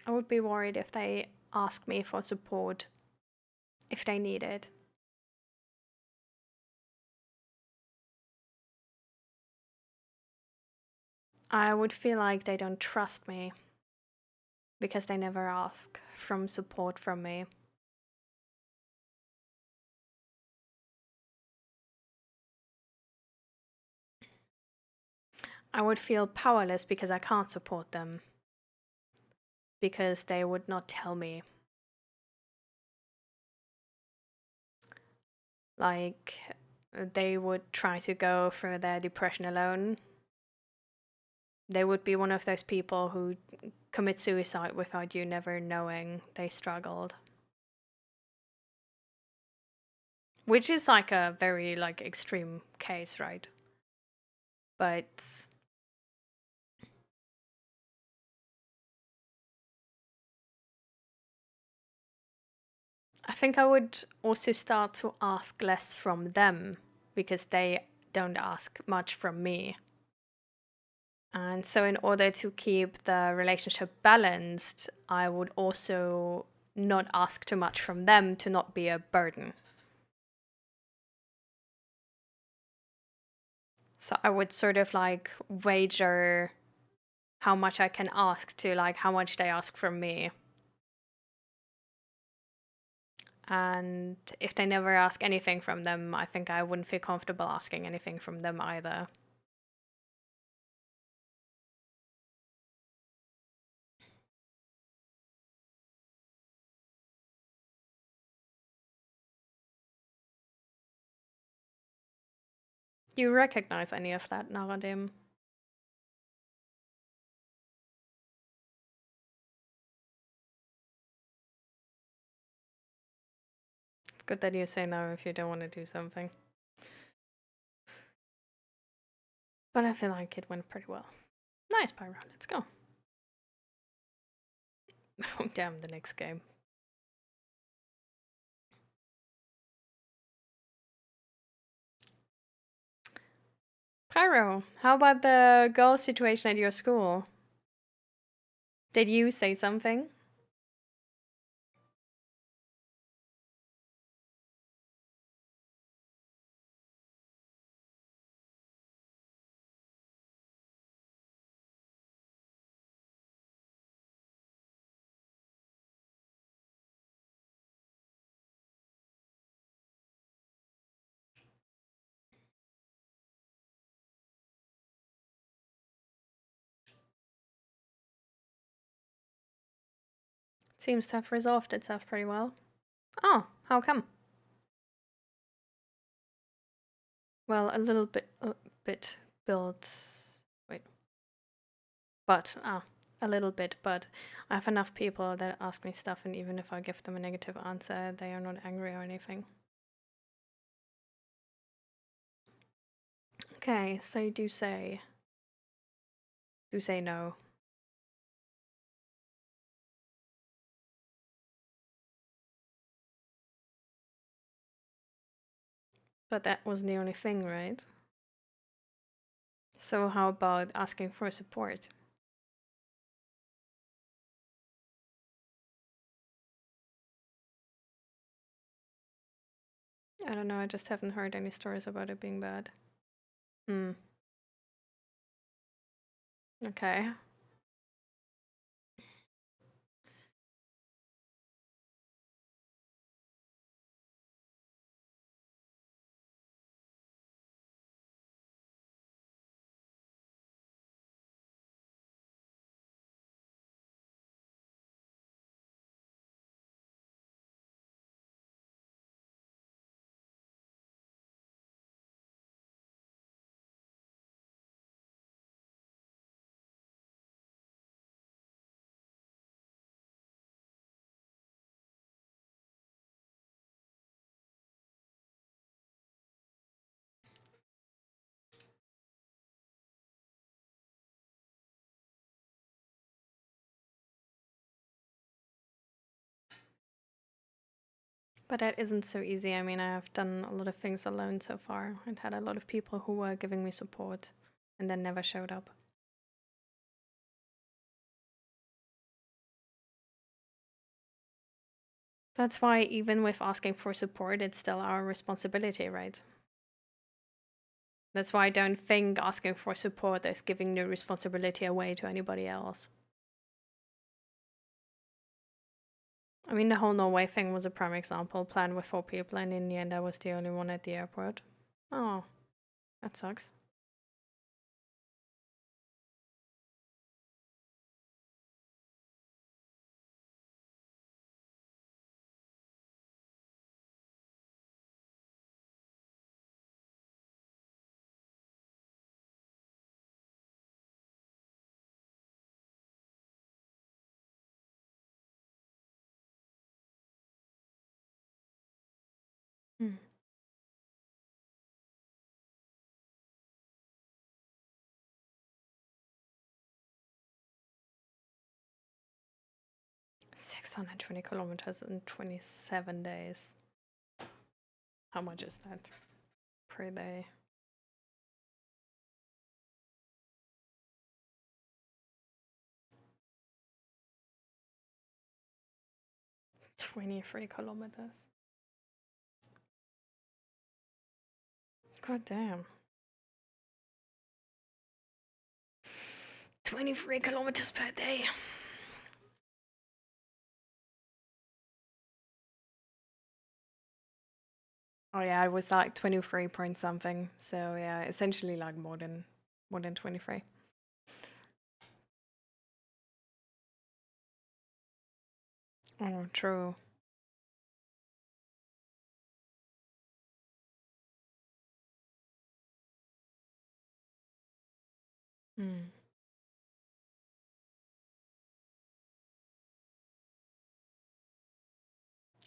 I would be worried if they ask me for support if they need it. I would feel like they don't trust me because they never ask from support from me. I would feel powerless because I can't support them because they would not tell me. Like, they would try to go through their depression alone. They would be one of those people who commit suicide without you never knowing they struggled. Which is like a very like extreme case, right? But I think I would also start to ask less from them because they don't ask much from me. And so, in order to keep the relationship balanced, I would also not ask too much from them to not be a burden. So, I would sort of like wager how much I can ask to like how much they ask from me. And if they never ask anything from them, I think I wouldn't feel comfortable asking anything from them either. Do you recognize any of that, Naradim? It's good that you say no if you don't want to do something. But I feel like it went pretty well. Nice, Pyro. Let's go. Oh, damn, the next game. Pyro, how about the girl situation at your school? Did you say something? Seems to have resolved itself pretty well. Oh, how come? Well, a bit built. Wait, but a little bit. But I have enough people that ask me stuff, and even if I give them a negative answer, they are not angry or anything. Okay, so you do say no. But that wasn't the only thing, right? So how about asking for support? I don't know, I just haven't heard any stories about it being bad. Hmm. Okay. But that isn't so easy. I mean, I have done a lot of things alone so far and had a lot of people who were giving me support and then never showed up. That's why, even with asking for support, it's still our responsibility, right? That's why I don't think asking for support is giving the responsibility away to anybody else. I mean, the whole Norway thing was a prime example. Planned with 4 people, and in the end, I was the only one at the airport. Oh, that sucks. Hmm. 620 kilometers in 27 days. How much is that per day? 23 kilometers. God damn. 23 kilometers per day. Oh yeah, it was like 23 point something. So yeah, essentially like more than 23. Oh, true. Hmm.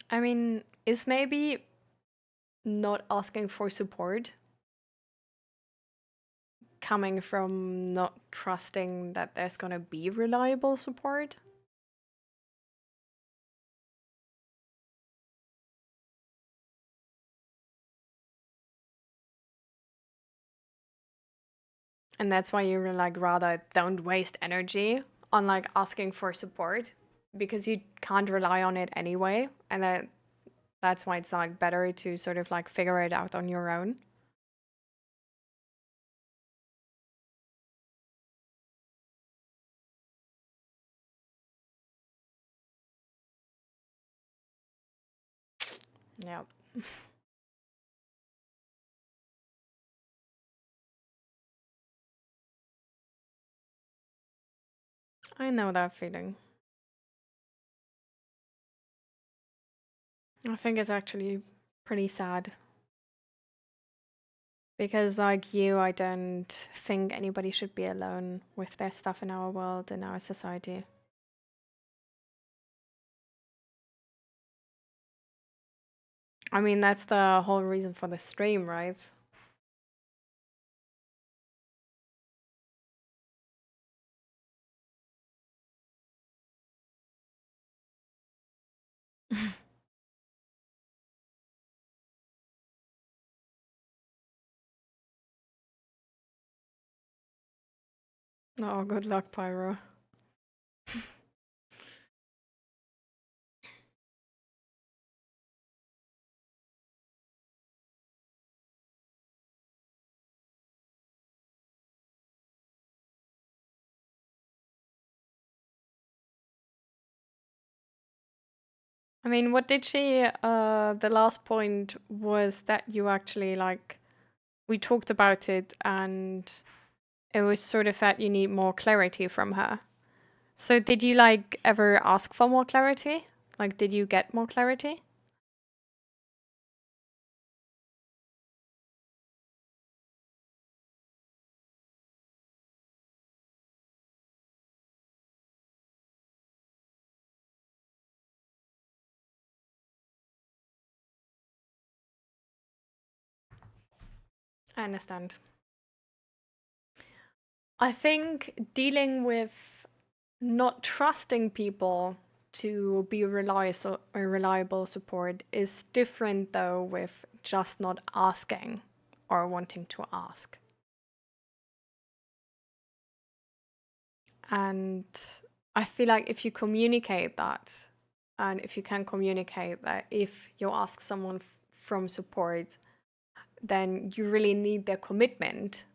I mean, is maybe not asking for support coming from not trusting that there's gonna be reliable support? And that's why you like rather don't waste energy on like asking for support because you can't rely on it anyway. And that's why it's like better to sort of like figure it out on your own. Yeah. I know that feeling. I think it's actually pretty sad because, like you, I don't think anybody should be alone with their stuff in our world, in our society. I mean, that's the whole reason for the stream, right? Oh, good luck, Pyro. I mean, what did she, the last point was that you actually like, we talked about it and it was sort of that you need more clarity from her. So did you like ever ask for more clarity? Like, did you get more clarity? I understand. I think dealing with not trusting people to be reliable support is different though with just not asking or wanting to ask. And I feel like if you communicate that, and if you can communicate that if you ask someone from support, then you really need their commitment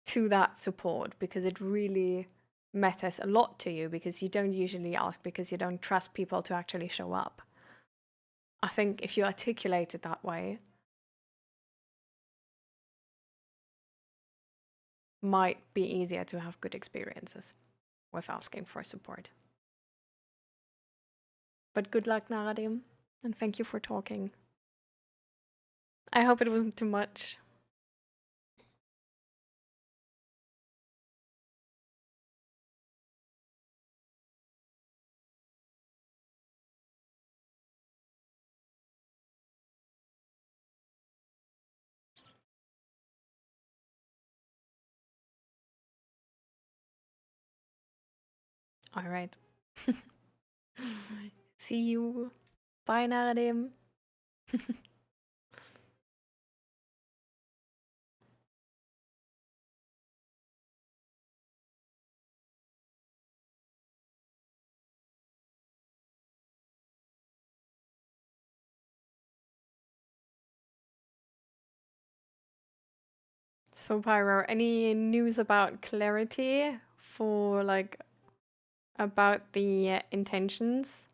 to that support because it really matters a lot to you because you don't usually ask because you don't trust people to actually show up. I think if you articulate it that way, might be easier to have good experiences with asking for support. But good luck, Naradim, and thank you for talking. I hope it wasn't too much. All right. See you. Bye, Naradim. So, Pyro, any news about clarity for like about the intentions?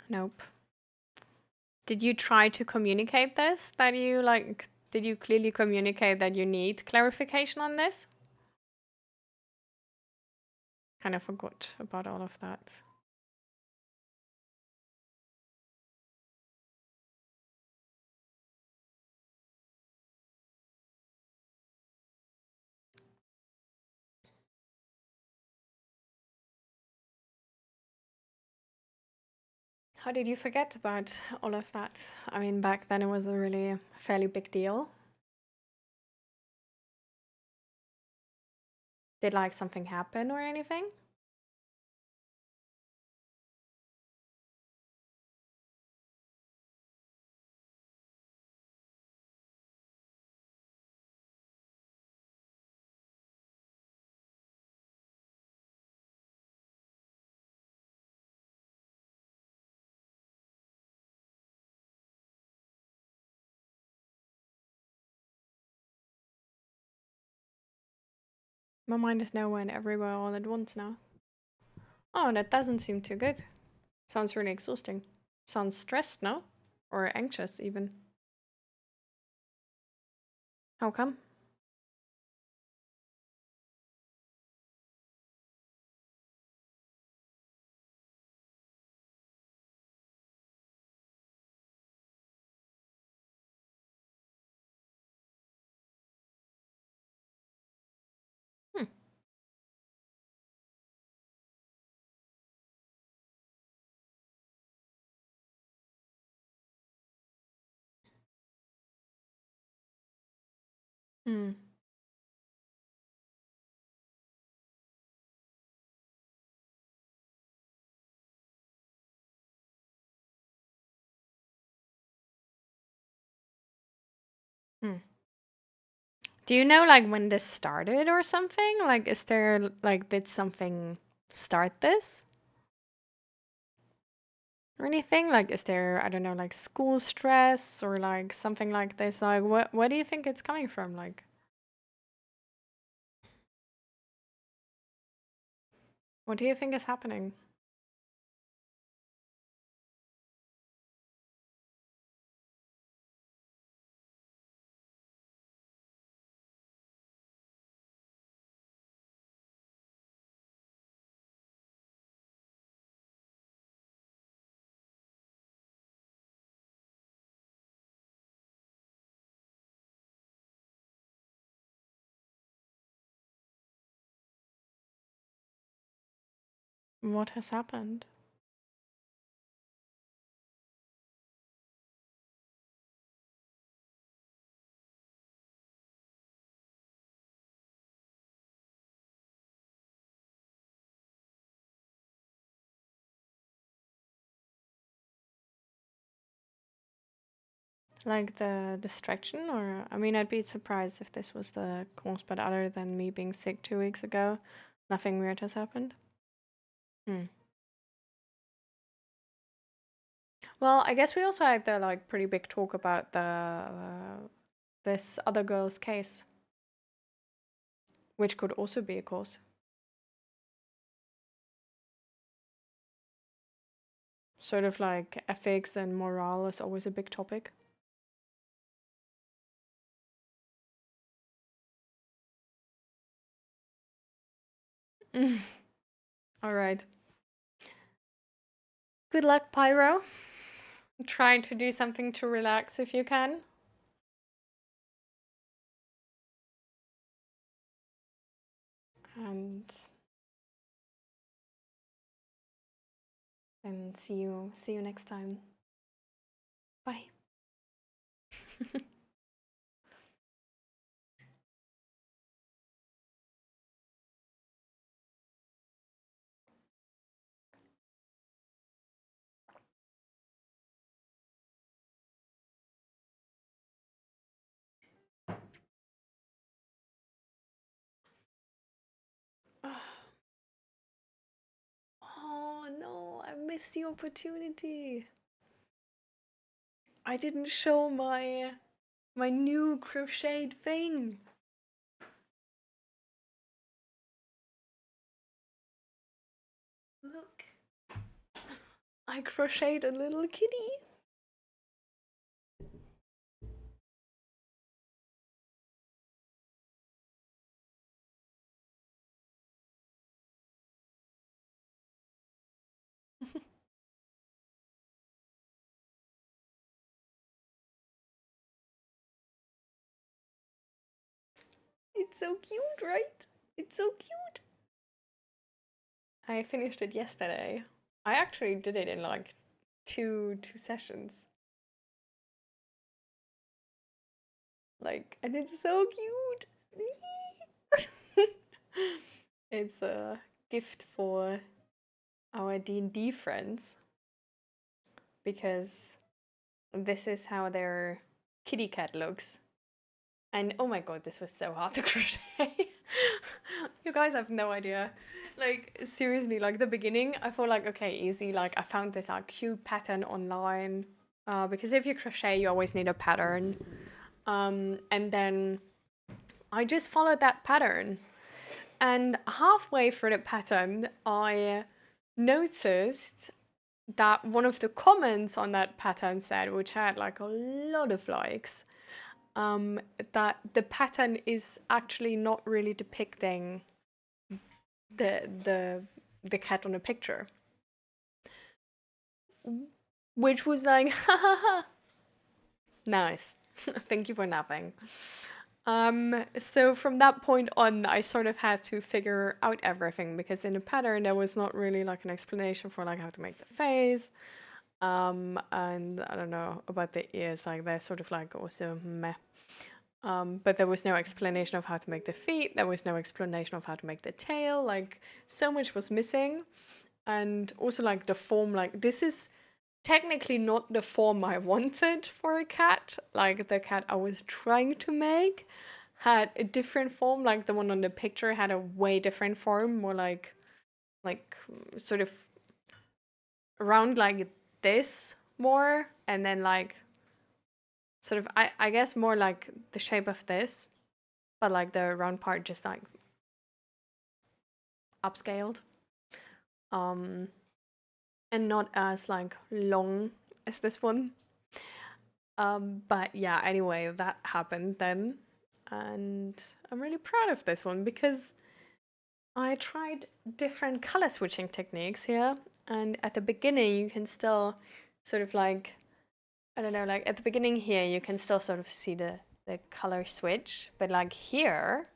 Nope. Did you try to communicate this? That you like, did you clearly communicate that you need clarification on this? Kind of forgot about all of that. How did you forget about all of that? I mean, back then it was a really fairly big deal. Did like something happen or anything? My mind is nowhere and everywhere all at once now. Oh, that doesn't seem too good. Sounds really exhausting. Sounds stressed, no? Or anxious, even. How come? Hmm. Hmm. Do you know like when this started or something? Like, is there like, did something start this or anything? Like, is there, I don't know, like school stress or like something like this? Like, what do you think it's coming from? Like, what do you think is happening? What has happened? Like the distraction, or I mean, I'd be surprised if this was the cause, but other than me being sick 2 weeks ago, nothing weird has happened. Hmm. Well, I guess we also had the like pretty big talk about the this other girl's case, which could also be a cause. Sort of like ethics and morale is always a big topic. All right. Good luck, Pyro. Try to do something to relax if you can. And see you next time. Bye. Oh no, I missed the opportunity. I didn't show my new crocheted thing. Look, I crocheted a little kitty. It's so cute, right? It's so cute. I finished it yesterday. I actually did it in like two sessions. Like, and it's so cute. It's a gift for our D&D friends because this is how their kitty cat looks. And oh my god, this was so hard to crochet. You guys have no idea. Like, seriously, like the beginning, I thought like, okay, easy. Like, I found this like cute pattern online. Because if you crochet, you always need a pattern. And then I just followed that pattern. And halfway through the pattern, I noticed that one of the comments on that pattern said, which had like a lot of likes, that the pattern is actually not really depicting the the the cat on a picture, which was like, ha ha ha, nice. Thank you for nothing. So from that point on, I sort of had to figure out everything because in the pattern there was not really like an explanation for like how to make the face. And I don't know about the ears, like they're sort of like also meh. But there was no explanation of how to make the feet. There was no explanation of how to make the tail. Like so much was missing, and also like the form. Like this is technically not the form I wanted for a cat. Like the cat I was trying to make. had a different form. Like the one on the picture had a way different form, more like sort of around like this more, and then like sort of I guess more like the shape of this, but like the round part just like upscaled. Um and not as like long as this one. But yeah, anyway, that happened then. And I'm really proud of this one because I tried different color switching techniques here. And at the beginning, you can still sort of like, I don't know, like at the beginning here, you can still sort of see the color switch. But like here,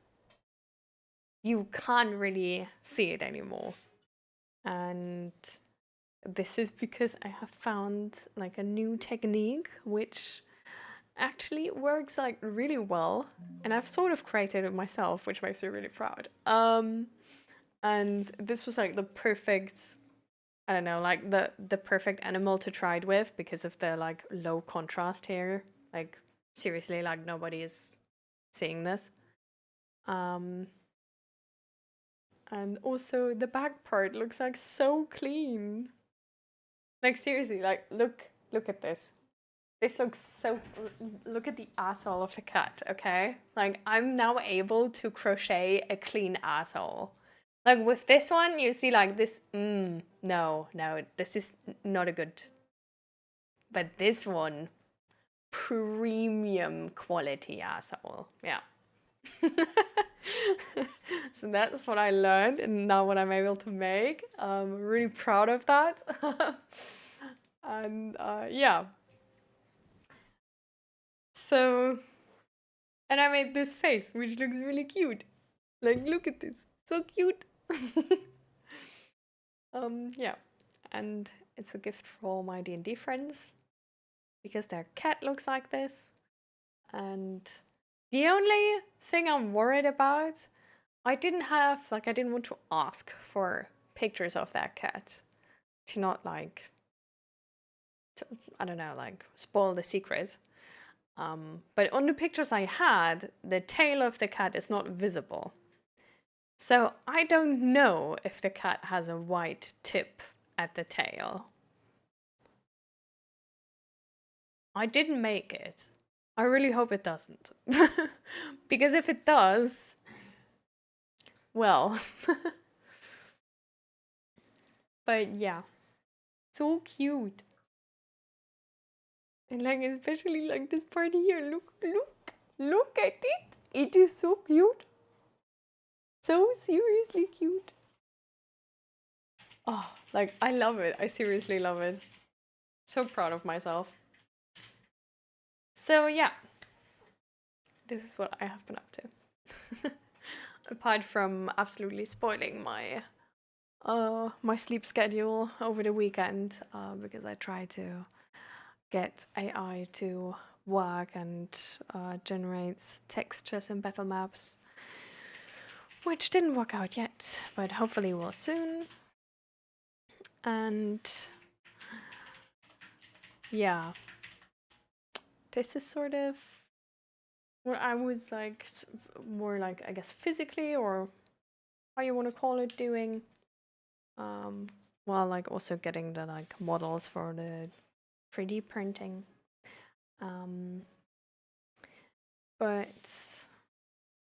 you can't really see it anymore. And this is because I have found like a new technique which actually works like really well, and I've sort of created it myself, which makes me really proud. And this was like the perfect, I don't know, like the perfect animal to try it with because of the like low contrast here. Like seriously, like nobody is seeing this. Um, and also the back part looks like so clean. Like seriously, like look at this. This looks so. Look at the asshole of the cat, okay? Like, I'm now able to crochet a clean asshole. Like, with this one, you see, like, this. No, this is not a good. But this one, premium quality asshole. Yeah. So that's what I learned, and now what I'm able to make. I'm really proud of that. And yeah. So, and I made this face, which looks really cute. Like, look at this. So cute. Yeah. And it's a gift for all my D&D friends because their cat looks like this. And the only thing I'm worried about, I didn't want to ask for pictures of that cat to not like, to, I don't know, like spoil the secret. But on the pictures I had, the tail of the cat is not visible. So I don't know if the cat has a white tip at the tail. I didn't make it. I really hope it doesn't. Because if it does, well. But yeah, so cute. And like especially like this part here. Look at it. It is so cute. So seriously cute. Oh, like I love it. I seriously love it. So proud of myself. So yeah, this is what I have been up to. Apart from absolutely spoiling my sleep schedule over the weekend, because I try to get AI to work and generate textures and battle maps, which didn't work out yet, but hopefully will soon. And yeah, this is sort of what I was like, more like, I guess, physically, or how you want to call it, doing. Um, while like also getting the like models for the 3D printing. Um, but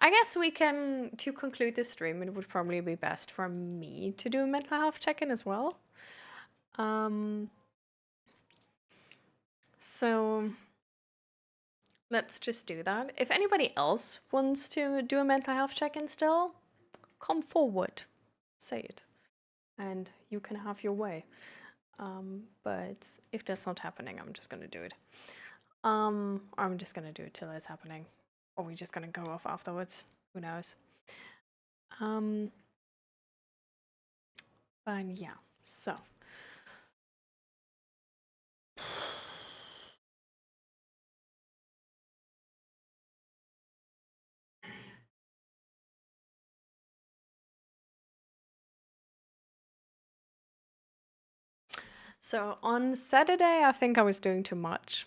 I guess we can, to conclude this stream, it would probably be best for me to do a mental health check-in as well. Um, so let's just do that. If anybody else wants to do a mental health check-in still, come forward, say it, and you can have your way. But if that's not happening, I'm just gonna do it. I'm just gonna do it till it's happening, or we're just gonna go off afterwards. Who knows? Um, but yeah. So on Saturday, I think I was doing too much.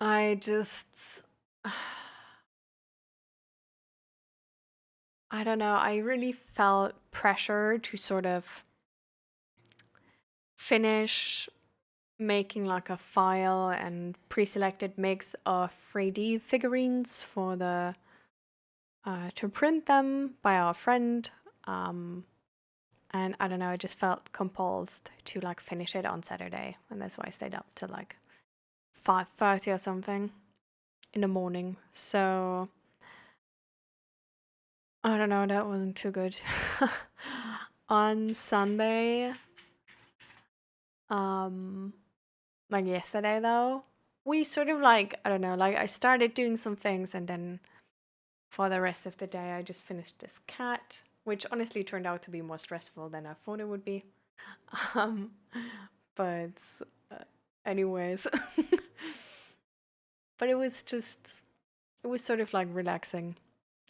I just, I don't know, I really felt pressure to sort of finish making like a file and pre-selected mix of 3D figurines for the to print them by our friend. Um, and I don't know, I just felt compelled to like finish it on Saturday, and that's why I stayed up till like 5:30 or something in the morning. So I don't know, that wasn't too good. On Sunday, um, like yesterday though, we sort of like, I don't know, like I started doing some things and then for the rest of the day I just finished this cat, which honestly turned out to be more stressful than I thought it would be. Um, but uh, anyways, but it was sort of like relaxing,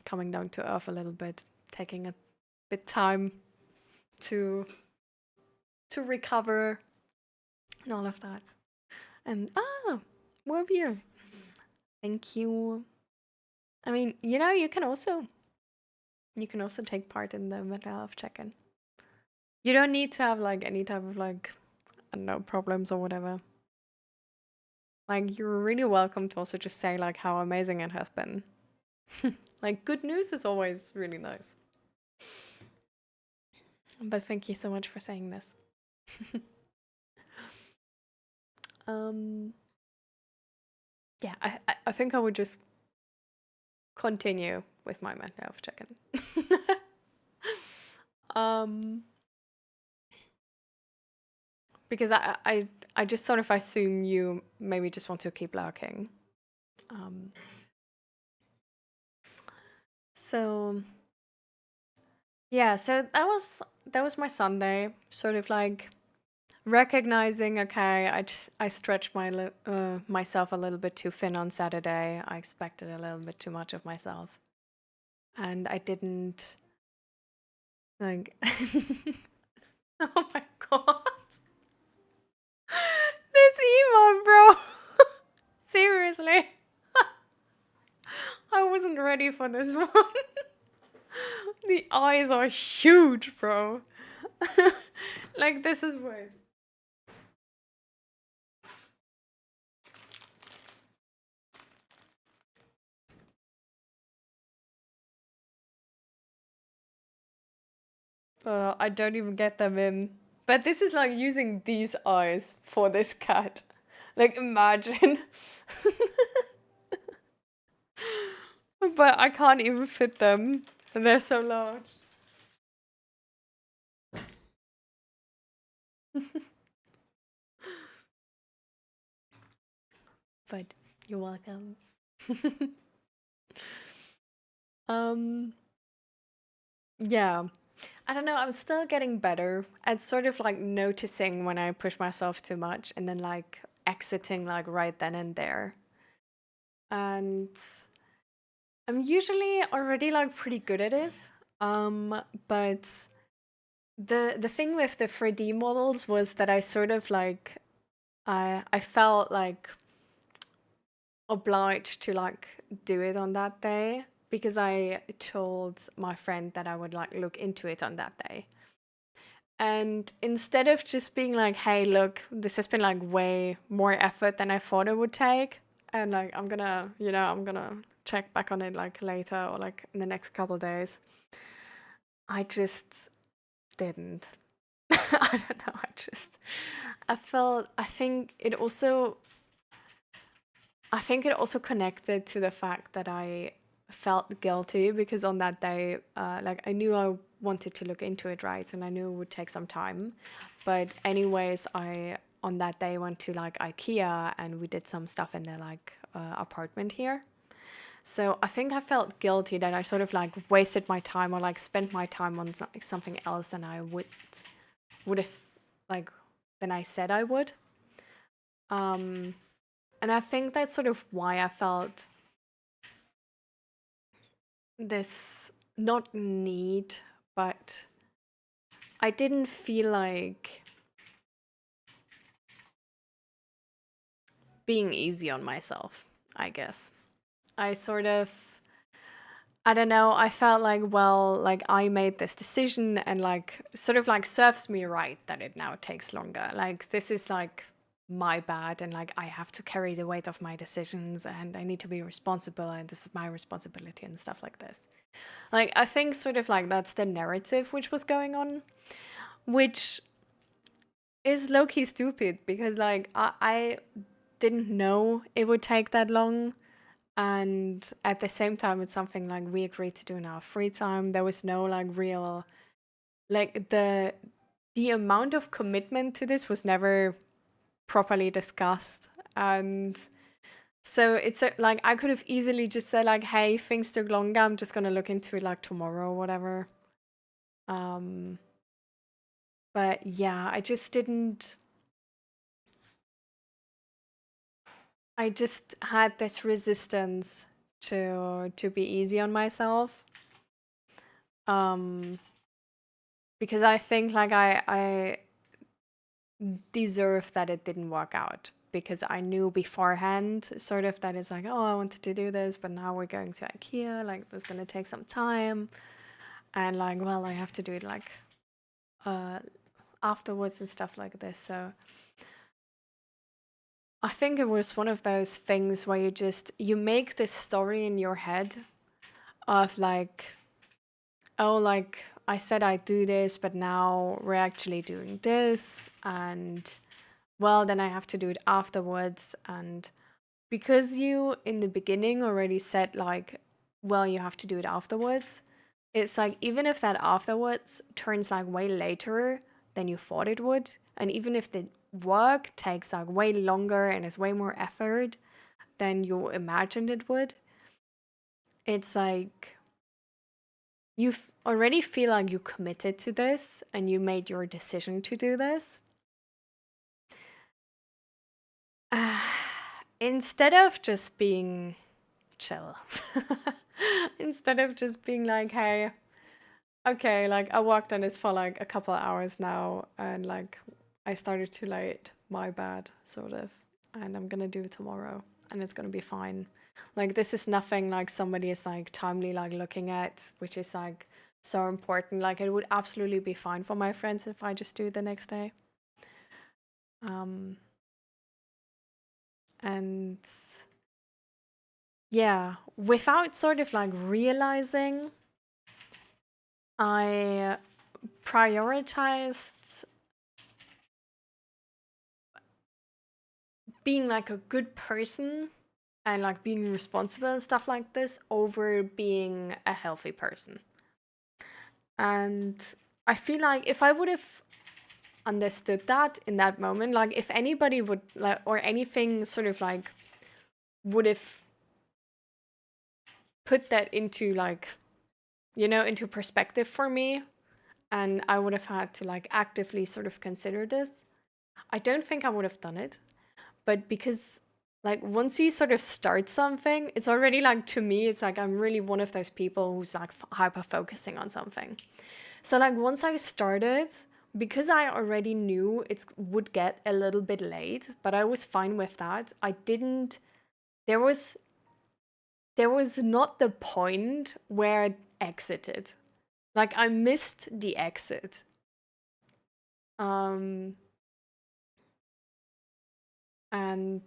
coming down to earth a little bit, taking a bit time to recover and all of that. And more beer. Thank you. I mean, you can also take part in the mental health check-in. You don't need to have like any type of like, I don't know, problems or whatever. Like you're really welcome to also just say like how amazing it has been. Like good news is always really nice. But thank you so much for saying this. um yeah, I think I would just continue with my mental health check-in. um because I just sort of assume you maybe just want to keep lurking. Um so yeah, so that was my Sunday, sort of like recognizing, okay, I stretched myself a little bit too thin on Saturday. I expected a little bit too much of myself, and I didn't like. Oh my god, this emo, bro. Seriously, I wasn't ready for this one. The eyes are huge, bro. Like this is weird. I don't even get them in. But this is like using these eyes for this cat. Like imagine. But I can't even fit them. They're so large. But you're welcome. um yeah. I don't know, I'm still getting better at sort of like noticing when I push myself too much and then like exiting like right then and there. And I'm usually already like pretty good at it. But the thing with the 3D models was that I sort of like I felt like obliged to like do it on that day because I told my friend that I would like look into it on that day. And instead of just being like, hey, look, this has been like way more effort than I thought it would take. And like, I'm gonna check back on it like later or like in the next couple days. I just didn't. I don't know. I think it also connected to the fact that I felt guilty because on that day, like I knew I wanted to look into it, right? And I knew it would take some time. But anyways, I on that day went to like IKEA and we did some stuff in their like apartment here. So I think I felt guilty that I sort of like wasted my time or like spent my time on something else than I would have like than I said I would. Um, and I think that's sort of why I felt this not need, but I didn't feel like being easy on myself, I guess. I sort of, I don't know, I felt like, well, like I made this decision and like sort of like serves me right that it now takes longer. Like this is like my bad and like I have to carry the weight of my decisions and I need to be responsible and this is my responsibility and stuff like this. Like I think sort of like that's the narrative which was going on, which is low-key stupid because like I didn't know it would take that long. And at the same time, it's something like we agreed to do in our free time. There was no like real, like the amount of commitment to this was never properly discussed. And so it's like I could have easily just said like, hey, things took longer. I'm just gonna look into it like tomorrow or whatever. Um, but yeah, I just didn't. I just had this resistance to be easy on myself. Um, because I think like I deserve that it didn't work out because I knew beforehand sort of that it's like, oh, I wanted to do this, but now we're going to IKEA, like this is gonna take some time. And like, well, I have to do it like uh afterwards and stuff like this. So I think it was one of those things where you make this story in your head of like, oh, like I said I'd do this, but now we're actually doing this, and well, then I have to do it afterwards. And because you in the beginning already said, like, well, you have to do it afterwards, it's like, even if that afterwards turns like way later than you thought it would, and even if the work takes like way longer and is way more effort than you imagined it would, it's like you already feel like you committed to this and you made your decision to do this. Instead of just being chill, instead of just being like, hey, okay, like I worked on this for like a couple of hours now and like I started too late, my bad, sort of, and I'm gonna do it tomorrow and it's gonna be fine. Like this is nothing like somebody is like timely like looking at, which is like so important. Like it would absolutely be fine for my friends if I just do it the next day. Um, and yeah, without sort of like realizing, I prioritized being like a good person and like being responsible and stuff like this over being a healthy person. And I feel like if I would have understood that in that moment, like if anybody would like, or anything sort of like would have put that into like, you know, into perspective for me, and I would have had to like actively sort of consider this, I don't think I would have done it. But because like once you sort of start something, it's already like, to me, it's like I'm really one of those people who's like hyper focusing on something. So like once I started, because I already knew it would get a little bit late, but I was fine with that. I didn't there was not the point where it exited. Like I missed the exit. Um and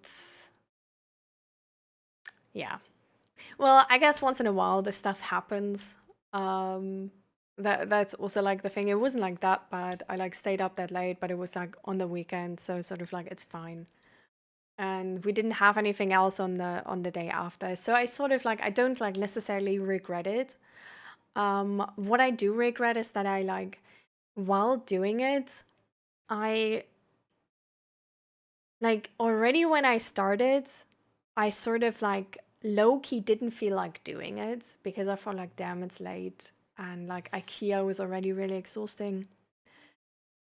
yeah. Well, I guess once in a while this stuff happens. Um that's also like the thing. It wasn't like that bad. I like stayed up that late, but it was like on the weekend, so sort of like it's fine. And we didn't have anything else on the day after. So I sort of like, I don't like necessarily regret it. What I do regret is that I like, while doing it, I like already when I started, I sort of like low key didn't feel like doing it because I felt like, damn, it's late. And like IKEA was already really exhausting.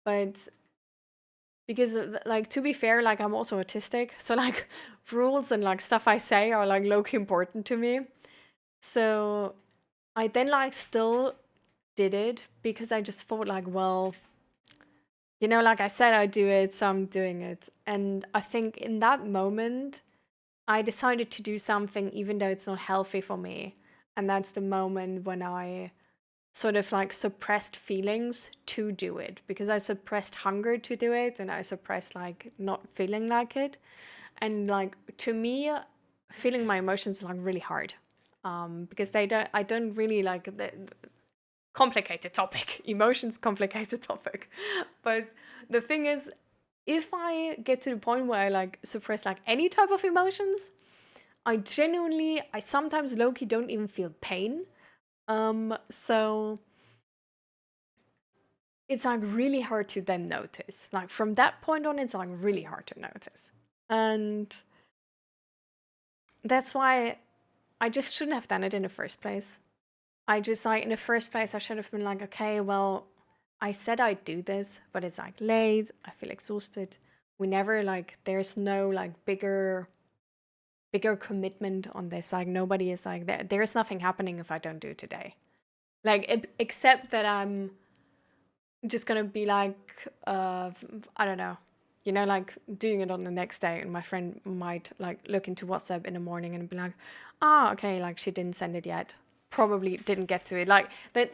But because like, to be fair, like I'm also autistic, so like rules and like stuff I say are like low key important to me. So I then like still did it because I just thought like, well, you know, like I said I'd do it, so I'm doing it. And I think in that moment, I decided to do something even though it's not healthy for me. And that's the moment when I sort of like suppressed feelings to do it, because I suppressed hunger to do it, and I suppressed like not feeling like it. And like to me, feeling my emotions is like really hard, because I don't really like the complicated topic. Emotions, complicated topic. But the thing is, if I get to the point where I like suppress like any type of emotions, I sometimes low-key don't even feel pain. So it's like really hard to then notice. Like from that point on, it's like really hard to notice. And that's why I just shouldn't have done it in the first place. I just like in the first place, I should have been like, okay, well, I said I'd do this, but it's like late. I feel exhausted. We never like, there's no like bigger commitment on this. Like nobody is like, there's nothing happening if I don't do it today. Like, except that I'm just gonna be like, I don't know, like doing it on the next day, and my friend might like look into WhatsApp in the morning and be like, ah, okay, like she didn't send it yet, probably didn't get to it, like that.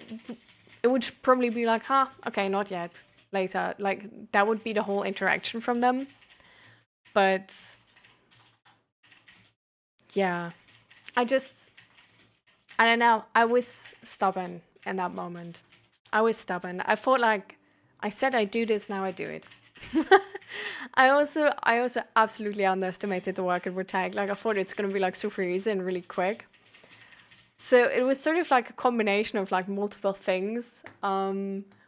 It would probably be like, huh, okay, not yet, later, like that would be the whole interaction from them. But yeah, I just, I don't know, I was stubborn in that moment. I was stubborn. I thought like, I said I do this, now I do it. I also absolutely underestimated the work it would take. Like I thought it's gonna be like super easy and really quick. So it was sort of like a combination of like multiple things,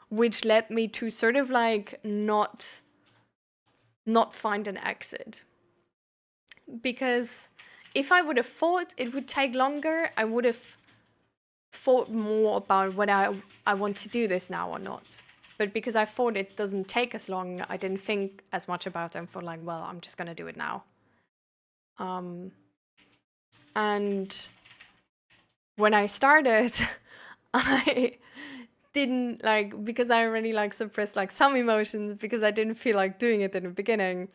which led me to sort of like not find an exit. Because if I would have thought it would take longer, I would have thought more about whether I want to do this now or not. But because I thought it doesn't take as long, I didn't think as much about it and thought like, well, I'm just gonna do it now. And when I started, I didn't like, because I already like suppressed like some emotions because I didn't feel like doing it in the beginning.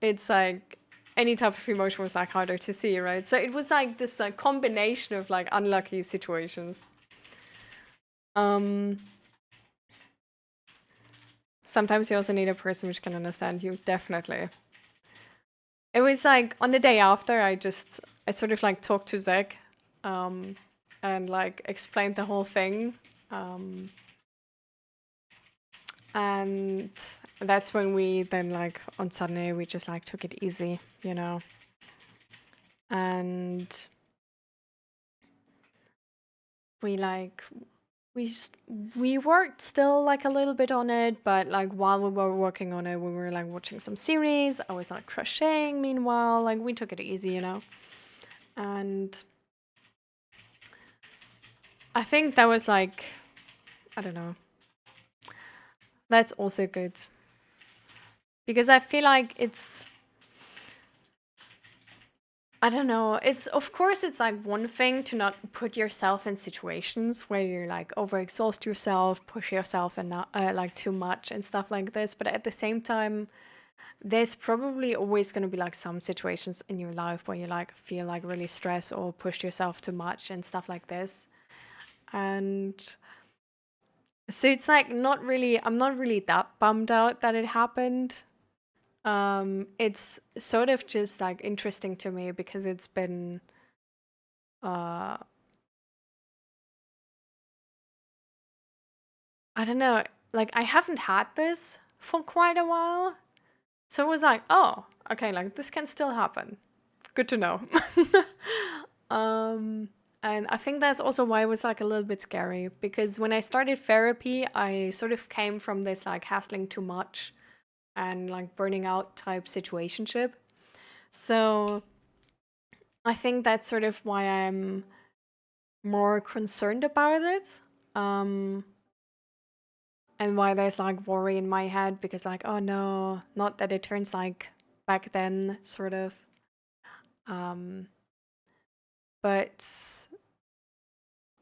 It's like any type of emotion was like harder to see, right? So it was like this like combination of like unlucky situations. Um, Sometimes you also need a person which can understand you, definitely. It was like on the day after, I sort of like talked to Zach, um, and like explained the whole thing. Um, and that's when we then like on Sunday, we just like took it easy, and we like, we we worked still like a little bit on it, but like while we were working on it, we were like watching some series. I was like crocheting meanwhile, like we took it easy. And I think that was like, I don't know, that's also good, because I feel like it's, I don't know, it's, of course it's like one thing to not put yourself in situations where you're like overexhaust yourself, push yourself and not like too much and stuff like this, but at the same time, there's probably always going to be like some situations in your life where you like feel like really stressed or pushed yourself too much and stuff like this. And so it's like I'm not really that bummed out that it happened. It's sort of just like interesting to me because it's been uh I don't know, like I haven't had this for quite a while. So it was like, oh, okay, like this can still happen. Good to know. um and I think that's also why it was like a little bit scary, because when I started therapy, I sort of came from this like hassling too much and like burning out type situationship. So I think that's sort of why I'm more concerned about it. Um, and why there's like worry in my head, because like, oh no, not that it turns like back then, sort of. Um, but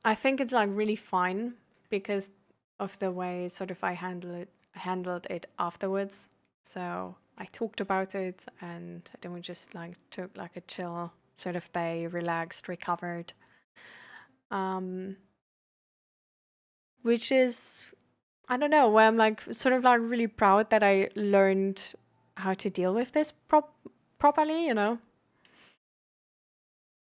I think it's like really fine because of the way sort of I handled it afterwards. So I talked about it, and then we just like took like a chill sort of day, relaxed, recovered. Um, which is, I don't know, where I'm like sort of like really proud that I learned how to deal with this properly, you know?